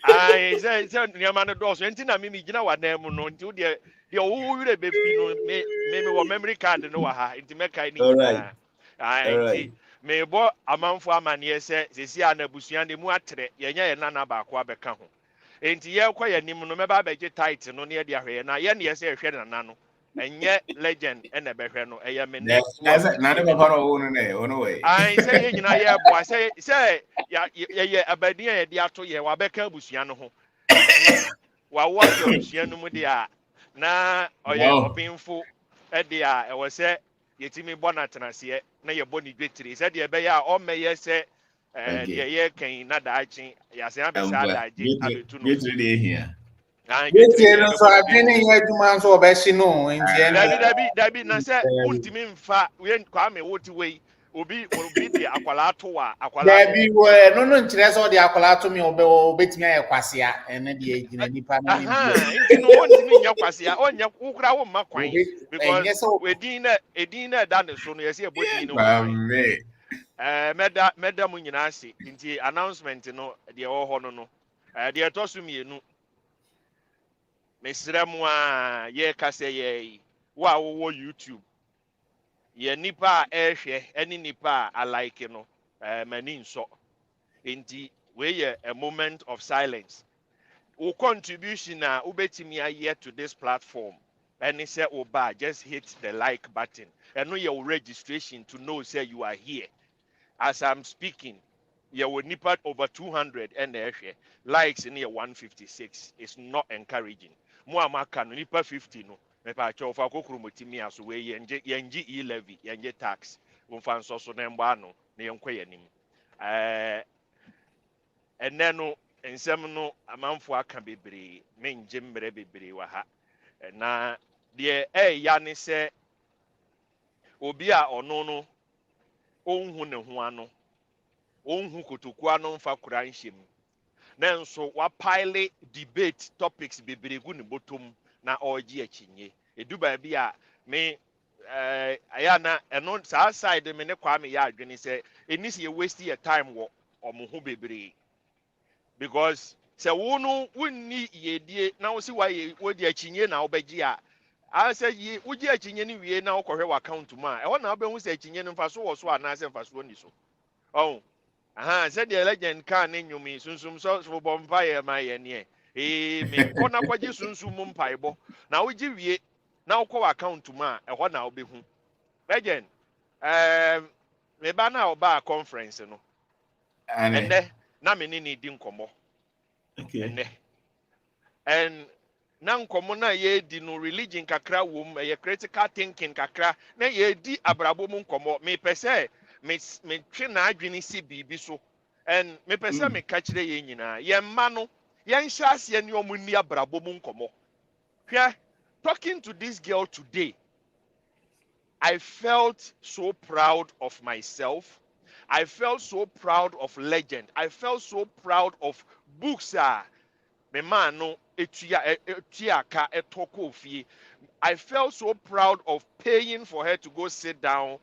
[SPEAKER 10] I say nyamano dos enti na mimi gina wa na mu no nti de o wure be fi no me wo memory card no wa ha nti meka ni
[SPEAKER 1] All right.
[SPEAKER 10] nyina
[SPEAKER 1] All
[SPEAKER 10] nti
[SPEAKER 1] right.
[SPEAKER 10] me bo amanfo amane se sesi ana busua de mu atere ye nya ye nana ba ko abeka ho nti ye kwa ye nim no meba ba ge title no ne de ahwe na ye ne ye se hwe nana no enye legend ene be hwe no eye me ne no
[SPEAKER 1] Na ne
[SPEAKER 10] abusie me
[SPEAKER 1] papa
[SPEAKER 10] nim
[SPEAKER 1] no ono ne, ono way.
[SPEAKER 10] I say ye nyina ye boa say ye abadi ye de ato ye wa beka abusua no ho nti wa wafi abusua no mu de a na oye
[SPEAKER 1] Wow.
[SPEAKER 10] obinfo e de a e wo se yetimi bɔ na tenase na ye bɔ ni dwetire se de be ya o meye se de
[SPEAKER 1] Okay.
[SPEAKER 10] ye kan na daachi ya se abesa
[SPEAKER 1] But
[SPEAKER 10] daaje abetu no
[SPEAKER 1] get
[SPEAKER 10] fo
[SPEAKER 1] ready here.
[SPEAKER 10] na dwetire
[SPEAKER 8] Wetie
[SPEAKER 10] de
[SPEAKER 8] no
[SPEAKER 10] be
[SPEAKER 8] so
[SPEAKER 10] bɔ no
[SPEAKER 8] adwene
[SPEAKER 10] dwetire
[SPEAKER 8] yɛ adwuma nso ɔbɛhye no nti
[SPEAKER 10] dabi na se untimi mfa we kwame woti wei obi de akwala to wa akwala no
[SPEAKER 8] daabi wɔ no nkyerɛ sɛ ɔde akwadaa to me ɔbɛtumi ayɛ kwasea ɛne deɛ gyina nipa no anim bio
[SPEAKER 10] inti no wontimi nya kwase a onya ukura wo ma kwan
[SPEAKER 8] ɛnyɛ
[SPEAKER 10] because
[SPEAKER 8] sɛ
[SPEAKER 10] edin na da ne so no yesi ebodin no ho kwan
[SPEAKER 1] Mame.
[SPEAKER 10] meda mu nyina ase nti announcement no de ɛwɔ hɔ no no de ɛtɔ so mienu mesrɛ mu a yɛ kasa yɛ wo a wowɔ YouTube yɛ nipa a ɛhwɛ ɛne nipa a alike no mani nsɔ nti we yɛ a moment of silence wo contribution a wobɛtumi ayɛ to this platform ɛne sɛ woba just hit the like button ɛno yɛ wo registration to know say you are here as I'm speaking yɛwɔ nipa over 200 ɛna ɛhwɛ likes in 156 it's not encouraging mo a maka no nipa 50 no mepaakyɛw fa kokoro motimi aso wei yɛngye e-levy yɛngye tax womfa nsɔ so na mbɔ ano na yɛnkɔ yɛnim ɛnɛ no nsɛm no amanfo aka bebree mengye mmerɛ bebree wɔ ha na deɛ ɛɛya ne sɛ obi a ɔno no ɔnhu ne ho ano ɔnhu kotokuo ano mfa kora nhyɛ mu na nso wapaile debate topics bebree gu ne bɔtɔm na ɔregye akyinye edu baabi a me ɛyɛ na ɛno saa side me ne kwame yɛ adwene sɛ ɛni sɛ yɛ waste yɛ time wɔ ɔmo ho bebree because sɛ wo no wonni yɛdie na wo si wodi akyinye na wobɛgye a asɛ yi wogye akyinye no wie na wokɔhwɛ wɔ account mu a ɛhɔ na wobɛhu sɛ akyinye no mfaso wɔ so anaasɛ mfasoɔ ni so ɔho sɛdeɛ legend kaa ne nnwom yi sunsum so bɔ mpaeɛ ma yɛ neɛ menkɔ na kɔgye sunsum mu mpaebɔ na wogye wie na wokɔ wɔ account mu a ɛhɔ na wobɛhu legend meba na ɔbaa conference no ɛnɛ na me ne ne di nkɔmmɔ
[SPEAKER 1] Okay.
[SPEAKER 10] ɛnɛ and na nkɔmmɔ na yɛdi no religion kakra wom ɛyɛ critical thinking kakra na yɛdi abrabɔ mu nkɔmmɔ mepɛ sɛ metwe n'adwene si biribi so and mepɛ sɛ meka kyerɛ yɛn nyinaa yɛn mma no yɛnhyɛ aseɛ ne ɔmo nni abrabɔ mu nkɔmmɔ hwɛ talking to this girl today I felt so proud of myself. I felt so proud of Legend. I felt so proud of books. Me man no etuaka etoko fie. I felt so proud of paying for her to go sit down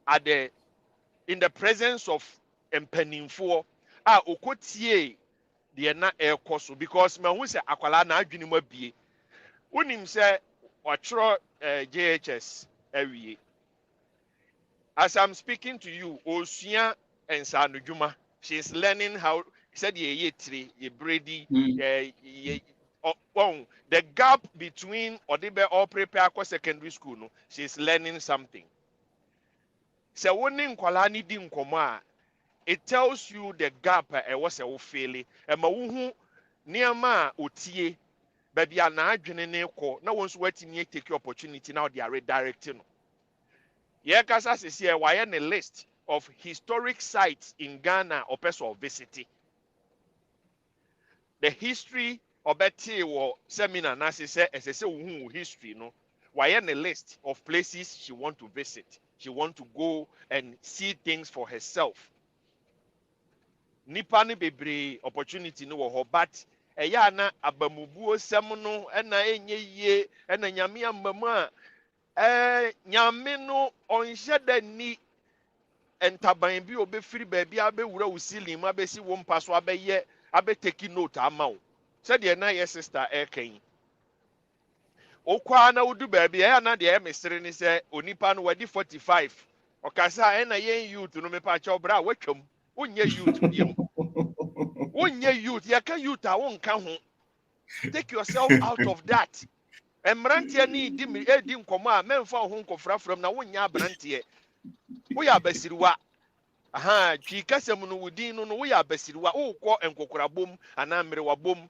[SPEAKER 10] at in the presence of mpanimfoɔ a okotie deɛ na ɛrekɔ so because mahu sɛ akwalaa na adwene mu abie. Wonim sɛ ɔtwerɛ JHS awie. As I'm speaking to you, Osua and Sanujuma, she's learning how said ye brady the gap between Odibe or prepare secondary school, no, she's learning something. So when kwalani di nkoma, it tells you the gap was a failure. And mawuhu niama otie, baby ana adwene ne ko, na once waiting take your opportunity now they are redirecting. Yeah, kasa says here, why a list of historic sites in Ghana or person visit. The history of Betty or seminar, Nasi said, as I say, history, no. Why a list of places she want to visit. She want to go and see things for herself. Nipani bebre opportunity no ho, but na abamubuo semono ena enye ye ena nyame amama nyame no onhye da ni entaban bi obefiri baabi abewura usili mu abesi wo mpa so abeye abeteki note ama wo said ye na ye sister ekan okwa na wudu baabi na de emesere ni se onipa no wadi 45 okasa na ye youth no me pa cha obra watwam wonye youth biem wonye youth ye ka youth a wonka ho take yourself out of that. Emrantie ni di nkomo a memfa ho nkofrafram na wonya abrantie wo ya basiriwa aha twi kasem no wudin no wo ya basiriwa wo kɔ enkokorabom ana mmerewabom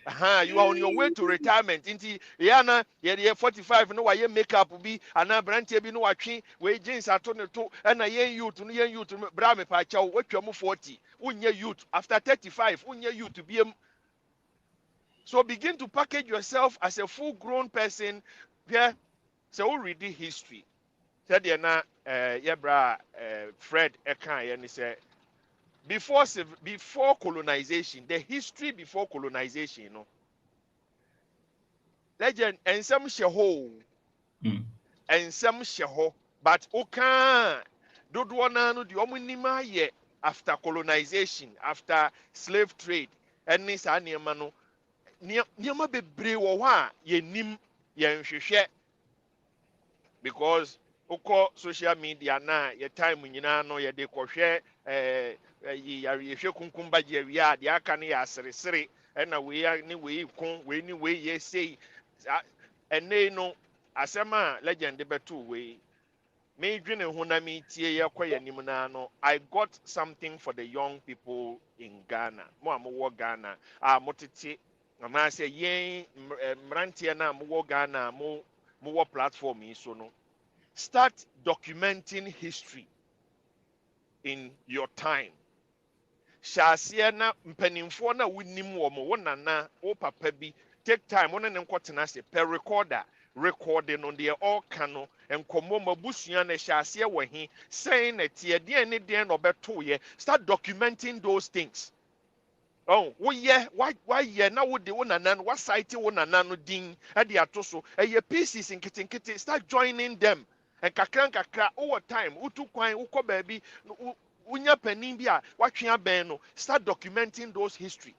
[SPEAKER 10] aha you are on your way to retirement inti yana ye 45 no wa ye makeup bi ana brantie bi no watwe we jeans ato ne to na ye youth no bra me pa chawo watwa mu 40 wonya youth after 35 wonya youth biem. So begin to package yourself as a full-grown person. Yeah, so we read the history. Said na yebra Fred Ekan and he said before colonization, the history before colonization, you know. Legend and some sheho and some sheho, but okan dodwana no the omunima ye after colonization, after slave trade, and this animano. Niama bebre wo wa yenim yenhwehwe because oko social media na ye time nyina no ye de kohwe yehwe kunkumba je wi a de aka ne ya seresere na we ni we kun we ni we ye sei ene no asema legend betu we me dwene ho na me tie ye kwa yanim na no I got something for the young people in Ghana mo amwo Ghana motete I'm going to say, yen mrantia na mo Ghana mo platform yi so no. Start documenting history in your time. Shasia na mpanimfo na wunim wo mo wonana wo papa bi take time wona ne nkotena se per recorder recording on the all cano enkomo mabusua na shasia wo he saying na tie de ne de no beto ye start documenting those things. Oh, why ye na wo de wo nana no site wo nana no din e de ato so ye pieces in kitinkiti start joining them and kakra over time utu kwan ukọ baabi unya panin bi a watwe aben no start documenting those history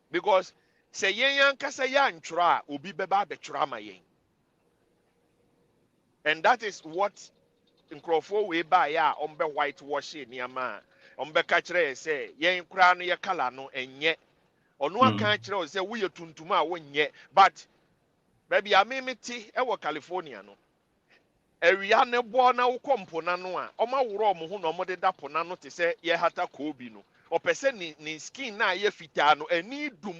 [SPEAKER 10] because say yen yankasa ya ntworo a obi beba betworo ama yen and that is what nkrofo we buy ya ombe whitewash niama ombeka kire say yen kura no ye kala no enye onu aka kire say we tuntum a wonye but baby amemeti e wo California no area ne bo na wo kompona no a oma woro mo ho no mo de da pona no te se ye hata ko bi no opese ni skin na ye fita no ani dum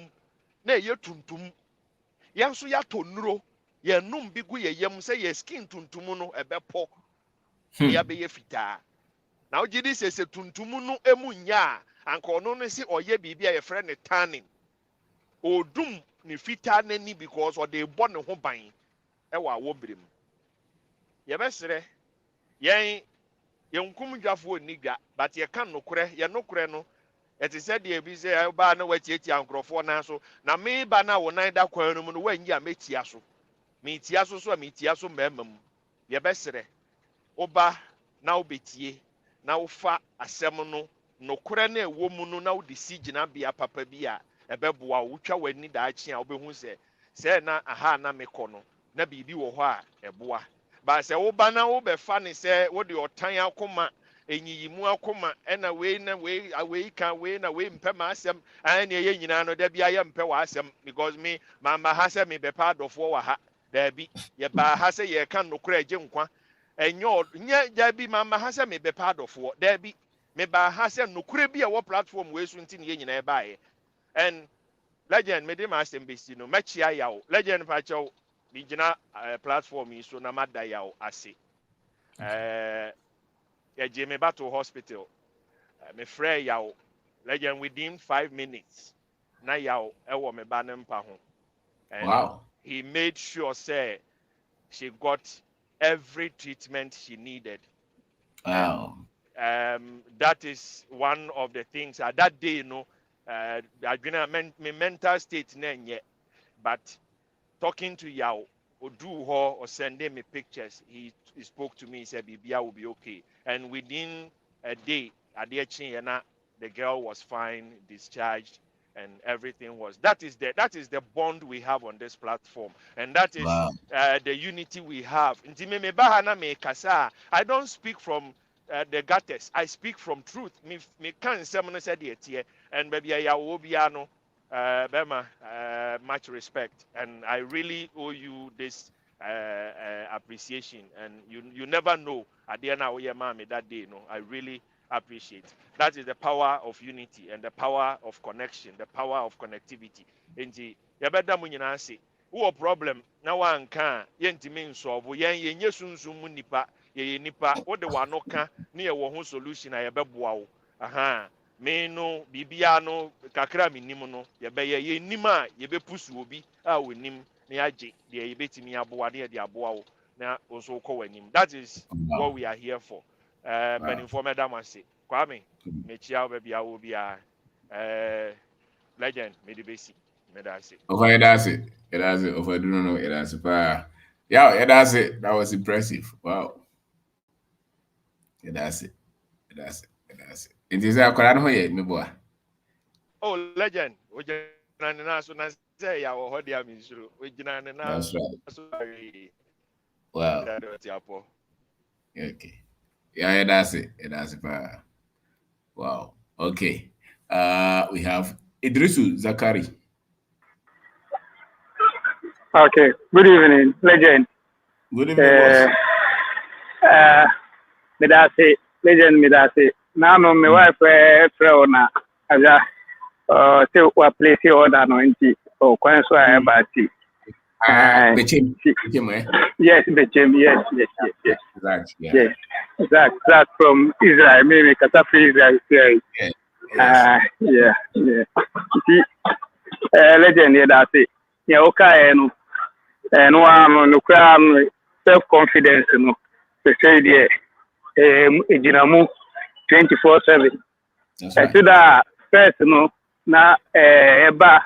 [SPEAKER 10] na ye tuntum ye nso ya tonuro ye num bi gu ye yam se ye skin tuntum no ebepo na ya be ye fita na ogidi se tuntum no emu nya anka ono no se oye bibia ye frɛ ne tanning odum ni fita nani because o de bɔ ne ho ban e wa wo brem ye besere yen yenkum dwafo ni dwa but ye kan nokore ye nokore no eti se de bi se ba na watieti ankrofo na so na me ba na wo nan da kwan no mu no wanyi a metia so me tia so so a me tia so memam ye besere oba na obetie na wofa asɛm no nokore na ewo mu no na wo de si gina bia papa bi a ebeboa wo twa wani da achi a obehu se na aha na mekɔ no na bibi wɔ hɔ a eboa ba se wo ba na wo be fa ne se wo de otan akoma enyiyimu akoma na we ka we na we mpɛ ma asɛm an ne ye nyina no da bia ye mpɛ wa asɛm because me mama ha se me be pa adɔfo wɔ ha da bi ye ba ha se ye kan nokora agye nkwa enyo nye da bi mama ha se me be pa adɔfo da bi me ba ha se nokora bi a wɔ platform we so nti ne ye nyina ba ye and legend me de ma asɛm besi no mɛkyia yawo legend pa kyɛw bi gyina platform yi so na mada yawo ase ye me back to hospital me frɛ yawo legend within 5 minutes na yawo ɛwɔ me ba ne mpa ho and
[SPEAKER 1] Wow.
[SPEAKER 10] he made sure say she got every treatment she needed.
[SPEAKER 1] Wow.
[SPEAKER 10] And that is one of the things that day, you know, my mental state yet, but talking to Yao or do her or sending me pictures, he spoke to me, he said Bibia will be okay. And within a day, the girl was fine, discharged, and everything was that is the bond we have on this platform, and that is
[SPEAKER 1] Wow.
[SPEAKER 10] the unity we have. I don't speak from the gutters. I speak from truth. Me can someone said it here, and maybe I will be Bema, much respect, and I really owe you this appreciation. And you never know at the end of your mommy that day. No, I really appreciate. That is the power of unity and the power of connection, the power of connectivity. Enti yabeda mu nyina se wo problem na wanka yentimi nsolve yen sunsun mu nipa ye nipa wo de wano ka ne ye wo ho solution na yebeboa wo aha me no bibia no kakra minim no yebeye ye nim a yebepusu obi a wonim na yaje de yebetimi aboa de aboa wo na also kɔ wanim. That is what we are here for. But inform madam say Kwame mechia baby I will be legend me the basic me that's it.
[SPEAKER 1] Okay, that's it. That's it. If I do not know, that's it. Yeah, that's it. That was impressive. Wow. Yeah, that's it. That's it. That's it. It is a Koran here, me boy.
[SPEAKER 10] Oh, legend. We na so na say ya wo hodi am insuru. We jina na
[SPEAKER 1] That's right.
[SPEAKER 10] so
[SPEAKER 1] Wow. Okay. Yeah, that's it. That's it. Wow. Okay. We have Idrisu Zakari.
[SPEAKER 11] Okay. Good evening, legend.
[SPEAKER 1] Good evening, boss.
[SPEAKER 11] Medase, legend Medase. Now, my wife, Freona, as still what place order no inti or quite so I about it.
[SPEAKER 1] Bechem,
[SPEAKER 11] yes, Bechem, yes.
[SPEAKER 1] Exactly. Yeah.
[SPEAKER 11] Yes, that from Israel, maybe Katafi Israel.
[SPEAKER 1] Yes.
[SPEAKER 11] Yeah. See, legend, yeah, that's it. Yeah, okay, no one, no crime, self-confidence, no. The say, yeah, Jinamu 24/7. I said that first, no, na eba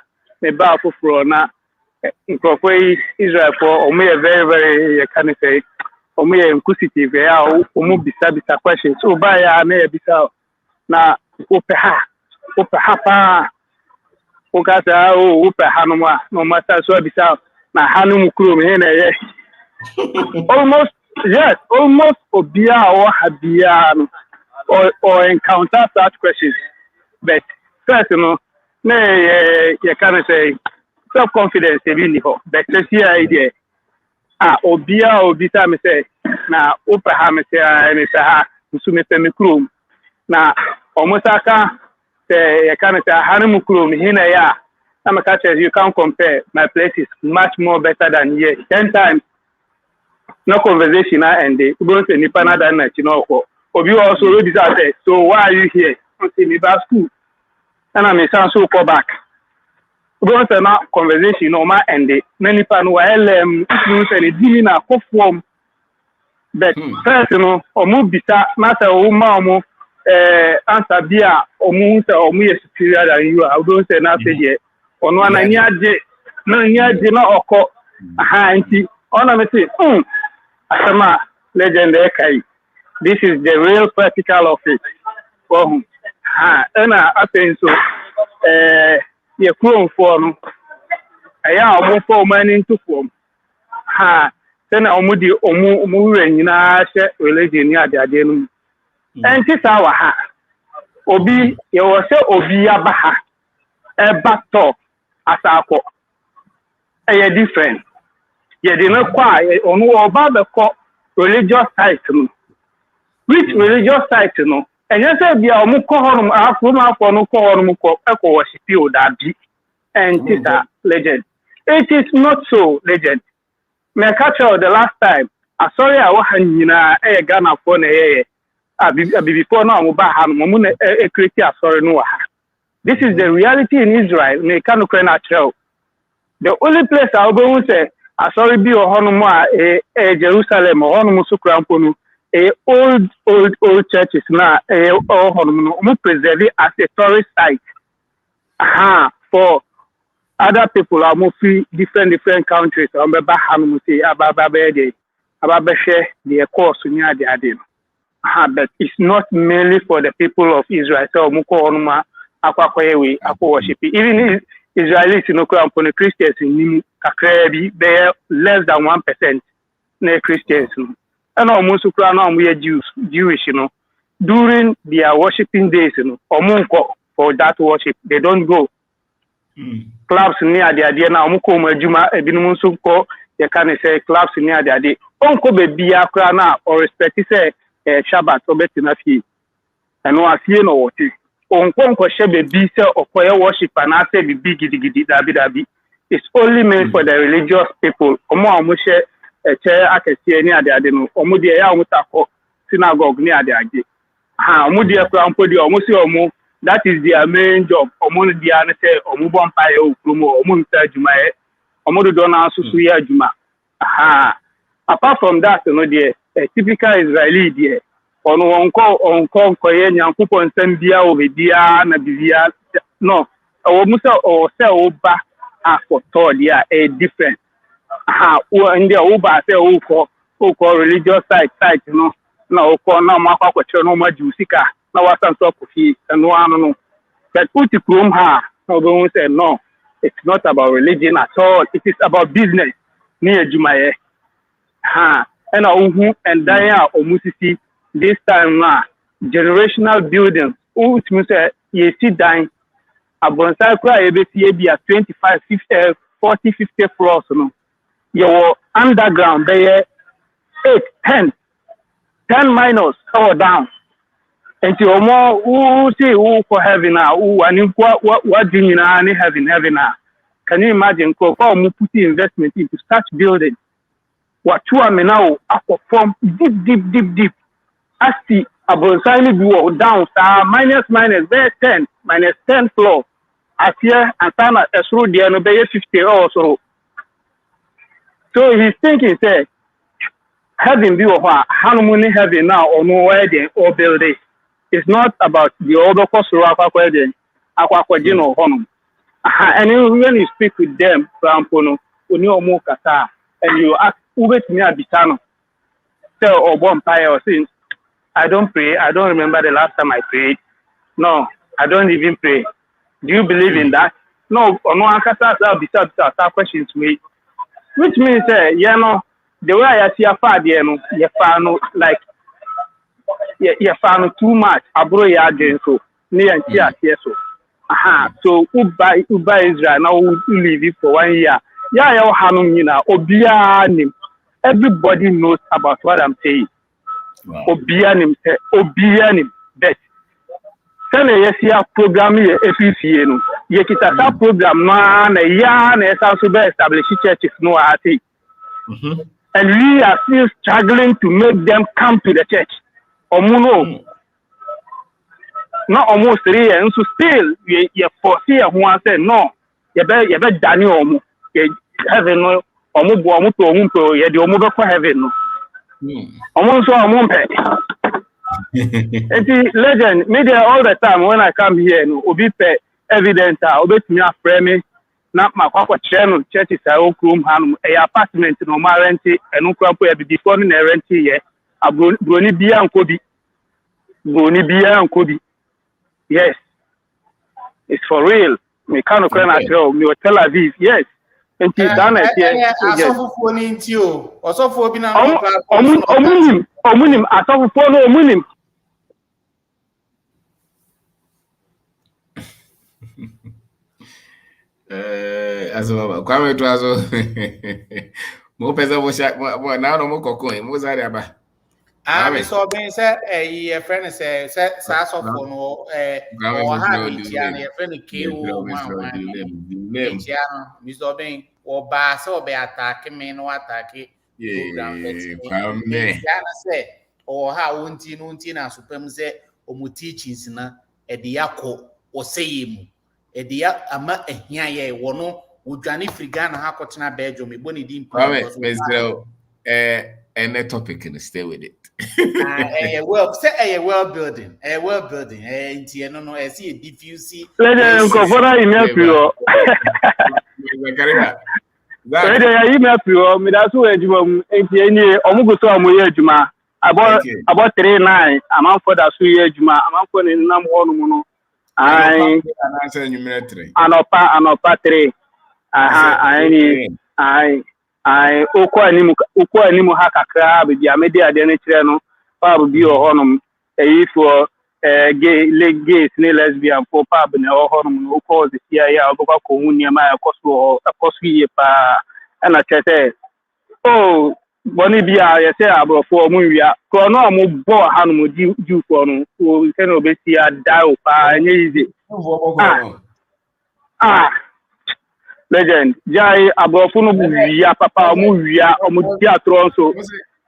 [SPEAKER 11] for na Israel for me very, very, can I say, me inquisitive, bisa questions. So by ya me bisa na upeha pa ukasa upeha no matter so bisa na hanu mukuru me na ye almost obia or habia or encounter such questions, but first you can say self-confidence really but this idea obia obisa me say na opa ha me say me say ha nsu me me krom na omosaka say you can say ha mu krom hina ya na me catch you can compare my place is much more better than here 10 times no conversation na end we go say nipa na dan na chi no ko obi also ready say so why are you here say me back school and I me so go back we go say na conversation no ma end na nipa no wa LM you say di na ko form but first no omo bisa na say o ma omo answer bia omo say omo is superior than you I don't say na say here ono na ni age na oko aha nti ona me say asama legend ekai this is the real practical of it and I think so ye krom for no aya omo for man into form then omudi omu nyina hye religion ni ade no enti sa wa ha obi ye wo se obi aba ha eba talk asako different ye dey no kwa onu oba be ko religious site no which religious site no enye se bia omu ko honum afro ma afro no ko honum ko worship you that be enti sa legend it is not so legend me catch the last time sorry I wa nyina Ghana for na before na mo ba ha no mo na create sorry no wa this is the reality in Israel me can no na tell the only place I go say sorry bi o hono mo Jerusalem o hono mo so krampo no old churches na o hono mo preserve as a tourist site for other people are mostly different countries. I'm about Hanum say about share the course near the Adim. But it's not mainly for the people of Israel. So Muko Onuma Aquaquawe, Aqua worship. Even Israelis in Oklahoma Christians in Kakrebi, they are less than 1% near Christians. And almost Ukraine we are Jewish, during their worshiping days, Omunko for that worship, they don't go. Clubs near the idea now, Muko Majuma, Ebinum Suko, they can say clubs near the idea. Onko be Biakrana or respect say Shabbat or Betinafi. And no, I see no what is. Onko Shebe Bisa or choir worship and I say be big dabi. It's only meant for the religious people. Omo Mushe, a chair I can see near the Adeno, Omudia Mutako, synagogue near the idea. Omudia Krampodi, Omusio. That is their main job. Omo dia na say omo bonfire okromo omo nta adwuma omo do na asusu ya adwuma apart from that no there a typical Israeli there ono onko ye nyankopon nsam bia obedia na bibia no omo say o say oba for third year a different ndi oba say oko religious site no na oko na makwa kwetwe no majusika na wasan so kofi and no but put from her no say no it's not about religion at all it is about business ni adwumaye and ohu and dia omusisi this time na generational buildings which means you see dying abonsai kra e be see bia 25 50 40 50 floors no your underground there 8 10 minus or down. And to more who say for heaven now, and what do you know heaven now? Can you imagine put investment into such building? What two are now perform deep. As the abonsai do down minus there 10 floor. As here and time as through the no 50 or so. So he's thinking say heaven be over how many heaven now or no wedding or building. It's not about the other Kosura Aquajino Honum. And when you speak with them, Rampono, Uniomo Kata, and you ask Ubet Mia Bitano, tell or bonfire or sin, I don't pray. I don't remember the last time I prayed. No, I don't even pray. Do you believe in that? No, no Ankasa besides questions me. Which means, the way I see a father, you found like you found too much. Abro ya so near and so. So Uba Israel now live it for 1 year. Ya Hanum Yina, Obia Nim, everybody knows about what I'm saying.
[SPEAKER 1] Wow.
[SPEAKER 11] Obianim, bet. Sene yesia program ye FCA no. Ye kitata program na ya na esa so be establish churches no ati. And we are still struggling to make them come to the church. Omuno. Not almost 3 years, so still you foresee who I say no. You bet Daniel heaven no omu ye the omu for heaven no. Omu so omu pe. Legend media all the time when I come here no obi pe evidence obi me afre me na makwakwa channel church is a room han e apartment no ma rent e no kwapo e before no rent ye abroni bia nkobi. Yes, it's for real. Me can't cry at all. Me Tel Aviv. Yes, and she's done it. Yes.
[SPEAKER 8] Omunim. Omunim.
[SPEAKER 1] Aso kwame to aso. Mo pesa mo sha mo na no mo kokon mo za dia ba.
[SPEAKER 8] Me so ben say your friend say sa so for no or ha bi tia na your friend KO me so ben o ba so be attack me no attack program me say or ha unti na supem say o mu teachings na e de yakọ o say mu e de ama ehia ye wo no odwane friga na ha kotena bedroom me boni di
[SPEAKER 1] improve and the topic and stay with it.
[SPEAKER 8] Well building. Inti no I see a diffuse.
[SPEAKER 11] Let go for email to you. Email to me that's who ejuma enti eni omugo so amoye ejuma about 39 am for that so ejuma am for ni nam ho no no ai anopa 3 ai okwa animu ha kakra be dia media de ne kire no pub bi o honum eyi for gays ne lesbian for pub ne o honum no okwa the CIA obokwa ko hu niam a kosu ye pa na chete oh boni bia ye say abrofo mu wia ko no mo bo hanum ju for no o se no be sia da o pa nye easy legend jai abrofo no buwia papa mu wia o mu ti atro so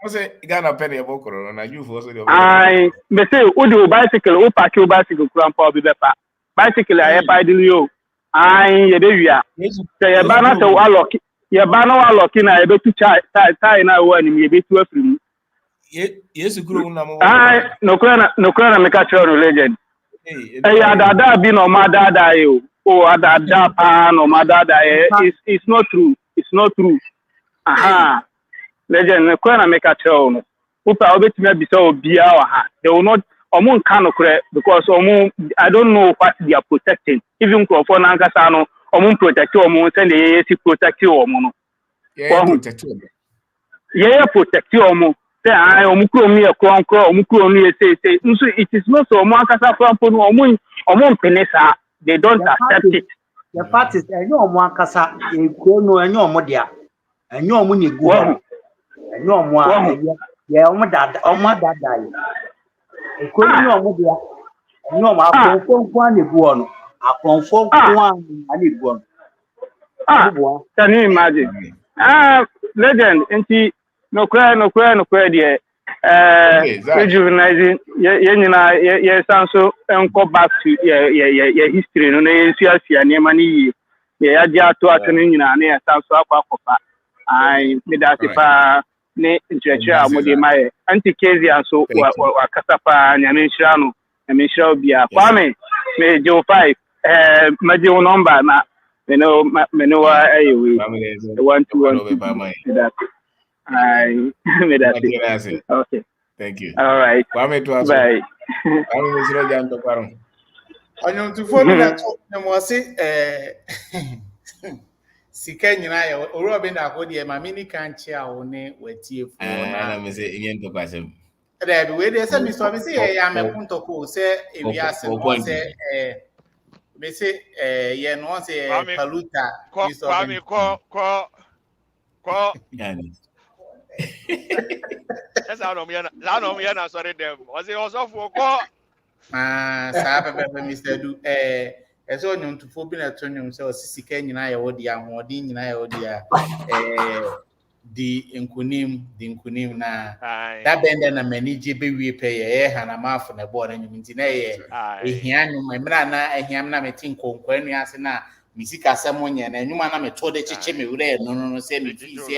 [SPEAKER 1] o se Ghana pede ebokoro na you for so dey
[SPEAKER 11] ai me say o de bicycle o park o bicycle kuran pa obi bepa bicycle aye pa dili o ai ye be wia se ye ba na se wa lock ye ba na wa lock na ye be tu tie na wo ani ye be tu afiri mu
[SPEAKER 1] yesu kuro na mo
[SPEAKER 11] ai no kura na me ka choro legend ya dada bi no ma dada yo oh adada pa no ma dada it's not true aha legend no kura na me ka choro no upa obetimi abisa obia wa ha they will not omun kan okre because I don't know what they are protecting even for na nkasa no omun protect omun say dey protect omun no protect omun say I omun kro mi e kron omun kro mi e say so it is not so omun nkasa from no omun penesa they don't accept it
[SPEAKER 12] the fact is enyo omun nkasa e kro no enyo omun dia enyo omun ni gu enyo omun yeah, dada yi. Ekoni ni omo dia. Ni omo akonfo na ebu no. Akonfo na ebu no.
[SPEAKER 11] Can you imagine? Legend enti no kra dia. Rejuvenating ye nyina ye sanso enko back to ye history no na ye ne ma ni ye adia to atene nyina na ye sanso akwakopa. Ai me da pa ne nchechia amode mai anti-case so wa kasapa nyamenshira no nyamenshira obia kwame me jo 5 me jo number na me no wa ayewe 121 that okay
[SPEAKER 1] thank you
[SPEAKER 11] all right
[SPEAKER 1] kwame to aso
[SPEAKER 11] bye
[SPEAKER 1] kwame misro janto kwaro
[SPEAKER 8] onyo to follow na to mo si sika nyina ya oro be na ko de ma mini kanche a wo ne watie fu
[SPEAKER 1] na me se yen to kwasem
[SPEAKER 8] da bi we de se mi so me se ya me punto ko se ewi ase no se me se ye no se paluta
[SPEAKER 10] mi so ko yani That's how no me na sorry them. Was it also for call?
[SPEAKER 8] Saa pɛpɛpɛ Mr. Du ɛsɛ ɔnwontofo bi na ɛto nnwom sɛ ɔse sika nyinaa yɛ wode ahoɔden nyinaa yɛ wode a di nkunim na da bɛn dɛ na m'ani gye bɛwie pɛ yɛyɛ hanamaafo na ɛbɔɔ no nnwom nti na ɛyɛ ɛhia nnwom mmerɛ na ɛhia m na mete nkɔnkɔa nnua ase na mesikasɛm nyɛ na nnwom a na metɔ de kyekye me werɛ no sɛ mefii sɛ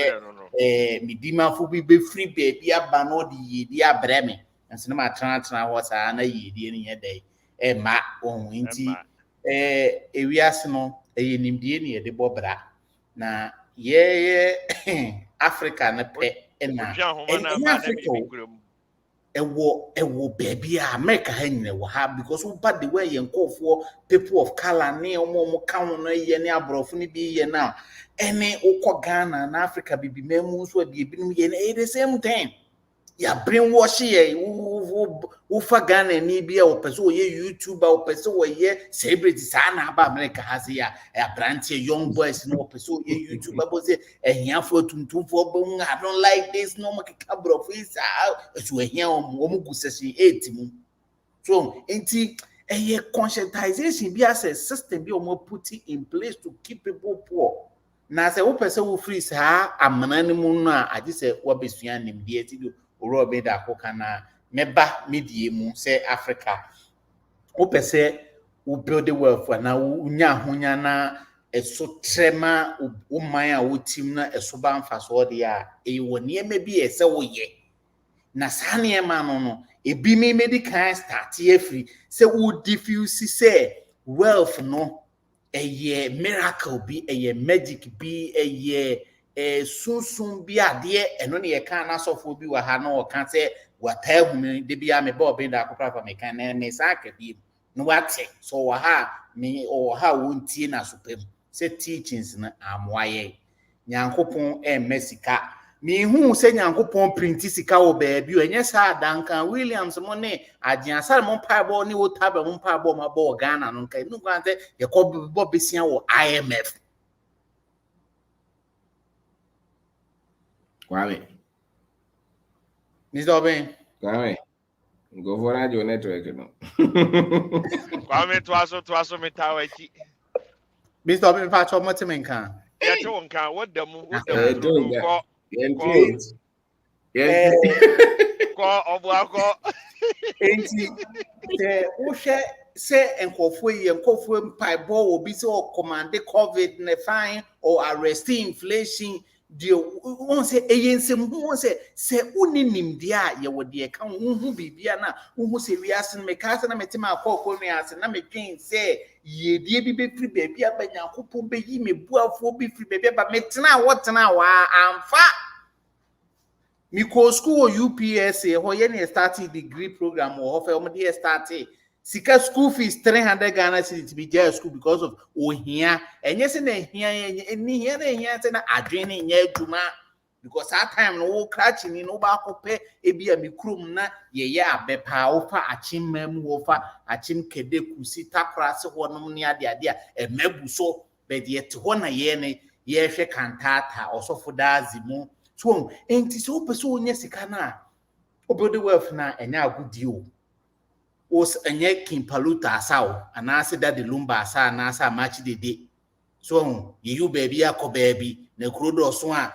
[SPEAKER 8] medimafo bi bɛfiri baabi aba na ɔde yiedi abrɛ me nso na matena hɔ saa na yiedie no nyɛ dɛ ma ɔho nti ewiase no ɛyɛ nimdie ne yɛde bɔ bra na yɛyɛ Africa no pɛ na Africa ɛwɔ baabi a America ha nyina wɔ ha because woba the way yɛn nkɔɔfoɔ people of color ne ɔmo ka ho no yɛ ne aborɔfo no bi yɛ na ɛne wokɔ Ghana na Africa bibima mu nso a ebinom yɛ no ɛyɛ the same thing. Ya brainwash ye ufa Ghana ni bi a opese oye YouTuber opese oye celebrity sa na aba America has ya branch young boys no opese oye YouTuber bo say ehia for tuntumfo bo I don't like this no make cabro face so ehia omo gusesi 8 mu so enti conscientization bi as a system bi omo put in place to keep people poor na say opese wo free sa amana ni mu no a age say wo besua nimde ati do Orobe da kokana meba media mu say Africa opese wo build wealth na unya honya na eso trema wo man a wo tim na eso ba mfa so de a wo niema bi ese wo ye na sa niema no ebi me medical start ye free say wo diffuse say wealth no eye miracle bi eye magic bi eye sunsun bi ade eno ne ye kan na sofo bi wa ha na o kan se wata humi de bia me ba obi da akopra fa me kan na me sa ka bi no wate so wa ha me o ha wontie na sopem se teachings na amwaye nyankopon mesika me hu se nyankopon print sika wo baabi o enye sa Duncan Williams mo ne agiansa mo paabo ne wo taba mo paabo ma bo Ghana no kan no kan se ye ko bo besia wo IMF
[SPEAKER 1] Kwame.
[SPEAKER 8] Mr. Oben.
[SPEAKER 1] Kwame. Go for radio network no.
[SPEAKER 10] Kwame twaso metawachi.
[SPEAKER 8] Mr. Oben pa cho motimen kan.
[SPEAKER 10] Ya cho nkan what them ko obuako.
[SPEAKER 8] Enti wo hwe se enkofo mpaibo obi se o command COVID ne fine or arrest inflation won say eyensem won say uninim dia ye wode ka hu bibia na hu se wiase me ka se na metima akoko nu ase na metwen say yedie bi be free baby abanyankopon be yi me buafo bi free baby ba metena wotena wa amfa Miko school UPSA ho ye ne starting degree program ho fa o de starting sika school fees 300 Ghana cedis to be jail school because of ohia enye se na hia ni hia na hia se na adwene nya adwuma because that time no wo cratch ni no ba kope ebi a mikrum na ye abepa wo fa achimam wo fa achim kede kusi takra se ho nom ne ade a emabu so be de te ho na ye ne ye hwe kantata osofo dazimu so enti so person onye sika na obodo wealth na enya agudi o os enye kimpaluta asawo anase da de lumba asa anasa match dede so you baby akọ baby na krodo so a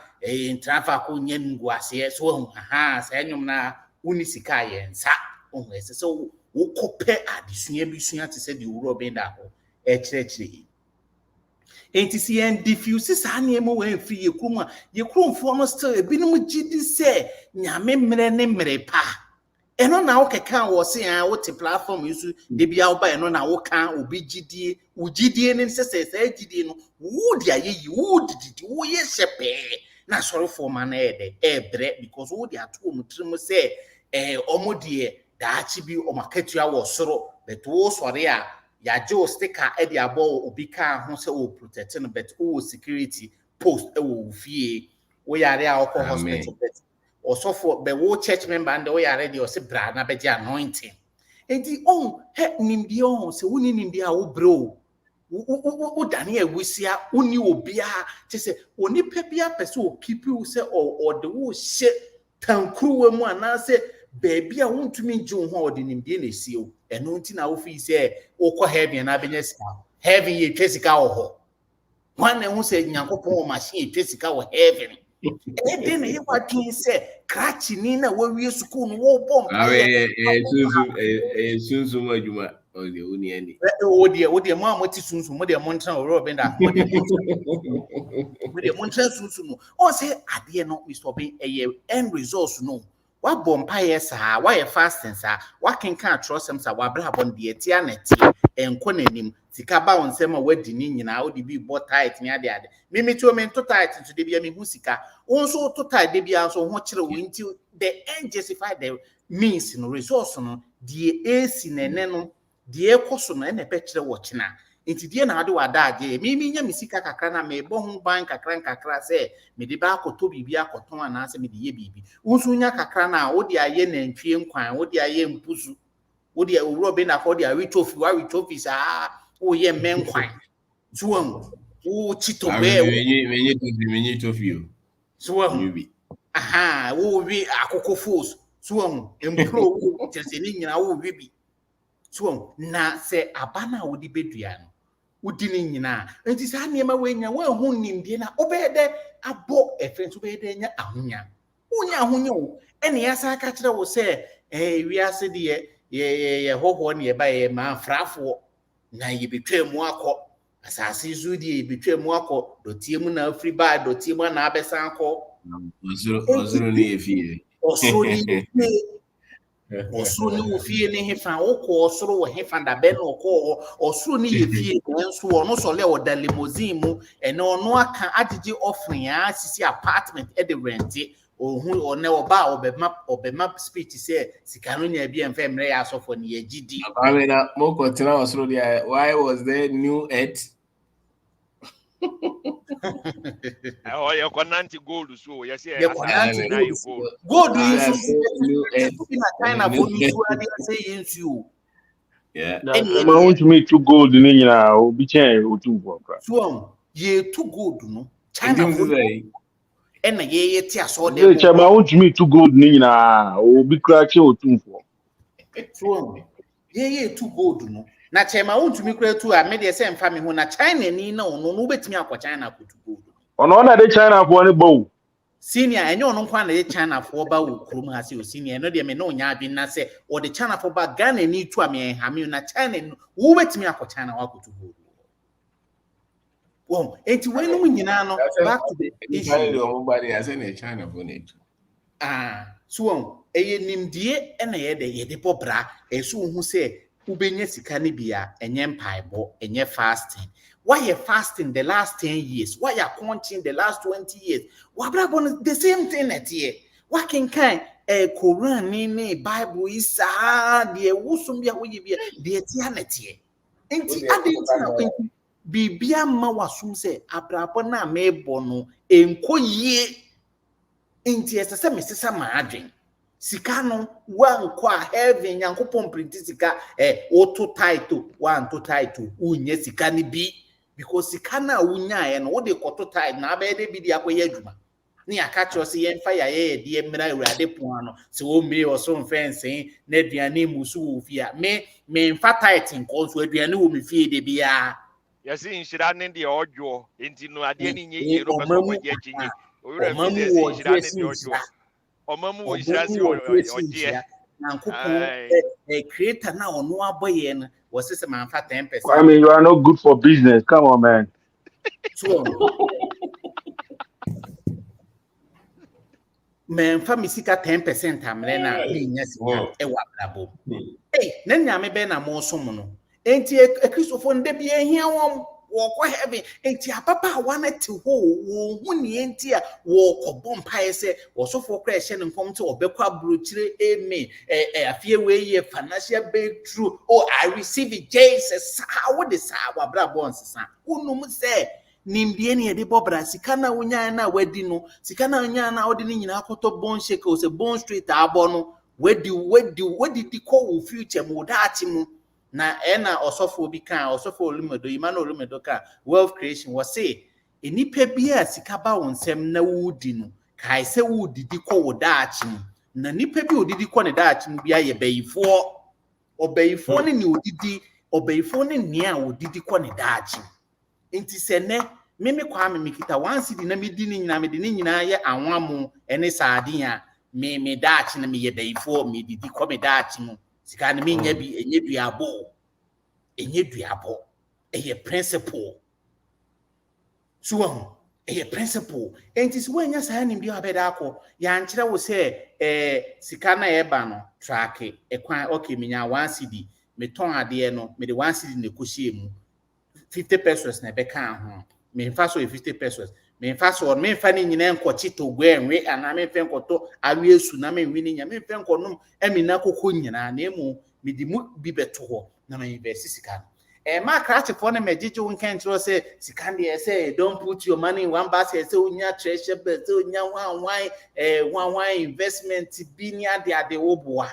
[SPEAKER 8] trafa ko nye nguase so sa enyum na uni sika ye nsa ese so wo kope adesua bi sua te se de wuro ben da ho kyerɛkyerɛ enti si en diffuse sa na emo we free yekrum a yekrumfo no still ebinom gidi se nyame mmere ne mmere pa eno na wo keka wo se an wo te platform yusu de bia wo ba eno na wo kan obi gidie wo gidie ne se gidie no wo dia yeyi wo didi wo ye shepe na sorry for man ebre because wo dia to mu trim se omodie daachi bi o maketua wo soro but wo sorry a ya jo sticker e dia bo obi kan ho se o protect no but o security post e wo fie wo yare a okọ hospital but also for the whole church member and we are ready or say bra na be anointing enti he nimbi se woni nimbi a wo bro wo dane awusia woni obi a te se oni pa bia pese o keep you say or the wo she tankruwa mu anase baby a wontumi gye wo ho odi nimde na esio eno nti na wo fi se wokɔ heaven na benya sika heaven ye twesika wo ho wan hu se nyankopɔn wo machine ye twesika wo heaven de na ye wadwen se krachi ni na wawie school no wo bom
[SPEAKER 1] sunsun adwuma ode oni ani
[SPEAKER 8] ode mo amoti sunsun mo de mo ntra oro benda mo de mo ntra sunsun no o se ade no Mr. Obi end results no wa bompa yes ha wa ye fasting sa wa kenka atrosem sa wa bra bon de etia na ti enko nanim sika ba wonsem a wadi ni nyina wo de bi bo tight ni ade mimi to me to tight to de bia me hu sika wonso to tight de bia so ho kire wo nti the end justify the means no resource no de esi nene no de ekoso no na pe kire wo kina nti die na ade wada age mimi nya me sika kakra na me bo ho ban kakra se me de ba akoto bibi akoton ana se me de ye bibi wonso nya kakra na wo de aye na ntwie nkwan wo de aye mpuzu wo de owuro be na ko de awi tofi sa wo ye menkwan suwon wo chito be
[SPEAKER 1] menye tofi o
[SPEAKER 8] suwon aha wo wi akoko force suwon empro wo teseni nyina wo wi bi suwon na se abana wo di bedua no udi ni nyina enti sa niema we nya wo hu nimdie na obede abo efenso obede nya ahonya wonya ahonya o ene ya sa ka kire wo se wiase de ye hoho ne ye ba ye ma frafo na ye betwemu akọ asase zu de ye betwemu akọ dotie mu na afri ba dotie mu na abesan akọ
[SPEAKER 1] osoro ni efie
[SPEAKER 8] osoro ni ofie ni hefa okọ osoro wo hefa da be na okọ osoro ni ye fie nso ono so le oda limousine mu ene ono aka agege offering a sisi apartment e de rent ohun one oba obema speech say sika no nya bia mfa mre ya asofo ne yagidi
[SPEAKER 1] abamena moko tena osoro dia why was there new earth
[SPEAKER 10] oh you konanti gold so you say
[SPEAKER 8] gold is new earth in China for you ade say yensu
[SPEAKER 1] yeah
[SPEAKER 13] ma want to meet to gold ni nyina obi chen otumfo kra
[SPEAKER 8] so ye to gold no China for ena ye ti aso de
[SPEAKER 13] ye che ma want to meet to gold ni nyina obi kra chen otumfo
[SPEAKER 8] so ye to gold no na chema wontumi kura tu a me de se mfa me ho na China ni na ono no betumi akọ China ko to gold
[SPEAKER 13] ono na de China fo ni bow
[SPEAKER 8] senior enyo ono kwa na de China fo ba wo krum ha se o senior no de me no nya adwen na se o de China fo ba Ghana ni tu a me ha me na China no wo betumi akọ China wa ko to gold wo enti we no nyina no back to the issue
[SPEAKER 1] nobody has any China for it
[SPEAKER 8] so eye nimdie na ye de pobra eso hu se ubenya sika ne bia enye mpaebo enye fasting why you fasting the last 10 years why you counting the last 20 years why brabon the same thing at here why can Quran ni Bible isa de wusum bia wo bia de tia na tie enti adenti na kwanti bibia ma wasum se abrabon na mebo no enkoyie enti esese mesesa ma adwen sika no wankọ a heaven yankopon print sika auto title one to title unye sika ni bi because sika na unya no wo de koto title na ba de bi di akoye adwuma ni aka cho se yen fa ya ye de emira urade pon ano se wo mmiri oso mfense na aduane musu wo fia me mfa title nko so aduane wo me fie de bia
[SPEAKER 10] yes inshira ne de odwo enti no ade ni nye ye ro peso ma je chinye owura fi de inshira ne de odwo omamu wo inshira si odie
[SPEAKER 8] na nkopon creator na ono aboye no wo sese man fa 10%.
[SPEAKER 13] I mean you are not good for business come on man
[SPEAKER 8] so men fa misika 10% amre na me nya sika e wa brabo na nyame be na mo so mo no enti Christopher nde bi ehia won wo ko heaven enti apapa wana ti ho wo hu ni enti a wo ko bompa se wo so fo kra hye nkom te obekwa brochire amen afie we ye financial breakthrough oh I receive it Jesus how the sa wa brabo nsesa unum se nimbie ne de bobra sika na wonya na wadi no sika na wonya na wadi ni nyina akoto bon shake o se bon street abo no wadi di ko wo future mo daati mu na ena osofo bi kan osofo olumedo imana olumedo ka wealth creation was say enipa bia sika ba wonsem na wudi no kai se wo didi kɔ wo daachi na nipa bi odidi kɔ ne daachi mu bia ye bayifo obayifo ne odidi obayifo ne nea odidi kɔ ne daachi enti se ne meme kwa me mikita wansi di na medi ni nyina mede ni nyina ye anwamo ene saade a me daachi na me ye bayifo me didi kɔ me daachi mu sika na me nya bi enye duabo eye principle so eye principle enti so wanya saa ni bia abeda akọ ya nkyere wo se sika na e ba no track ekwan okay menya 1 cedi me ton ade no me de 1 cedi na ekohie mu 50 pesos na be kan ho me mfa so 50 pesos me mfa so me mfa ni nyina enko chito gwenwe ana me mfa enkoto awe esu na me nwi ni nya me mfa enkonom emina kokko nyina na emu me di mu bi beto ho na me invest sika ma crash for na me jeje won kan tro say sika dey say don't put your money in one basket say unya treasure bet say unya one investment bi ni ade oboa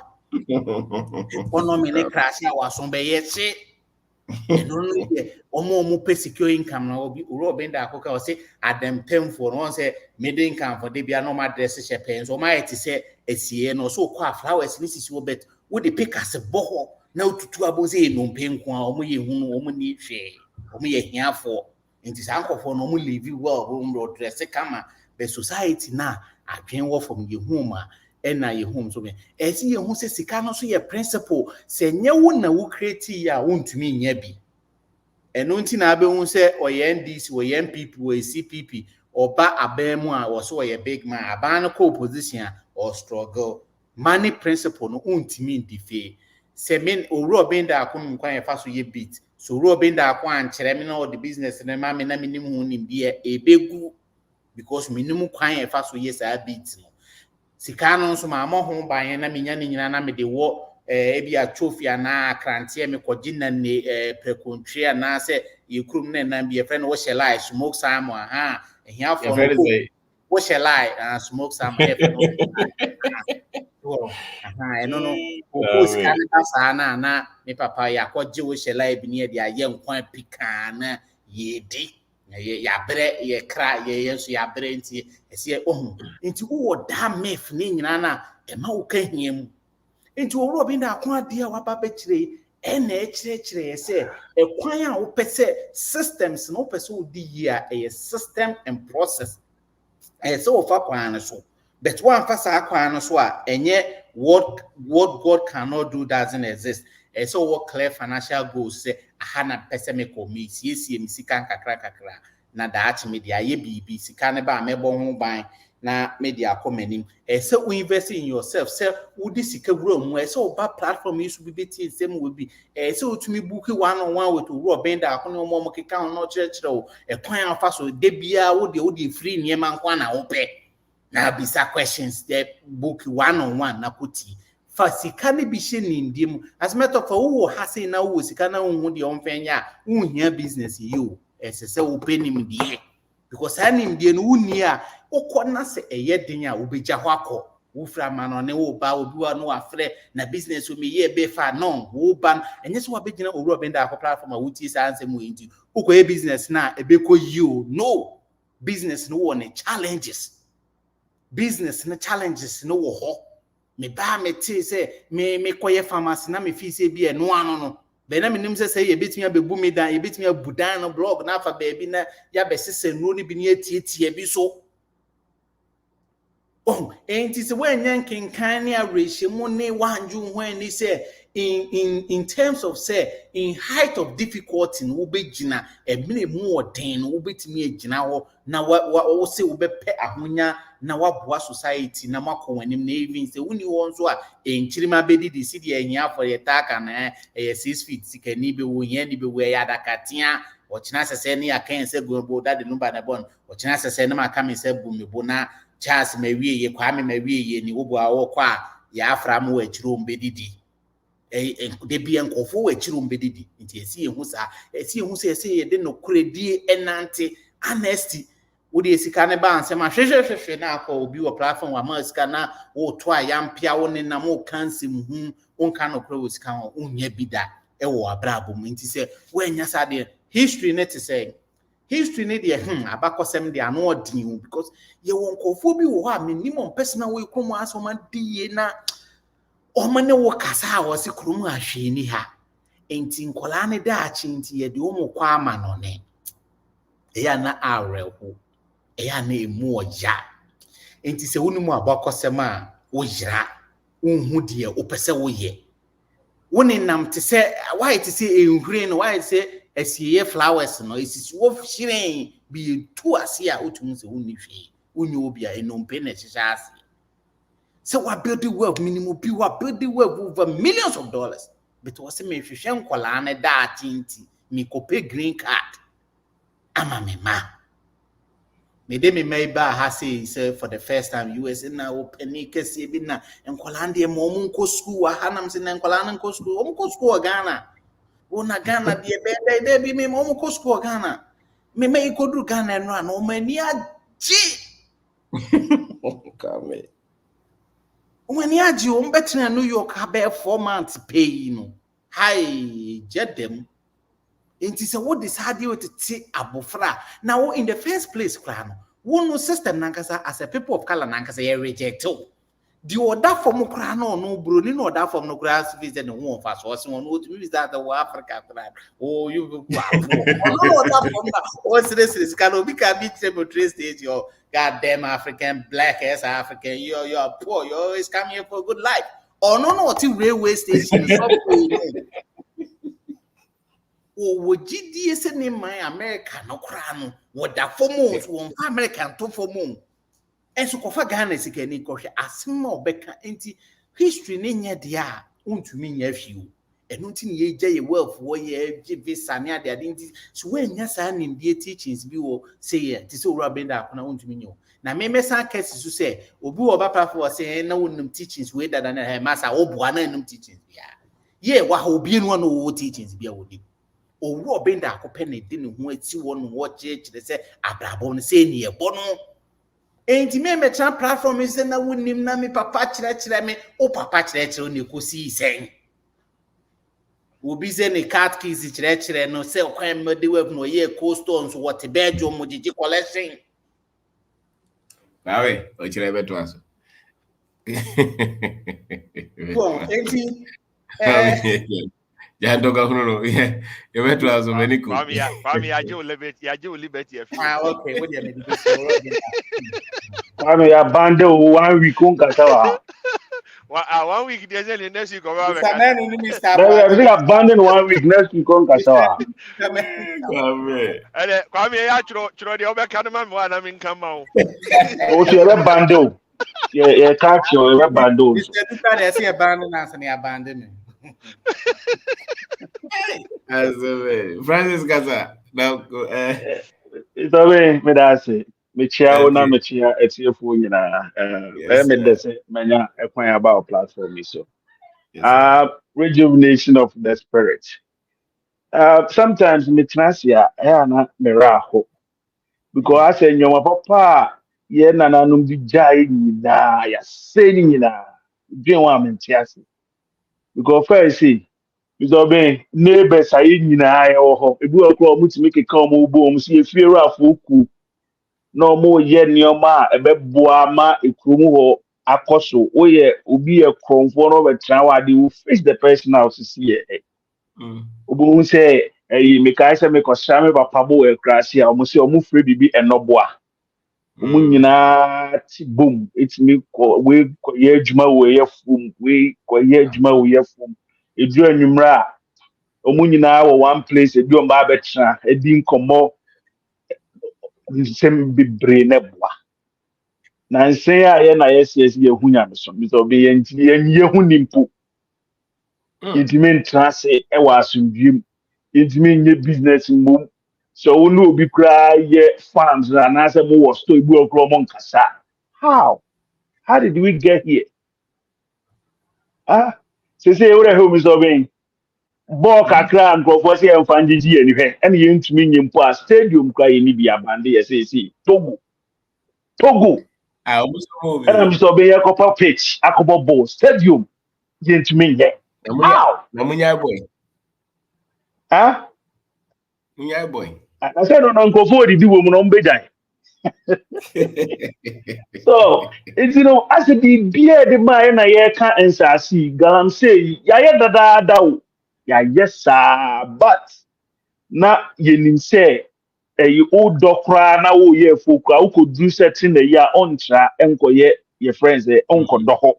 [SPEAKER 8] ono me ne crash ya waso be yeche eno no ye omo pay secure income na obi uro benda akoka o say adam tem for no say mid income for dey bia no ma dress she pen so ma yeti say esie no so kwa flowers ni sisi wo bet wo dey pick as boho na ututu aboze no mpenko a omo ye hunu omo ni hwe omo ye hiafo nti sankofo no omo live well omo dress kama the society na adwen wo from ye huma ena ye home so me esi ye hu se sika no so ye principle se nye wo na wo create ya wontumi nya bi eno nti na abe hu se oye NDC oye MPP oye CPP oba abemu a wo so oye big man aba no ko position or struggle money principle no wontumi ndife se men owro benda akon nkwan ye fa so ye beat so owro benda akon ankyere me na o the business na ma me na minim hu nim bia ebegu because minim kwan ye fa so ye sa beat no sika no nso ma ho ban na menya ne nyina na me de wo ebi a trophy na krante me koji na ne precontry na se yekrum na bi e friend wo share smoke some aha ehia for no wo share smoke some e friend aha eno no ko sika na sa na me papa ya koji wo share bi ne de aye nkwan pika na yedi ya bre ye kra ye yeso ya bre nti ese ohun nti wo da mef ni nyina na e ma wo ka hiam nti wo bi na akon ade a waba be kire e na e kire ese e kwan a wo pese systems no pese wo di ya e system and process e se wo fa kwan so but one fa sa kwan no so a enye what God cannot do doesn't exist e se wo clear financial goals say aha na pese me commit siesie misika kakra na daachi media ye bibi sika ne ba mebo ho ban na media komanim se we invest in yourself se udi sika wura mu se oba platform you should be betin same we be se otumi book one on one with ro benda akono mo keka ho no kire o kwan afa so de bia wo de free niema nkwa na wo pe na bisa questions de book one on one na kuti fa sika ne bi hye nindim as matter of wo ha sei na wo sika na wo de onfenya wo hia business you se wo penim die because anim die no wuni a ukona se eye den a obegya ho akọ wo fra ma no ne wo ba obi wa no afre na business o me ye be fa no wo ban enye so wa begina owuro benda akọ platform a wuti sa ansem wo nti ukoye business na ebeko you no business no wo ne challenges no wo ho me ba me ti se me koye pharmacy na me fi se bi e no ano no be na menim se ye betimi abebu me dan ye betimi abudan no blog na afa ba bi na ya be sese no ni bi ni etietie bi so enti se wenyan kenkan ne arehemu ne wanju ho ani se in terms of say in height of difficulty no begina emine mu oden no betimi agina ho na wo se wo bepe ahonya na waboa society na makowanim na even se woni won so a enchirima bedidi si de ehia for yetaka na 6 feet sikani be wo hia ni be wo ya dakatia ochina sese ne akan se gobo dade no ba na bon ochina sese ne maka me se bu mebo na Charles mawie ye kwa me mawie ye ni wo bo a wo kwa ya afra mo achiro mbedidi de bia nkofo achiro mbedidi nti esi ehu sa esi ye de no kredi enante honesty wo de sika ne ba ansem ahwehwehwe na akọ obi wo platform wa ma sika na wo to ayampia wo ne na mo kansem hu onka no kro wo sika ho unya bida e wo abrabo mu nti se wo anya sa de history net say history ne de abakosem de ano odin because ye won kofo bi wo ha minimum personal way krom asoma die na omane wo kasa a wo se krom ahwe ni ha enti nkola ne da achi enti ye de omo kwa ama no ne eya na areho eya na emu oja enti se wonimu abakosem a wo yira unhu de opese wo ye woni nam te se why te se enhuri no why se asiye flowers no isisi wo hyiren bi tu ase a otum se wonni hwe wonni obi a enompe na hyehyɛ ase so we build wealth minimum bi we build wealth over millions of dollars but was me hwehwɛ nkola na da atinti me kope green card ama me ma me de me mai ba ha say for the first time US na open kese bi na nkola ndie mo nko school wa hanam se na nkola na nko school o nko school Ghana Una Ghana de bi me mo ko school Ghana me ikodu Ghana no ana o mani aji
[SPEAKER 1] Come.
[SPEAKER 8] o mani aji o mbetre New York ha be 4 months pay no hi jedem enti se what decide you to take abofra now in the first place kra no one system nankasa as a people of color nankasa you reject the order from kra no bro ni no order from no grass visit no one fast so one no to visit the Africa kra oh you no order from that o seriously can obi can be train stage your goddamn African black ass African you're poor you always come here for a good life or no what railway station subway wo gidi ese ne man America no kra no wo da fomo wo American to fomo enso kofa Ghana sikani kohwe asem na obeka enti history ne nya de a untumi nya hwiu eno nti ne ye gya ye wealth wo ye gye visa ne ade enti so we nya sa ne mbie teachings bi wo say ye ti so wura benda akona untumi nya na me mesa case so say obi wo ba platform say na wonum teachings we dada na he masa wo boa na enum teachings bia ye wa ha obi no wo teachings bia wo di owu obenda akopɛ ne de ne ho ati wo no wo kyerɛkyerɛ sɛ abrabɔ no sɛ ne yɛbɔ no enti me tran platform is na wonim na me papa kyerɛkyerɛ me o papa kyerɛkyerɛ ne kosi sɛn obi sɛ ne cat keys kyerɛkyerɛ no sɛ kwan me de web no ye co-stones what bedroom mo gigi collection
[SPEAKER 1] Awe o kyerɛ beto aso
[SPEAKER 8] bon enti
[SPEAKER 1] ya ndoka huno ye beto aso meniko
[SPEAKER 10] Kwame ya je liberty
[SPEAKER 8] okay what do you mean
[SPEAKER 13] Kwame ya bande 1 week on kasawa.
[SPEAKER 10] 1 week dey say the next week go ba
[SPEAKER 8] Samani ni Mr.
[SPEAKER 13] I think abandon 1 week next week on kasawa.
[SPEAKER 10] Kwame ya churo dey obeka no ma na me nkan ma o.
[SPEAKER 13] O se be bando. Yeah, catch you be bando.
[SPEAKER 8] Mr. Duka dey say abandon na say abandon.
[SPEAKER 1] Francis Gaza now
[SPEAKER 13] It's always me that say me chia na me chia etiefo nyina me dey say manya ekwan about platform so rejuvenation of the spirit. Sometimes me trasia na me raho because I say nyoma papa ye nananum di jai nyina ya say nyina dwen wa me ntiase because first see is obey neighbors ayi nyina ya wo ho ebi okro mutimi keka omo bo omo si efieru afoku na omo ye nioma ebeboa ma ekrom ho akoso oye obi e kromfo no be tran wa de wo face the person out to see e obo say me kai say me ko sha me papa bo e krasi a omo say omo free bibi enoboa omo nyina ti boom it me ko we ko ye adwuma wo ye fum we ko ye adwuma wo ye fum edu anwumra omo nyina wo one place ebi o ma betra edi nkomo nsem bibre ne boa na nsen a ye na yes ye hunya me so so be ye nti ye hunimpo intimi ntrase e wa asundwem intimi nye business mbom so wo no obi kra ye farms na na se mo wo store ebi okro mo nkasa how did we get here say we home is obeying ball kakra nkrofo se emfa ngigi ani hwe ene ye ntumi nyimpo a stadium kwa ye ni bia bande ye say Togo I'm so be a couple pitch akobo ball stadium ye ntumi nye
[SPEAKER 1] na munya boy
[SPEAKER 13] munya boy I said no no go forward di wo mu no mbejai. So, it's as a beer the man na ye can answer see galam say ya da ya yes sir but na ye nim say you old dokra na wo ye foku a could do certain the year on tra enko ye your friends onko doho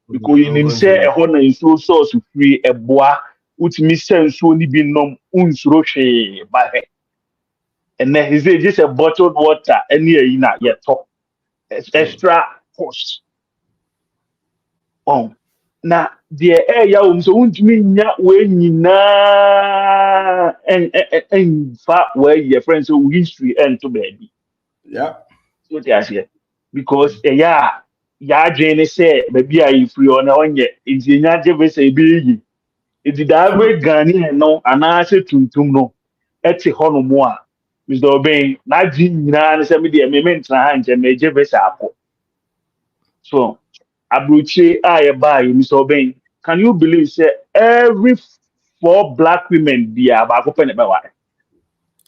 [SPEAKER 13] because you nim say e ho na nsuo source free eboa utimi say nsuo ni bi nom unsuro hwe ba he and then he say just a bottled water any ye na ye talk extra cost. Oh, na the area so untumi nya we nyina en fa where your friends so history and to baby.
[SPEAKER 1] Yeah.
[SPEAKER 13] So they are here because ya jene say baby are free on onye nti nya je be say be yi. It the average Ghanaian no anase tuntum no ete hono mo a Mr. Obey na ji nyina ne say me de me mentra ha nje me je be say akọ. So Abruche Ayaba, Mr. Obey, can you believe say every 4 black women be about open about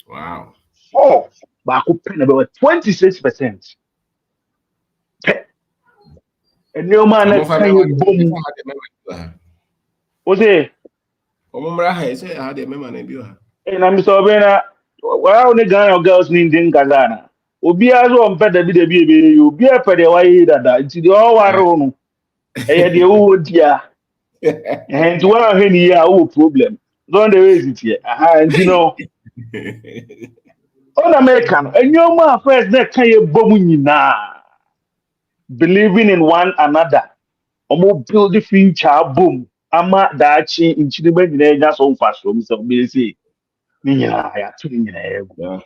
[SPEAKER 1] Wow.
[SPEAKER 13] 4 back open about 26%. And no man
[SPEAKER 1] Some of them
[SPEAKER 13] can you boom. What's it?
[SPEAKER 1] Say how they remember na bi ha.
[SPEAKER 13] And I'm Mr. Obey na well only Ghana girls need in Kazana. Obi azo on peda bi de bi obi a peda wa yi dada. Nti de o waro no. E de wo dia. And one of any problem. Don't raise it here. And on American, and your man first that can you bomb believing in one another. Omo build the future boom. Ama dachi in Chile just so fast from so busy. Ya
[SPEAKER 1] Yeah.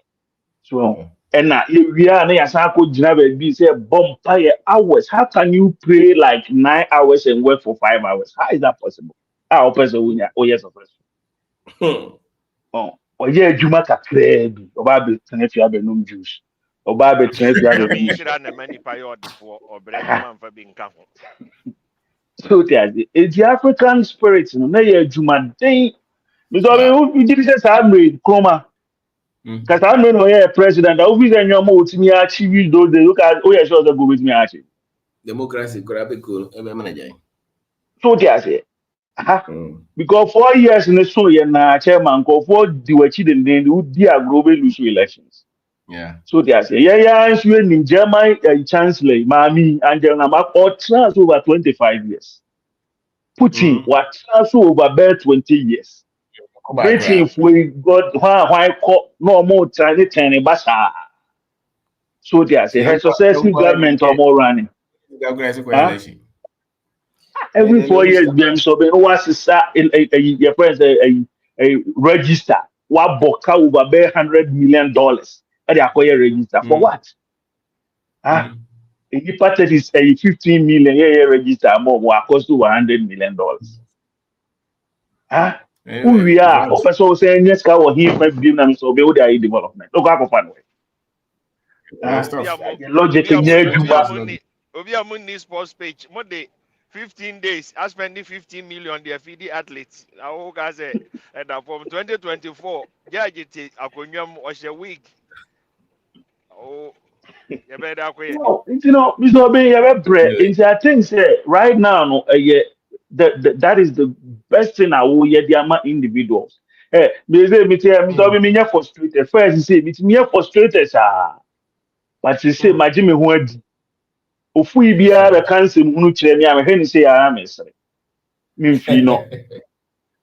[SPEAKER 13] so and now if we are na yasako jina be say bomb fire hours. How can you pray like 9 hours and work for 5 hours? How is that possible? How person will oh yes of course. Oye adwuma kakra bi oba be tena fi abenum juice oba be tena fi abenum
[SPEAKER 10] Shira na mani pa yo defo obre juma mfa bi nka ho.
[SPEAKER 13] so the African spirit no na ye adwuma den because we did say Samre Kroma cuz Samre no ye president that we say nyoma otimi achieve those they look at oh yes sure go with me achieve
[SPEAKER 1] Democracy could be cool. Ebe manajai.
[SPEAKER 13] so because 4 years in the so ye na chairman go for the wachi den we di global lose elections.
[SPEAKER 1] Yeah.
[SPEAKER 13] So they say, yeah, in German chancellor, Mami, Angela Merkel, or trans over 25 years. Putin, what trans over about 20 years. Britain, if we got why no more tiny basa. So they say, her successive government are more running. Every 4 years, them so be what's your friends a register. What boka over $100 million. And they acquire register for what? If you purchase is a 15 million year register more cost to $100 million. Who we are, also saying yes, car or him might be named so build their development. Look how fun way. Logic in your
[SPEAKER 10] Obi amunni sports page. Mo de 15 days. I spending 15 million there feed the athletes. I hope I say and from 2024, judge it akonyam was a week. Oh, you better
[SPEAKER 13] no, Mr. Obey, you have bread. I think say right now, no, that is the best thing I will hear the individuals. Me say me tell Mr. Obey me frustrated. First, he say me frustrated, sir. But he say my Jimmy who ofu ibia be cancer hunu kire me am he ni say ya me sere. Me fi no.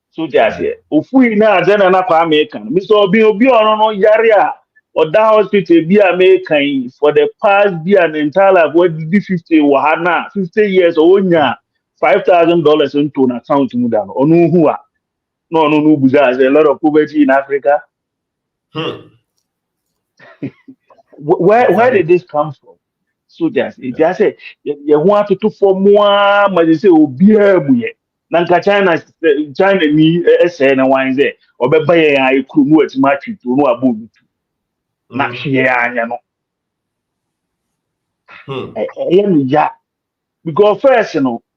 [SPEAKER 13] So just here. Ofu na agena na kwa American. Mr. Obey obi ono no yare a or that hospital be American for the past be an entire life what did 50 wahana 50 years onya $5,000 into an account muda no onu hu a no buza a lot of poverty in Africa. Where did this come from? So just it just say you want to for more but they say obi amuye nanka China ni say na wan say obeba ye ai krumu atima twito no abobi na hwe anya no ya because first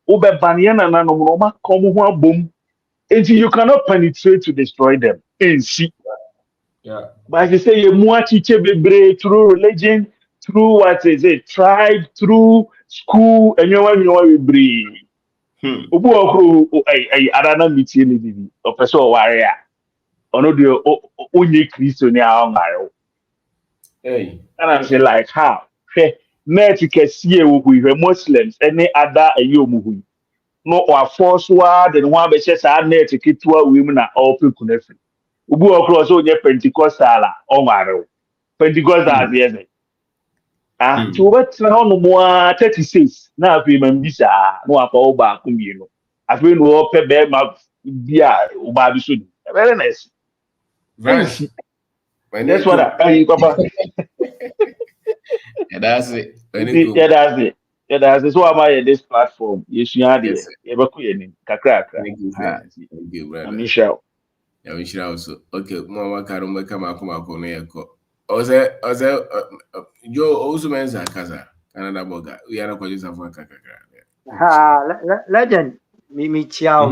[SPEAKER 13] obeba ne na no ma come ho abom until you cannot penetrate to destroy them and see
[SPEAKER 1] Yeah.
[SPEAKER 13] But you say you more teacher bebre through religion, through what is it, tribe, through school, and you want bebre. Obu okro ay arana metie ni bibi. Opeso o ware a. Ono de onye Kristo ni a ngare.
[SPEAKER 1] Hey.
[SPEAKER 13] And I'm saying like how? Net kesiye wo hu Muslims any other ayo mu hu. No wa force wa de ho abehye sa net ketua we mu na open kunefi. Obu okro so onye Pentecostal a o ngare. Pentecostal yes. Ti wo betra ho no mo 36 na afi man bisa no afa wo ba ko mienu. Afi no wo pe be ma bia wo ba bi so ni. Very nice.
[SPEAKER 1] Vance.
[SPEAKER 13] That's what I papa.
[SPEAKER 1] Yeah, that's it.
[SPEAKER 13] Yeah, that's it. Yeah, that's it. So am I at this platform? Yes, you are there.
[SPEAKER 1] Yes,
[SPEAKER 13] You have a kakra.
[SPEAKER 1] Thank you, sir. Thank you, brother.
[SPEAKER 13] I'm Michelle.
[SPEAKER 1] Yeah, we should also. Okay, Mama Karumba Kamako Neko. Oze, Joe also mentioned Kaza, Canada Boga. We are not going to have Kakra.
[SPEAKER 12] Legend, me chiao,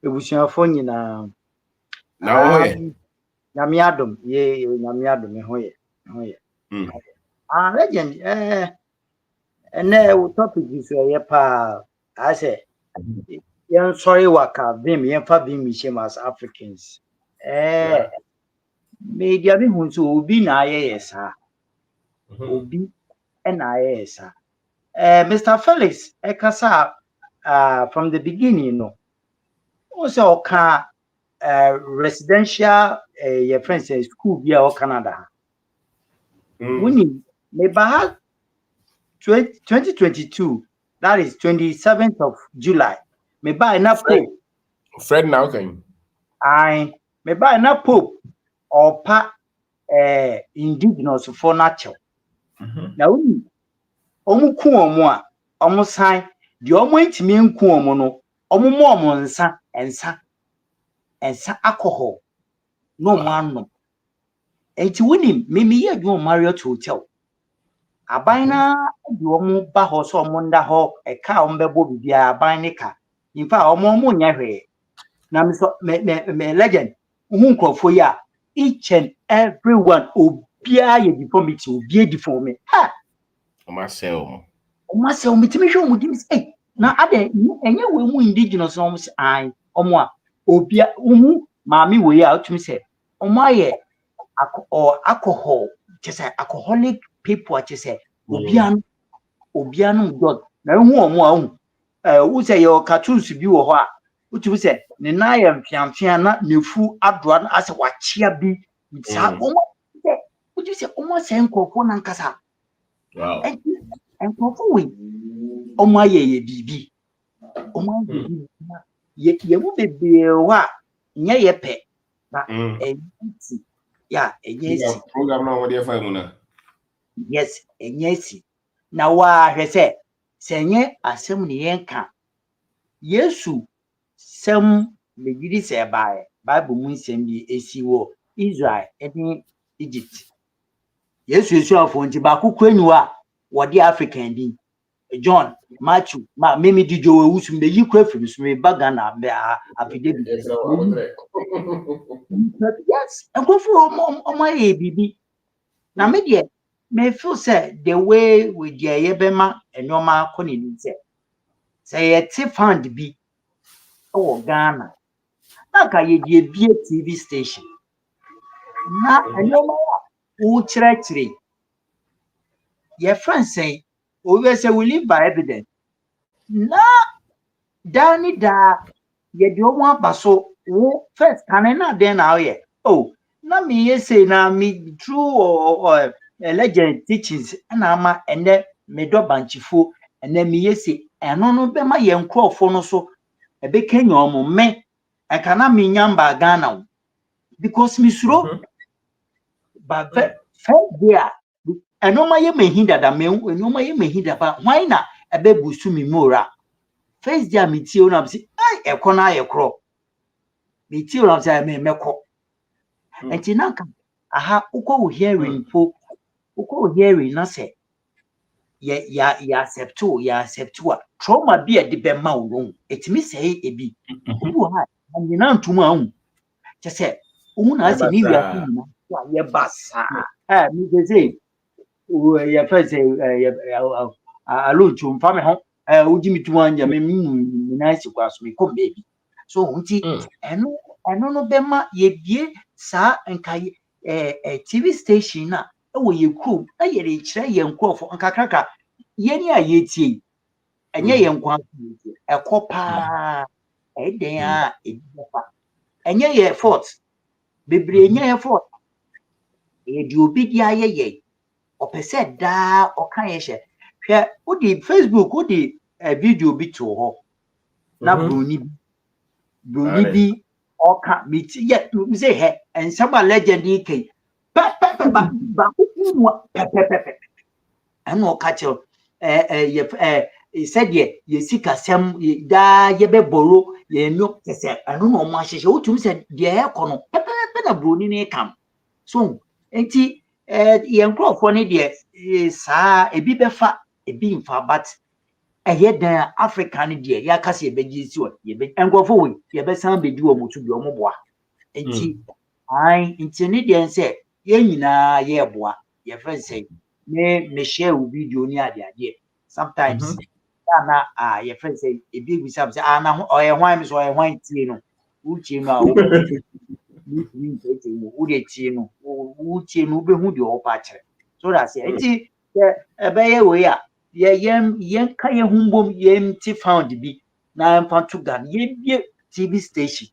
[SPEAKER 12] ebusuafo nyinaa.
[SPEAKER 1] Now,
[SPEAKER 12] Nyame adom, ye nyame adom me hoye. Legend, ene wo topic is ye pa. I say, yan sorry waka vim, yan fa vim mi shem as Africans. Media bi hu so obi na aye yesa. Obi na aye yesa. Mr. Felix, ekasa from the beginning, no. Also, ka residential your friends say school via or Canada. Winning Meba 2022, that is 27th of July. Meba enough Pope.
[SPEAKER 1] Fred now can
[SPEAKER 12] I meba enough Pope or pa indigenous for natural. Now we omuku omwa omusan di omontimi nku omo no omomo omonsa ensa alcohol no man. Enti woni mimi ye adwo Marriott Hotel aban na di omo ba ho so omo nda ho e ka ombebo bibia aban ne ka in fact omo nya hwe na me legend hu nkrofo ya each and everyone obia ye deformity obia deform ha o ma se o mitimi hwe o mudi say na ade enye we mu indigenous no say ai omo a obia hu maami we ya otumi say omo aye alcohol just alcoholic people just say obiano god na hu omo a hu say your cartoons bi wo ho a utumi say ne na ya mfiamfia na nefu adoa na ase wachia bi sa omo say utumi say omo say nkofo na nkasa
[SPEAKER 1] wow
[SPEAKER 12] nkofo we omo aye bibi omo ye mu bebe wa nya ye pe na enti ya enyesi
[SPEAKER 1] program na wodi efa mu na
[SPEAKER 12] yes enyesi na wa hwese senye asem ne yenka Yesu sem le gidi se bae Bible mu nsem bi esiwo Israel eni Egypt Yesu afo nti ba kokwanyiwa wodi African din John Matthew memi di jo ewusu mbe yi kwa firi so me baga na be affidavit yes enkofu omo ye bibi na me de me feel say the way we dey yebema enyoma akoni ni say ye ti fund bi o Ghana na ka ye die bie TV station na enyoma wo chire your friend say we say we live by evidence na dani da ye di omo abaso wo first kan na den na ye na me ye say na me true legend teachings na ama ene me do banchifo ene me ye say eno no be ma ye nkrofo no so e be kenya omo me e kana me nyamba Ghana because me suro but first there eno ma ye mehinda da me eno ma ye mehinda ba why na e be busu mi mora first there me tie ona say ai ekona ye kro me tie ona say me meko enti na ka aha uko hearing po uko hearing na say ya accept a trauma bi e de be ma wo etimi say ebi obu ha anyina ntuma hu che say Una se ni wi afi na wa ye basa. Me say ya fa say alo chumfa me ho uji mi tu anja me na si kwa so me ko baby. So unti eno no be ma ye bie sa nka TV station na wo ye krom na ye re kire ye nkrofo nkakraka ye ni a ye tie enye ye nkwa ekopa den a edifa enye ye effort bebre enye effort e di obi di ayeye opese da oka ye hye hwe odi Facebook odi video bi to ho na broni bi oka miti ye mi say he ensama legend ike ba ku pe eno oka che ye said ye sika sem da ye be boro ye no tese eno no mo ahyehye otum se de e kono pe na broni ne kam so enti ye nkrofo ne de saa ebi befa ebi mfa but eye dan Africa ne de ya kase ye beji si o ye be nkrofo we ye be san be di o mutu bi o mo boa enti enti ne de nse ye nyina ye boa ye fe say me share video ni ade sometimes na your friend say a big with some say na o ye hwan me so o ye hwan tie no wu tie no a wo be ni tie no wu de tie no wu tie no be hu de o pa kire so that say enti e be ye we a ye ka ye humbom ye mti found bi na mfa to gan ye bie TV station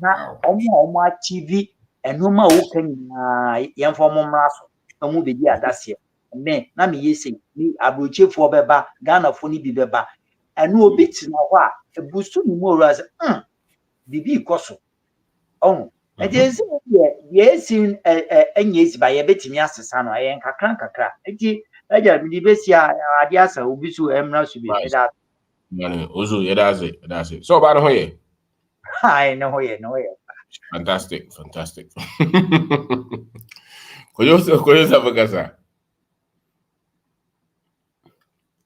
[SPEAKER 12] na omo TV enoma wo kan na ye mfa omo mra so omo be di adase me na me yesi ni abrochefo beba Ghana fo ni bi beba enu obi tina ho a ebusu ni mo raz bibi ikoso ejenzi ye esi enye esi ba ye betimi asesa no ye nkakra enti aja bi besi ade asa obi so emra so bi eda
[SPEAKER 1] Mane ozo ye that's it so ba no ye
[SPEAKER 12] ai no ye
[SPEAKER 1] fantastic koyo sabe casa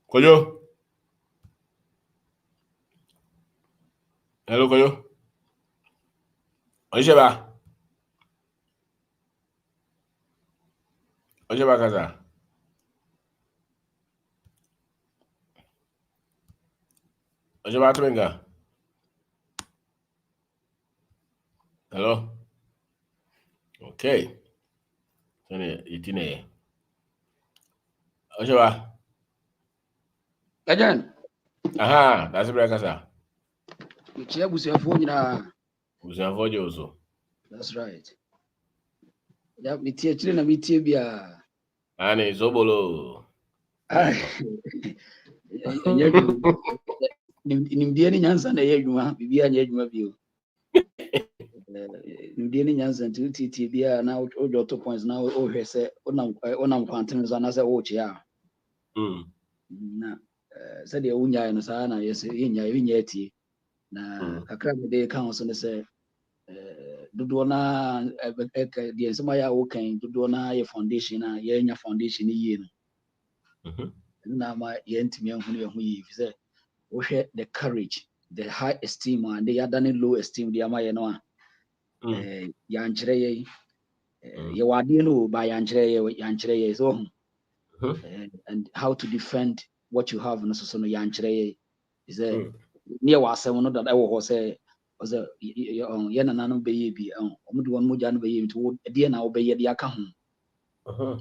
[SPEAKER 1] koyo hello koyo oje ba casa oje ba tumenga hello okay tene itine oje ba
[SPEAKER 14] Again,
[SPEAKER 1] aha that's it casa
[SPEAKER 14] Chia Busiafo nyina.
[SPEAKER 1] usiafo je ozo
[SPEAKER 14] That's right. Ya mitie chile na mitie bia.
[SPEAKER 1] ani zobolo
[SPEAKER 14] Enye du. Nimdie ni nyansa na ye adwuma, bibia nya adwuma bio. Nimdie ni nyansa nti bia na ojo 2 points na o hwe se onam kwantene so na se wo chia. Na se de wunya no sa na yese yinya tie. Na kakra me de kan so ne se dodo na de nsema ya wo kan dodo na ye foundation na ye nya foundation yie no na ma ye ntimi ahunu ye hu yi fi wo hwe the courage the high esteem and the other low esteem de ama ye no a ya nkyere ye ye wade no ba ya nkyere ye so and how to defend what you have no so no ya nkyere ye is near wasem no that I wo say was a ye na nanu be ye bi omudu won moja no be ye nti de na wo be ye de aka ho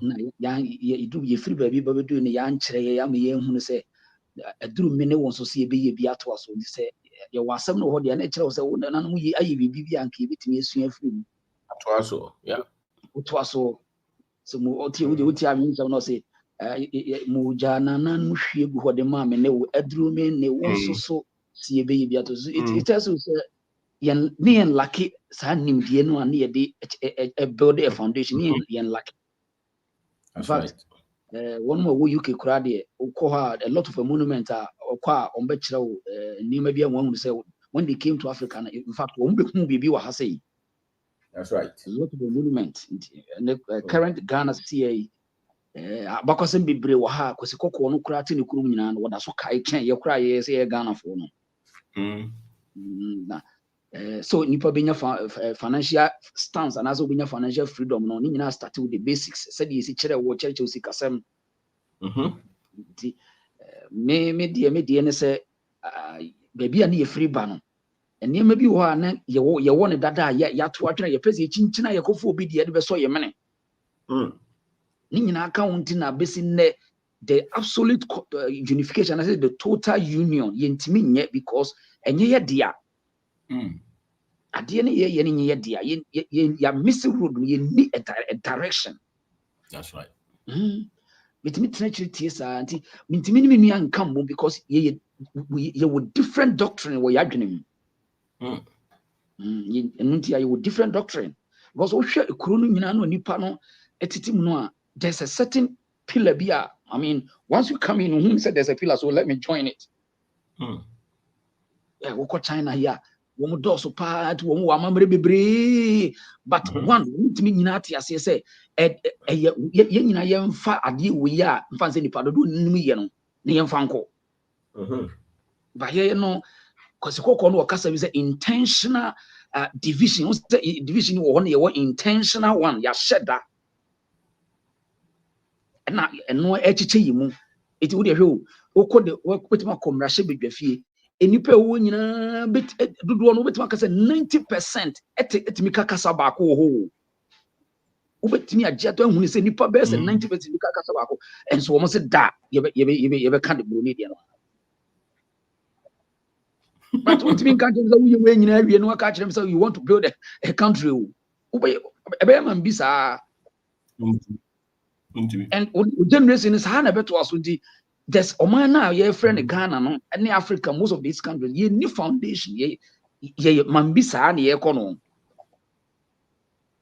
[SPEAKER 14] na ya idu ye free ba bi ba bedu ne ya nkyere ye am ye hunu se aduru me ne won so se ye be ye bi ato aso ndi se ye wasem no ho de na kyere wo se wo nanu yi ayi bibi bi anka ye bitimi esua free
[SPEAKER 1] ato aso yeah
[SPEAKER 14] to aso so mo oti oti ami so no se mo jana nan mu hwie gu ho de ma me ne wo aduru me ne won so si ye be ye bi ato so it tells us yen lucky sa nimdie no an ye de build a foundation yen lucky in fact one more wo UK kura de ko ha a lot of a monument kwa on be kire wo ni ma bia won say when they came to Africa in fact won be hu bibi wa ha say
[SPEAKER 1] that's right
[SPEAKER 14] a lot of a monument and current Ghana CA bakosem bibre wo ha kwesi kokko no kura te ne kurum nyina no da so kai chen ye kura ye say Ghana fo no na So nipa benya financial stance and also benya financial freedom no ni nyina start with the basics said you see chere wo church usi kasem me die ne say baby ani ye free ba no enema bi ho na ye wo ne dada ya to atwena ye pese chinchina ye kofo obi de be so ye mene ni nyina account na besi ne the absolute unification, I say the total union yentimi nye because enye ye dia adie ne ye ne ye dia ya miss road ye need a direction.
[SPEAKER 1] That's right.
[SPEAKER 14] Mitimi trenchri tie sa anti mitimi ni menu anka mo because ye with different doctrine wo ya dwene mu enunti ya with different doctrine because wo hwe ekuro no nyina no nipa no etitim no a there's a certain pillar bia. I mean, once you come in, whom said there's a pillar, so let me join it. Yeah, we call China here. One door so part, one bebre. But one, to me, Ninati, as you say, yen fa adi we are fancy the pado do nian, nian fanco. But here, you know, because you call no custom is intentional division. What's the division one year? One intentional one, ya shed that. And no HT mu it would have the work with my commercial big fee. Any pay win bit do one with my 90% at Mika Casabako ho. Ubet me a jet when you say Nipa Bears and 90% Mika Casabako. And so almost said that you ever can't be but what you mean can't you when you know catch them so you want to build a country. A bear man bisa. And generation is hard to us with the there's Omana, your friend Ghana, no, and Africa, most of these countries, ye new foundation, ye mambisa and ye econo.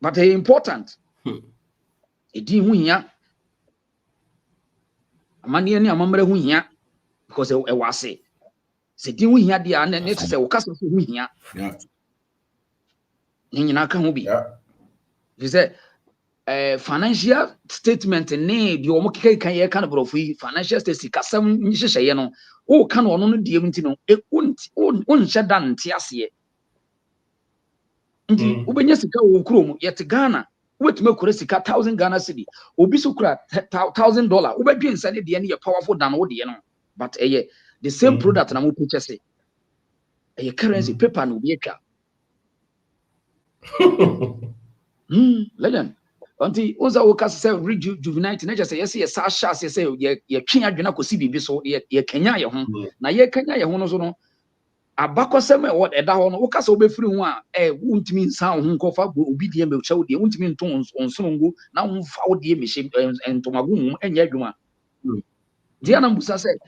[SPEAKER 14] But they important. It didn't here. A man near Mamma who here because it was say. Say, didn't we hear the and then it's a custom here.
[SPEAKER 1] Yeah.
[SPEAKER 14] Nina can be. You said, financial statement need your monkey can ye kind of financial statement some nisha no oh can one no die no e un sha dan tiase ndi ubenya sika wo krom yet Ghana wetuma kure sika 1000 Ghana cedi obi so kura $1,000 ubedwe nsane de ne powerful than wo de no but the same product na mo purchase currency paper no bi atwa legend until oza wo kase say rejuvenating na just say yes asha say ye twen adwena kosi bibi so ye kanya ye ho na ye kanya ye ho no so no abakosem e what eda ho no wo kase obefiri ho a wuntimi nsan ho nkofa obi die me chew die wuntimi nton onsongo na wo fa wo die mehye entomago mu enya adwuma dia na mbusa say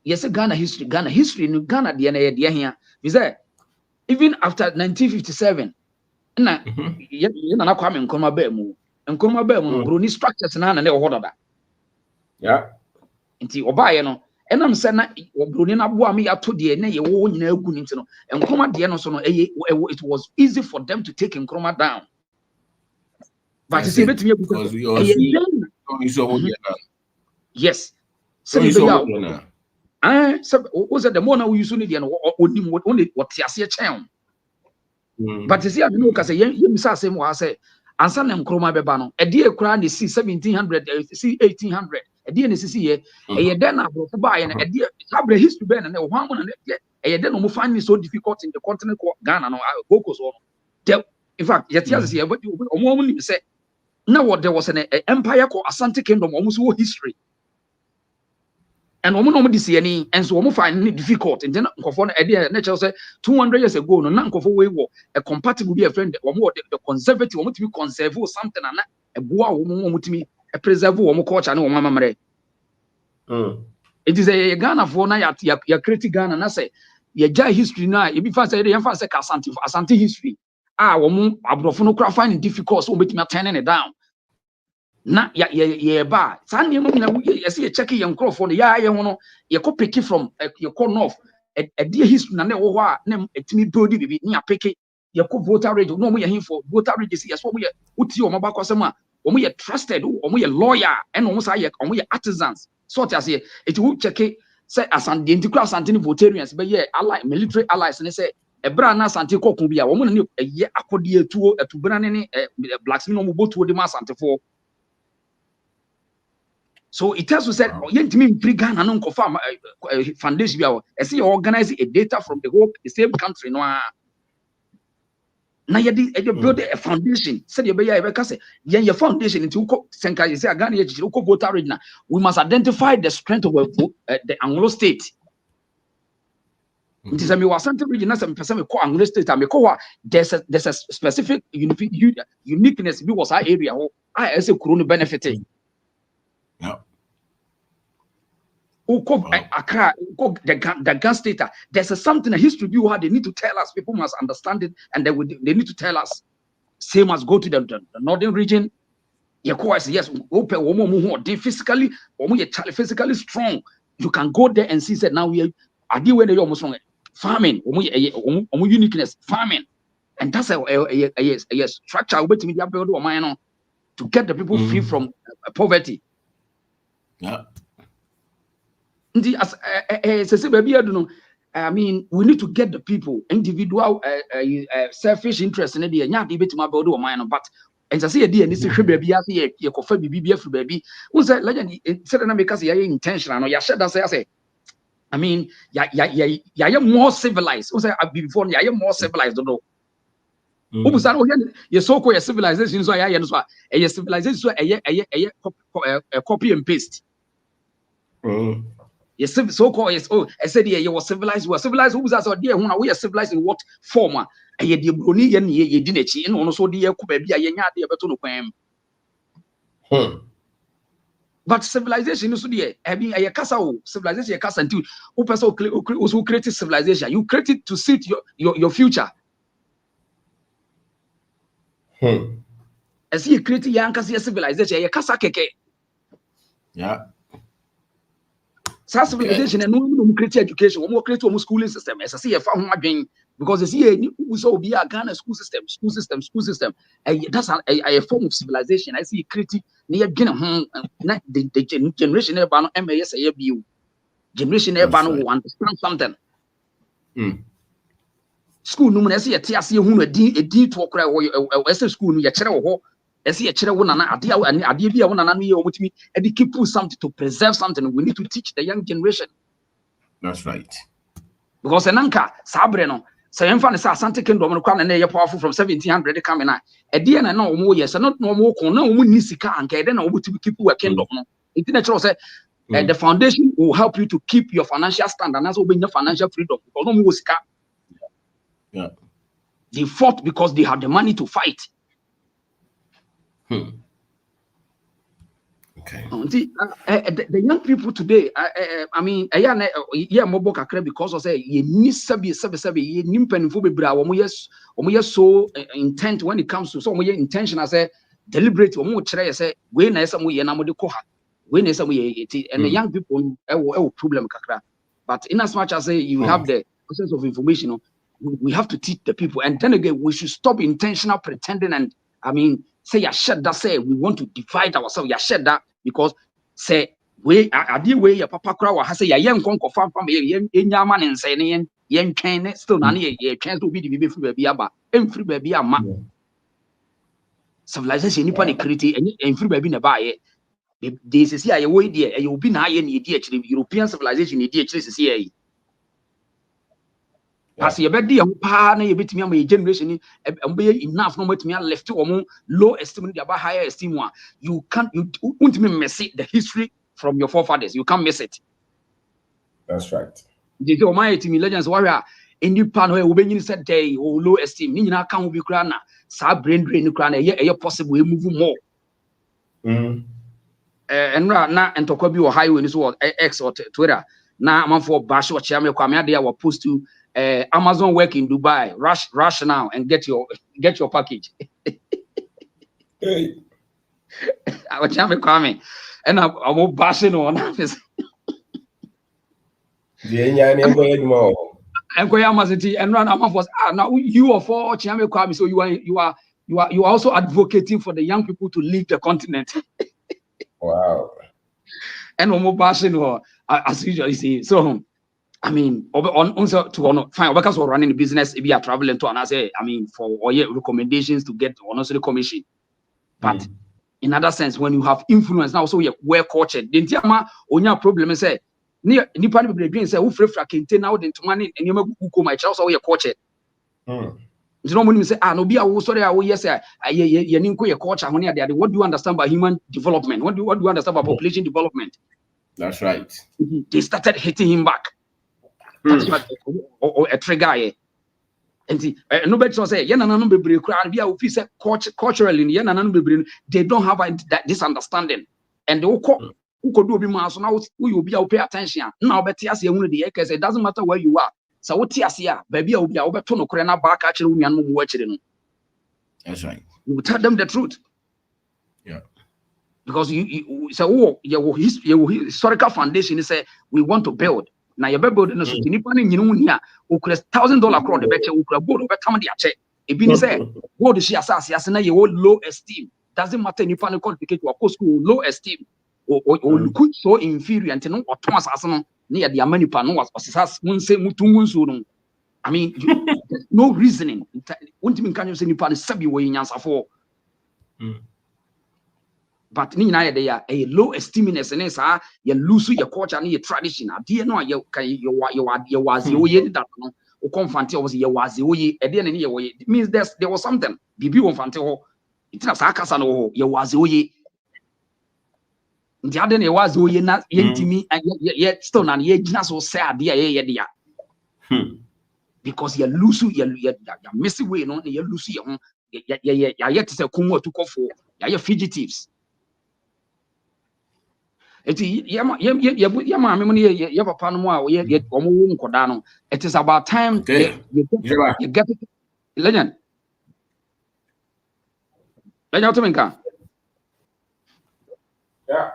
[SPEAKER 14] yes Ghana history no Ghana die na ye die hia we say even after 1957 na ye na Kwame Nkrumah ba mu no broni structures na na ho doda
[SPEAKER 1] yeah
[SPEAKER 14] nti obaye no enam se na broni na boa me yato de na ye wo nyina agu ni nti no Nkrumah de no so no it was easy for them to take Nkrumah down but you see betumi
[SPEAKER 1] because we also
[SPEAKER 14] yes so you be so was the more na we use ni de no onim what ase chen but you see I know cause you say same wa say ansa na Nkrumah beba no ede ekura ne see 1700 see 1800 ede ne see ye den na bro ba ye na ede abre history be na ho amu na den no mo find it so difficult in the continent Ghana no go so in fact yet yes ye but omo ni say na what there was an empire called Asante Kingdom almost whole history and omo this year ni and so omo find it difficult and then nkofo na ede na say 200 years ago no na nkofo we wo a compatible be a friend omo the conservative omo to be conserve something na eboa omo to be preserve omo culture na omo amamre it is a Ghana for na ya create Ghana na say ya jai history na e be fan say ya fan say Asante history omo abrofo no cra find it difficult so omo to turn it down na ye ba san ne mo na ye say check ye nkrofo no ya ye ho no ye ko pick from ye ko north e dia history na wo ho a na etimi build bibi na pick ye ko voter rate no mo ye hin for voter rate yes wo mo ye uti o mo ba kwasem a wo mo ye trusted wo mo ye lawyer and wo mo say wo mo ye artisans sort as ye it will check say asante anti-class anti-votarians be ye ally military allies and say Ebra na Asante kokun bia wo mo ne eye akode etuo etubra ne blacksmith no mo botuo de ma Asante for. So it tells you said yentimi free Ghana no nkofa foundation bia e say organize a data from the same country no na you build a foundation. Said you be ya say your foundation into senka you say Ghana you voter region. We must identify the strength of the Anglo state. It is a me wasante region as a person me call Anglo state and me call there's a specific uniqueness be was our area I as a corona benefiting.
[SPEAKER 1] Yeah.
[SPEAKER 14] Accra, the gun state. There's something a history view how they need to tell us. People must understand it, and they need to tell us. Same as go to the northern region. Yes, open woman physically, physically strong. You can go there and see that now we are doing the almost strong farming. Uniqueness farming, and that's a structure to get the people free from poverty.
[SPEAKER 1] Yeah.
[SPEAKER 14] I mean, we need to get the people individual selfish interest in the but and I say a dear, this is baby, you could be for baby. Was that legend? Instead of because you're intentional, you said that say, I mean, you're more civilized. Was that before you're more civilized, don't know. You're so called civilization, so I am a civilization, so a copy and paste. Yes, so called yes. Oh, I said yeah, you were civilized. Who was as a dear when we are civilized in what form? A ye brony and ye didn't and also dear Kuba be a yanya dear Batono. But civilization is dear. I mean, a casa civilization, a casa until who created civilization. You created to suit your future. As he created young civilization, a casa keke.
[SPEAKER 1] Yeah.
[SPEAKER 14] Civilization and no create education, we create a schooling system. As I see, because you see, we saw be a Ghana school system. That's a form of civilization. I see creative near the generation ever MAS ABU. Generation ever will understand something. School no I see a TSC who a D to cry or school, you chere. I see a chair one and idea one and with me, and they keep put something to preserve something. We need to teach the young generation.
[SPEAKER 1] That's right.
[SPEAKER 14] Because an anchor, Sabreno, Sayan Fan Santa Kingdom and they are powerful from 1700 coming out. A dear and no more, yes, and not no more, no one needs to and then I would keep working. It's natural say the foundation will help you to keep your financial standard and also bring your financial freedom. Because no more
[SPEAKER 1] yeah.
[SPEAKER 14] They fought because they had the money to fight.
[SPEAKER 1] Okay.
[SPEAKER 14] The young people today, I mean, mobile kakra because of say you need sabi you need penful be bra we so intent when it comes to so we intentional say deliberate we try say we na some we na mo de ko ha we na some we and the young people problem kakra, but in as much as say you have the process of information, we have to teach the people, and then again we should stop intentional pretending and I mean say you shut that say we want to divide ourselves. You shut that because say we are the way your papa crowd has say young conquer farm from yaman and saying yen train still nani a chance to be the baby free baby aba and free baby ama civilization nipa create and free baby na buy this is here way there you be na yen actually European civilization actually is here. As you bet the na you bet me my generation enough no bet me left low esteem about higher esteem one. You won't miss it, the history from your forefathers. You can't miss it.
[SPEAKER 1] That's right.
[SPEAKER 14] The Almighty legends warrior in the pan where we said day or low esteem. Nina can't be crana. Sa brain drain crana. Yeah, possible we move more. And now and to copy or highway in this world X or Twitter. Now I'm for bash or chairman come there were post to Amazon work in Dubai. Rush now and get your package.
[SPEAKER 1] Hey.
[SPEAKER 14] I was coming, and I'm bashing on office. And run Amazon was now you are for Chiame Kwame, so you are also advocating for the young people to leave the continent.
[SPEAKER 1] Wow.
[SPEAKER 14] And I'm bashing as usual, you see. So I mean, also to honor fine, workers were running the business, if you are traveling to another, I mean, for all your recommendations to get honestly commission. But in other sense, when you have influence now, so you're well cultured. The entire only problem is say, near Nippon people say, who free kente now, then to money and you make my child, so you're cultured. You know, when you say, no, be a sorry, yes, you need your culture. What do you understand by human development? What do you understand about population development?
[SPEAKER 1] That's right.
[SPEAKER 14] They started hitting him back. That's what a trigger. And nobody say, culturally, they don't have this understanding. And they who could do so now you be pay attention. Now it doesn't matter where you are. So what here, baby, I'll be over to no crana back actually.
[SPEAKER 1] That's right.
[SPEAKER 14] You tell them the truth.
[SPEAKER 1] Yeah.
[SPEAKER 14] Because you say, oh, your historical foundation is say we want to build. Now you build in a city. You know, we could $1,000 crowd the better. We could go over time the check. If you say, go to see assassin, yes, now you low esteem. Doesn't matter if you qualificate to a school low esteem or look so inferior until no or Thomas Asano near the Amani Pano was say mutungun. I mean, there's no reasoning. Won't even can you say Nipan Sabi way in answer for. But ni na they are a low esteeminess and say you lose your culture and your tradition. Dear no, you was you that no o confante was you was you e dey na you it means there was something bibi on fante ho it na sa kasa no you was you nti ade na you was you na yentimi still na ye gina so say ade ye dia because you lose you miss way no you lose you yet say kumu to kofo you fugitives. It is about time you get it. Legend.
[SPEAKER 1] Yeah.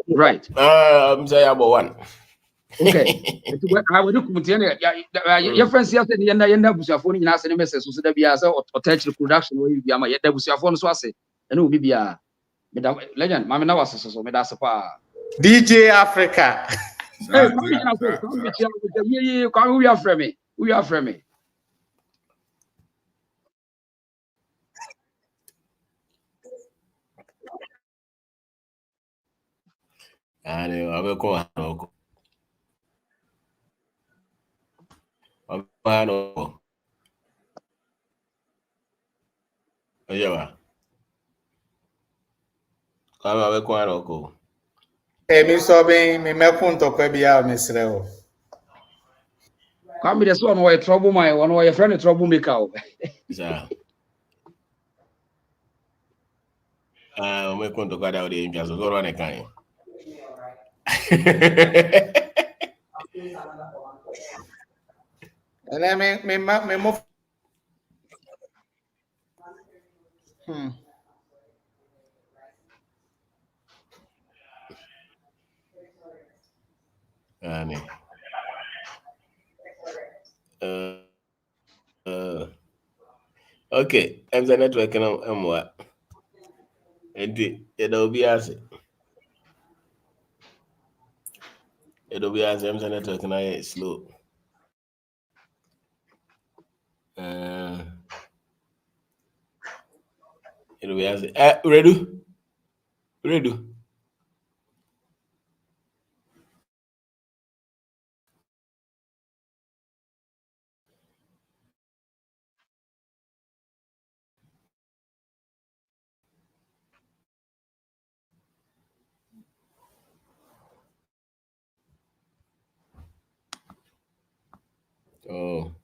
[SPEAKER 14] Right.
[SPEAKER 1] I'm saying about one.
[SPEAKER 14] Okay. I will look with your friends yesterday and I end up with your phone in us and message so that be as or touch the production where you be my yet there was your phone so I say and it will be a legend. Mamma was so me that's a
[SPEAKER 8] DJ Africa.
[SPEAKER 14] Hey, come we are from me. We are from me.
[SPEAKER 1] And I will call her. Kama we kwa roko.
[SPEAKER 8] Mi so ben me mekunto kwa bia mesre o.
[SPEAKER 14] Come this one why trouble my one why your friend trouble maker.
[SPEAKER 1] Sa. Me kunto kwa dawo de impia so ro ne kan.
[SPEAKER 8] And me mo
[SPEAKER 1] Ani. Okay, I'm the network no amwa. Enti it'll be as I'm the network na slow. It'll be as ready. Oh.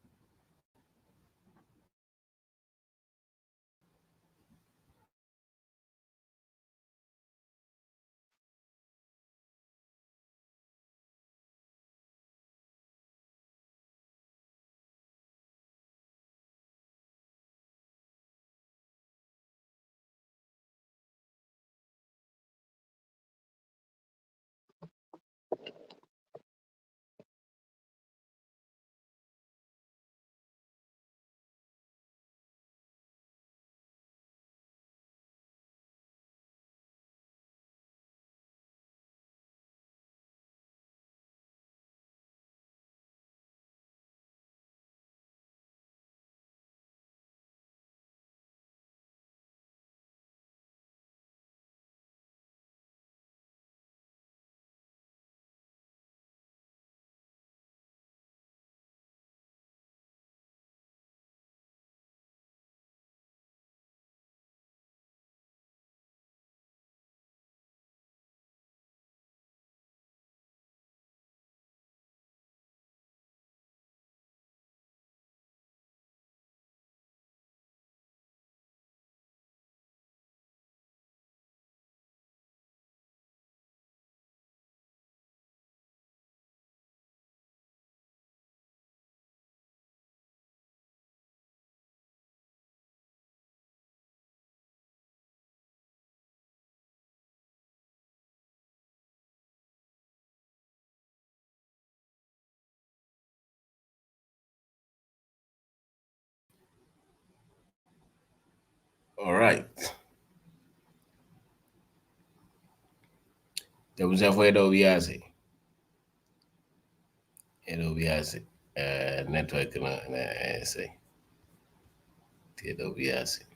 [SPEAKER 1] All right. There was a way to be as it. It'll be as it. Network and say. It'll be as it.